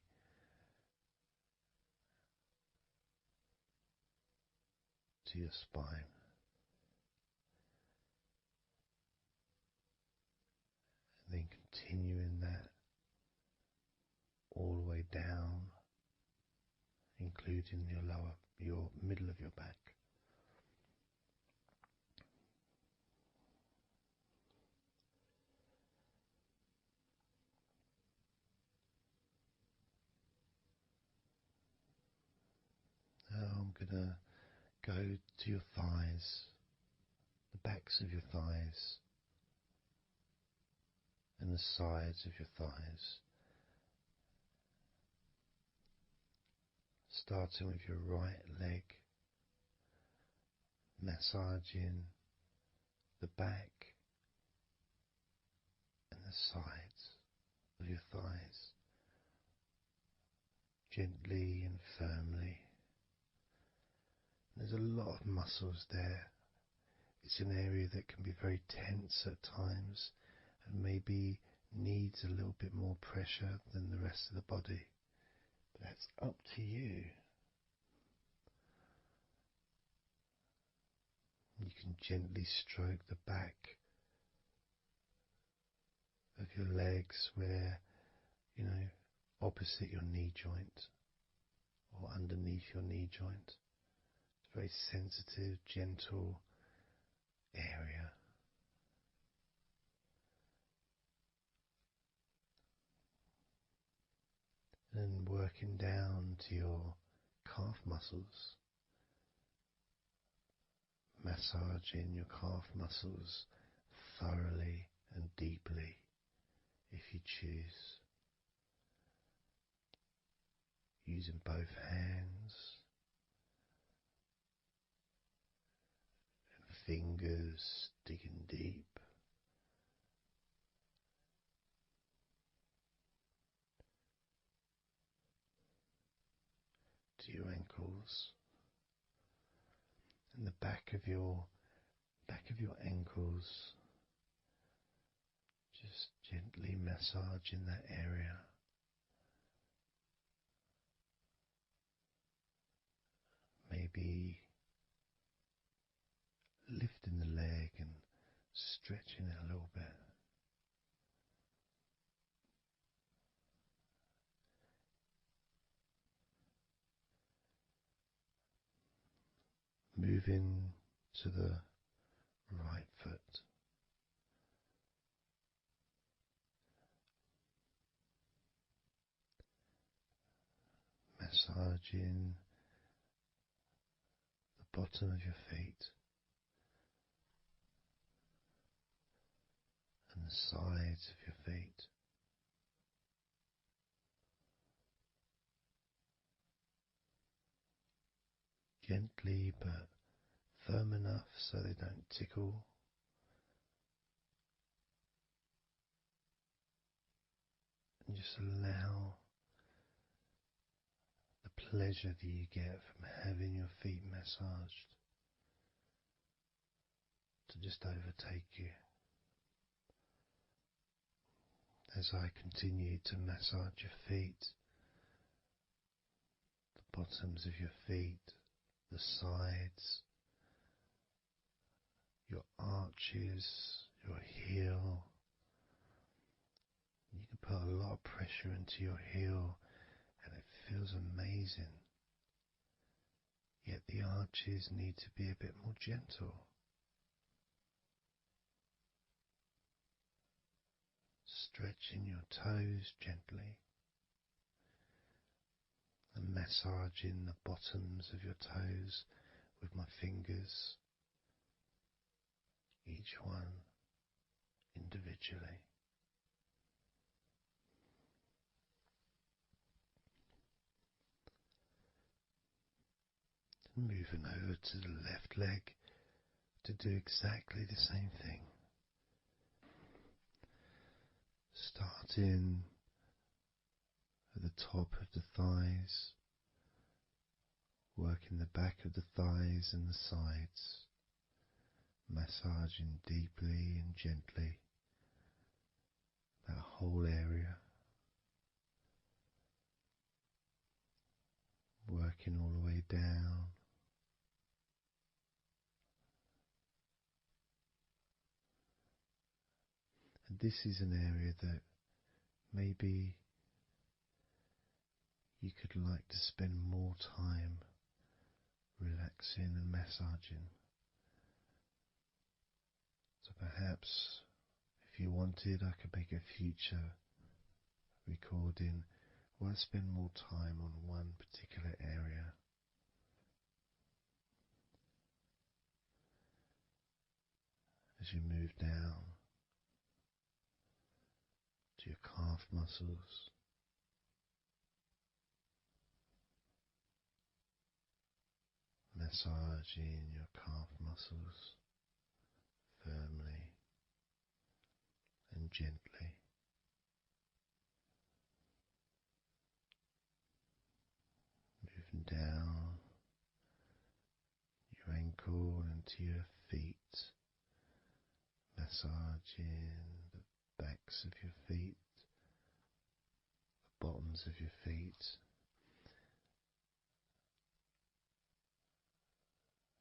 to your spine. And then continuing that all the way down, including your middle of your back. Now I'm going to go to your thighs, the backs of your thighs, and the sides of your thighs. Starting with your right leg, massaging the back and the sides of your thighs, gently and firmly. There's a lot of muscles there. It's an area that can be very tense at times and maybe needs a little bit more pressure than the rest of the body. But that's up to you. You can gently stroke the back of your legs where, opposite your knee joint or underneath your knee joint. It's a very sensitive, gentle area. And working down to your calf muscles, massaging your calf muscles thoroughly and deeply if you choose, using both hands and fingers, digging deep. to your ankles and the back of your ankles, just gently massaging that area. Maybe lifting the leg and stretching it a little bit. Moving to the right foot. Massaging the bottom of your feet and the sides of your feet. Gently but firm enough so they don't tickle. And just allow the pleasure that you get from having your feet massaged to just overtake you. As I continue to massage your feet, the bottoms of your feet, the sides, your arches, your heel. You can put a lot of pressure into your heel and it feels amazing. Yet the arches need to be a bit more gentle. Stretching your toes gently and massaging the bottoms of your toes with my fingers, each one individually. Moving over to the left leg to do exactly the same thing. Starting at the top of the thighs, working the back of the thighs and the sides, massaging deeply and gently that whole area, working all the way down. And this is an area that maybe you could like to spend more time relaxing and massaging. So perhaps if you wanted, I could make a future recording where I spend more time on one particular area. As you move down to your calf muscles, massaging your calf muscles firmly and gently. Moving down your ankle and to your feet, massaging the backs of your feet, the bottoms of your feet,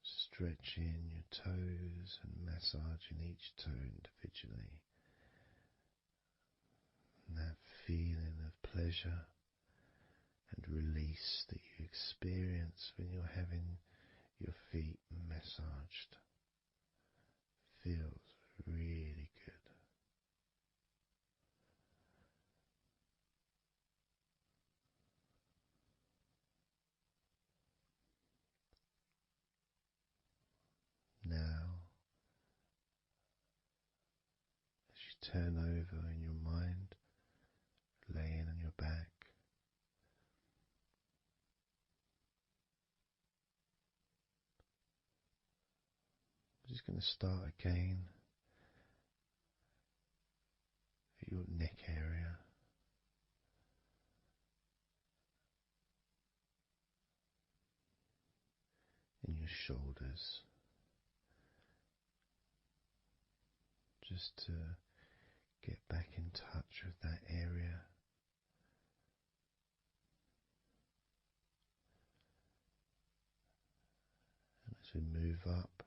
stretching your toes and massaging each toe individually. And that feeling of pleasure and release that you experience when you're having your feet massaged feels really good. Now, as you turn over in your mind, laying on your back, I'm just going to start again at your neck area. shoulders, just to get back in touch with that area. And as we move up,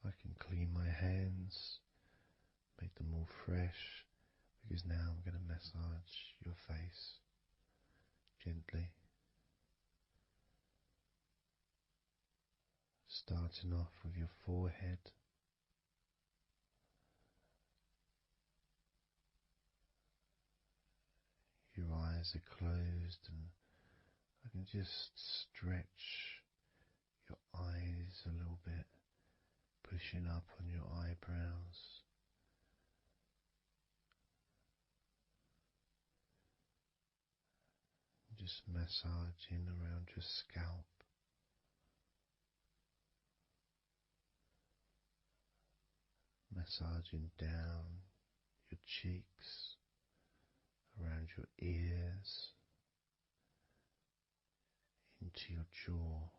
I can clean my hands, make them all fresh, because now I'm going to massage your face gently. Starting off with your forehead, your eyes are closed, and I can just stretch your eyes a little bit, pushing up on your eyebrows. Just massaging around your scalp. Massaging down your cheeks, around your ears, into your jaw,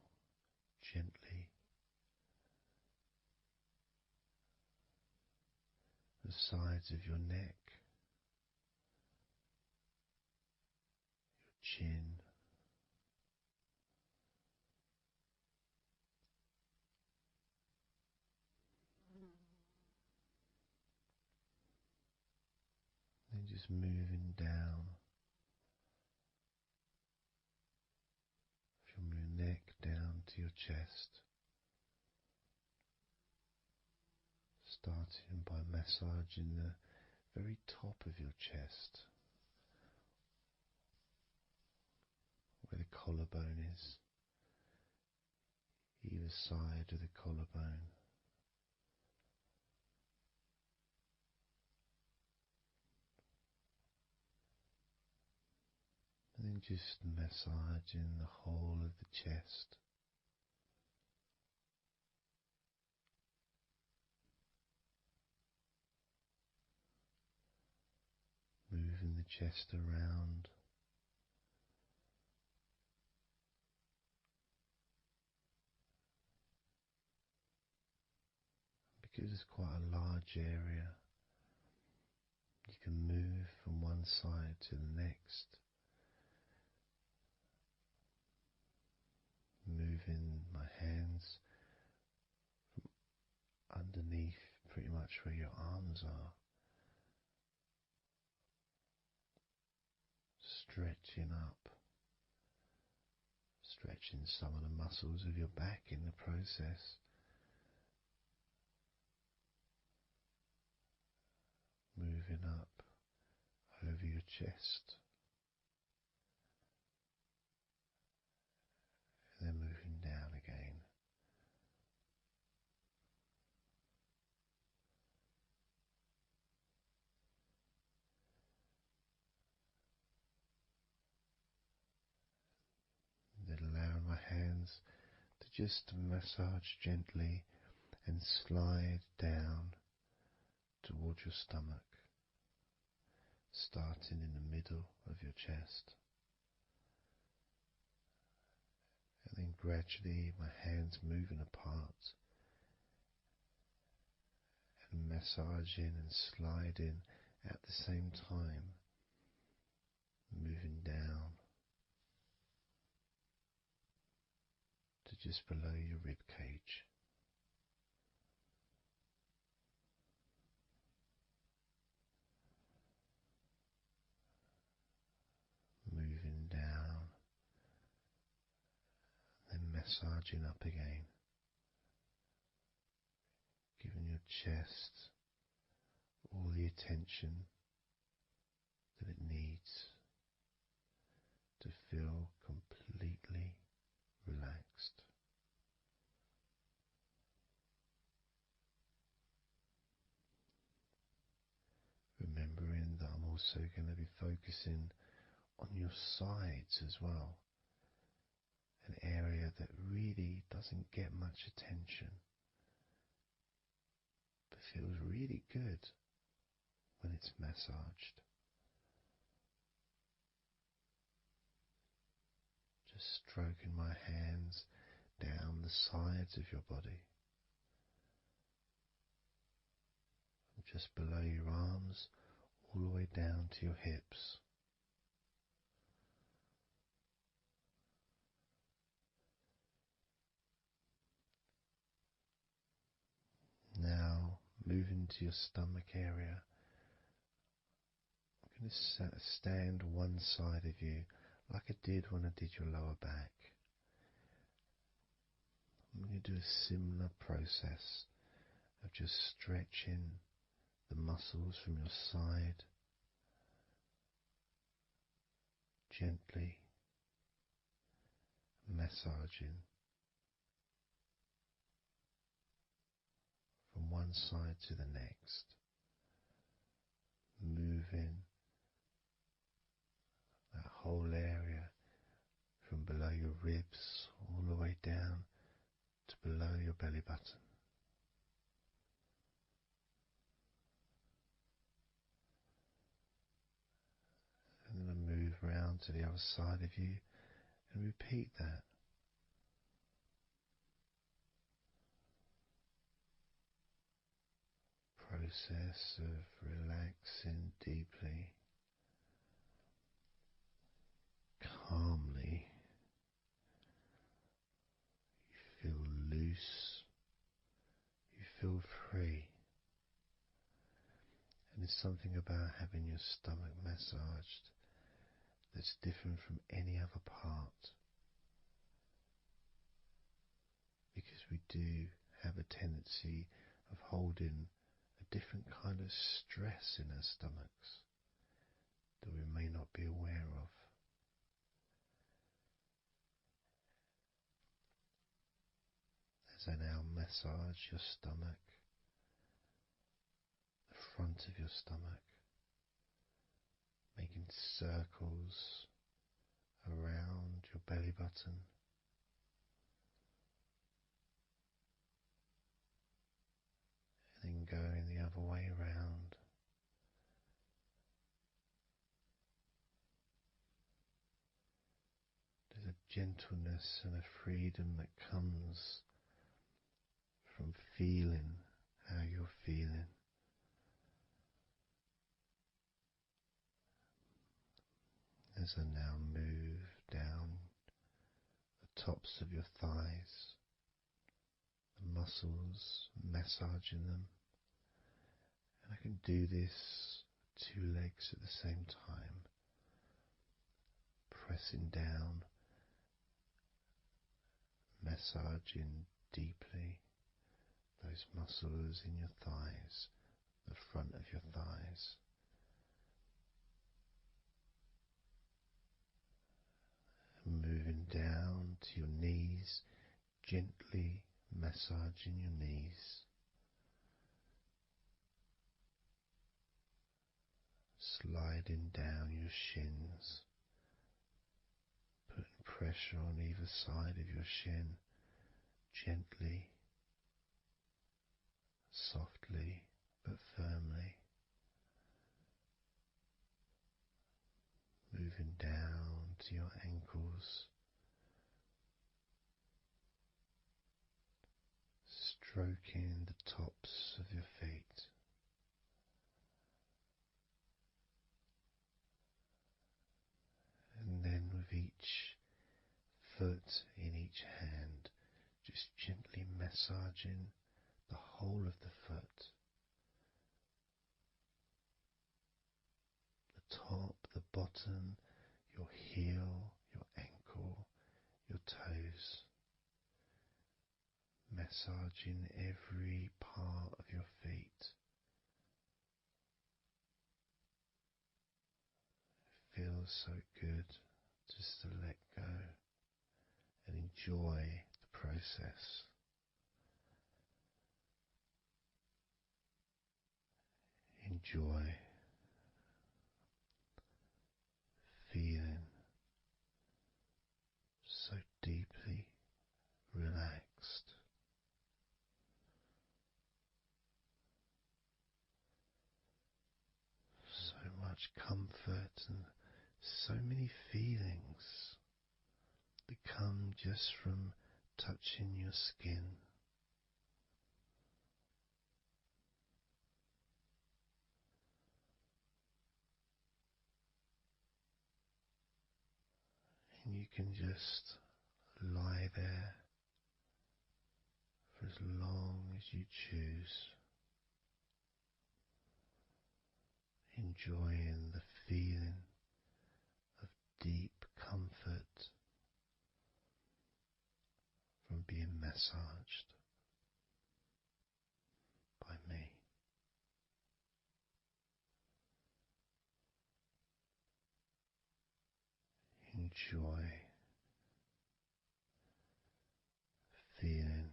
gently. The sides of your neck, your chin, then just moving down from your neck down to your chest, starting by massaging the very top of your chest, where the collarbone is, either side of the collarbone. And then just massaging the whole of the chest. Moving the chest around. Because it's quite a large area, you can move from one side to the next. Moving my hands from underneath pretty much where your arms are, stretching up, stretching some of the muscles of your back in the process. Moving up over your chest, and then moving down again. Then allowing my hands to just massage gently and slide down towards your stomach, starting in the middle of your chest. And then gradually my hands moving apart and massaging and sliding at the same time, moving down to just below your rib cage. Moving down, then massaging up again, giving your chest all the attention that it needs to feel completely relaxed. Remembering that I'm also going to be focusing on your sides as well, an area that really doesn't get much attention but feels really good when it's massaged. stroking my hands down the sides of your body, just below your arms, all the way down to your hips. Now, moving to your stomach area, I'm going to stand one side of you like I did when I did your lower back. I'm going to do a similar process of just stretching the muscles from your side gently, massaging from one side to the next, moving that whole area from below your ribs all the way down to below your belly button. And then I move round to the other side of you and repeat that. Process of relaxing deeply, calmly. You feel loose, you feel free. And there's something about having your stomach massaged that's different from any other part, because we do have a tendency of holding a different kind of stress in our stomachs that we may not be aware of. As I now massage your stomach, the front of your stomach, making circles around your belly button, and then going the other way around. There's a gentleness and a freedom that comes from feeling how you're feeling. As I now move down the tops of your thighs, the muscles, massaging them. And I can do this with two legs at the same time, pressing down, massaging deeply those muscles in your thighs, the front of your thighs. And moving down to your knees, gently massaging your knees. Sliding down your shins, putting pressure on either side of your shin, gently, softly but firmly. Moving down to your ankles, stroking the tops of your feet. And then with each foot in each hand, just gently massaging the whole of the foot. The top, the bottom, your heel, your ankle, your toes. Massaging every part of your feet. It feels so good just to let go and enjoy the process. Enjoy feeling so deeply relaxed. So much comfort and so many feelings that come just from touching your skin. And you can just lie there for as long as you choose, enjoying the feeling of deep comfort from being massaged by me. Enjoy feeling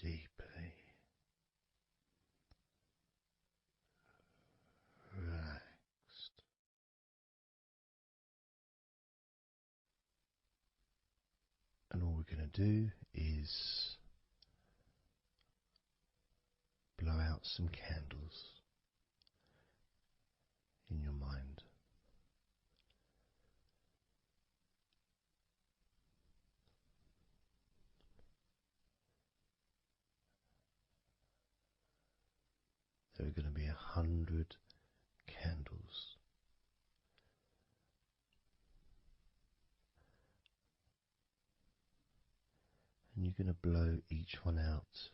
deeply relaxed. And all we're going to do is blow out some candles in your mind. There are going to be 100 candles. And you're going to blow each one out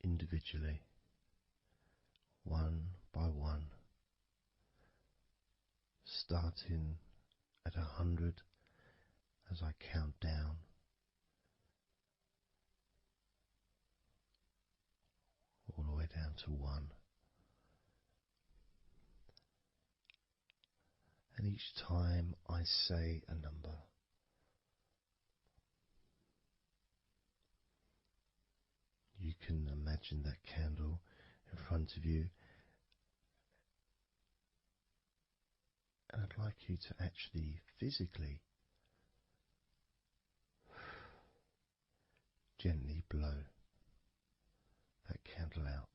individually, one by one, starting at 100 as I count down, all the way down to 1. And each time I say a number, you can imagine that candle in front of you, and I'd like you to actually physically gently blow that candle out.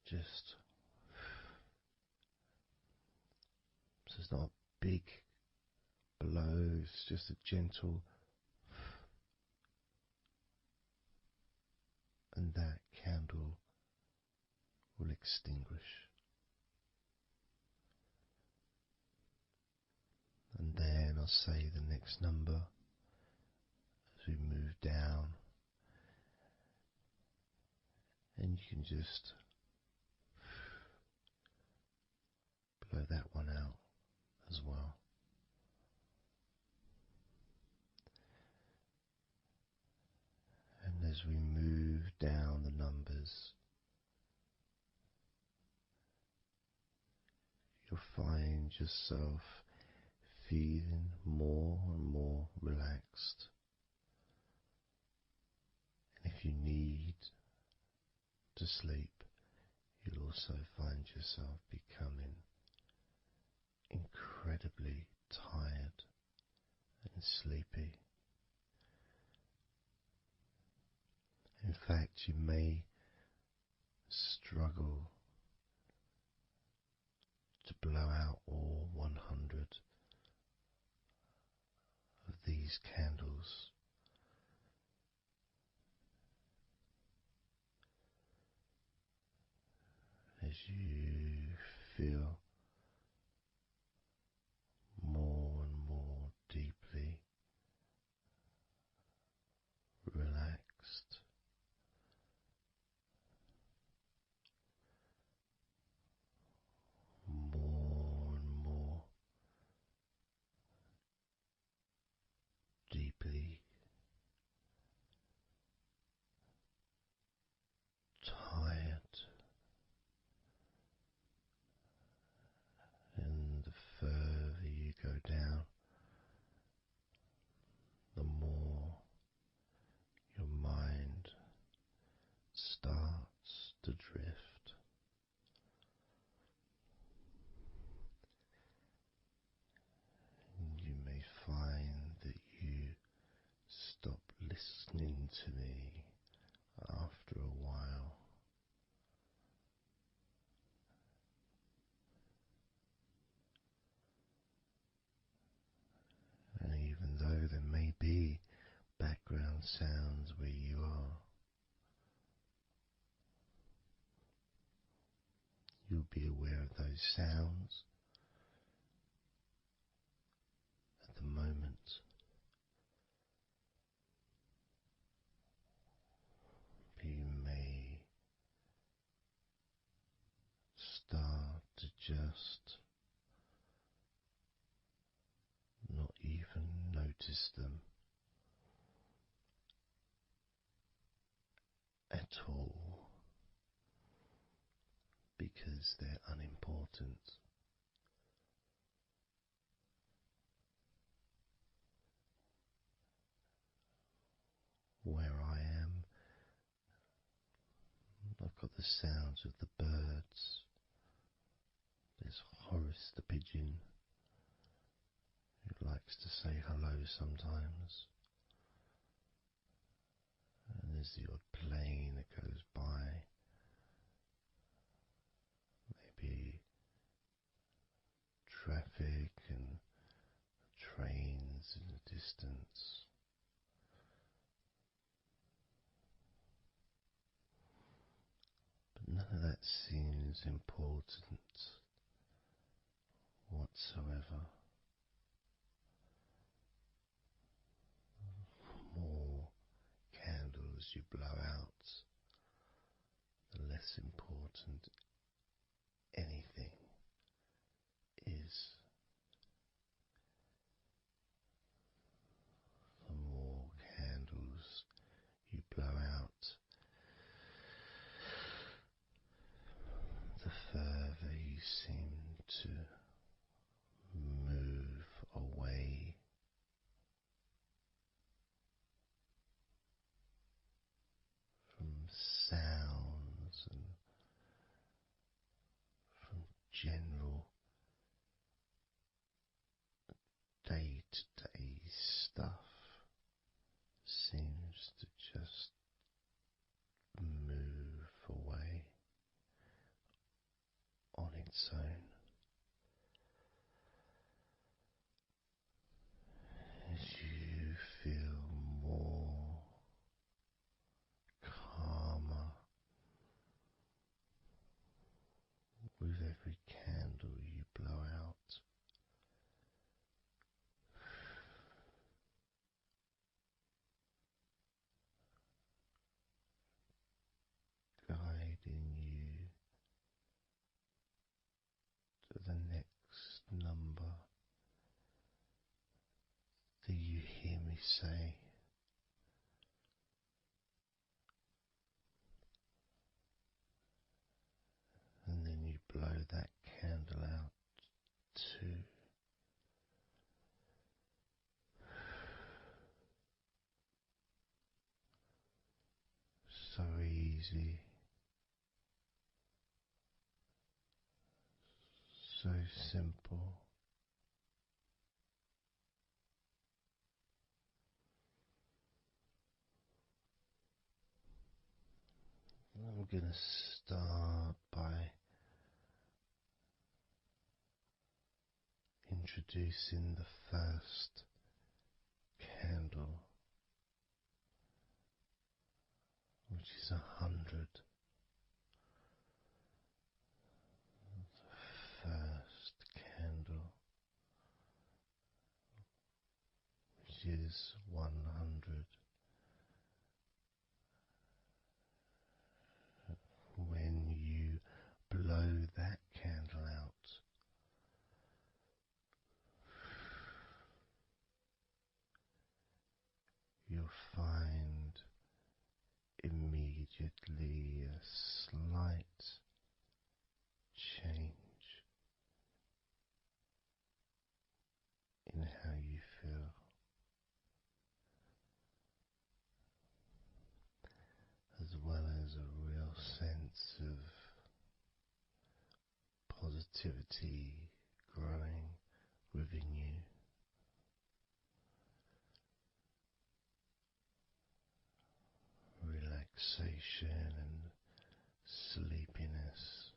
Just so it's not a big blow, it's just a gentle, and that candle will extinguish. And then I'll say the next number as we move down, and you can just blow that one out as well. And as we move down the numbers, you'll find yourself feeling more and more relaxed. And if you need to sleep, you'll also find yourself becoming incredibly tired and sleepy. In fact, you may struggle to blow out all 100 of these candles. As you feel more and more deeply relaxed, more and more deeply tired, and the further you go down, the more your mind starts to drift. And you may find that you stop listening to me after a while. sounds where you are. You'll be aware of those sounds at the moment. You may start to just not even notice them at all because they're unimportant. Where I am, I've got the sounds of the birds. There's Horace the pigeon, who likes to say hello sometimes. And there's the odd plane that goes by. Maybe traffic and trains in the distance. But none of that seems important whatsoever. The more candles you blow out, the less important anything is. The more candles you blow out, the further you seem to move away from sounds and from general day-to-day stuff. Seems to just move away on its own as you feel more calmer with every candle you blow out. Guiding you to the next number that you hear me say. And then you blow that candle out too. So easy. So simple. I'm going to start by introducing the first candle, which is 100. The first candle, which is 100. When you blow that candle out, you'll find immediately a slight change in how you feel. As well as a real sense of positivity growing within you. Relaxation and sleepiness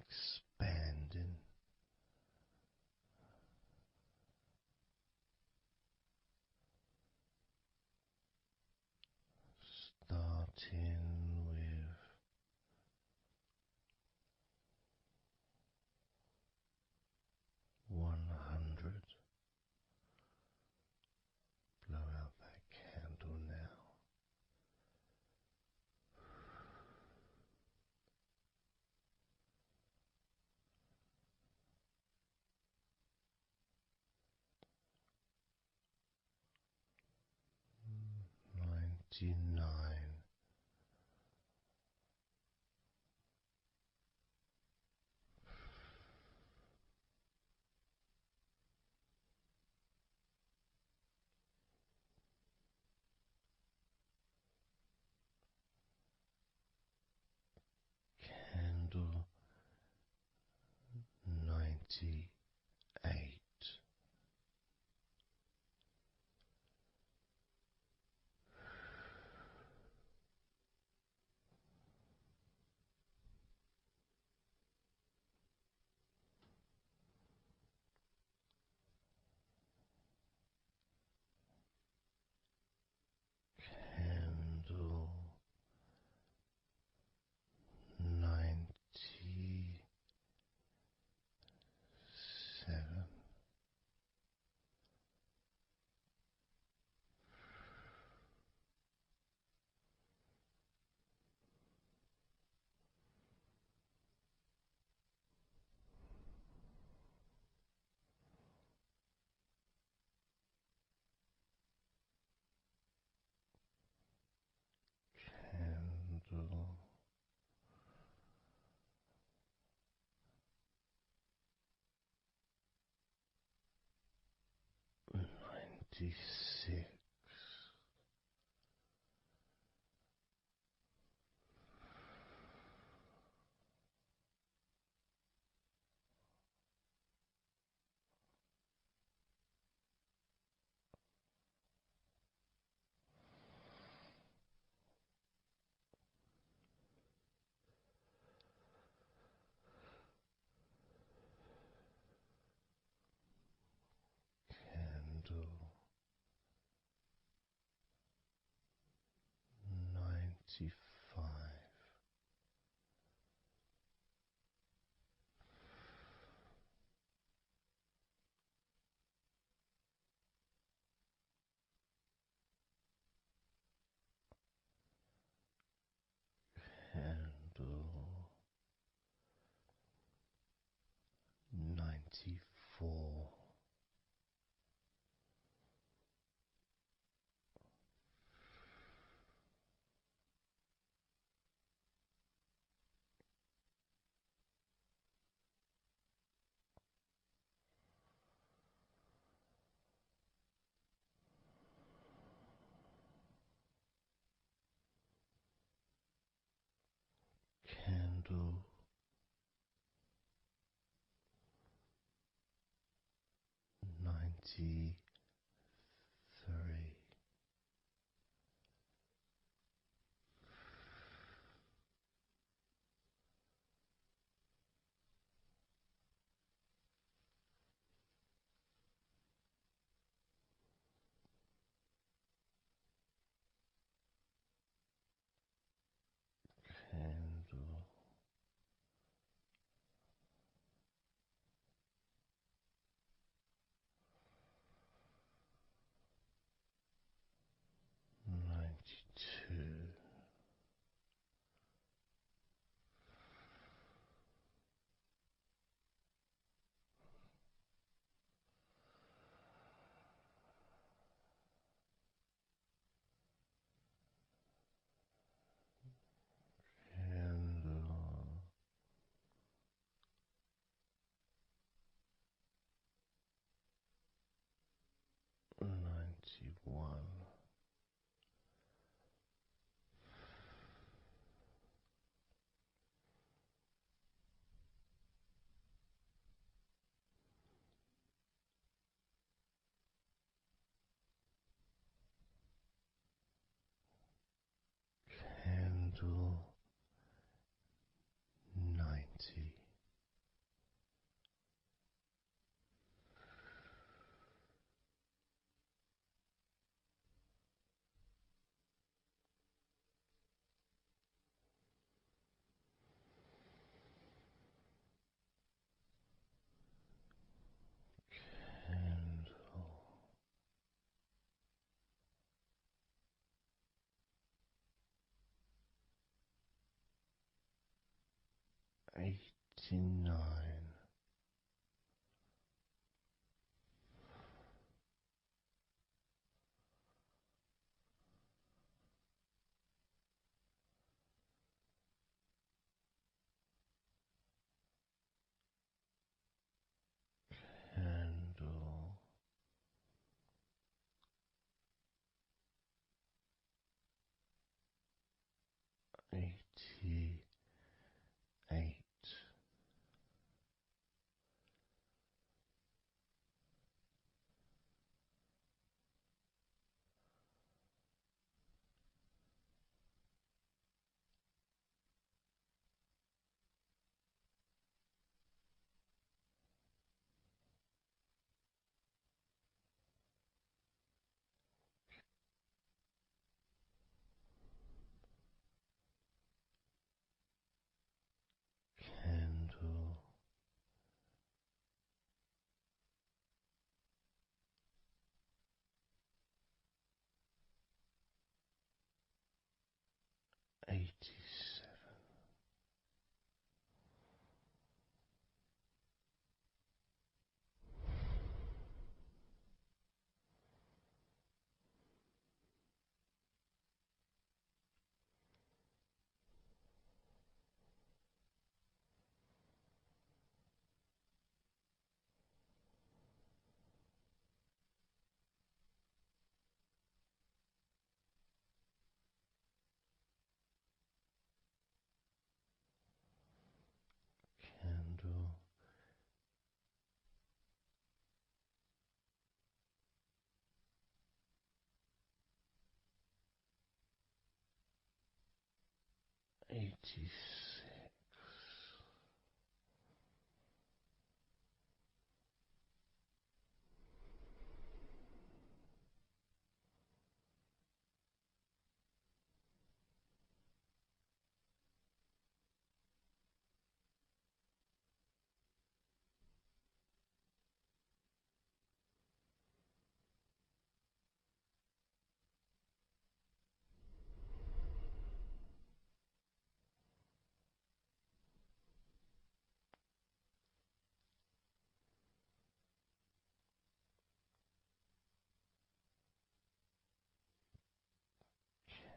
expanding. with 100. Blow out that candle now. 99. Candle 98. Candle 97. Candle 96. Candle 95. Candle 94. Candle 93. Candle 92. Candle 91. Candle 90. 89. Candle 88. Candle 87. Candle 86.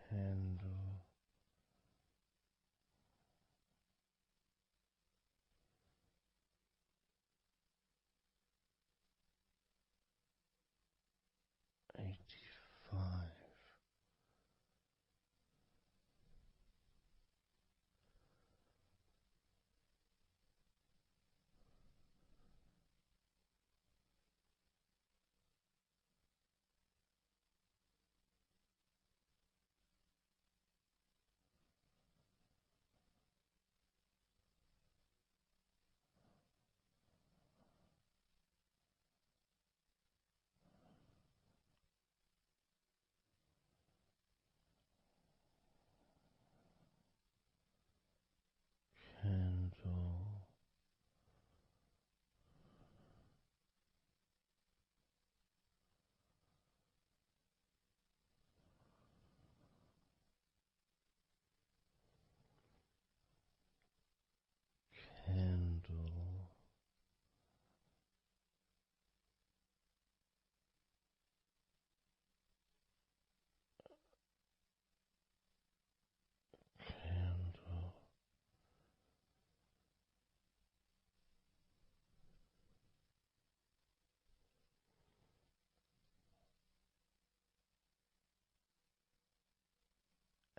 Candle 85. Candle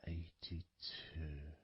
82.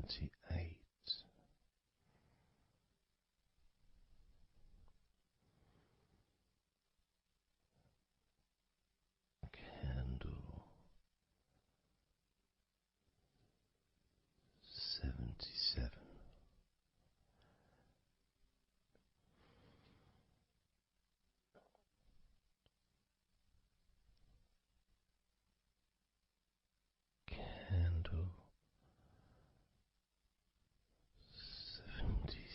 78. Candle 77. Candle 76.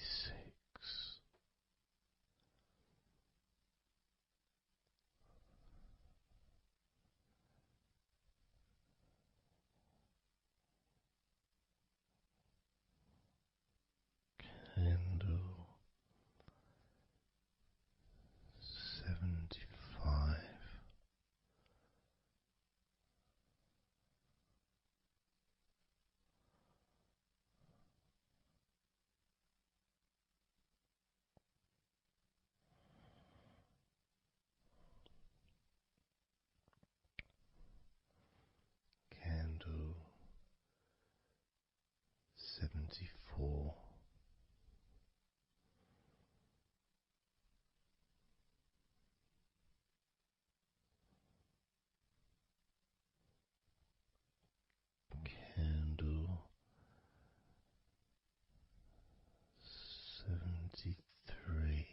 Candle 75. Candle 74. Candle 73.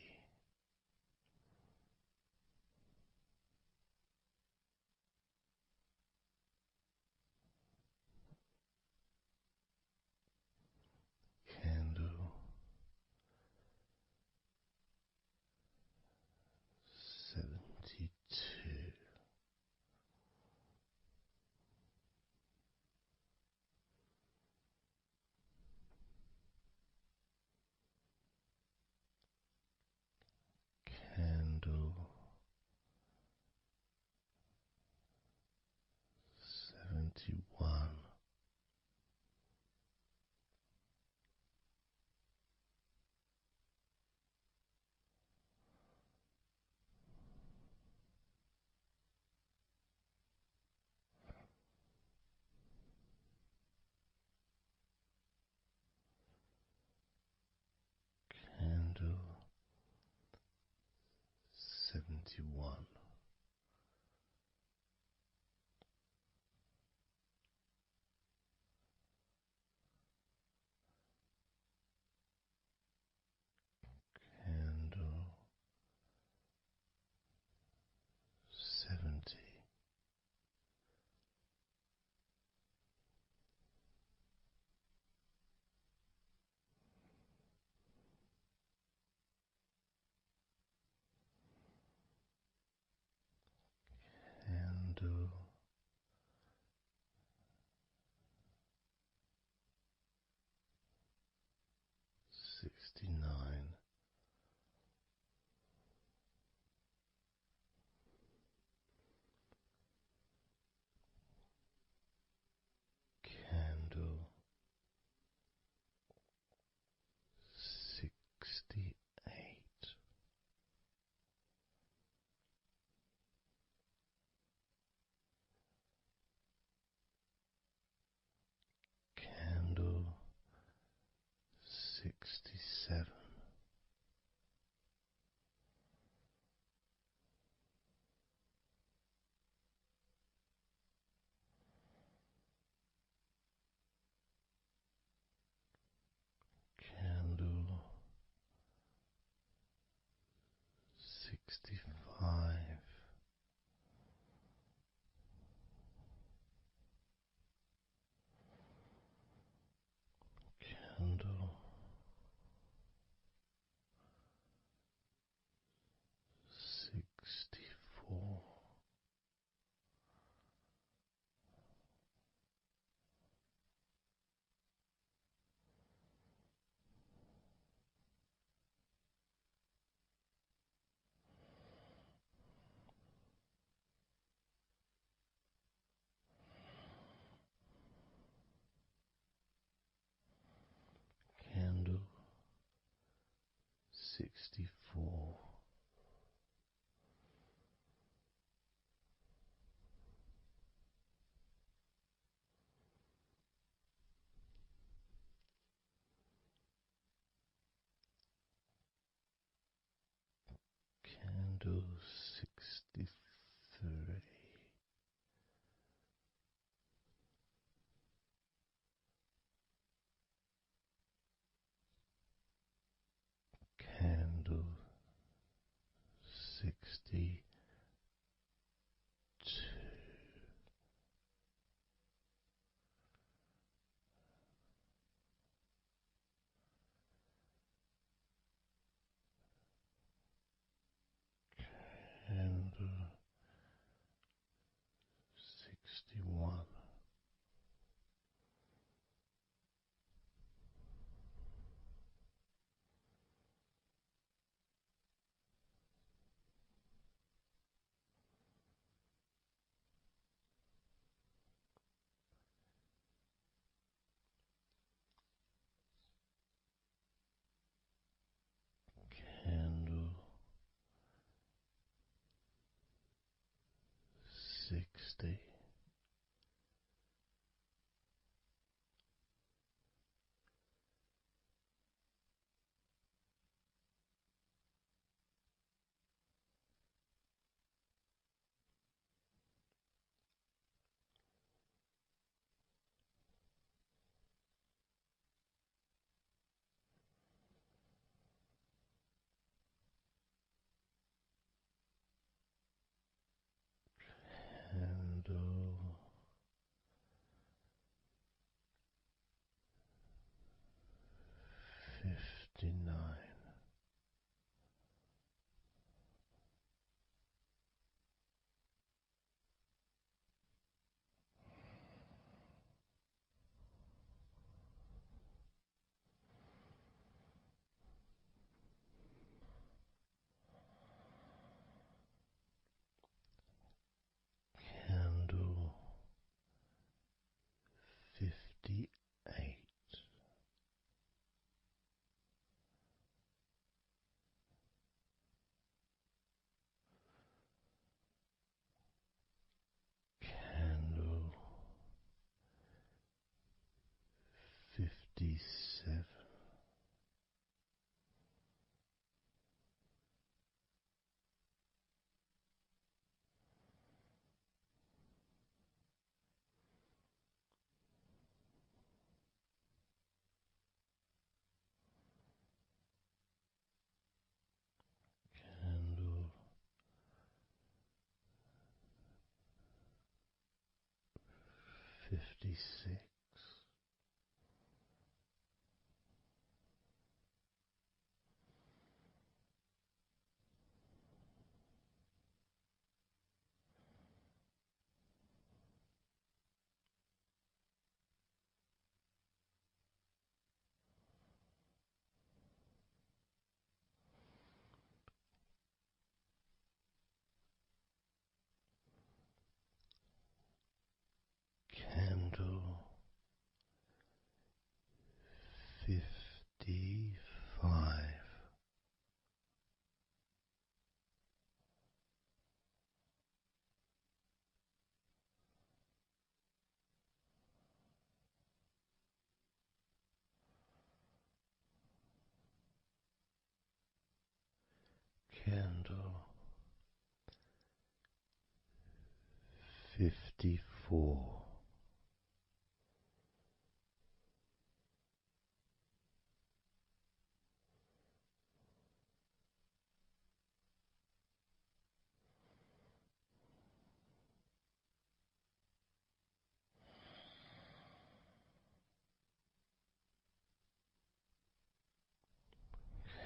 Candle 72. Candle 71. Candle 71. Candle 70. Candle 69. Candle 68. Candle 67. Candle 65. Candle 64. Candle 64. candle 63, candle 62, candle 61, candle 60, candle 59, candle 58, candle 57, candle 56, candle 55, candle 54,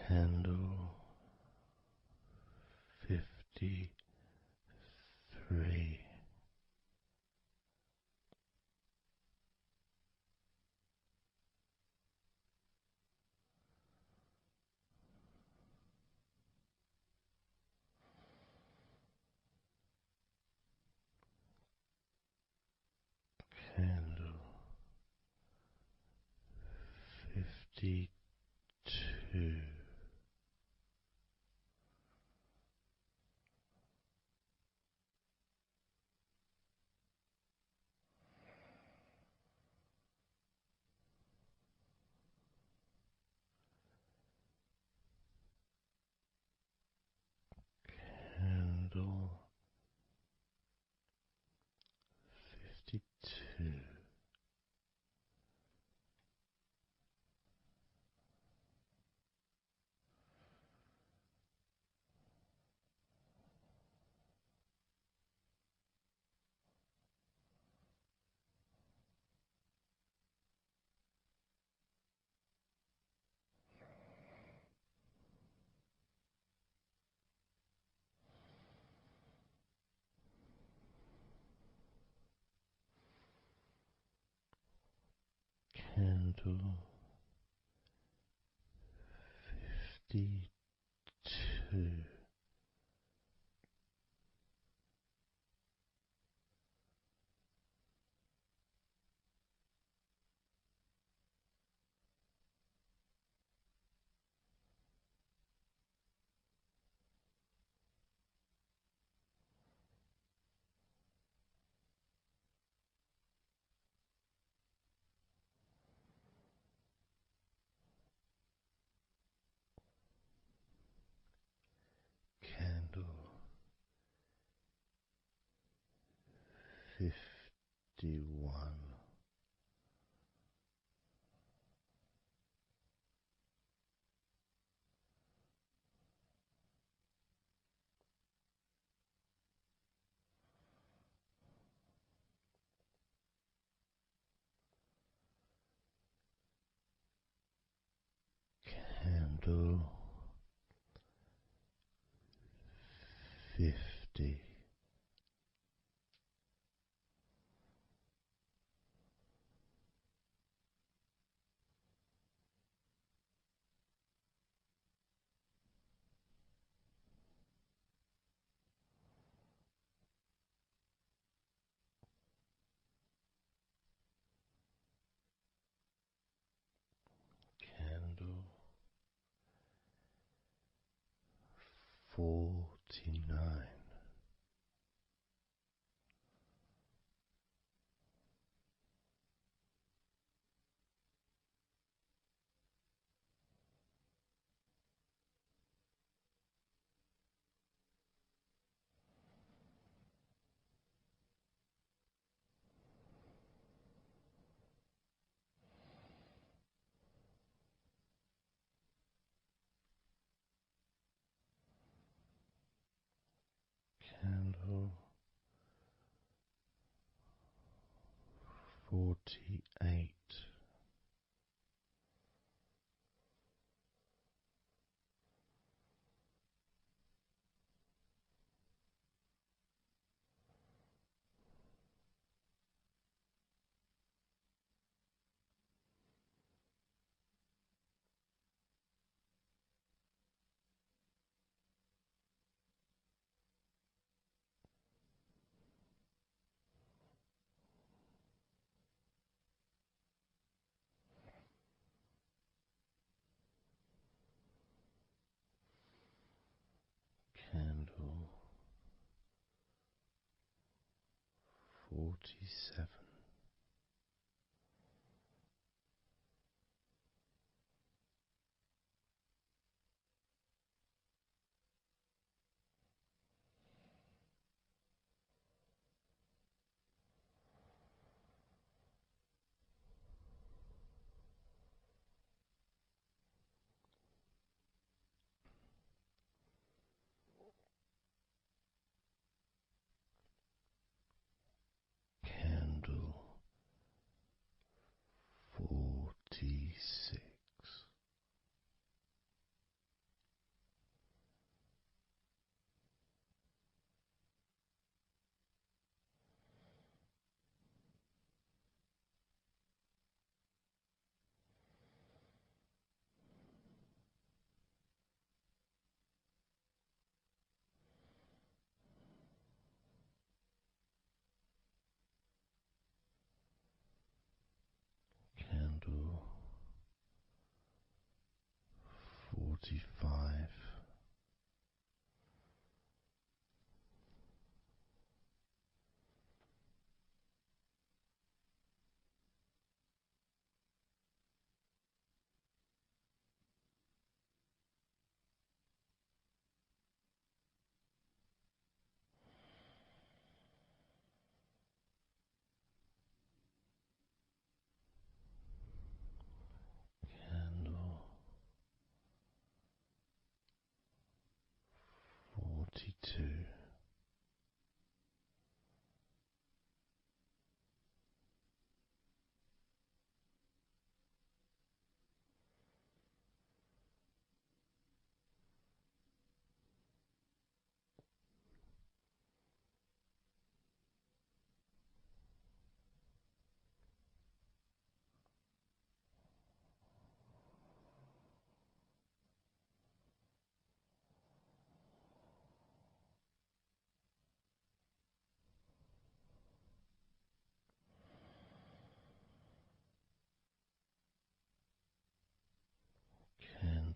candle 53, candle 52, Candle 52. Candle 51. Candle 50. Candle 49. Candle 48. Candle 47. Candle 46. Candle 45. Candle 42.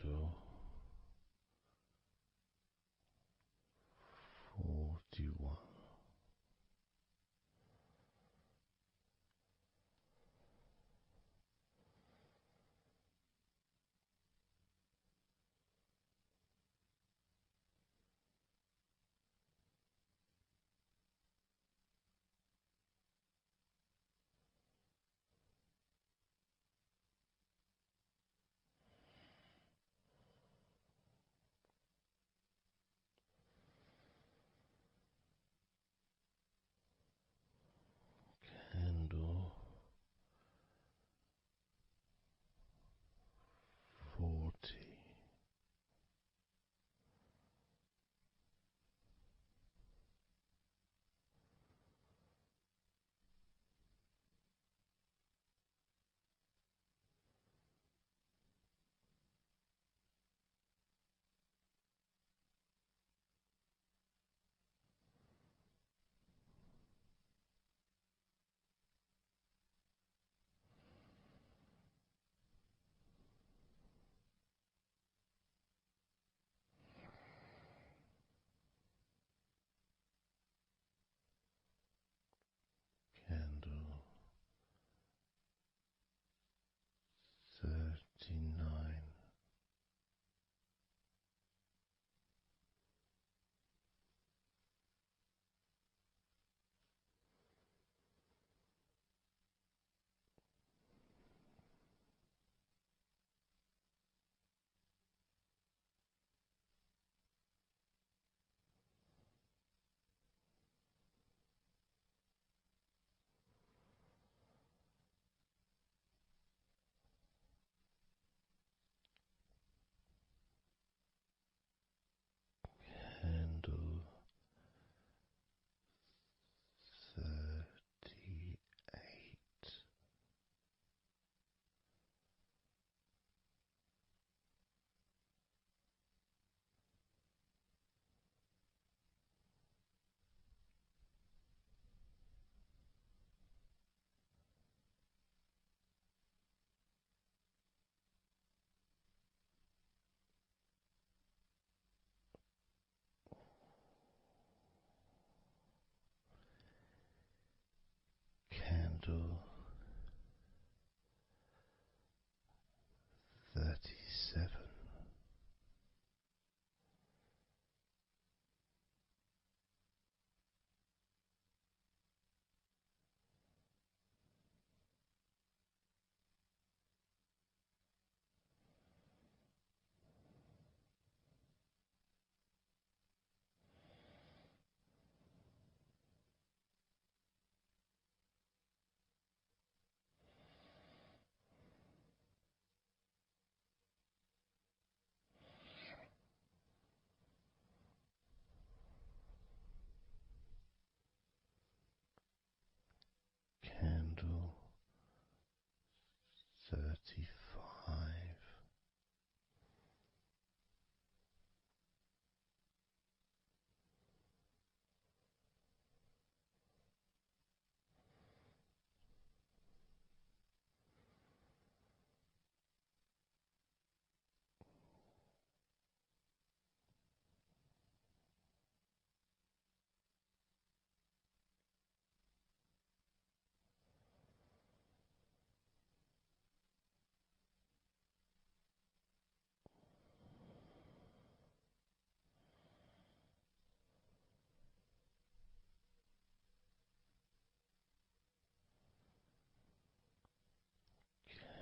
candle 41. Candle 40. Candle 39. Candle 38. Candle 37. Candle 35.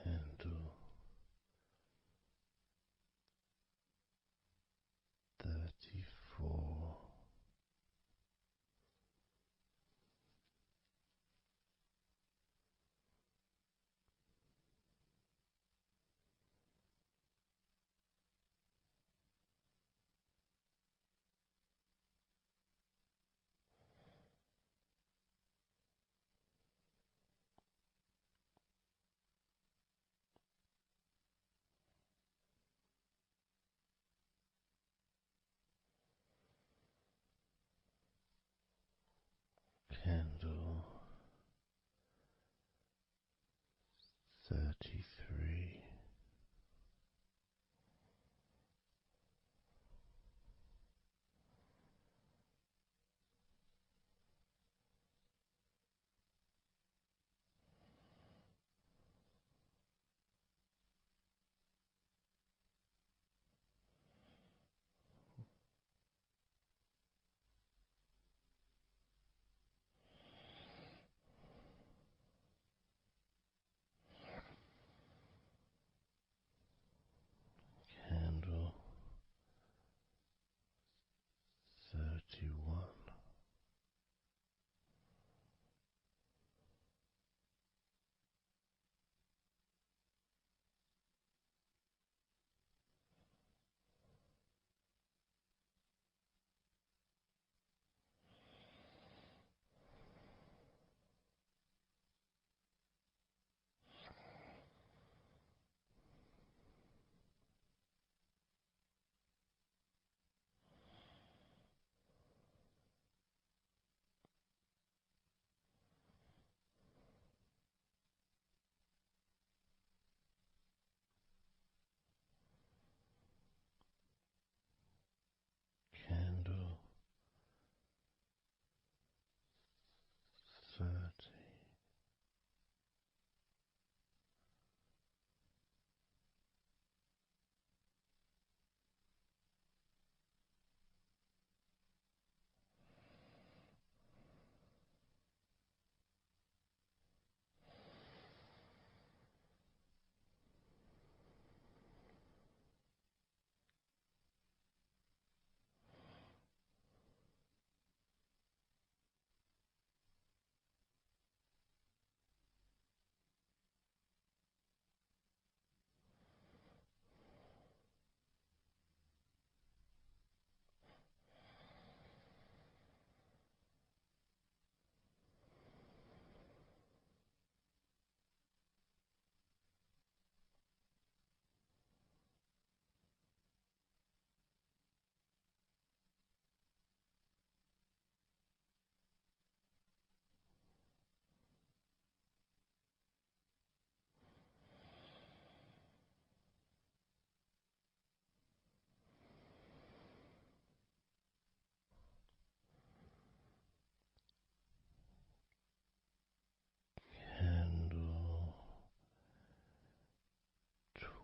Candle 34. Candle 33.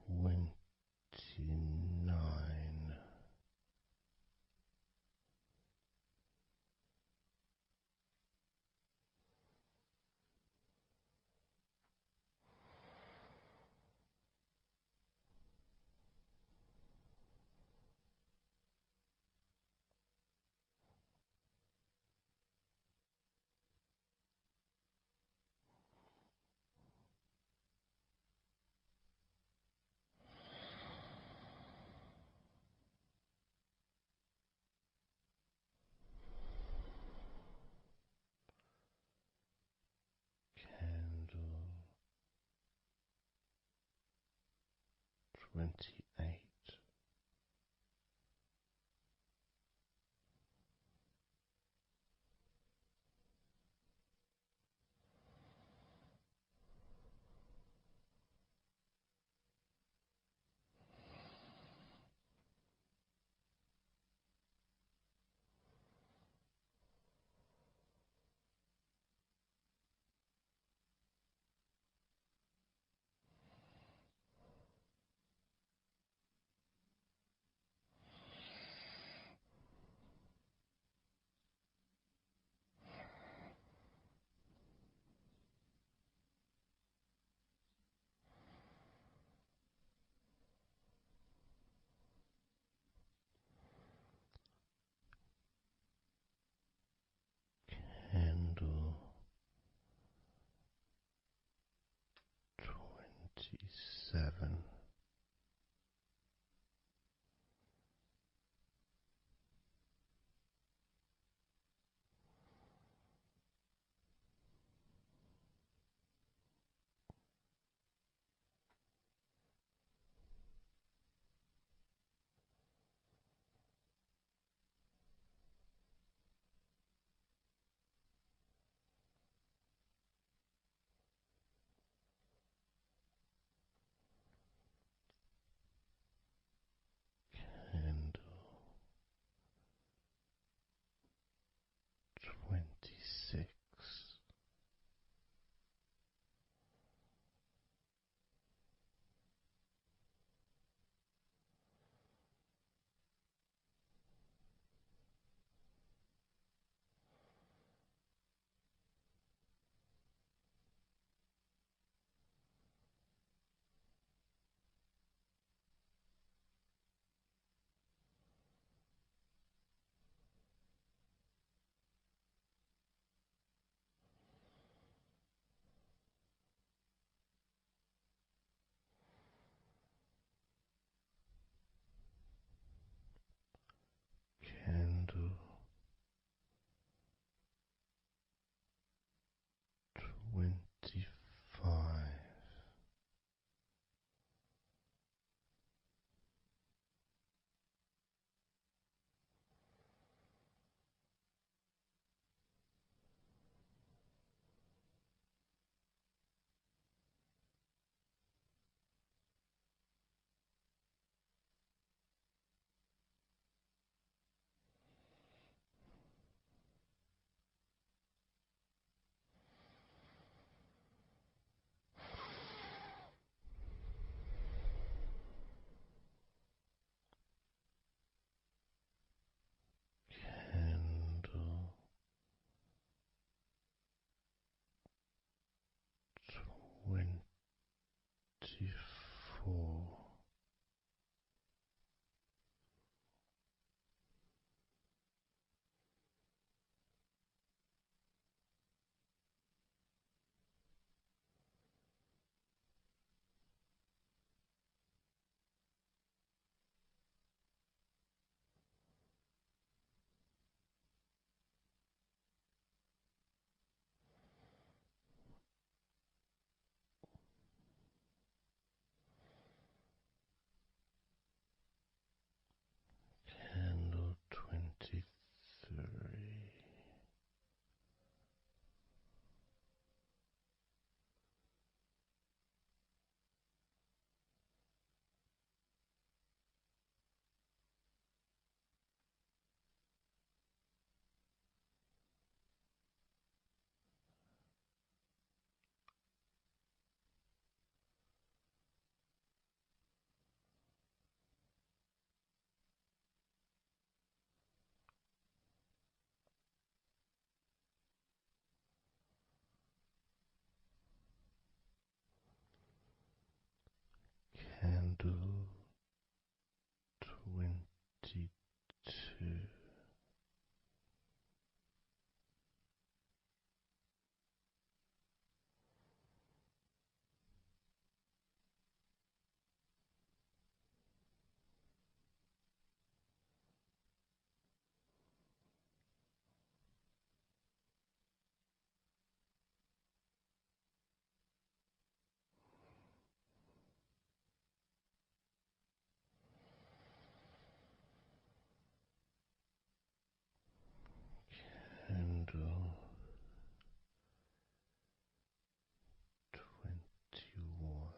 29. Candle 28. Candle 27. Candle 26. Candle 25. Candle 24. Candle 22. Candle 21.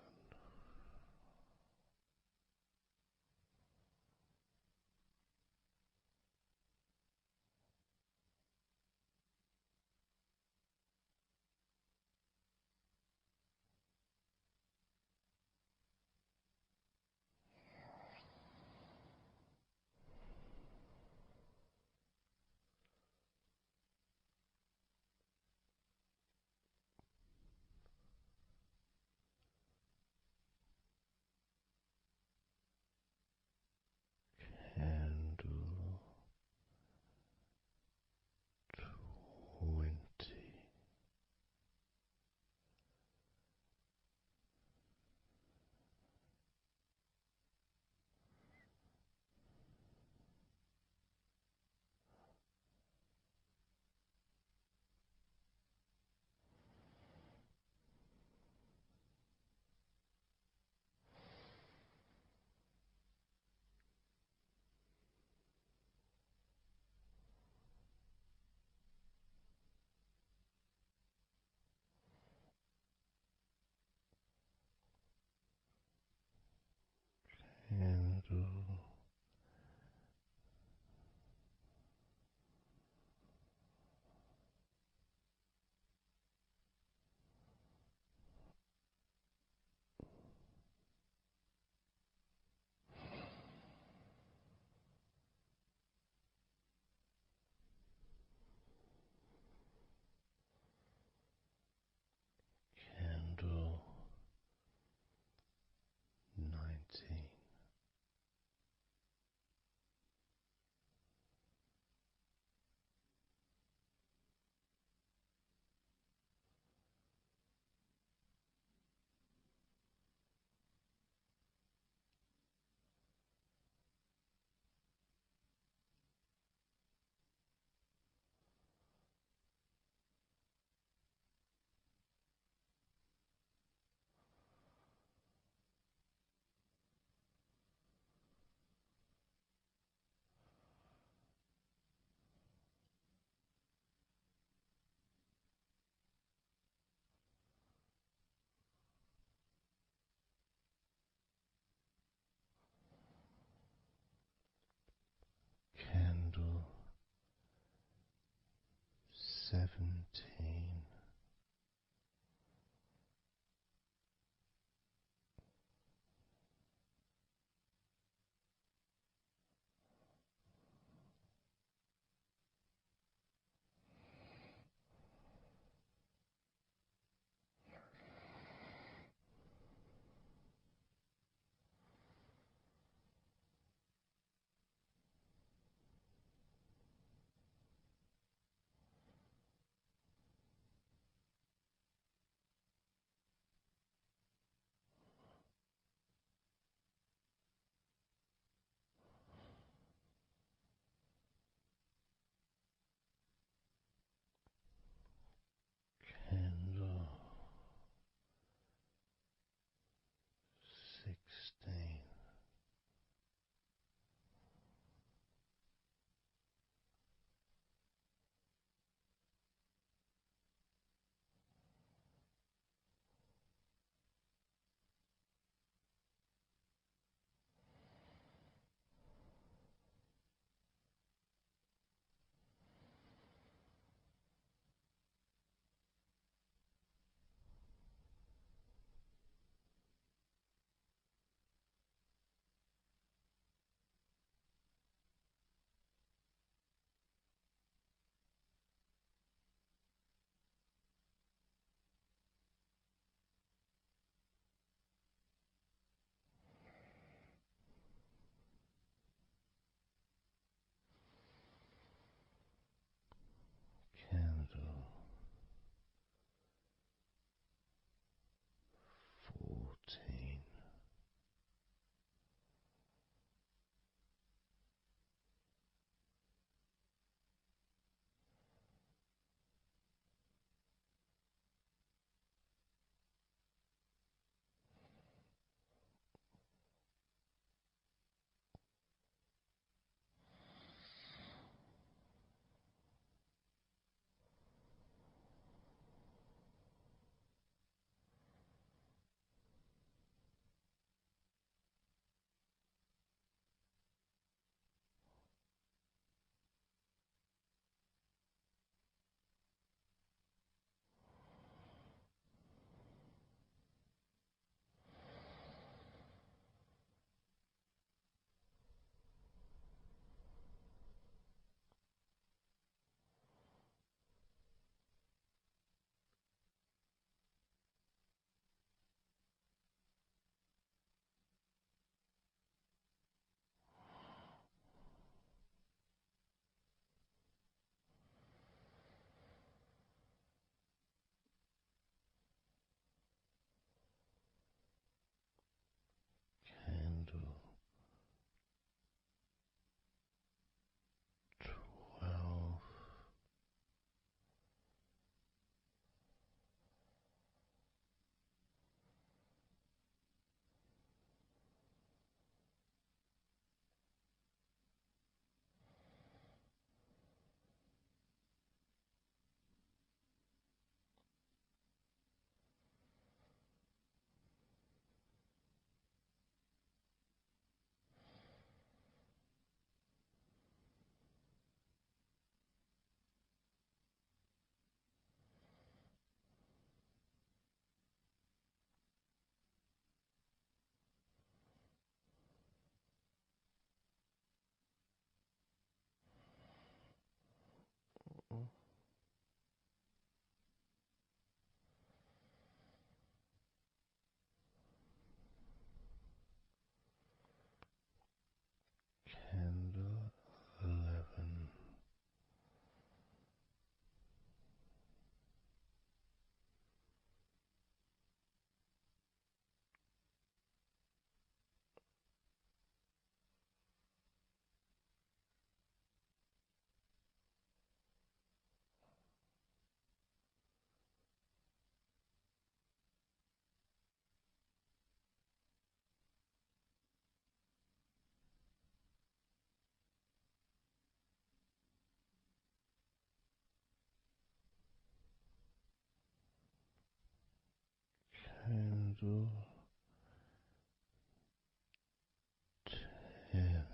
Candle 20. Candle 19. Candle 17. candle. 10.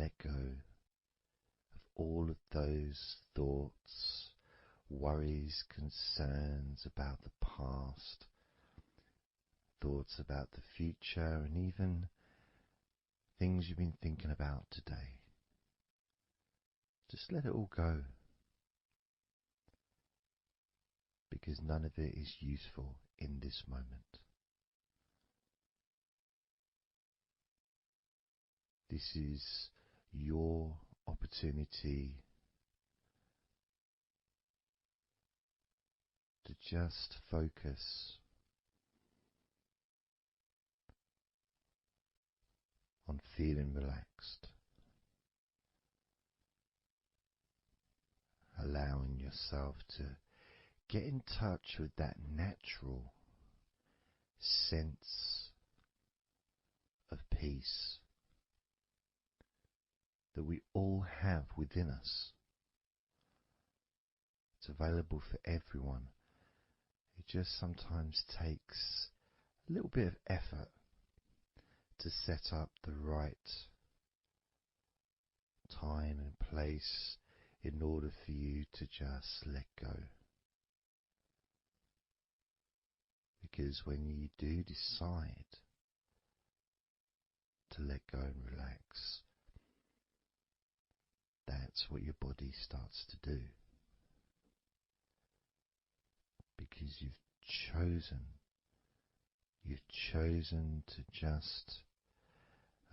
let go of all of those thoughts, worries, concerns about the past, thoughts about the future, and even things you've been thinking about today. Just let it all go, because none of it is useful in this moment. This is your opportunity to just focus on feeling relaxed, allowing yourself to get in touch with that natural sense of peace that we all have within us. It's available for everyone. It just sometimes takes a little bit of effort to set up the right time and place in order for you to just let go. Because when you do decide to let go and relax, that's what your body starts to do. Because you've chosen to just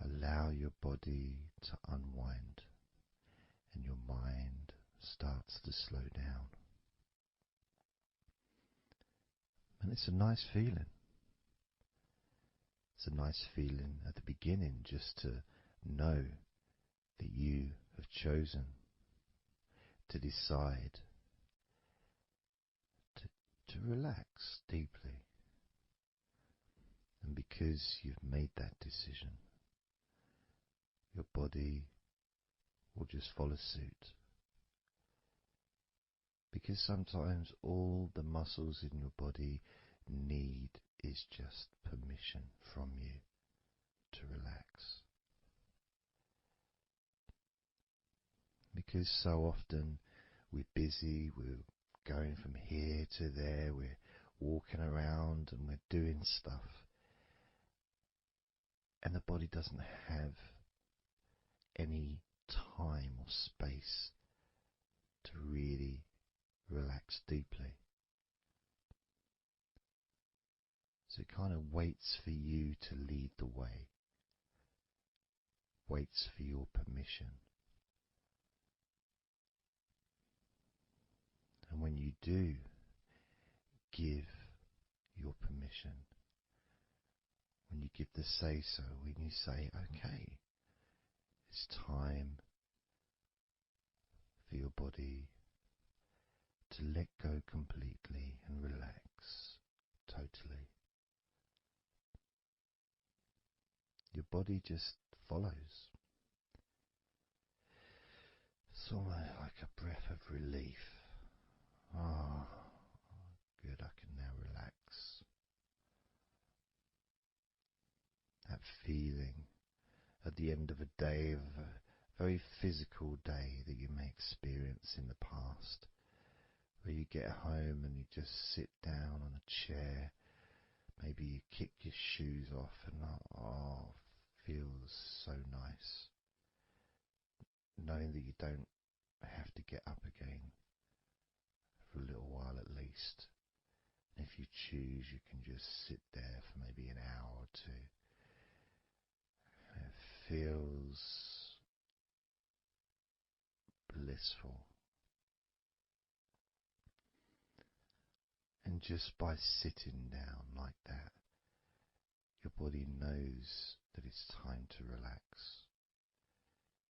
allow your body to unwind, and your mind starts to slow down. And it's a nice feeling. It's a nice feeling at the beginning just to know that you have chosen to decide to relax deeply. And because you've made that decision, your body will just follow suit. Because sometimes all the muscles in your body need is just permission from you to relax. Because so often we're busy, we're going from here to there, we're walking around and we're doing stuff, and the body doesn't have any time or space to really relax deeply. So it kind of waits for you to lead the way, waits for your permission. And when you do give your permission, when you give the say-so, when you say, okay, it's time for your body to let go completely and relax totally, your body just follows. It's almost like a breath of relief. Ah, good, I can now relax. That feeling at the end of a day, of a very physical day that you may experience in the past, where you get home and you just sit down on a chair, maybe you kick your shoes off, and feels so nice, knowing that you don't have to get up again for a little while at least. And if you choose, you can just sit there for maybe an hour or two. And it feels blissful. And just by sitting down like that, your body knows that it's time to relax.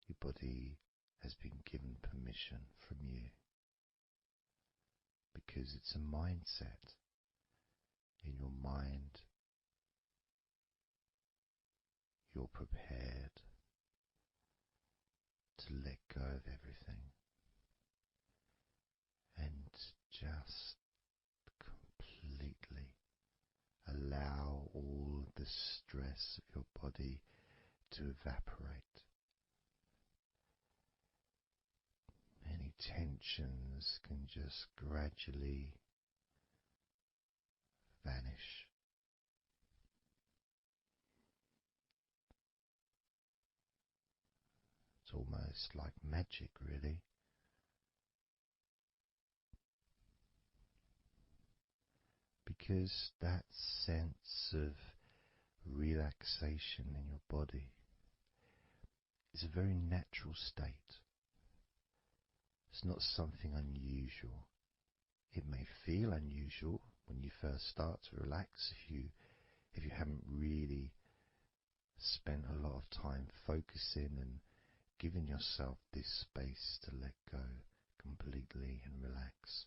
Your body has been given permission from you, because it's a mindset. In your mind, you're prepared to let go of everything and just completely allow all the stress of your body to evaporate, tensions can just gradually vanish. It's almost like magic, really. Because that sense of relaxation in your body is a very natural state. It's not something unusual. It may feel unusual when you first start to relax if you haven't really spent a lot of time focusing and giving yourself this space to let go completely and relax.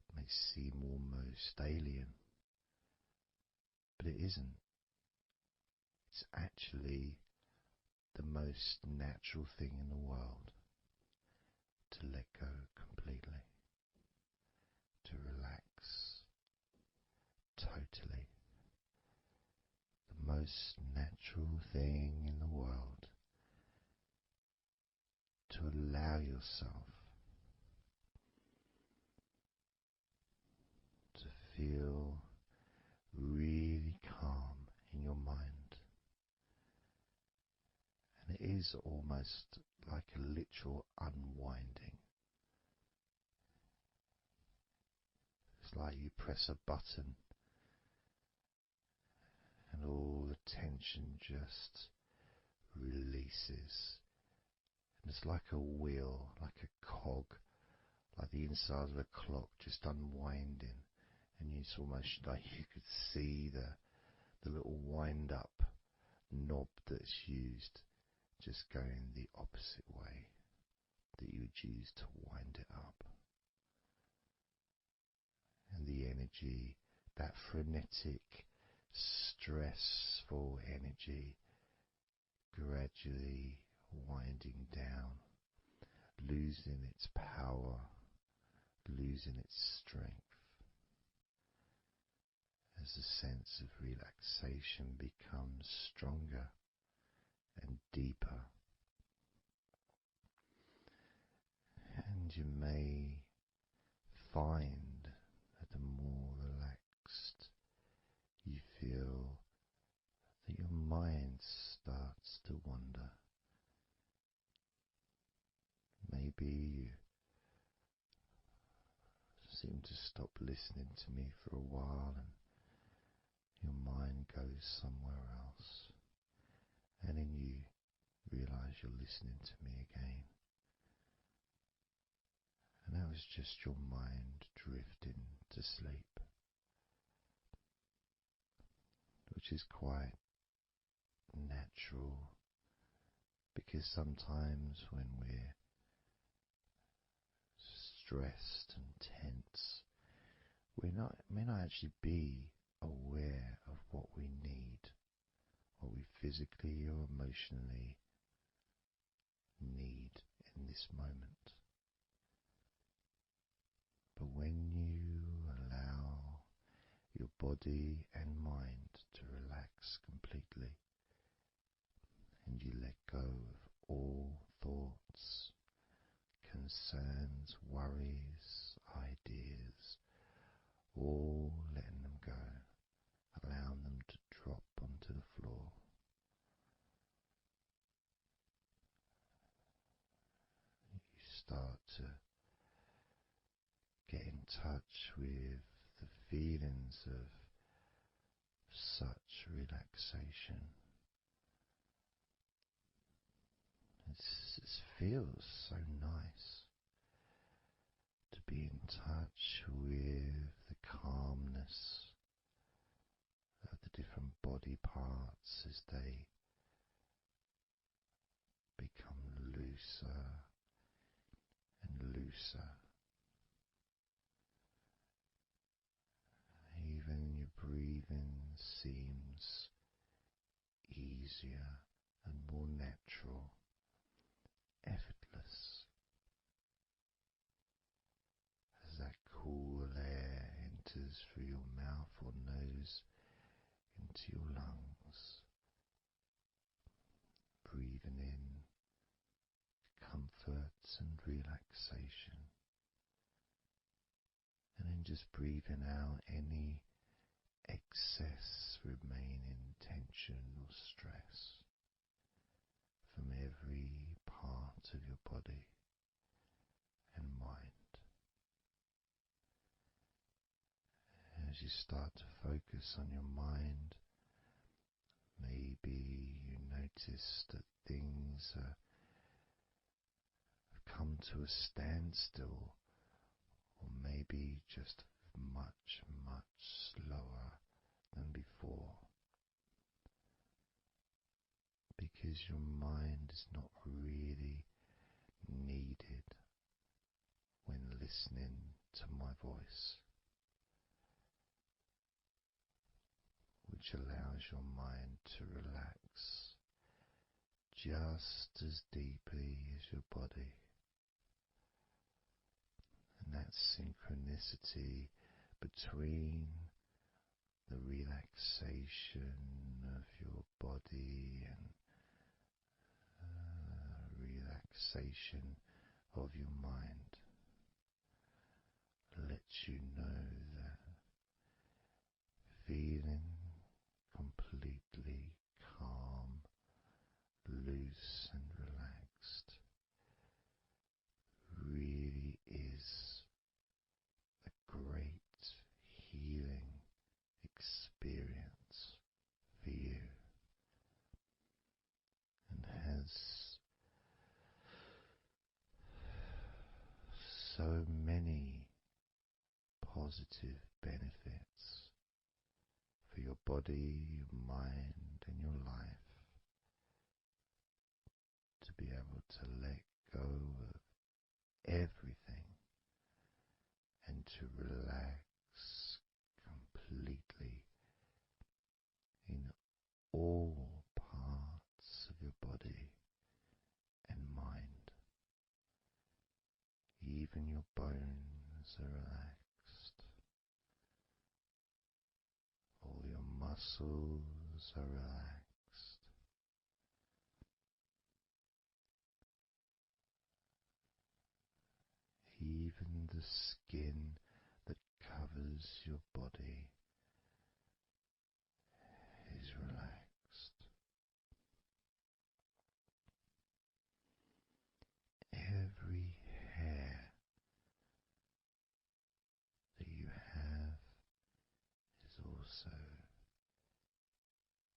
It may seem almost alien, but it isn't. It's actually the most natural thing in the world to let go completely, to relax totally. The most natural thing in the world to allow yourself to feel really calm in your mind. And it is almost like a literal unwinding. It's like you press a button and all the tension just releases. And it's like a wheel, like a cog, like the inside of a clock just unwinding. And it's almost like you could see the little wind up knob that's used just going the opposite way that you would use to wind it up. And the energy, that frenetic, stressful energy, gradually winding down, losing its power, losing its strength, as the sense of relaxation becomes stronger and deeper. And you may find that the more relaxed you feel, that your mind starts to wander. Maybe you seem to stop listening to me for a while and your mind goes somewhere else, and then you realize you're listening to me again. And that was just your mind drifting to sleep, which is quite natural, because sometimes when we're stressed and tense, we may not actually be aware of what we need, what we physically or emotionally need in this moment. But when you allow your body and mind to relax completely, and you let go of all thoughts, concerns, worries, ideas, all letting them go, allowing them to drop onto the floor, you start to get in touch with the feelings of such relaxation. It feels so nice to be in touch with the calmness of the different body parts as they become looser and looser. Even your breathing seems easier and more natural, effortless, as that cool air enters through your mouth or nose into your lungs, breathing in comfort and relaxation, just breathing out any excess remaining tension or stress from every part of your body and mind. As you start to focus on your mind, maybe you notice that things have come to a standstill, or maybe just much, much slower than before, because your mind is not really needed when listening to my voice, which allows your mind to relax just as deeply as your body. And that synchronicity between the relaxation of your body and relaxation of your mind lets you know that feeling completely calm, loose and relaxed really is a great healing experience for you, and has so many positive benefits for your body, your mind and your life, to be able to let go of everything and to relax completely in all parts of your body and mind. Even your bones are relaxed. All your muscles are relaxed. Even the skin that covers your body is relaxed. Every hair that you have is also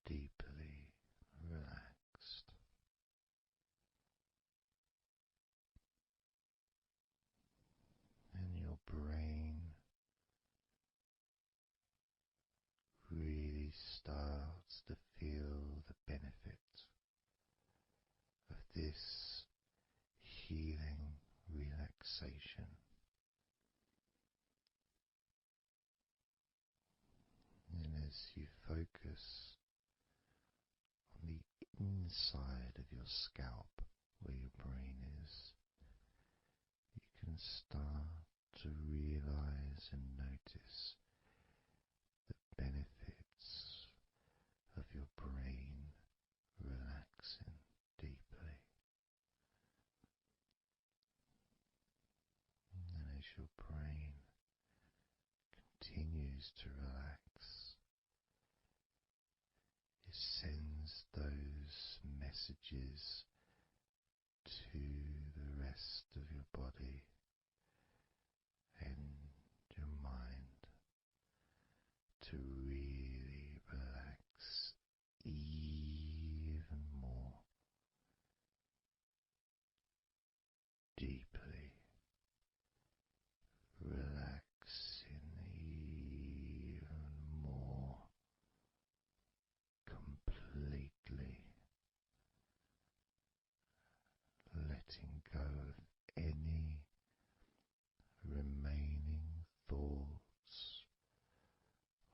deeply relaxed. And your brain really starts to feel the benefit of this healing relaxation. And as you focus on the inside of your scalp where your brain is, you can start to realize and notice the benefits of your brain relaxing deeply. And as your brain continues to relax, it sends those messages to the rest of your body and your mind to really relax even more deeply, relaxing even more completely, letting go of any remaining thoughts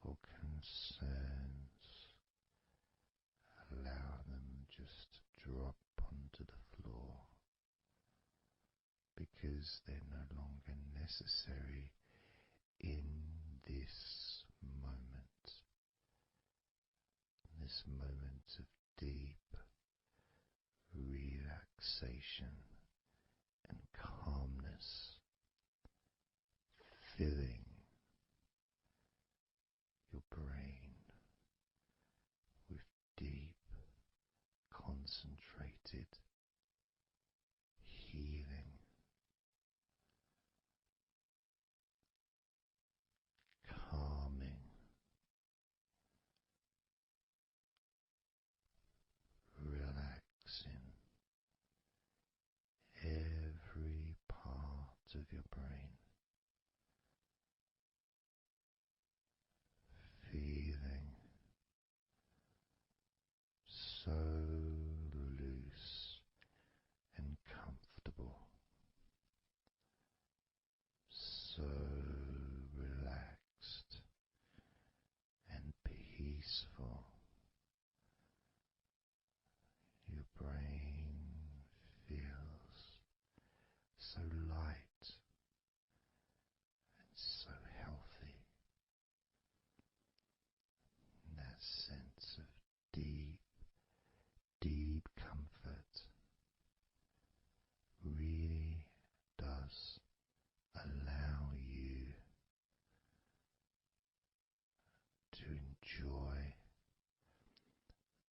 or concerns. Allow them just to drop onto the floor, because they're no longer necessary in this moment, this moment of deep relaxation and calmness, filling concentrated healing, calming, relaxing every part of your brain, feeling so loose and comfortable, so relaxed and peaceful. Your brain feels so light and so healthy. And that sense of deep, deep comfort really does allow you to enjoy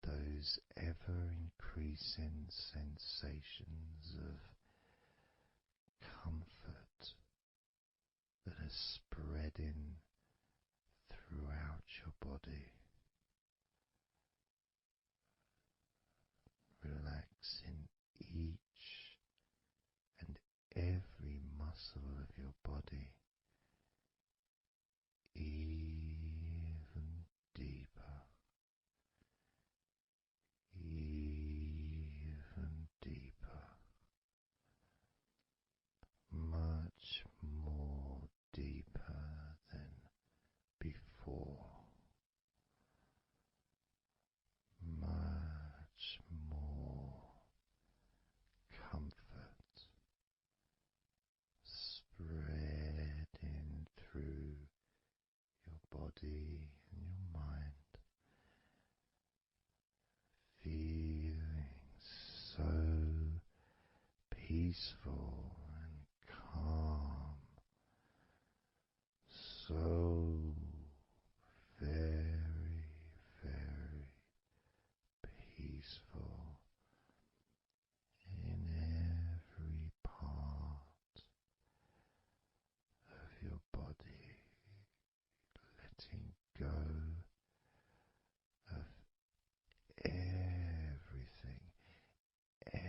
those ever increasing sensations of comfort that are spreading throughout your body, relaxing each and every muscle of your body even deeper, even deeper, much more deeper than before, much more comfort spreading through your body and your mind, feeling so peaceful and calm, so very, very peaceful in every part of your body, letting go of everything, everything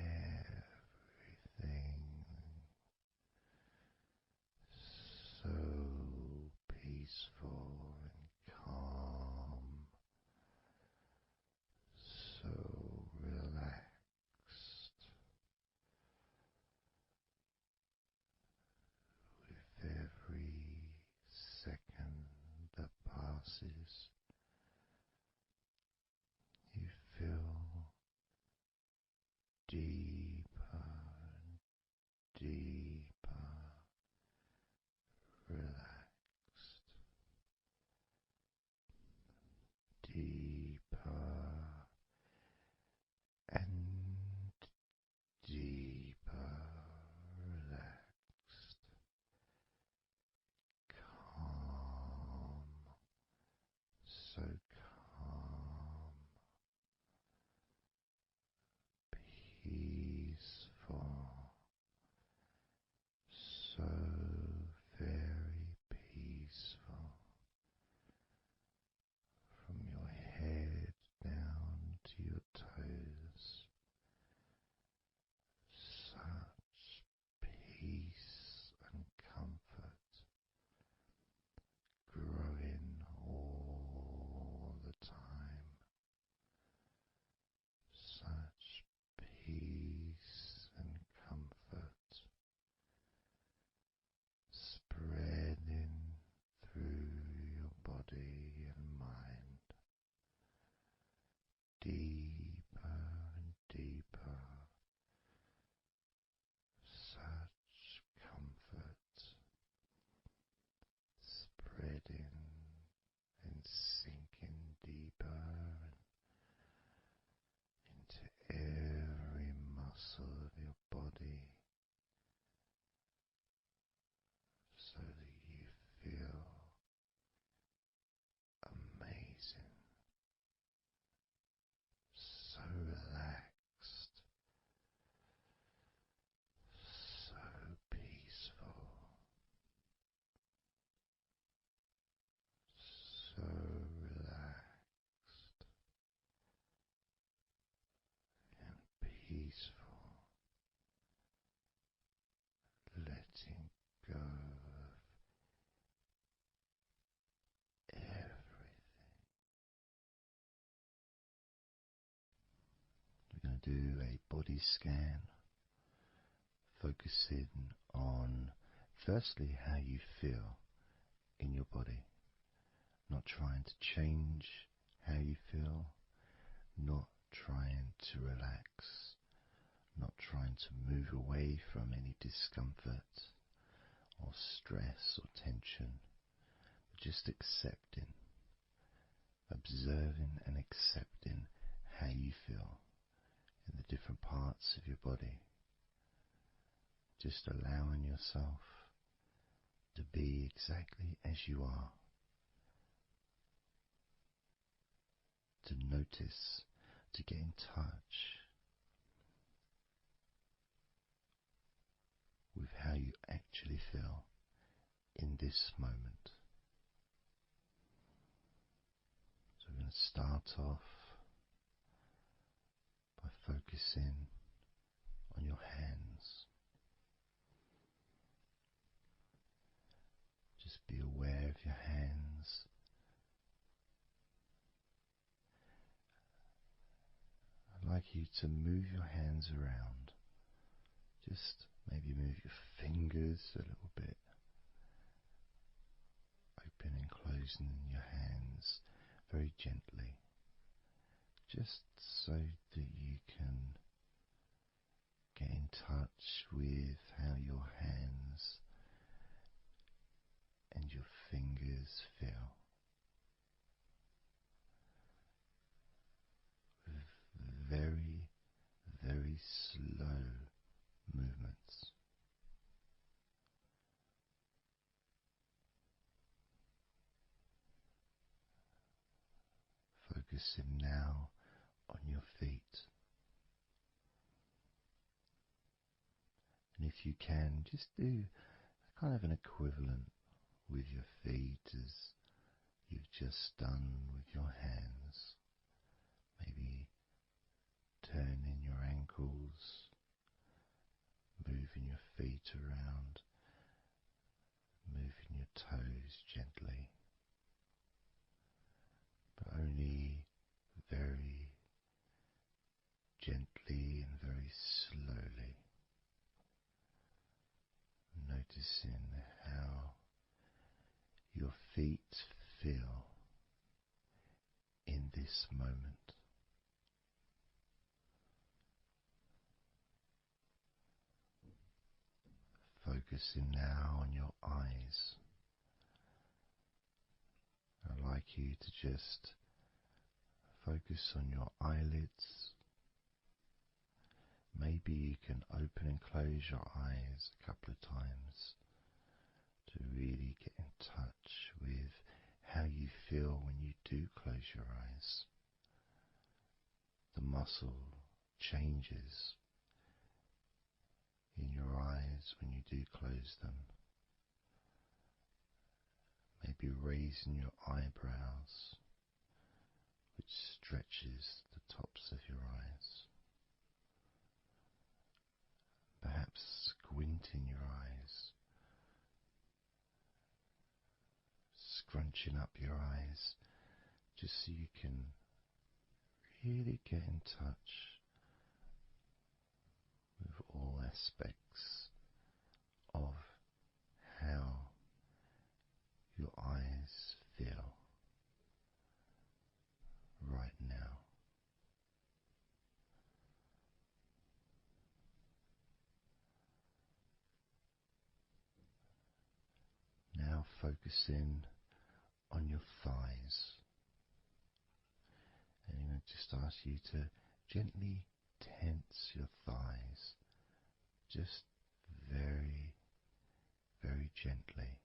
do a body scan, focusing on firstly how you feel in your body, not trying to change how you feel, not trying to relax, not trying to move away from any discomfort or stress or tension, but just accepting, observing and accepting how you feel in the different parts of your body. Just allowing yourself to be exactly as you are, to notice, to get in touch with how you actually feel in this moment. So we're going to start off by focusing on your hands. Just be aware of your hands. I'd like you to move your hands around. Just maybe move your fingers a little bit. Open and closing your hands very gently. Just so that you can get in touch with how your hands and your fingers feel. With very, very slow movements. Focusing now on your feet. And if you can, just do kind of an equivalent with your feet as you've just done with your hands. Maybe turning your ankles, moving your feet around, moving your toes gently, but only very gently and very slowly, noticing how your feet feel in this moment. Focusing now on your eyes. I'd like you to just focus on your eyelids. Maybe you can open and close your eyes a couple of times to really get in touch with how you feel when you do close your eyes. The muscle changes in your eyes when you do close them. Maybe raising your eyebrows, which stretches the tops of your eyes. Perhaps squinting your eyes, scrunching up your eyes, just so you can really get in touch with all aspects of how your eyes feel right now. Now focusing on your thighs. And I'm going to just ask you to gently tense your thighs, just very, very gently,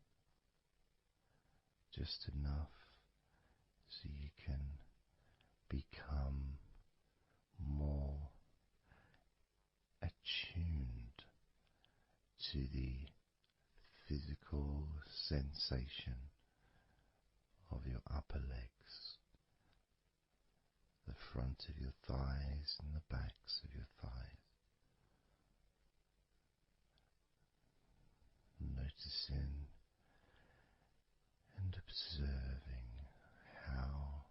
just enough so you can become more attuned to the physical sensation of your upper legs, the front of your thighs and the backs of your thighs. Noticing and observing how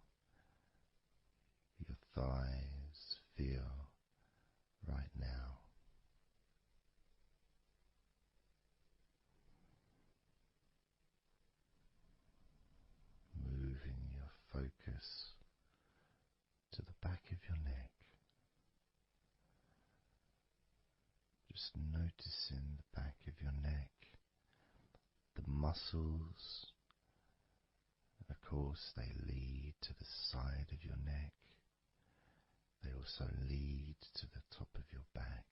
your thighs feel just noticing the back of your neck, the muscles, and of course they lead to the side of your neck. They also lead to the top of your back,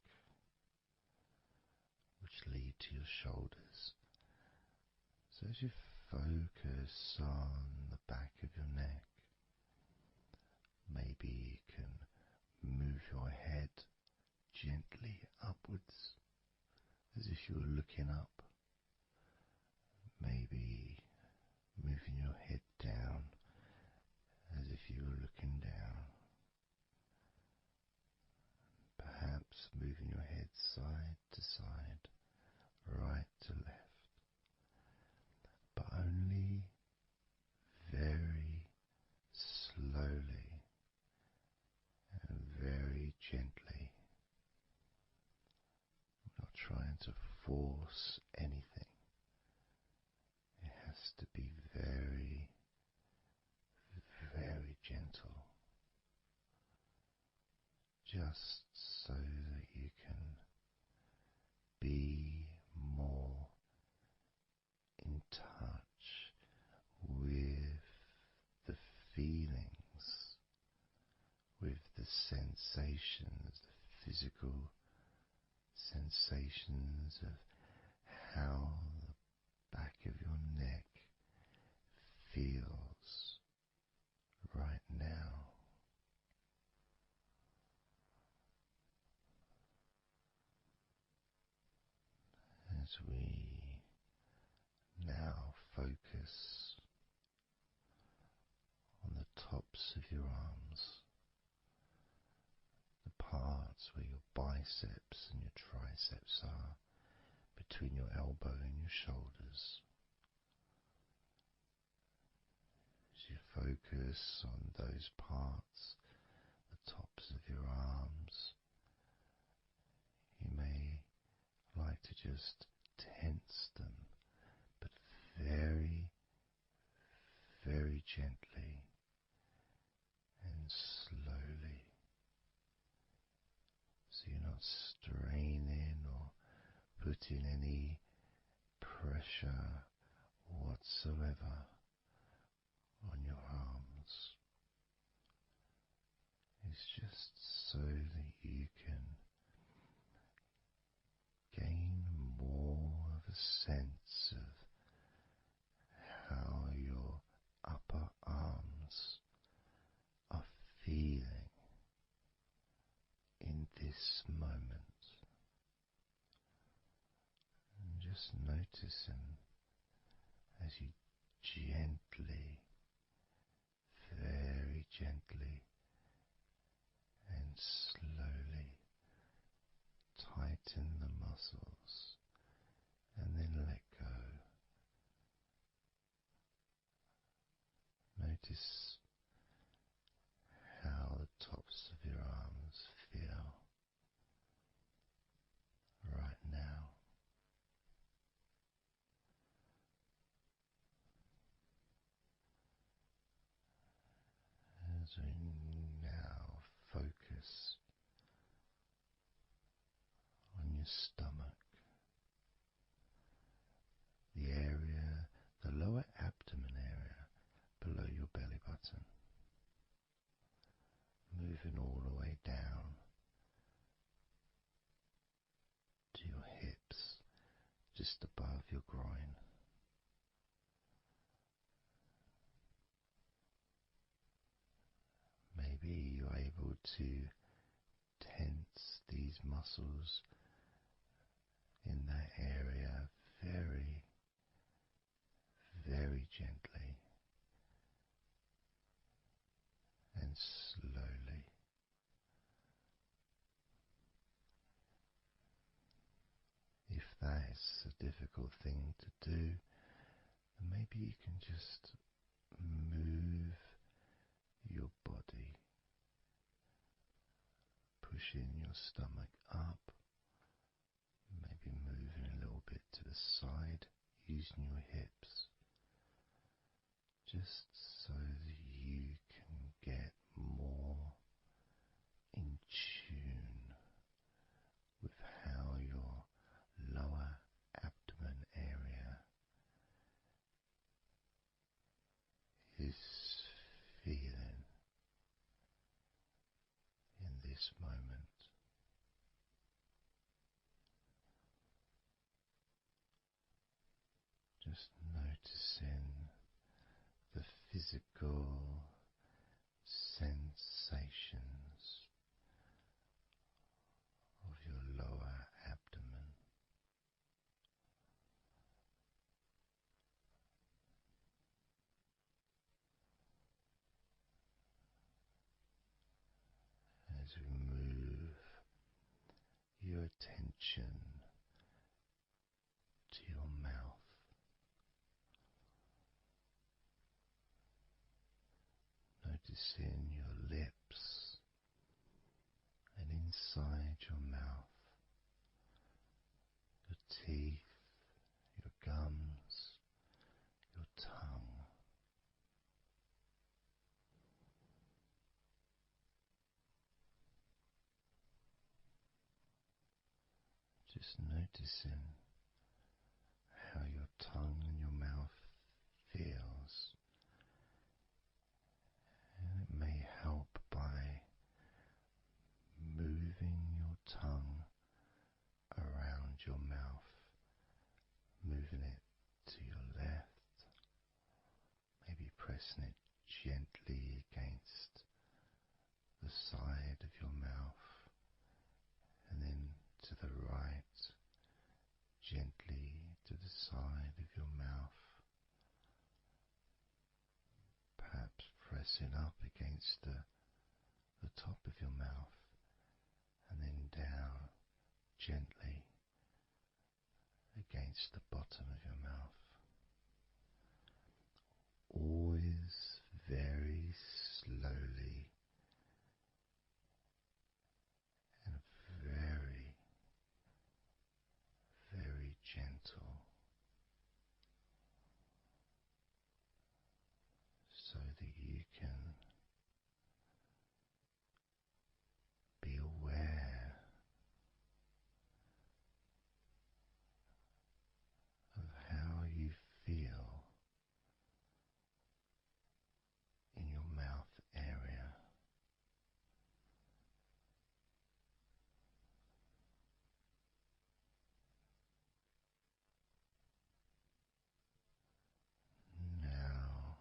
which lead to your shoulders. So as you focus on the back of your neck, maybe you can move your head gently upwards as if you were looking up. Maybe moving your head down as if you were looking down. Perhaps moving your head side to side, right to left, but only very slowly and very gently. Not trying to force anything. It has to be very, very gentle, just so that you can be more in touch with the feelings, with the sensations, the physical sensations of how the back of your neck feels right now. As we now focus on the tops of your arms, the parts where your biceps and your triceps are, between your elbow and your shoulders. As you focus on those parts, the tops of your arms, you may like to just tense them, but very, very gently and slowly, so you're not straining or putting any pressure whatsoever on your arms. It's just so that you can gain more of a sense of how your upper arms are feeling in this moment. And just noticing as you gently, very gently and slowly tighten the muscles and then let go. Notice how the tops of your arms feel right now. As we now focus on your stomach, the area, the lower abdomen area below your belly button, moving all the way down to your hips, just above your groin. Maybe you're able to tense these muscles in that area very, very gently and slowly. If that's a difficult thing to do, then maybe you can just move your body, pushing your stomach up, maybe moving a little bit to the side, using your hips, just so that you can get more in tune with how your this moment. Just noticing the physical sensations of your lower abdomen. As we move your attention to your mouth, noticing your lips and inside your mouth, your teeth, your gums, your tongue. Just noticing how your tongue and your mouth feels, and it may help by moving your tongue around your mouth, moving it to your left, maybe pressing it gently against the side of your mouth, and then to the right, gently to the side of your mouth, perhaps pressing up against the top of your mouth, and then down gently against the bottom of your mouth. Always very slowly and very, very gentle, so that you can be aware of how you feel in your mouth area. Now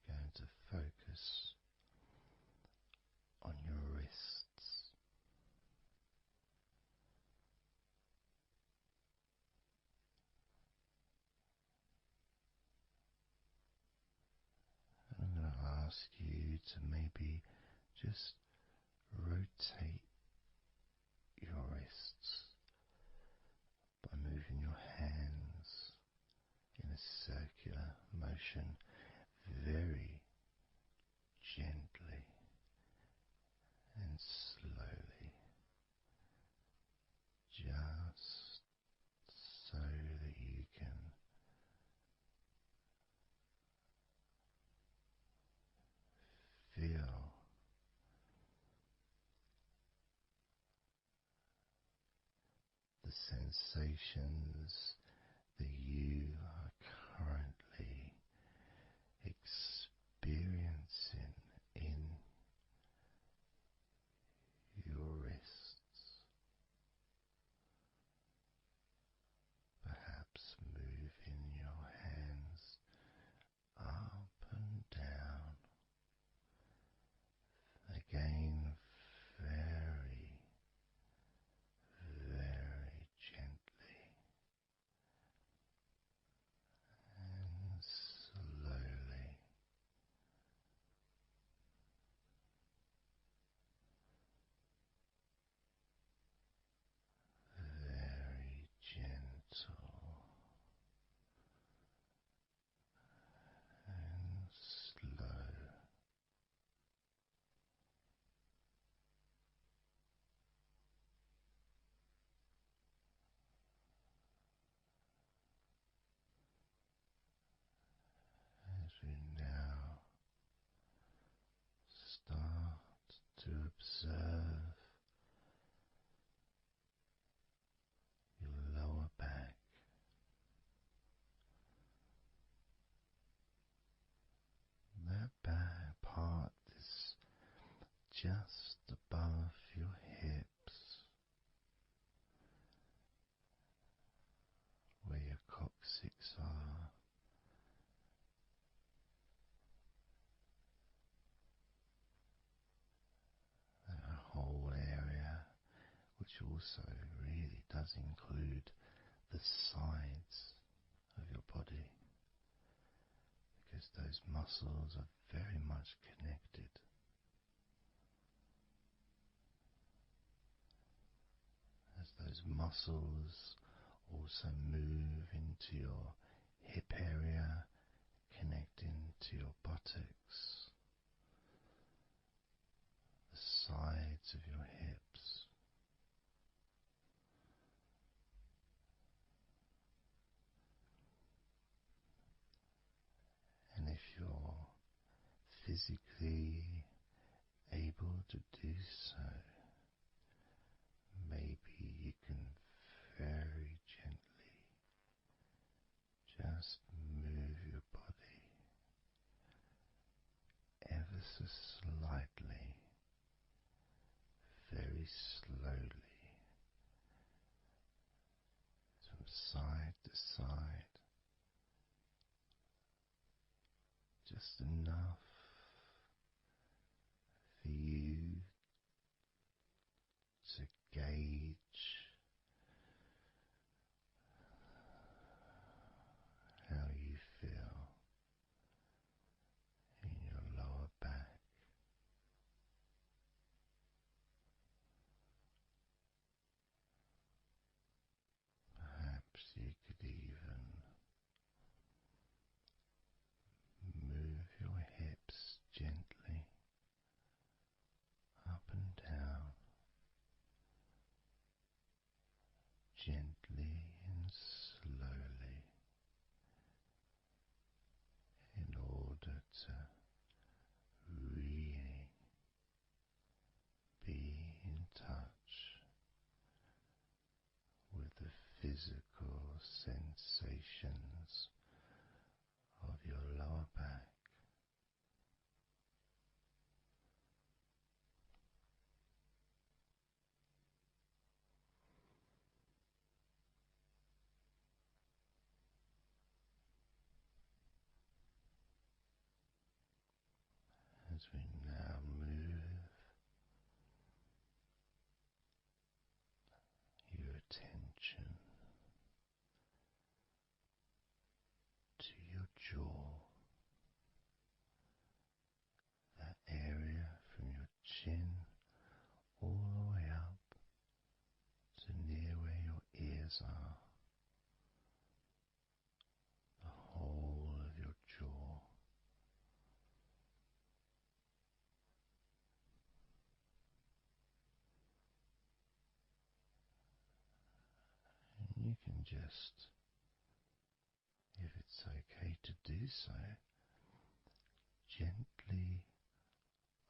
we're going to focus on your wrists. And I'm going to ask you to maybe just rotate your wrists by moving your hands in a circular motion very gently and slowly, just so that you can feel the sensations that you are currently experiencing in your wrists. Perhaps moving your hands up and down, again very, very gently, just above your hips, where your coccyx are, that whole area, which also really does include the sides of your body, because those muscles are very much connected. As those muscles also move into your hip area, connecting to your buttocks, the sides of your hips, and if you're physically able to do so, maybe you can very gently just move your body ever so slightly, very slowly, from side to side, just enough for you to gauge how you feel in your lower back. Perhaps you could even move your hips gently up and down, gently and slowly, in order to really be in touch with the physical sensations of your lower back. As we now move your attention to your jaw, that area from your chin all the way up to near where your ears are, the whole of your jaw. And you can just, if it's okay to do so, gently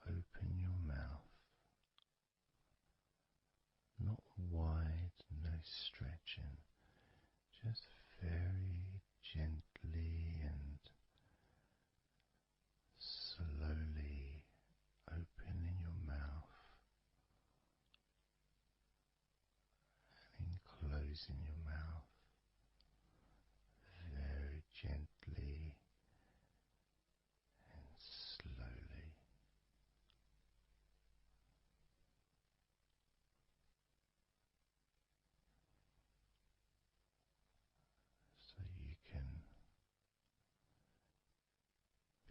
open your mouth, not wide, no stretching, just very gently and slowly opening your mouth and closing your mouth very gently and slowly. So you can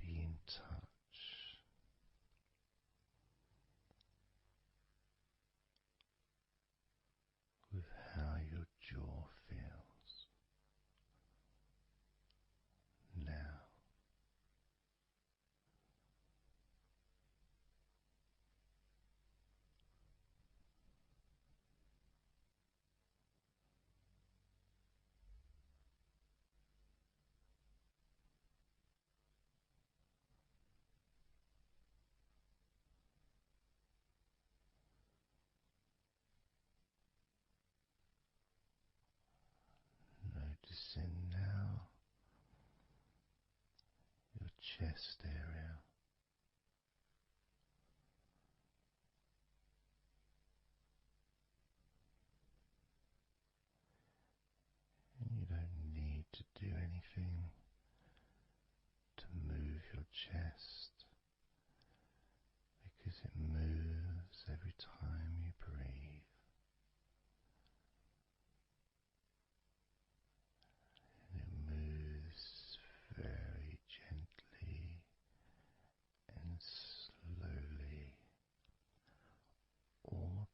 be in touch with how your jaw feels now. Noticing now your chest area,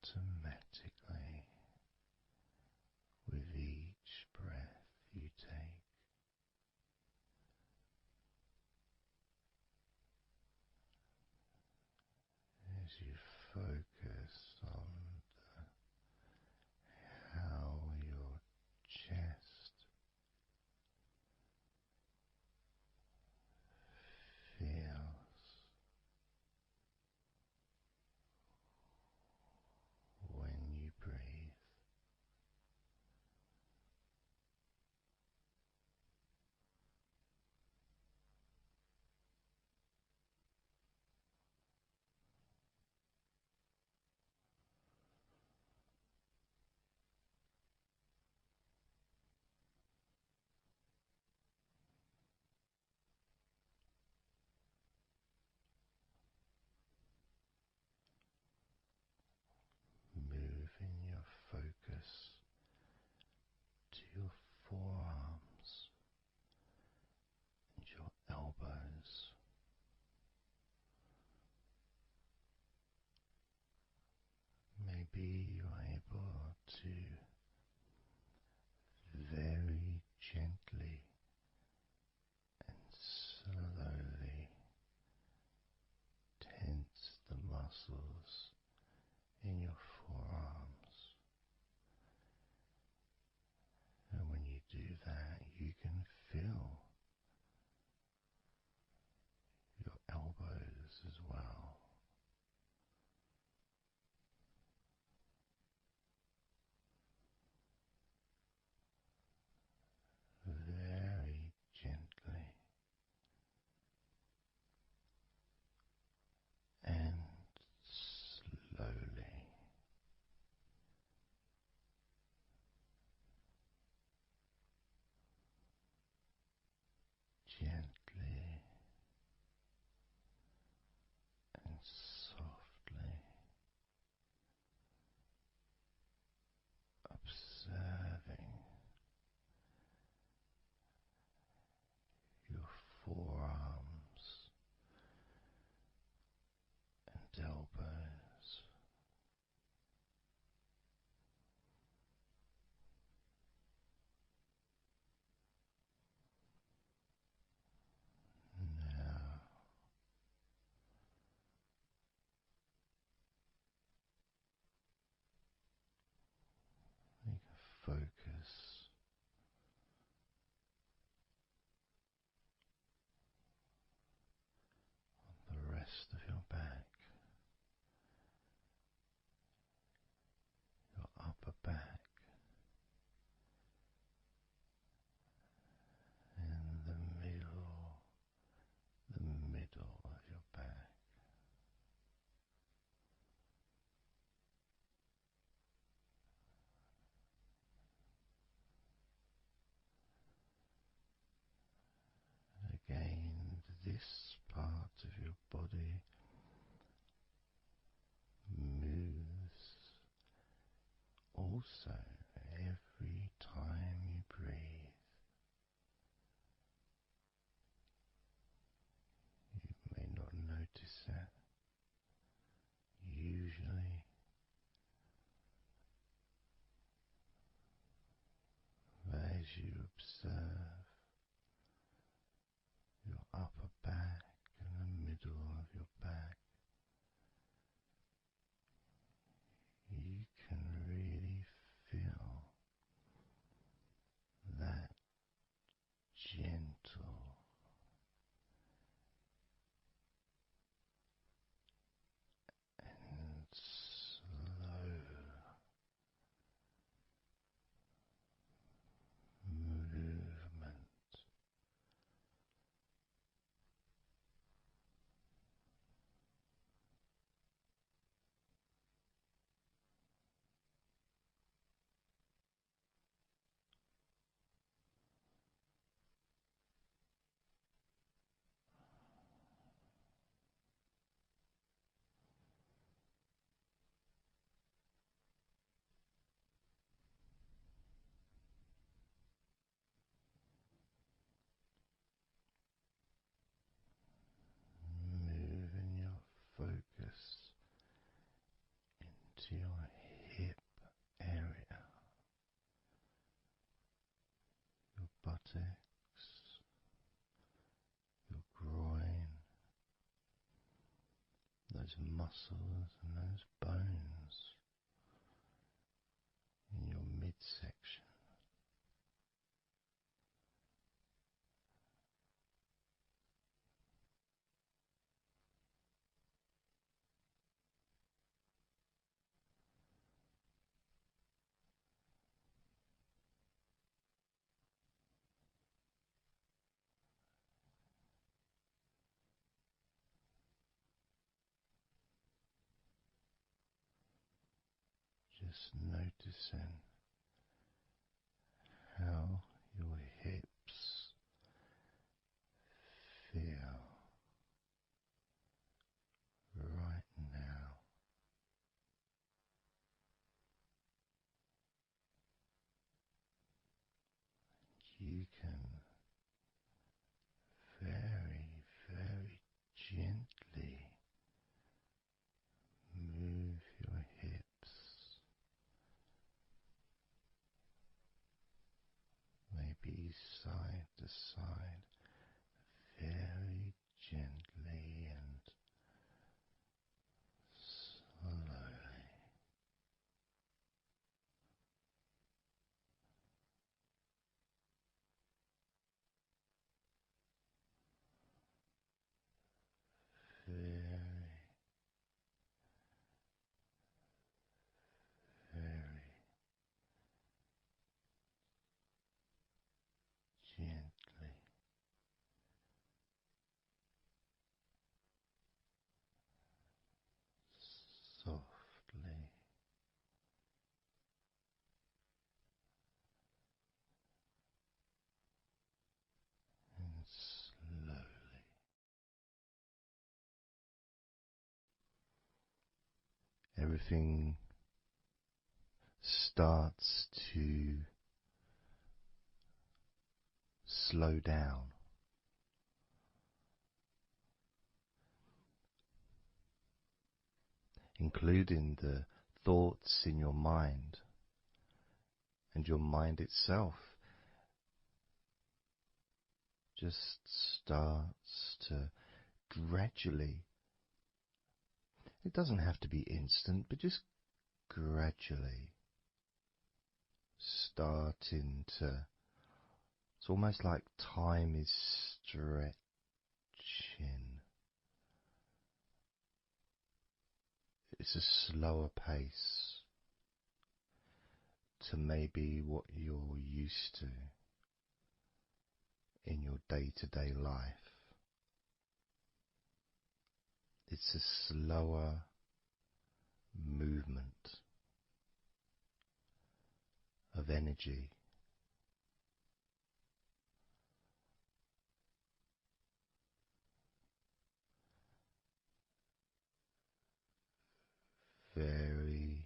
automatically with each breath you take. As you focus on how your chest feels when you breathe. Moving your focus to your forearms and your elbows. Maybe you're able to very gently and slowly tense the muscles in your forearms. And when you do that, you can feel your elbows as well. Very gently and slowly. Gently and softly observing your forearms and elbows. Now you can focus on the rest of your back, your upper back, and the middle of your back. Again, this part of your body moves also every time you breathe. You may not notice that usually, but as you observe your upper back and the middle of your back, you can really feel that gentle and slow movement moving your focus into your your groin, those muscles and those bones in your midsection. Just noticing how your hips feel right now. You can very, very gently move your hips, maybe side to side, very gently and slowly. Very, very gently, softly and slowly. Everything starts to slow down, including the thoughts in your mind, and your mind itself just starts to gradually, it doesn't have to be instant, but just gradually starting to, it's almost like time is stretching. It's a slower pace to maybe what you're used to in your day-to-day life. It's a slower movement of energy. Very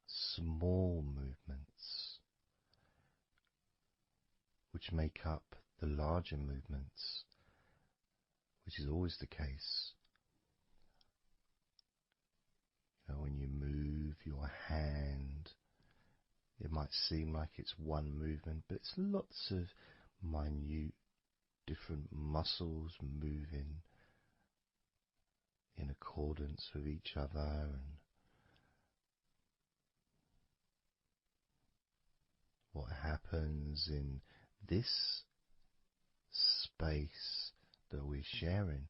small movements which make up the larger movements, which is always the case. You know, when you move your hand, it might seem like it's one movement, but it's lots of minute different muscles moving in accordance with each other, and what happens in this space that we're sharing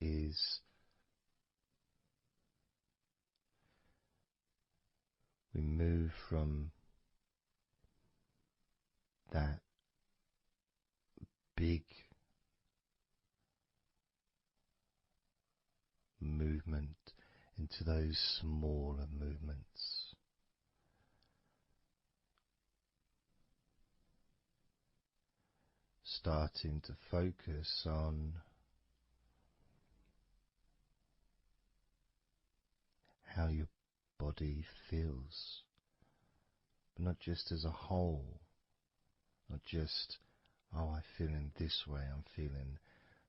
is we move from that big movement into those smaller movements. Starting to focus on how your body feels, but not just as a whole, not just, oh, I'm feeling this way, I'm feeling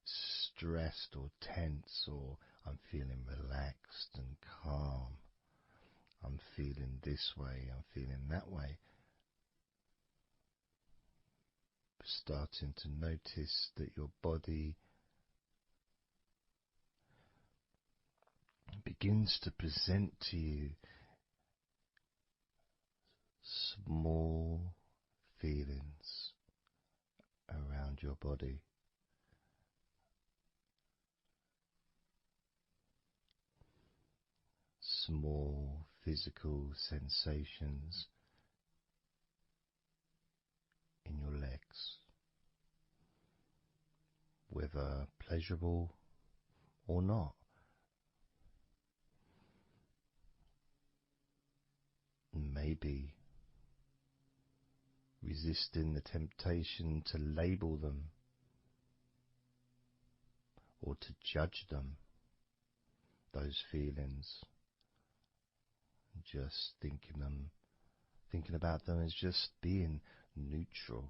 stressed or tense, or I'm feeling relaxed and calm, I'm feeling this way, I'm feeling that way, starting to notice that your body begins to present to you small feelings around your body. Small physical sensations in your legs, whether pleasurable or not. Maybe resisting the temptation to label them or to judge them, those feelings, just thinking about them as just being neutral,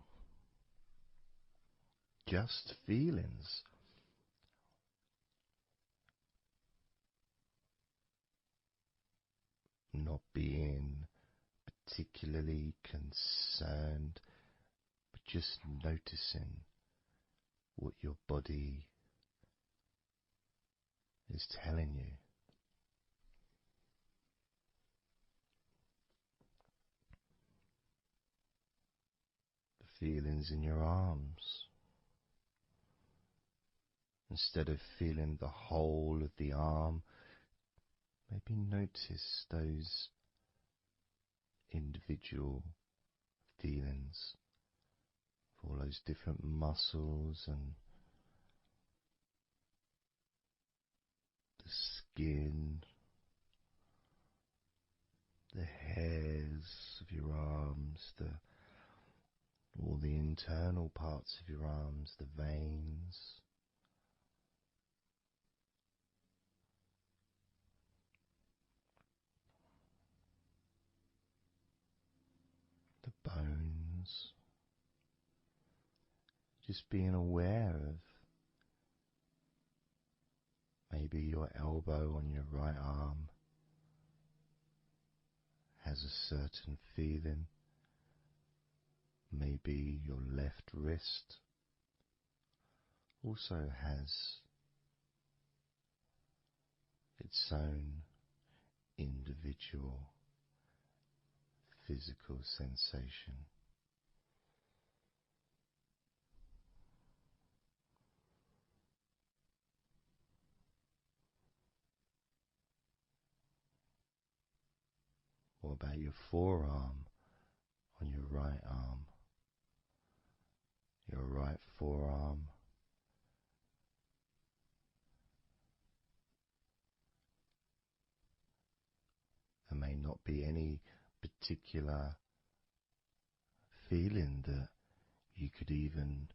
just feelings. Not being particularly concerned, but just noticing what your body is telling you. The feelings in your arms. Instead of feeling the whole of the arm, maybe notice those individual feelings of all those different muscles and the skin, the hairs of your arms, all the internal parts of your arms, the veins, the bones. Just being aware of maybe your elbow on your right arm has a certain feeling. Maybe your left wrist also has its own individual physical sensation. What about your forearm on your right arm? Your right forearm. There may not be any particular feeling that you could even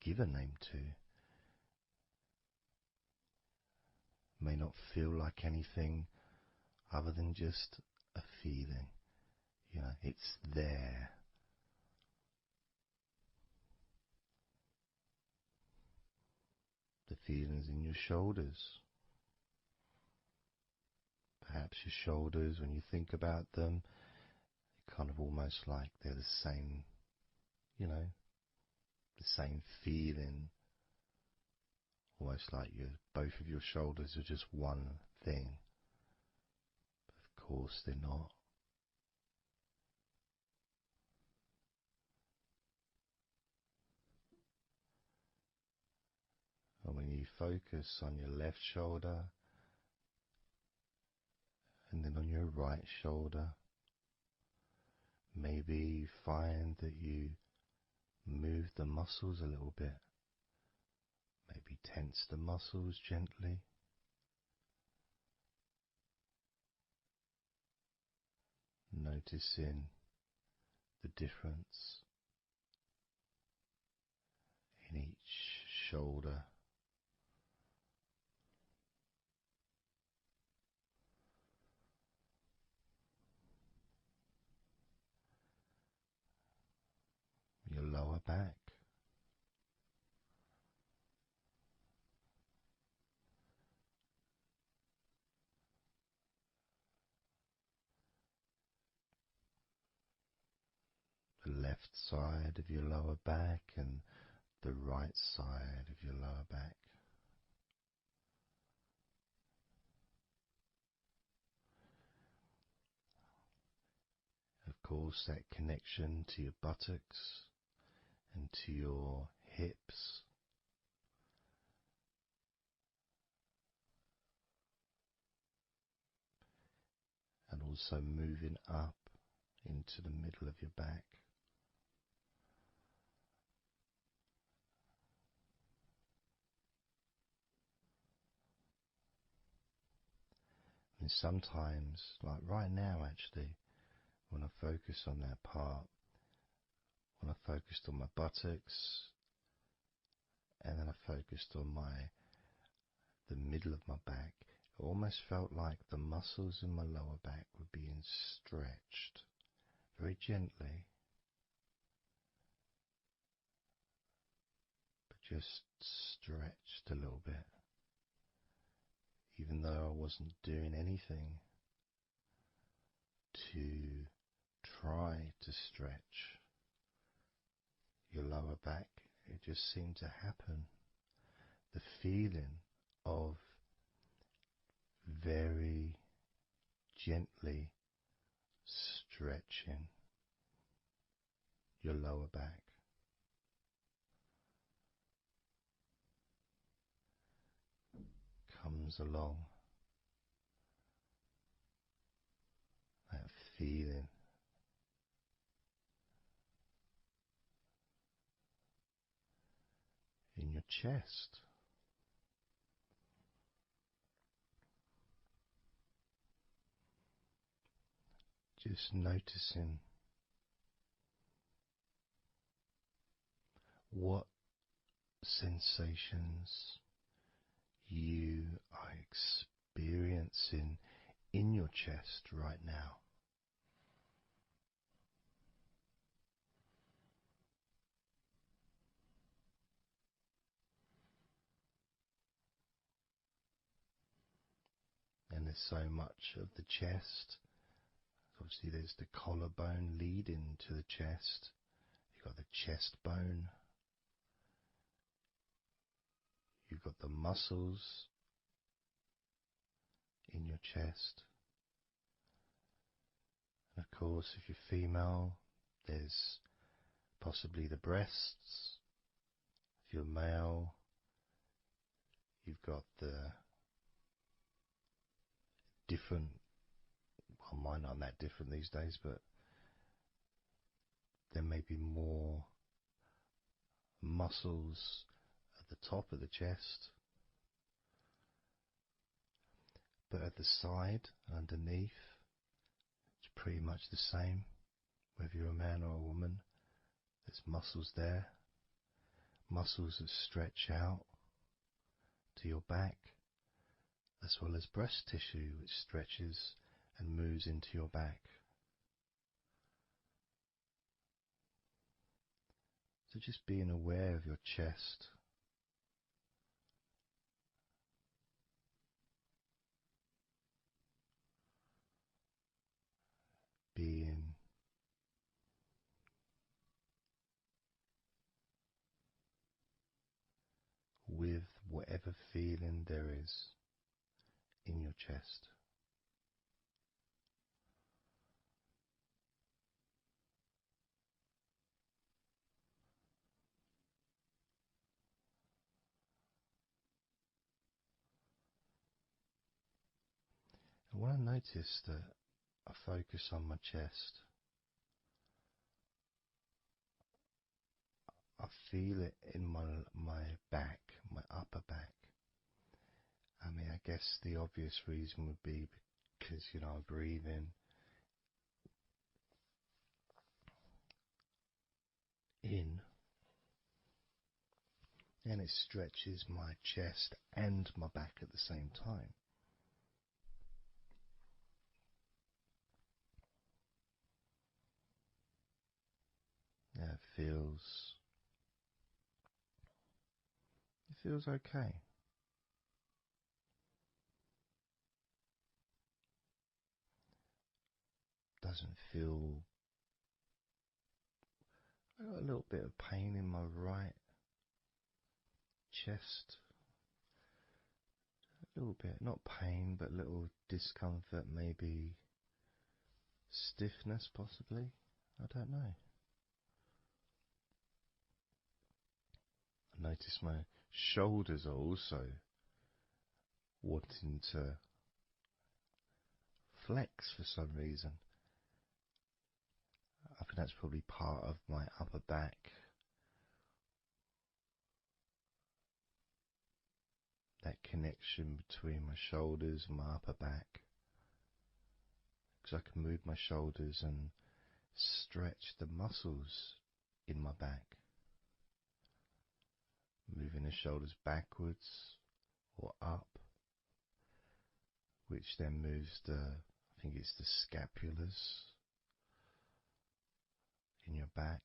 give a name to. May not feel like anything other than just a feeling. You know, it's there. The feelings in your shoulders. Perhaps your shoulders, when you think about them, kind of almost like they're the same, you know, the same feeling. Almost like both of your shoulders are just one thing. But of course they're not. And when you focus on your left shoulder and then on your right shoulder, maybe you find that you move the muscles a little bit. Maybe tense the muscles gently. Noticing the difference in each shoulder. Your lower back. The left side of your lower back and the right side of your lower back. Of course, that connection to your buttocks and to your hips, and also moving up into the middle of your back. And sometimes, like right now actually, when I focus on that part, when I focused on my buttocks, and then I focused on the middle of my back, it almost felt like the muscles in my lower back were being stretched very gently, but just stretched a little bit, even though I wasn't doing anything to try to stretch your lower back. It just seemed to happen. The feeling of very gently stretching your lower back. Comes along, that feeling in your chest. Just noticing what sensations you are experiencing in your chest right now. And there's so much of the chest. Obviously there's the collarbone leading to the chest. You've got the chest bone. You've got the muscles in your chest. And of course, if you're female, there's possibly the breasts. If you're male, you've got the different, well, mine aren't that different these days, but there may be more muscles at the top of the chest, but at the side, underneath, it's pretty much the same. Whether you're a man or a woman, there's muscles there, muscles that stretch out to your back, as well as breast tissue which stretches and moves into your back. So just being aware of your chest. Being with whatever feeling there is in your chest. And when I notice that I focus on my chest, I feel it in my back, my upper back. I mean, I guess the obvious reason would be because, I breathe in, and it stretches my chest and my back at the same time. Yeah, it feels okay. Doesn't feel I got a little bit of pain in my right chest. A little bit, not pain, but little discomfort, maybe stiffness possibly. I don't know. I notice my shoulders are also wanting to flex for some reason. I think that's probably part of my upper back. That connection between my shoulders and my upper back. Because I can move my shoulders and stretch the muscles in my back. Moving the shoulders backwards or up, which then moves I think it's the scapulars in your back.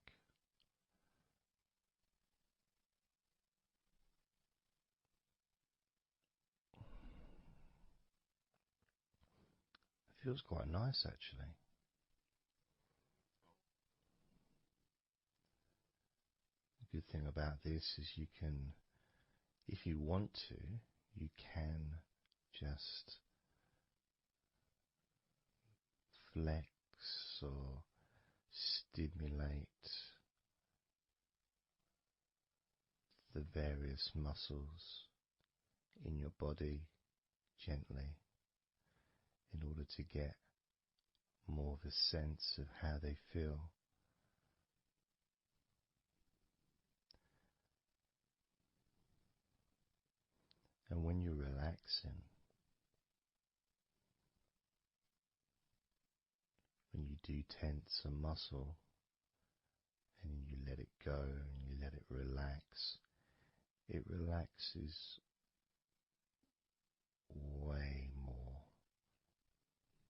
It feels quite nice actually. The good thing about this is you can, if you want to, you can just flex or stimulate the various muscles in your body gently in order to get more of a sense of how they feel. And when you're relaxing, when you do tense a muscle and you let it go and you let it relax, it relaxes way more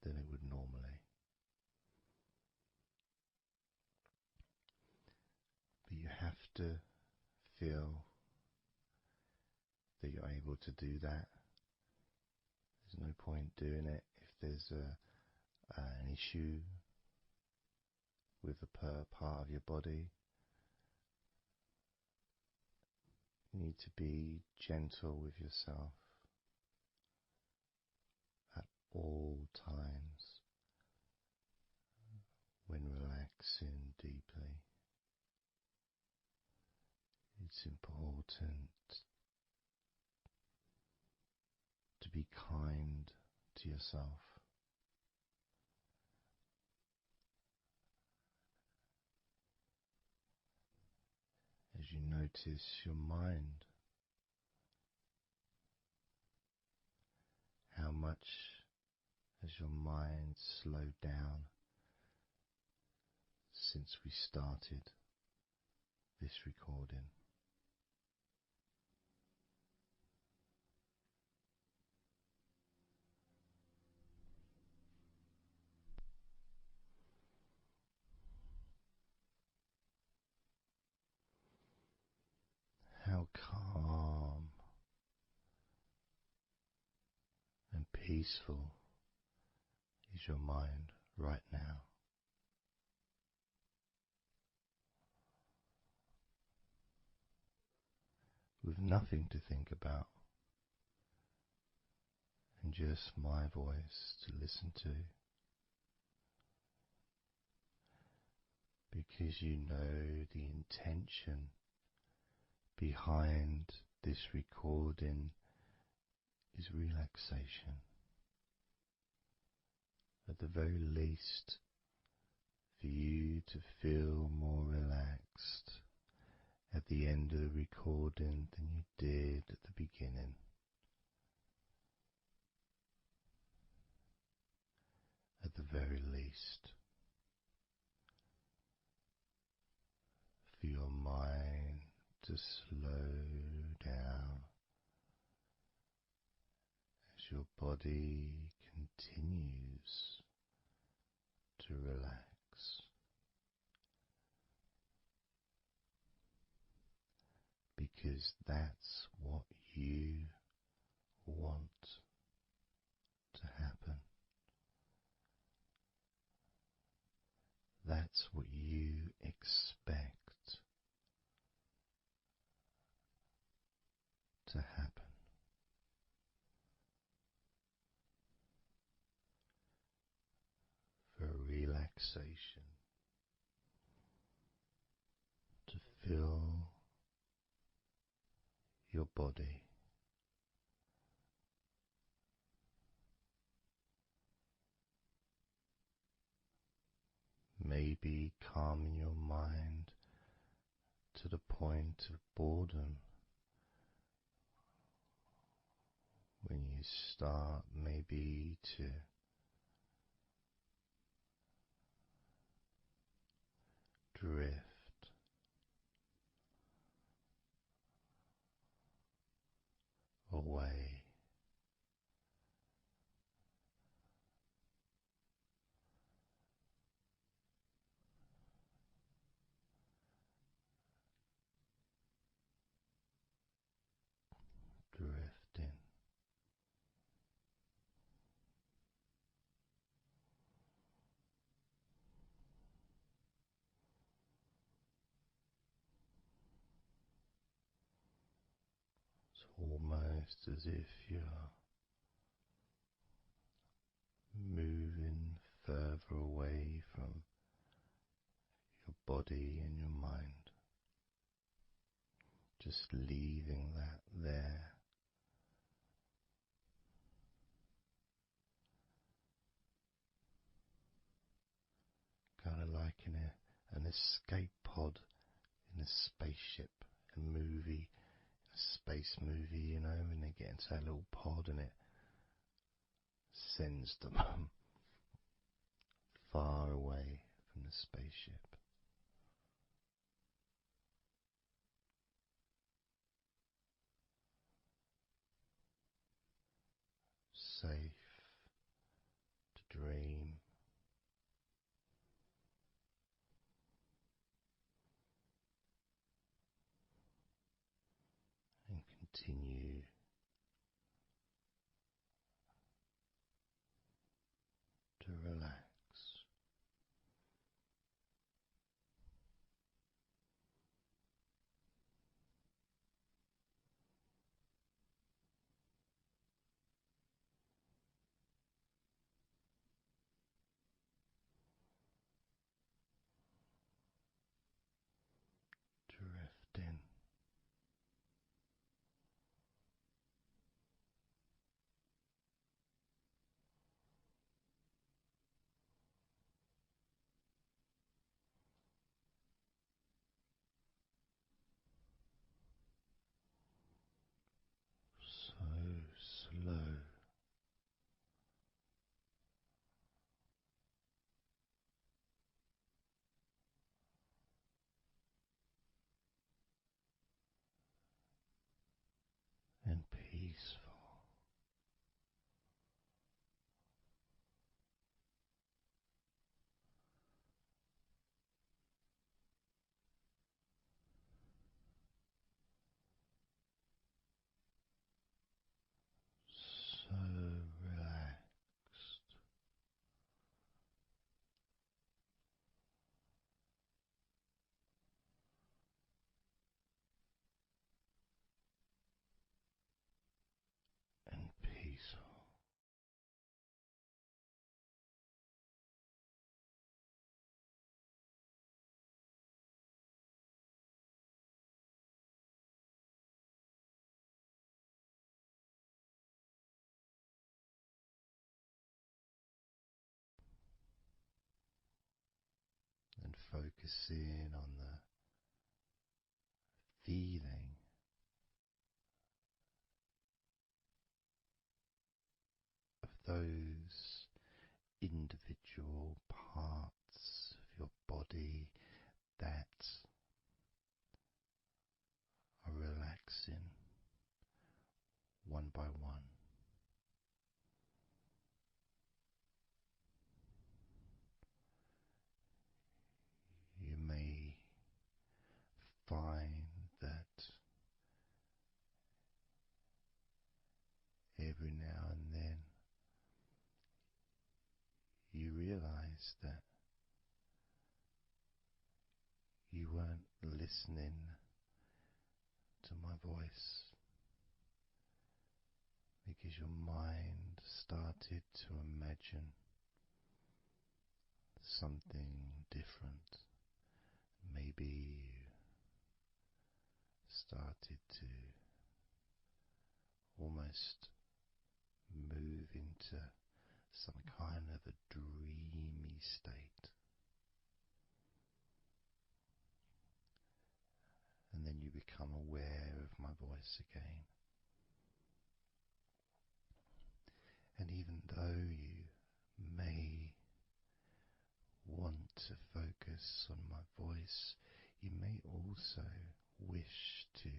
than it would normally. But you have to feel that you're able to do that. There's no point doing it if there's an issue with a part of your body. You need to be gentle with yourself at all times when relaxing deeply. It's important to be kind to yourself. As you notice your mind, how much has your mind slowed down since we started this recording? How calm and peaceful is your mind right now? With nothing to think about and just my voice to listen to, because you know the intention behind this recording is relaxation. At the very least, for you to feel more relaxed at the end of the recording than you did at the beginning. At the very least, for your mind to slow down as your body continues to relax. Because that's what you want to happen. That's what you expect relaxation, to feel your body. Maybe calming your mind to the point of boredom when you start maybe to drift away. Drifting. It's almost as if you're moving further away from your body and your mind, just leaving that there. Kind of like in an escape pod in a spaceship, a movie, a space movie, you know, when they get into that little pod and it sends them far away from the spaceship. Safe to dream. And continue to relax. Drifting. So slow. And peaceful. So relaxed. And peaceful. And focusing on the feeling of those individual parts of your body that are relaxing one by one. You may find that every now and then you realize that you weren't listening to my voice because your mind started to imagine something different. Maybe you started to almost move into some kind of a dreamy state. And then you become aware of my voice again. And even though you may want to focus on my voice, you may also wish to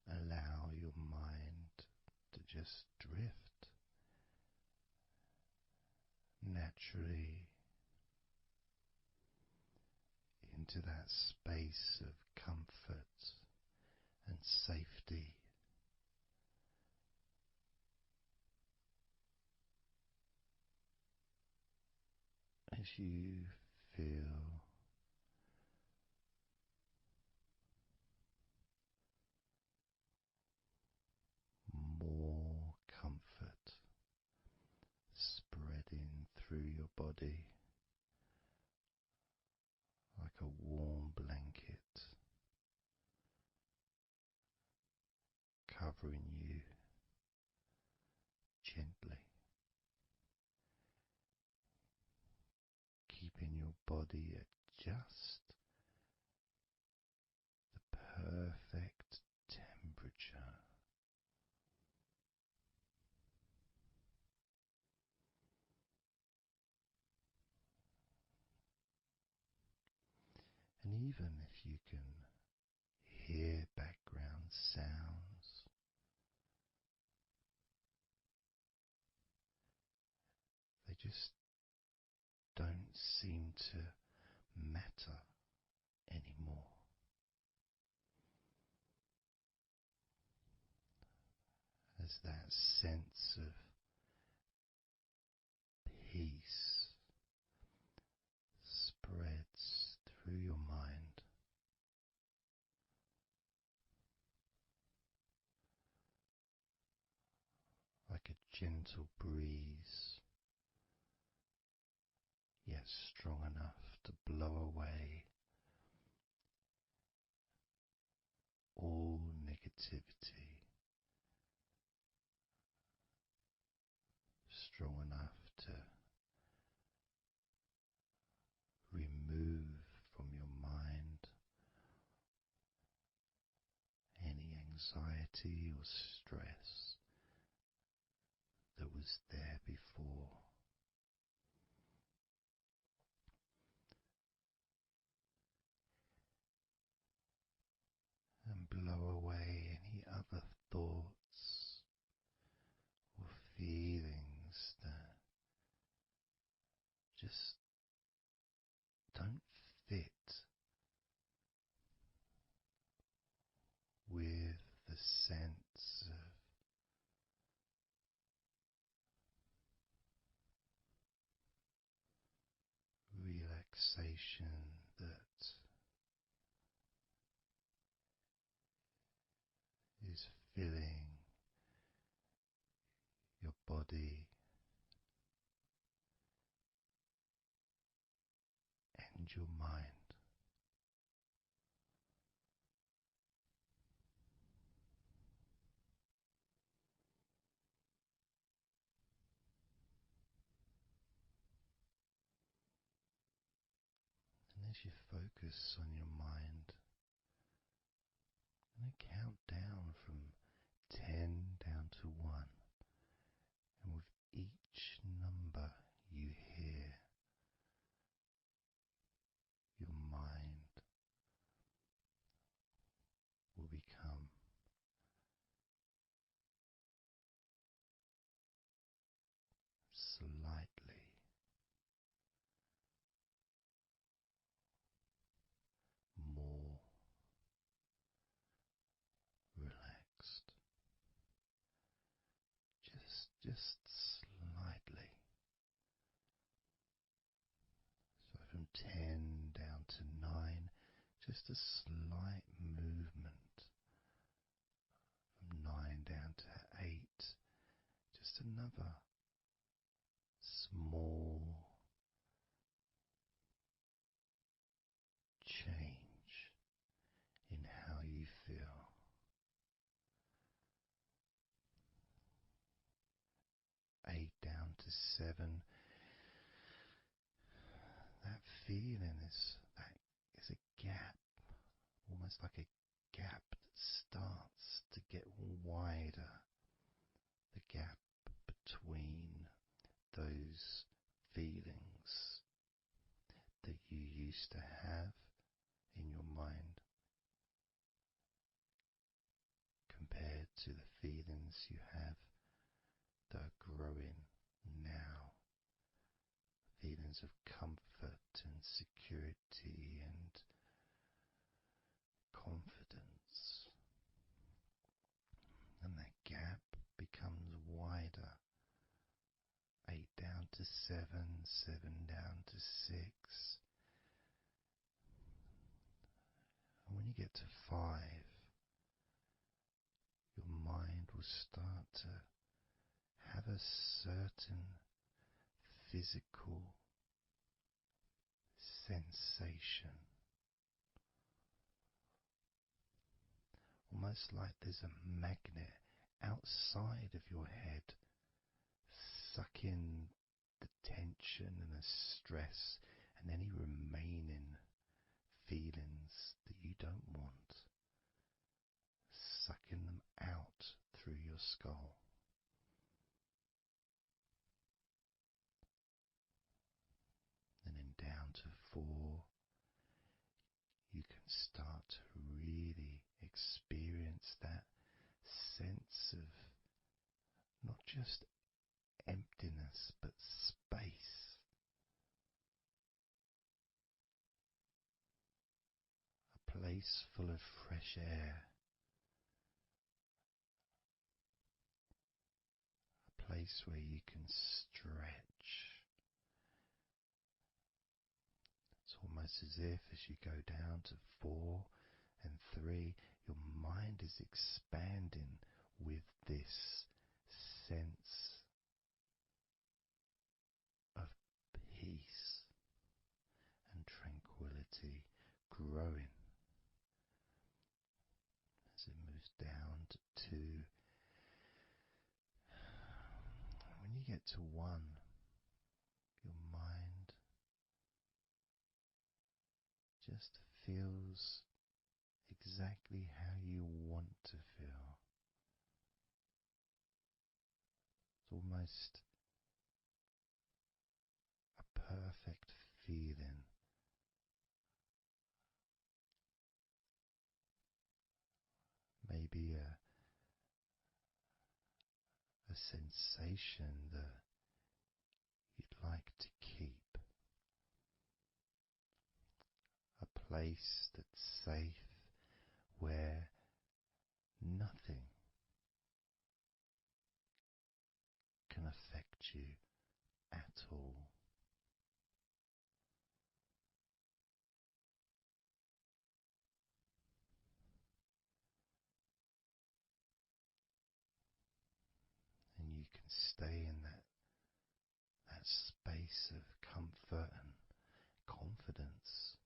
allow your mind to just drift naturally into that space of comfort and safety. As you feel more comfort spreading through your body like a warm blanket, covering you gently, keeping your body at just the perfect temperature. And even if you can hear background sounds, they just don't seem to matter anymore. As that sense of peace spreads through your mind, like a gentle breeze, yet strong enough to blow away all negativity, strong enough to remove from your mind any anxiety or stress that was there before. And blow away any other thoughts or feelings that just don't fit with the sense of relaxation that is filling your body and your mind. And as you focus on your mind, I'm going to count down from 10 down to 1. And with each number you hear, your mind will become slightly more relaxed. Just slightly. So from 10 down to 9, just a slight movement. From 9 down to 8, just another small change in how you feel. 8 down to 7. That feeling is a gap, almost like a gap that starts to get wider. The gap between those feelings that you used to have in your mind compared to the feelings you have that are growing now. Feelings of comfort and security and confidence. And that gap becomes wider. 8 down to 7, 7 down to 6. And when you get to 5, your mind will start to have a certain physical sensation, almost like there's a magnet outside of your head sucking the tension and the stress and any remaining feelings that you don't want, sucking them out through your skull. And then down to 4, you can start to really experience that sense of not just emptiness but space. A place full of fresh air. A place where you can stretch. It's almost as if as you go down to 4 and 3, your mind is expanding with this sense of peace and tranquility growing. As it moves down to 2, when you get to 1, your mind just feels exactly how you want to feel. It's almost a perfect feeling. Maybe a sensation that you'd like to keep. A place that's safe where nothing can affect you at all. And you can stay in that space of comfort and confidence.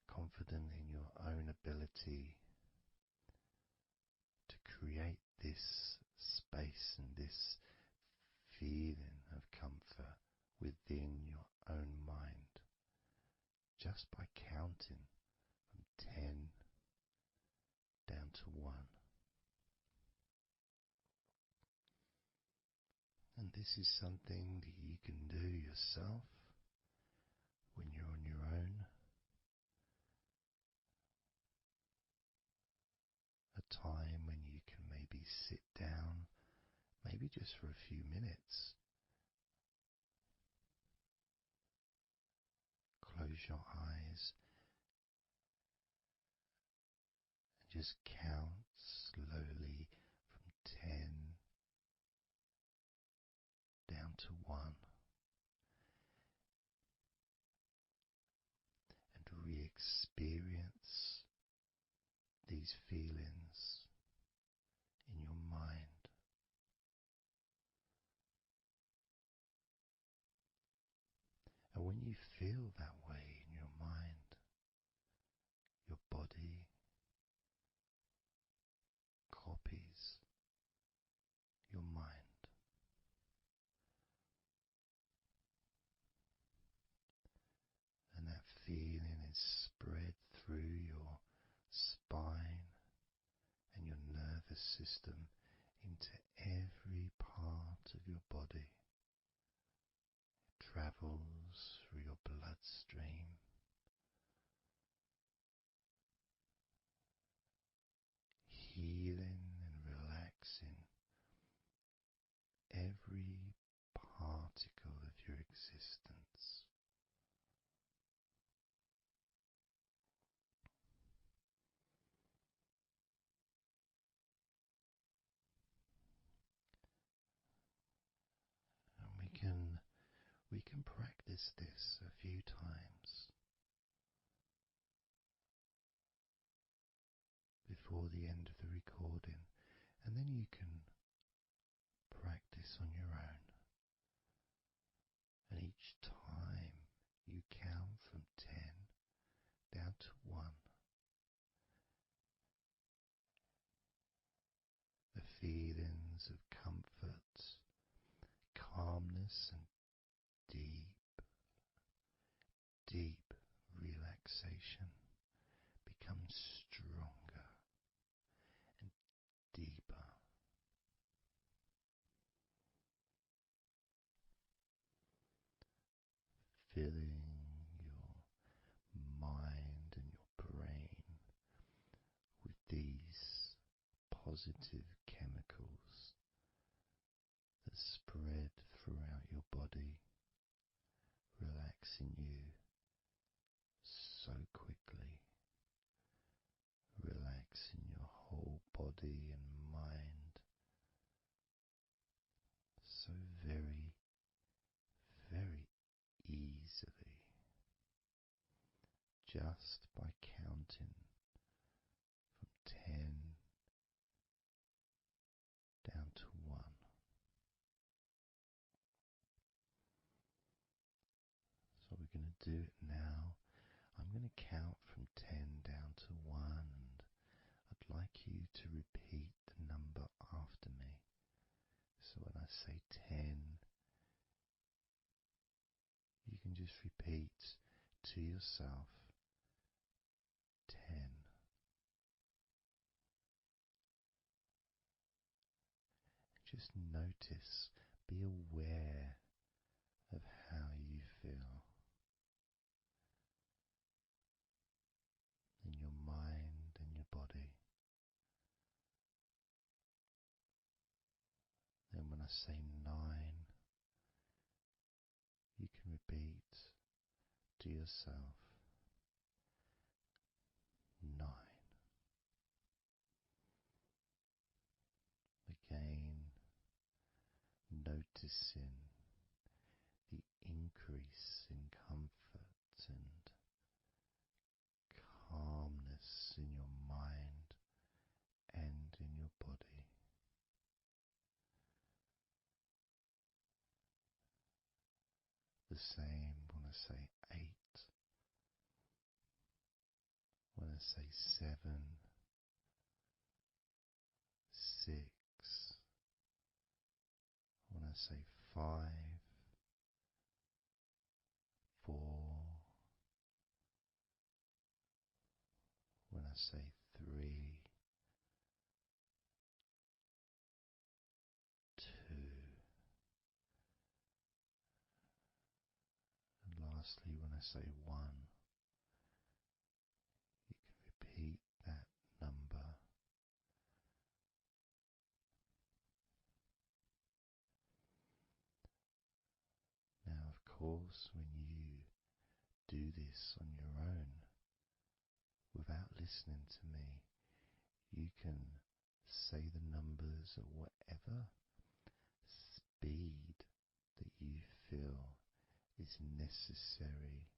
Confident in your own ability to create this space and this feeling of comfort within your own mind, just by counting from 10 down to 1. And this is something that you can do yourself when you're on your own. A time when you can maybe sit down, maybe just for a few minutes. Close your eyes and just count slowly from 10 down to 1. And re-experience these feelings in your mind. And when you feel that way in your mind, system into every part of your body. It travels through your bloodstream, healing and relaxing every particle of your existence. And we can practice this a few times before the end of the recording, and then you can practice on your own. And each time you count from 10 down to 1. The feelings of comfort, calmness, and deep relaxation become stronger and deeper. Filling your mind and your brain with these positive chemicals that spread throughout your body, relaxing you so quickly, relaxing your whole body and mind so very, very easily, just by counting from 10 down to 1. So we're going to do it now. I'm going to count from 10 down to 1, and I'd like you to repeat the number after me. So when I say 10, you can just repeat to yourself 10. Just notice, be aware of how you feel in your mind and your body. Then when I say 9, you can repeat to yourself 9. Again, noticing the increase in comfort and calmness in your mind and in your body. The same when I say 8, when I say 7, 6, when I say 5, 4, when I say 3, 2, and lastly when I say 1, you can repeat that number. Now, of course, when you do this on your own, without listening to me, you can say the numbers at whatever speed that you feel is necessary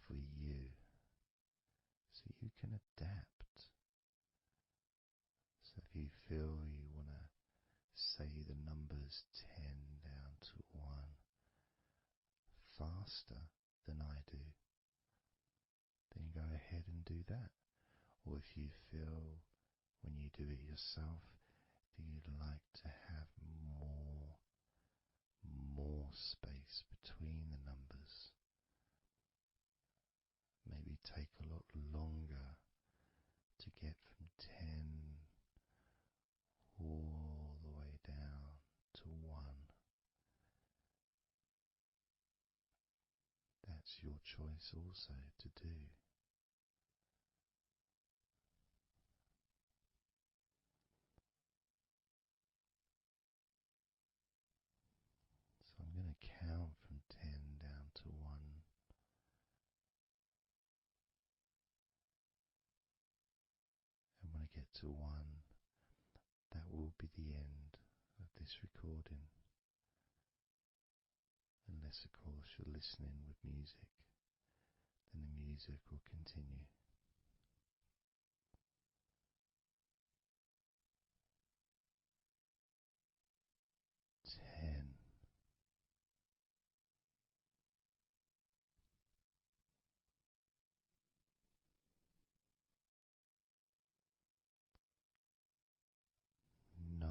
for you, so you can adapt. So if you feel you want to say the numbers 10 down to 1 faster than I do, then go ahead and do that. Or if you feel when you do it yourself that you'd like to have more space between the numbers, maybe take a lot longer to get from 10 that's your choice also to do. So I'm going to count from 10 down to 1. And when I get to 1, that will be the end of this recording. Unless, of course, you're listening with music, then the music will continue. 10. 9.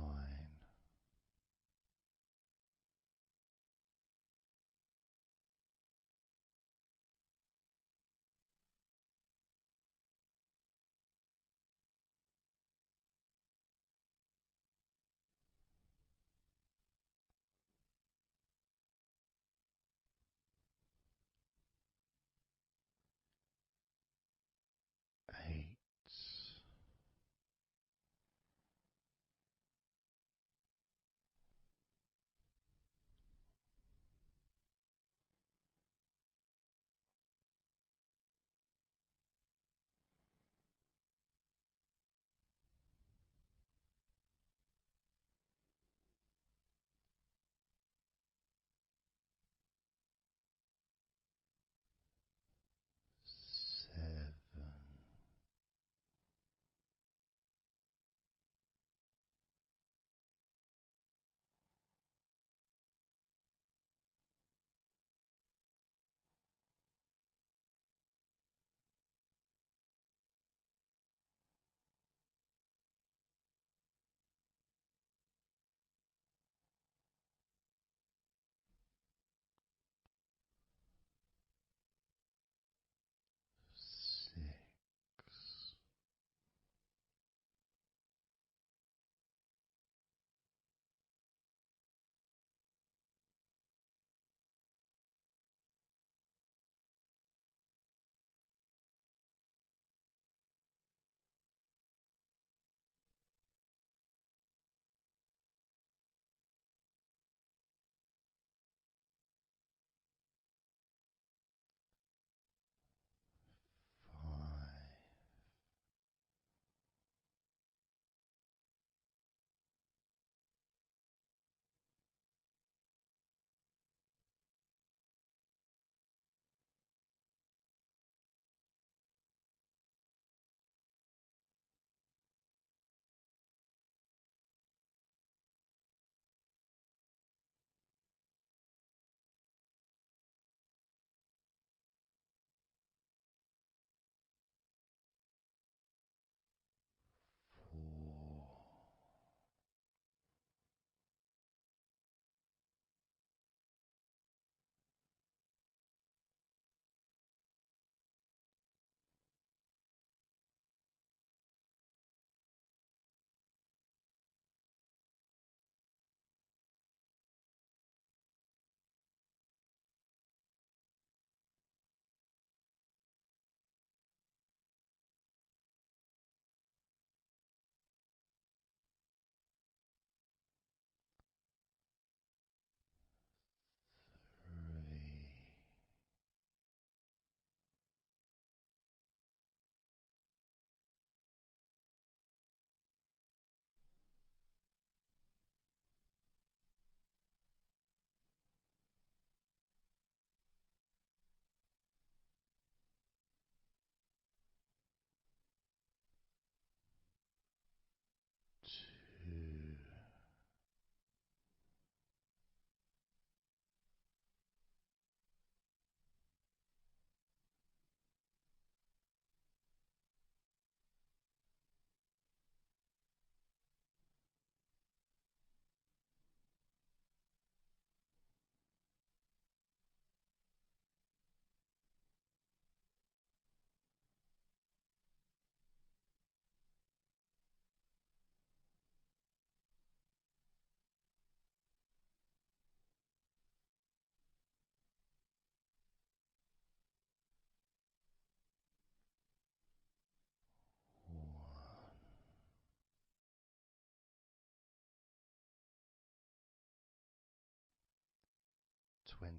20,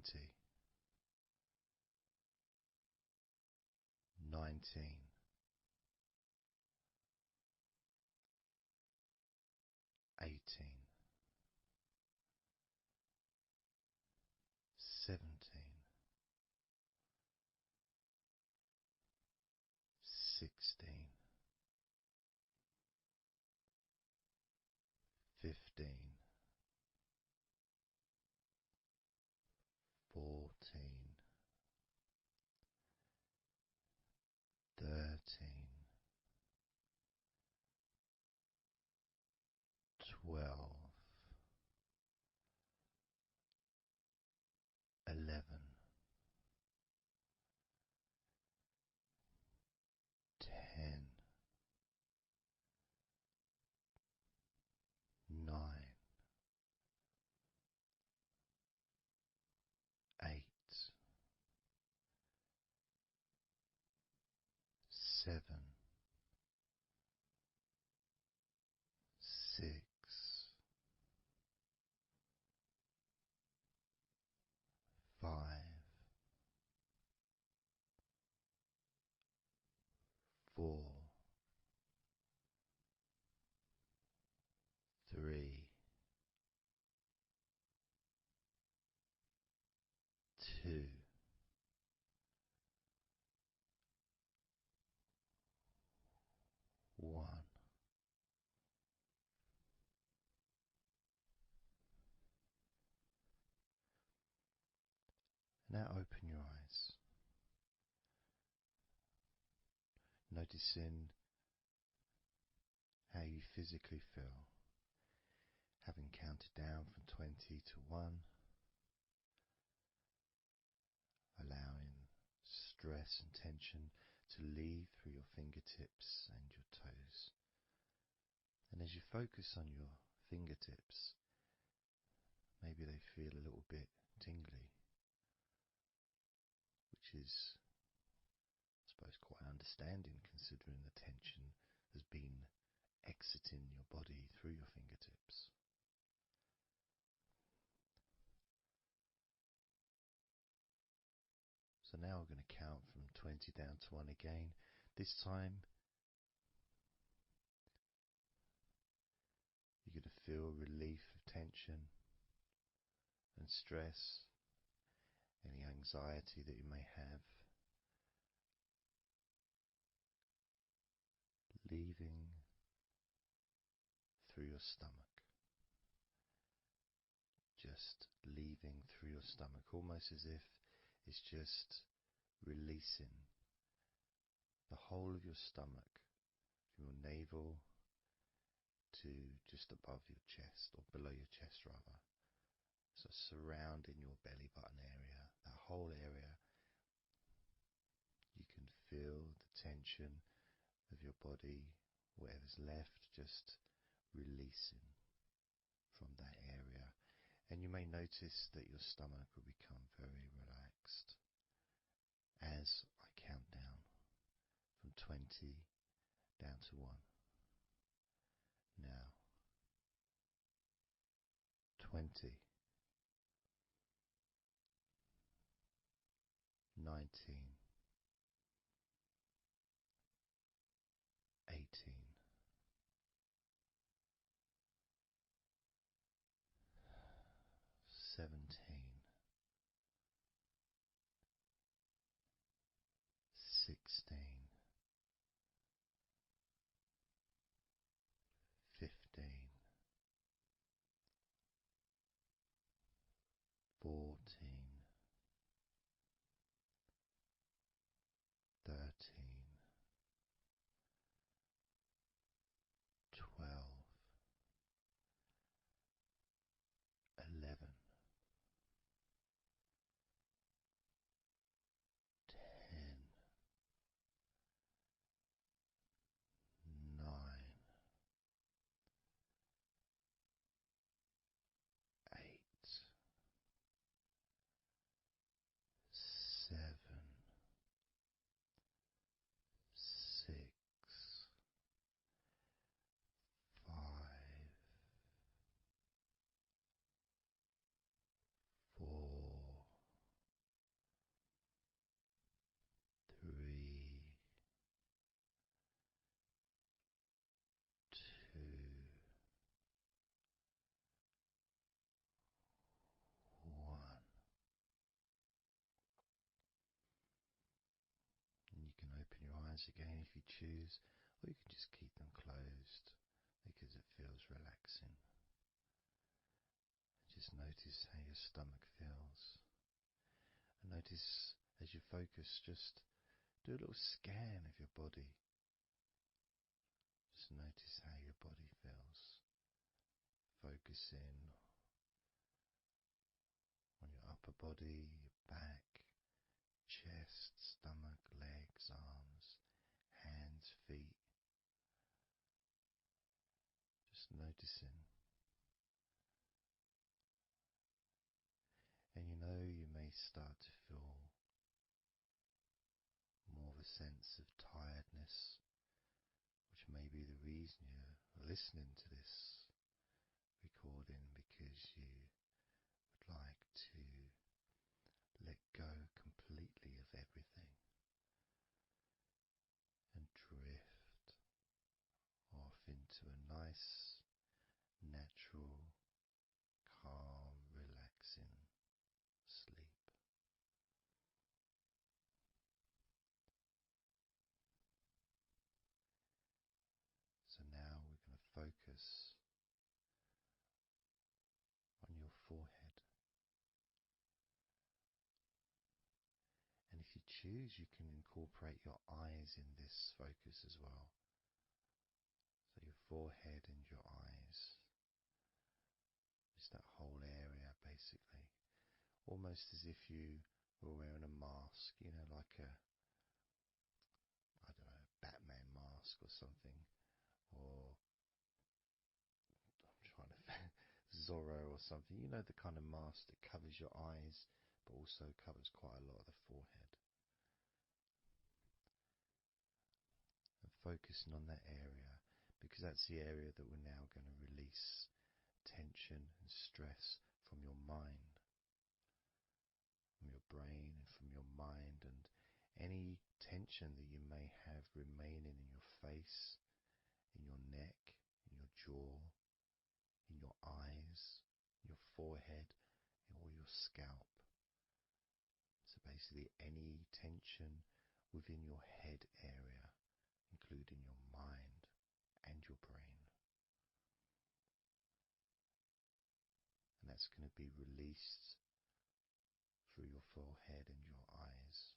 19, 18, 17, 16, 15, 14, 13, 12, 11, 10, 9, 8, 7, 6, 5, 4, 3, 2, 1. Now open your eyes, noticing how you physically feel, having counted down from 20 to 1, allowing stress and tension to leave through your fingertips and your toes. And as you focus on your fingertips, maybe they feel a little bit tingly, which is, I suppose, quite understanding considering the tension has been exiting your body through your fingertips. So now we're going to count from 20 down to 1 again. This time you're going to feel relief of tension and stress, any anxiety that you may have, leaving through your stomach. Just leaving through your stomach, almost as if it's just releasing the whole of your stomach, from your navel to just above your chest, or below your chest rather. So surrounding your belly button area, that whole area, you can feel the tension of your body, whatever's left, just releasing from that area. And you may notice that your stomach will become very relaxed as I count down from 20 down to 1. Now, 20, 19, 18, 17, 16, 15, 14, eyes again if you choose, or you can just keep them closed because it feels relaxing. Just notice how your stomach feels. And notice as you focus, just do a little scan of your body. Just notice how your body feels. Focus in on your upper body, your back, chest, stomach, legs, arms, hands, feet. Just noticing. And you may start to feel more of a sense of tiredness, which may be the reason you're listening to this recording, because you would like to let go completely of everything and drift off into a nice, natural, calm, relaxing sleep. So now we're going to focus on your forehead. And if you choose, you can incorporate your eyes in this focus as well. So your forehead and your eyes. Just that whole area, basically. Almost as if you were wearing a mask, like I don't know, a Batman mask or something. Or I'm trying to Zorro or something. The kind of mask that covers your eyes but also covers quite a lot of the forehead. And focusing on that area, because that's the area that we're now going to release tension and stress from your mind, from your brain and from your mind, and any tension that you may have remaining in your face, in your neck, in your jaw, in your eyes, your forehead, or your scalp. So basically any tension within your head area, including your mind and your brain. And that's going to be released through your forehead and your eyes.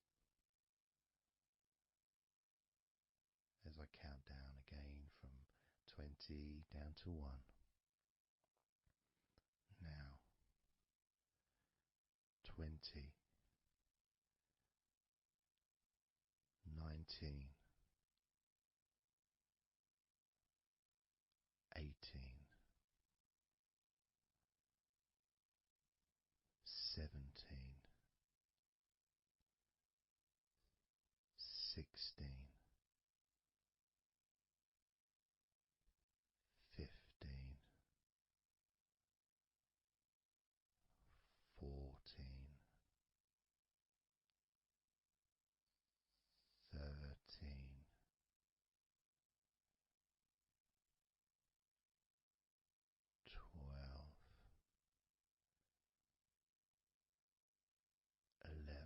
As I count down again from 20 down to 1. Now, 20, 19, 18, 17, 16, 15, 14, 13, 12, 11,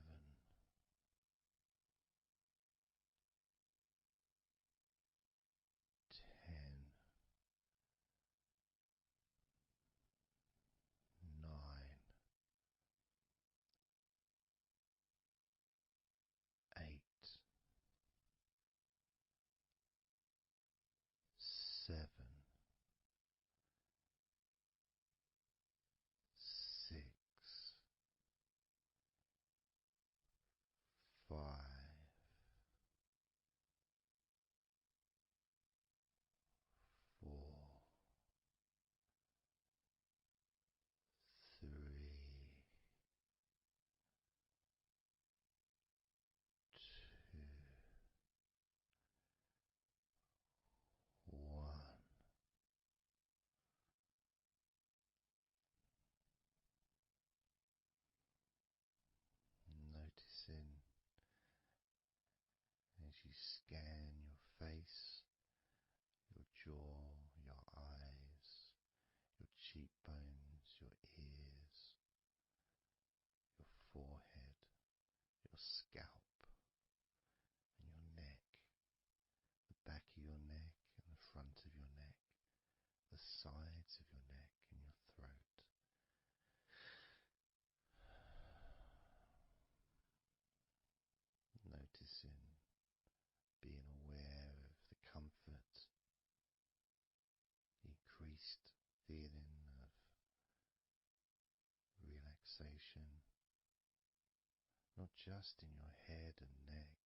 just in your head and neck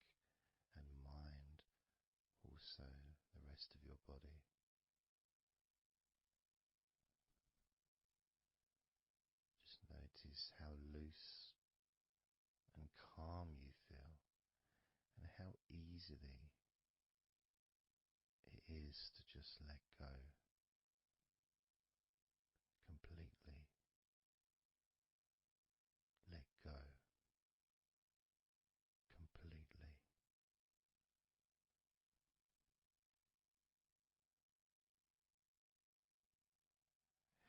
and mind, also the rest of your body. Just notice how loose and calm you feel, and how easily it is to just let go completely. Let go completely.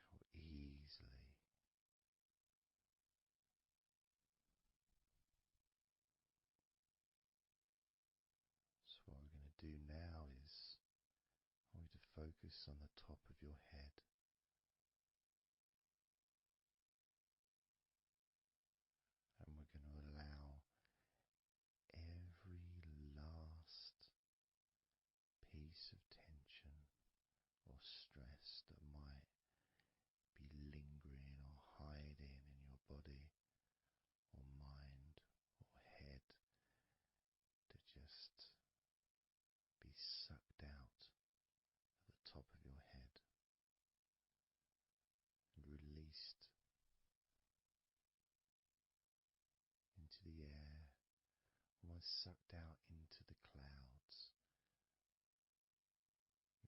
How easily. So what we're going to do now is I want you to focus on the top of your head. And we're going to allow every last piece of tension or stress that might be lingering or hiding in your body or mind or head to just be sucked out at the top of your head and released into the air, almost sucked out into the clouds.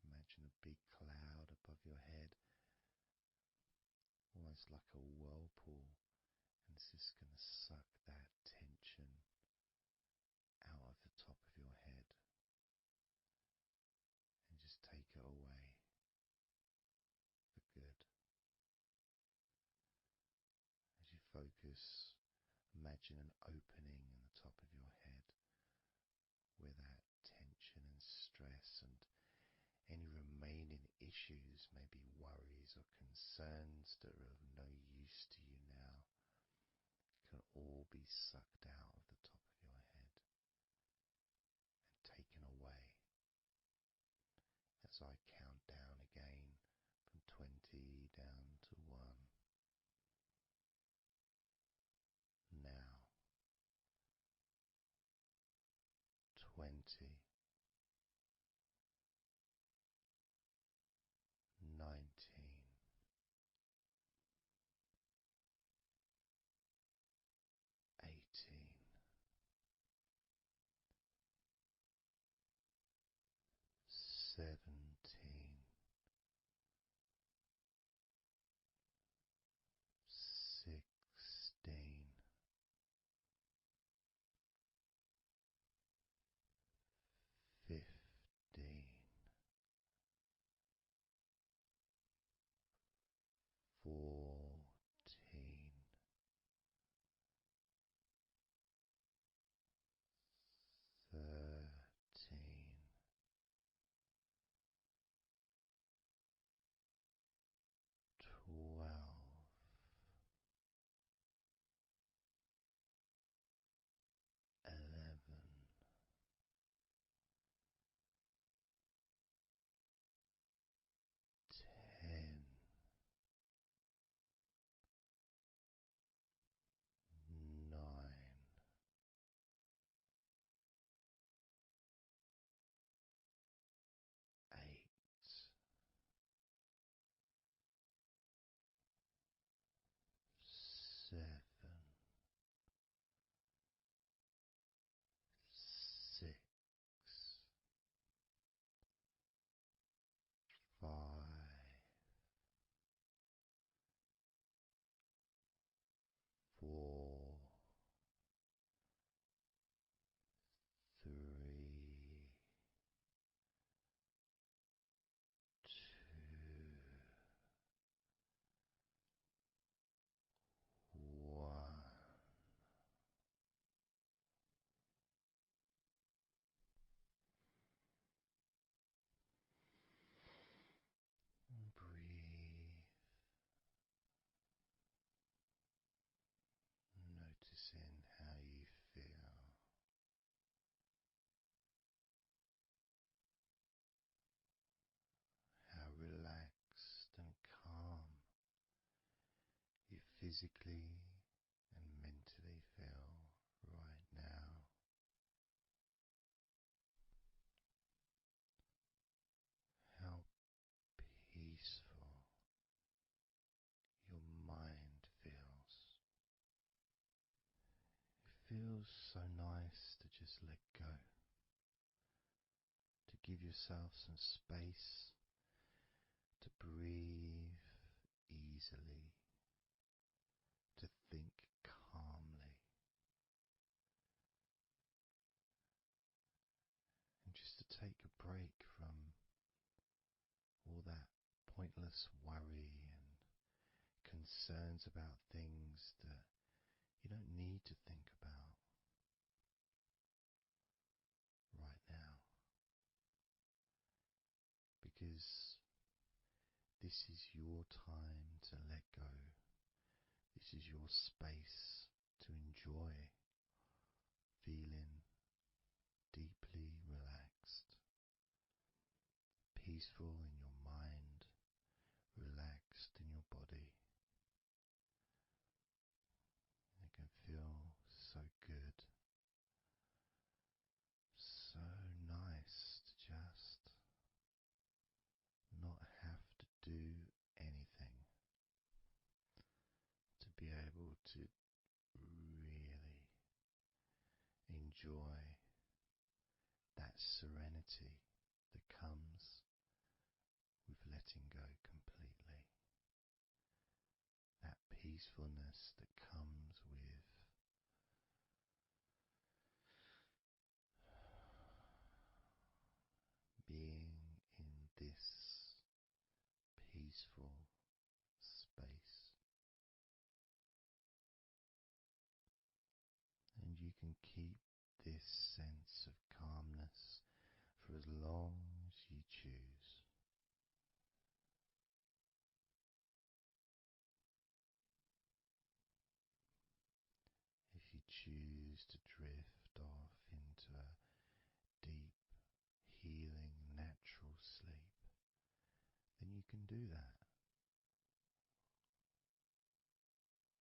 Imagine a big cloud above your head, almost like a whirlpool, and it's just going to suck that tension out of the top of your head and just take it away for good. As you focus, imagine an opening in the top of your head where that tension and stress and any remaining issues, maybe worries or concerns that are of no use to you now, can all be sucked out of the top of your head and taken away. As I count down again from 20 down to 1. Now, 20, 19, 18, 17, 16, 15, 14, 13, 12, 11, 10, 9, 8, 7, 6, 5, 4, 3, 2, 1. Breathe, noticing how you feel, how relaxed and calm you physically and mentally feel right feels so nice to just let go, to give yourself some space to breathe easily, to think calmly, and just to take a break from all that pointless worry and concerns about things that you don't need to think about right now, because this is your time to let go. This is your space to enjoy feeling deeply relaxed, peaceful in your mind, relaxed in your body. It can feel so good, so nice to just not have to do anything, to be able to really enjoy that serenity that comes with letting go completely, that peacefulness that comes with being in this peaceful space. And you can keep this sense of calmness for as long as you choose. If you choose to drift off into a deep, healing, natural sleep, then you can do that.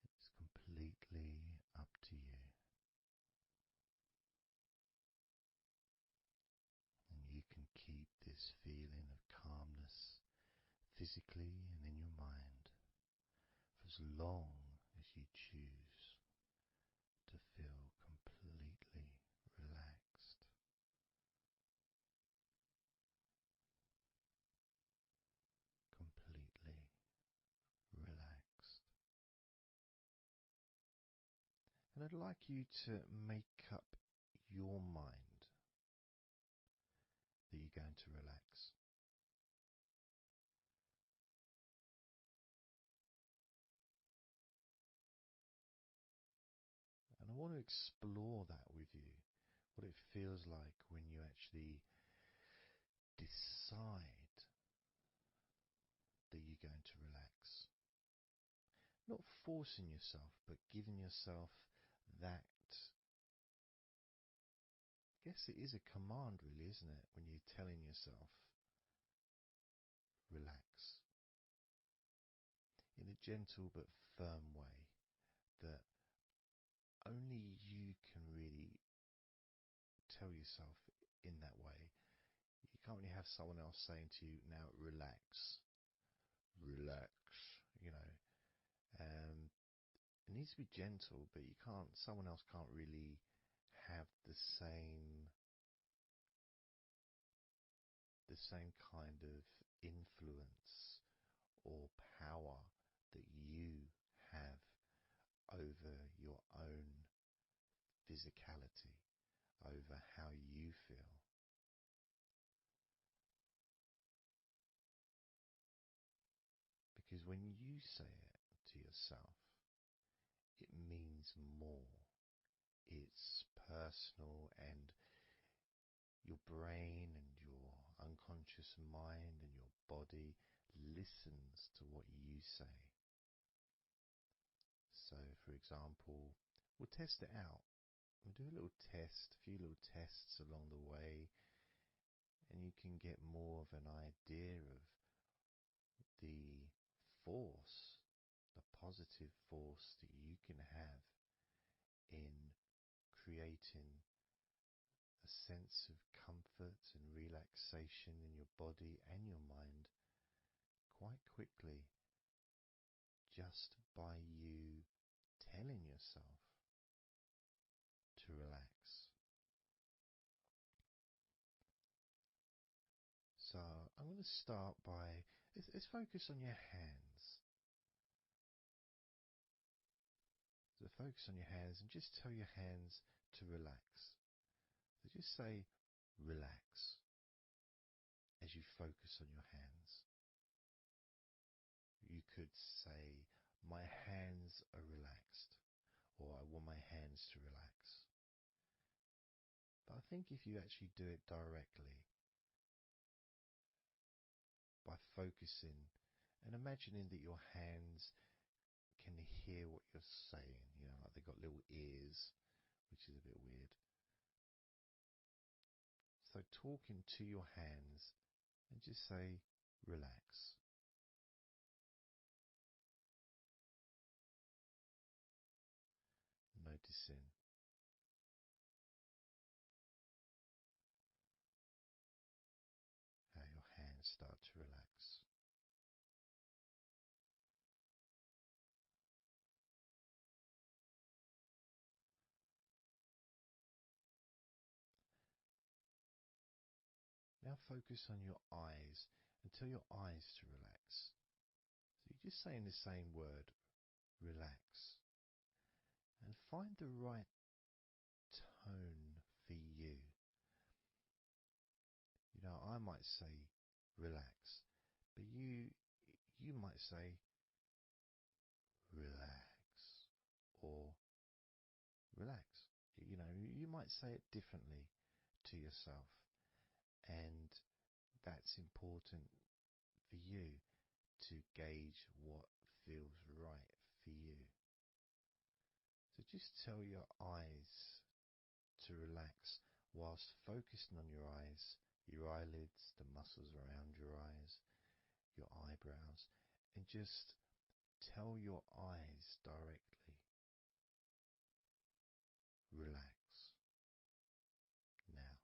It's completely up to you. And you can keep this feeling of calmness physically and in your mind for as long as you choose to feel completely relaxed. Completely relaxed. And I'd like you to make up your mind that you're going to relax. And I want to explore that with you, what it feels like when you actually decide that you're going to relax. Not forcing yourself, but giving yourself that, I guess it is a command really, isn't it? When you're telling yourself, relax. In a gentle but firm way that only you can really tell yourself in that way. You can't really have someone else saying to you, now relax, relax, you know. It needs to be gentle, but someone else can't really have the same kind of influence or power that you have over your own physicality, over how you feel. Because when you say it to yourself, it means more. It's personal, and your brain and your unconscious mind and your body listens to what you say. So, for example, we'll test it out. We'll do a little test, a few little tests along the way, and you can get more of an idea of the force, the positive force that you can have in creating a sense of comfort and relaxation in your body and your mind quite quickly, just by you telling yourself to relax. So I'm going to start by, let's focus on your hands. So focus on your hands and just tell your hands to relax. So just say relax as you focus on your hands. You could say, my hands are relaxed, or I want my hands to relax. But I think if you actually do it directly, by focusing and imagining that your hands can hear what you're saying, like they've got little ears, which is a bit weird. So talking to your hands and just say, relax. Noticing how your hands start to relax. Now focus on your eyes and tell your eyes to relax. So you're just saying the same word, relax. And find the right tone for you. I might say relax, but you might say relax or relax. You might say it differently to yourself, and that's important for you to gauge what feels right for you. So just tell your eyes to relax whilst focusing on your eyes, your eyelids, the muscles around your eyes, your eyebrows, and just tell your eyes directly, relax now.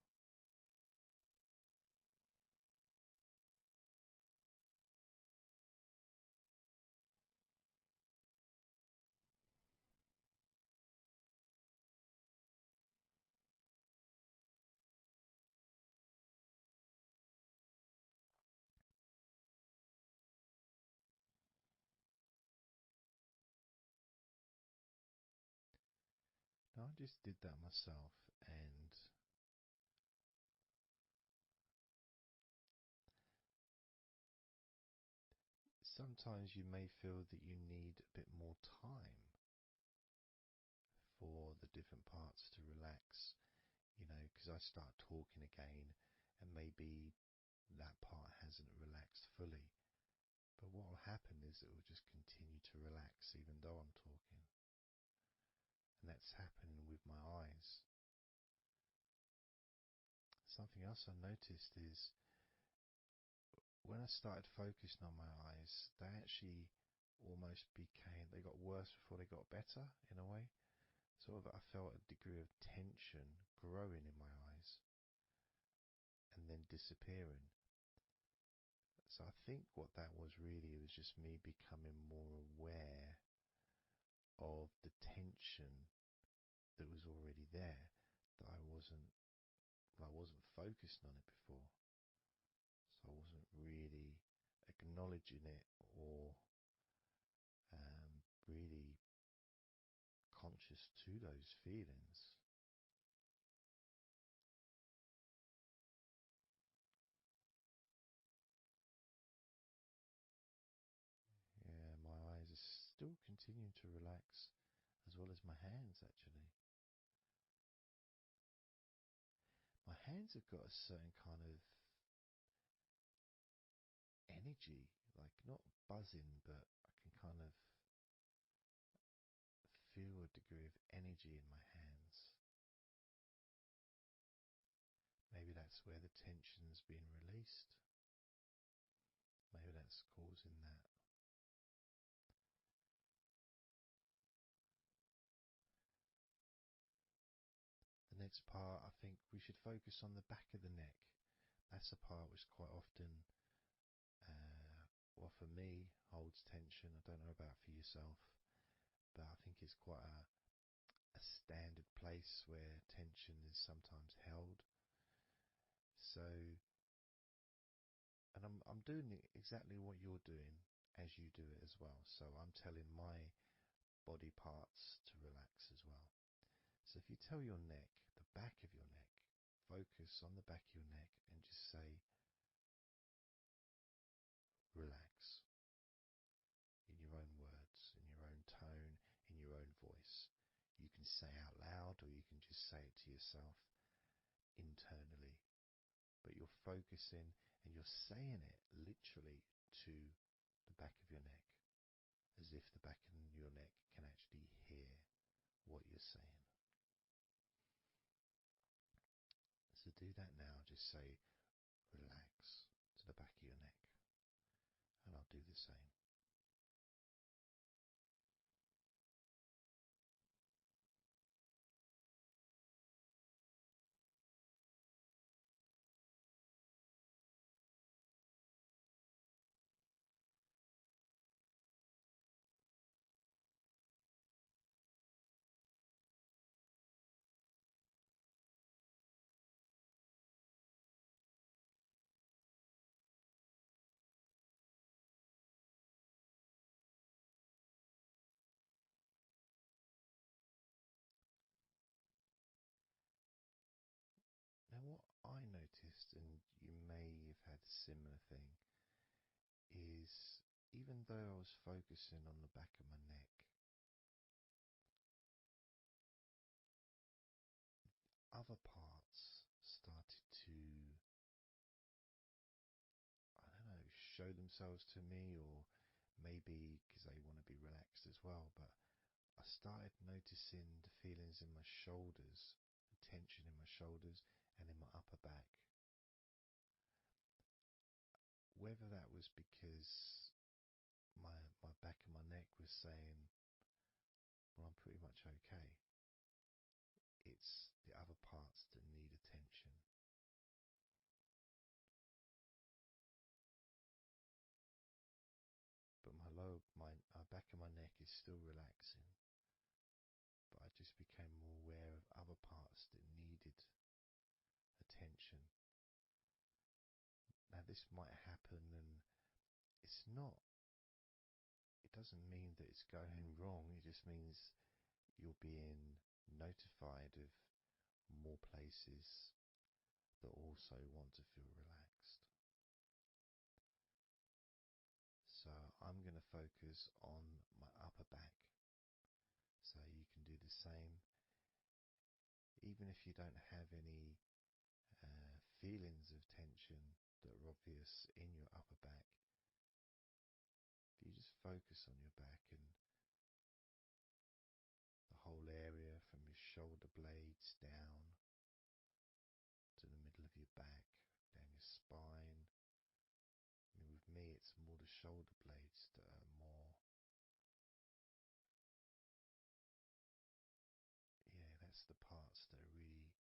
Now I just did that myself, and sometimes you may feel that you need a bit more time for the different parts to relax, because I start talking again and maybe that part hasn't relaxed fully. But what will happen is it will just continue to relax even though I'm talking. And that's happening with my eyes. Something else I noticed is when I started focusing on my eyes, they actually almost they got worse before they got better in a way. Sort of I felt a degree of tension growing in my eyes and then disappearing. So I think what that was really was just me becoming more aware of the tension that was already there, that I wasn't focusing on it before. So I wasn't really acknowledging it or really conscious to those feelings. Yeah, my eyes are still continuing to relax, as well as my hands actually. My hands have got a certain kind of energy, like not buzzing, but I can kind of feel a degree of energy in my hands. Maybe that's where the tension's being released. Maybe that's causing that. The next part, I think we should focus on the back of the neck. That's the part which quite often, well for me, holds tension. I don't know about for yourself, but I think it's quite a standard place where tension is sometimes held. So, and I'm doing exactly what you're doing as you do it as well. So I'm telling my body parts to relax as well. So if you tell your neck, the back of your neck, focus on the back of your neck and just say, relax, in your own words, in your own tone, in your own voice. You can say out loud or you can just say it to yourself internally. But you're focusing and you're saying it literally to the back of your neck, as if the back of your neck can actually hear what you're saying. So do that now. Just say relax to the back of your neck. And I'll do the same. Now what I noticed, and you may have had a similar thing, is even though I was focusing on the back of my neck, other parts started to, I don't know, show themselves to me, or maybe because they want to be relaxed as well, but I started noticing the feelings in my shoulders, the tension in my shoulders and in my upper back. Whether that was because my back of my neck was saying, well, I'm pretty much okay. It's the other parts that need attention. But my back of my neck is still relaxing. But I just became more aware of other parts that needed attention. Now this might happen, and it's not, it doesn't mean that it's going wrong. It just means you're being notified of more places that also want to feel relaxed. So I'm going to focus on my upper back. So you can do the same. Even if you don't have any feelings of tension that are obvious in your upper back, you just focus on your back and the whole area from your shoulder blades down to the middle of your back, down your spine. I mean, with me, it's more the shoulder blades that are more, yeah, that's the parts that are really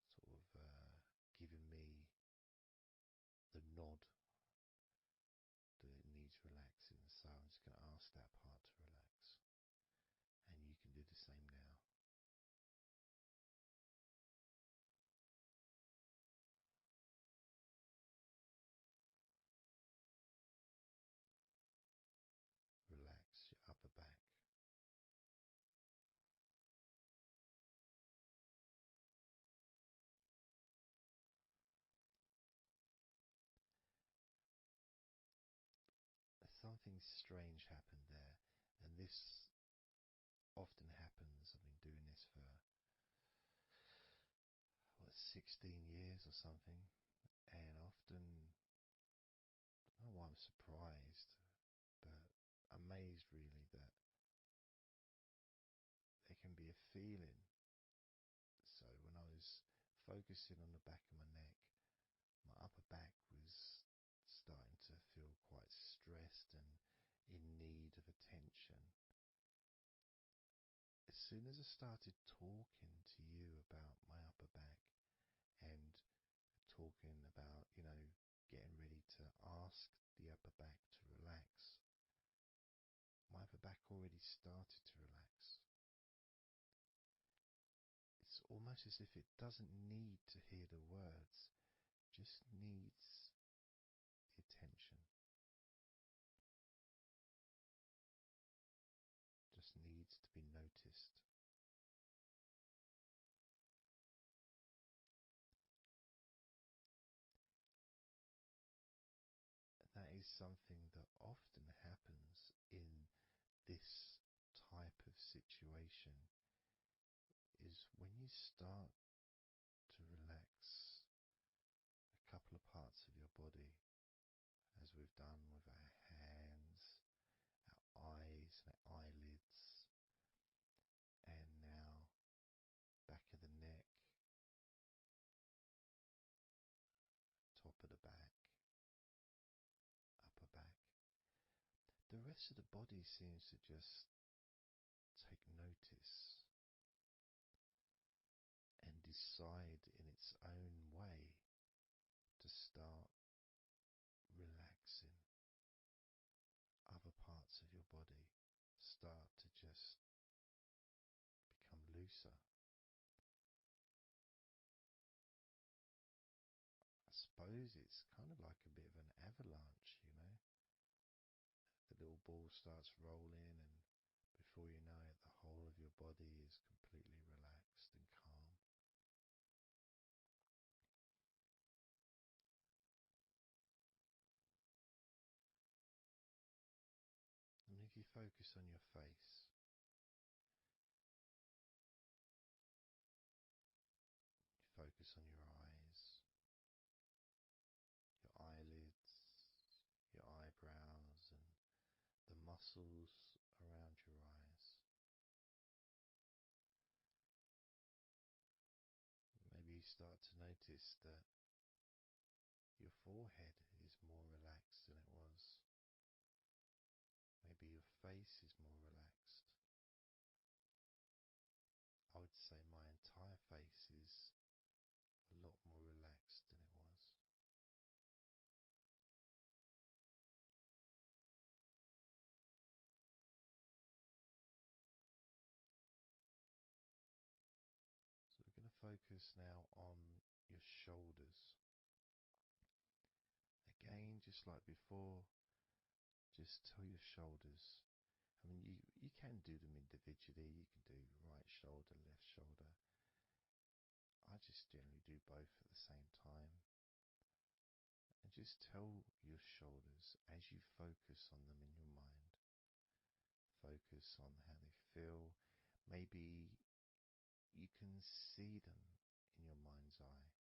sort of giving me the nod that it needs relaxing. So I'm just going to ask that part to relax. And you can do the same now. Relax your upper back. Something strange happened there, and this often happens. I've been doing this for 16 years or something, and often, I don't know why I'm surprised, but amazed really that there can be a feeling. So when I was focusing on the back of my neck, my upper back was starting to feel quite stressed and in need of attention. As soon as I started talking to you about my upper back and talking about, getting ready to ask the upper back to relax, my upper back already started to relax. almost as if it doesn't need to hear the words, just needs the attention, just needs to be noticed. That is something that often happens in this type of situation, is when you start to relax a couple of parts of your body, as we've done with our hands, our eyes and our eyelids, and now back of the neck, top of the back, upper back. The rest of the body seems to just take notice and decide in its own way to start relaxing. Other parts of your body start to just become looser. I suppose it's kind of like a bit of an avalanche, you know. The little ball starts rolling, and before you know it, the whole of your body is completely relaxed and calm. And if you focus on your face, you focus on your eyes, your eyelids, your eyebrows, and the muscles around your eyes. Maybe you start to notice that your forehead is more relaxed than it was. Maybe your face is more relaxed. I would say my entire face is a lot more relaxed than it was. So we're going to focus now on your shoulders. Again, just like before, just tell your shoulders. I mean, you can do them individually. You can do right shoulder, left shoulder. I just generally do both at the same time. And just tell your shoulders as you focus on them in your mind. Focus on how they feel. Maybe you can see them in your mind's eye.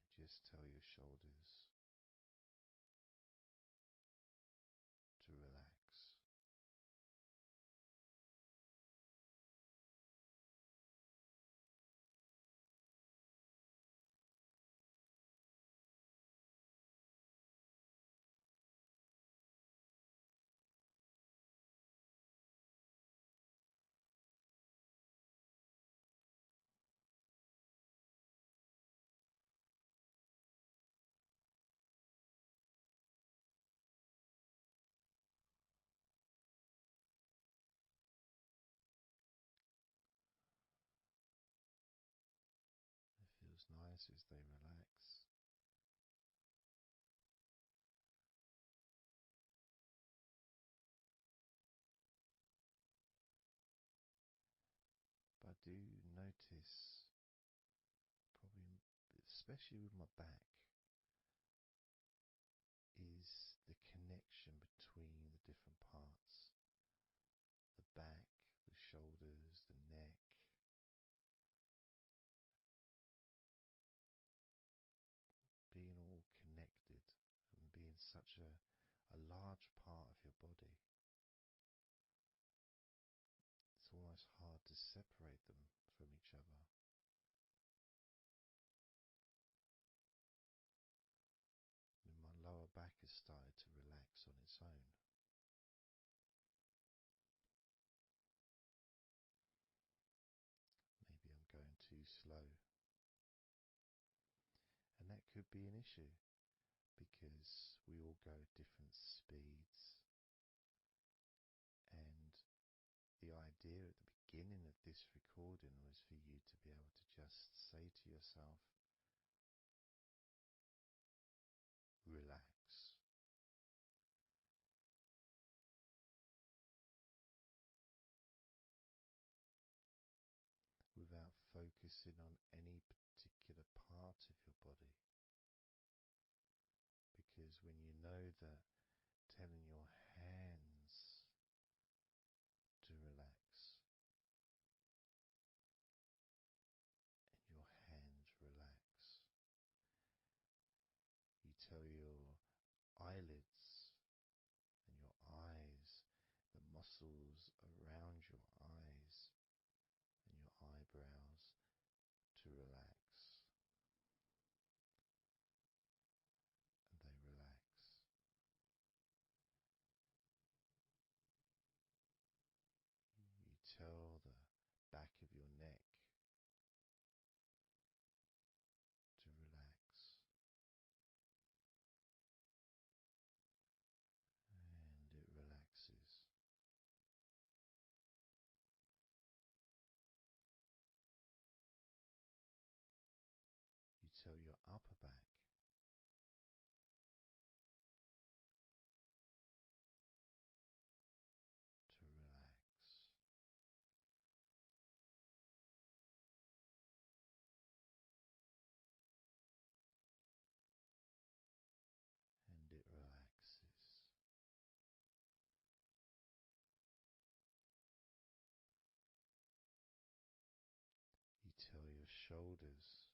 And just tell your shoulders to relax. It feels nice as they relax. But I do notice, probably especially with my back, is the connection between the different parts. The back, the shoulders, the neck. Being all connected and being such a large part of your body. It's almost hard to separate them from each other. And my lower back has started to relax on its own. Maybe I'm going too slow. And that could be an issue, because we all go at different speeds. And the idea at the beginning of this recording was for you to be able to just say to yourself, relax. Without focusing on any particular part of your body. Because when you know that telling your hands to relax and your hands relax, you tell your eyelids and your eyes, the muscles around your eyes and your eyebrows to relax, and they relax. You tell the back of your neck to relax, and it relaxes. You tell your upper back to relax, and it relaxes. You tell your shoulders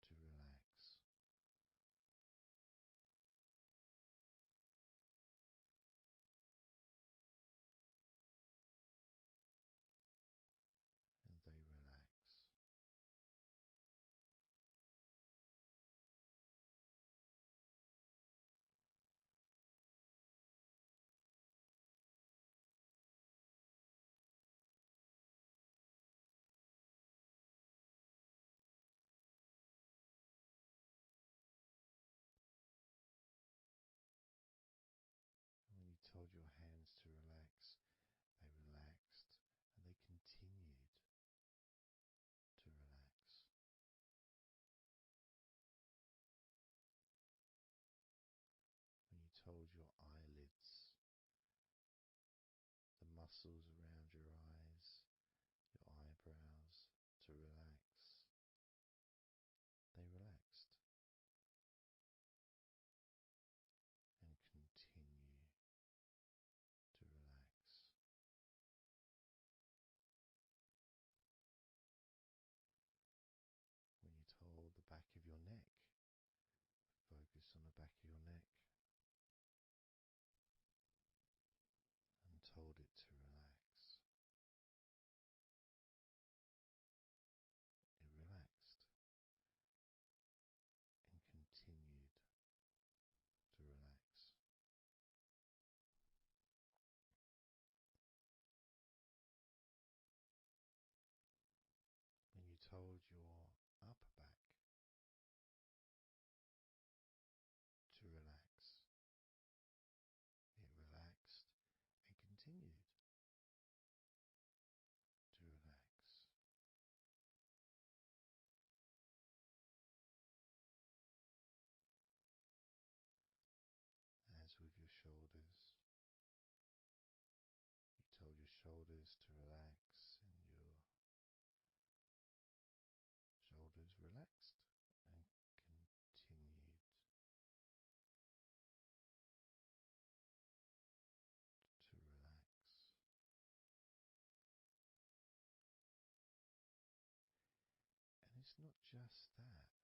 to relax, and they relax. And when you told your hands to relax, they relaxed, and they continued to relax. When you told your eyelids, the muscles around your eyes, your eyebrows to relax, they relaxed and continue to relax. When you told the back of your neck, focus on the back of your neck, and told it to relax, it relaxed and continued to relax. When you told your upper back to relax, it relaxed and continued to relax. As with your shoulders, you told your shoulders to relax, and your shoulders relaxed and continued to relax. And it's not just that.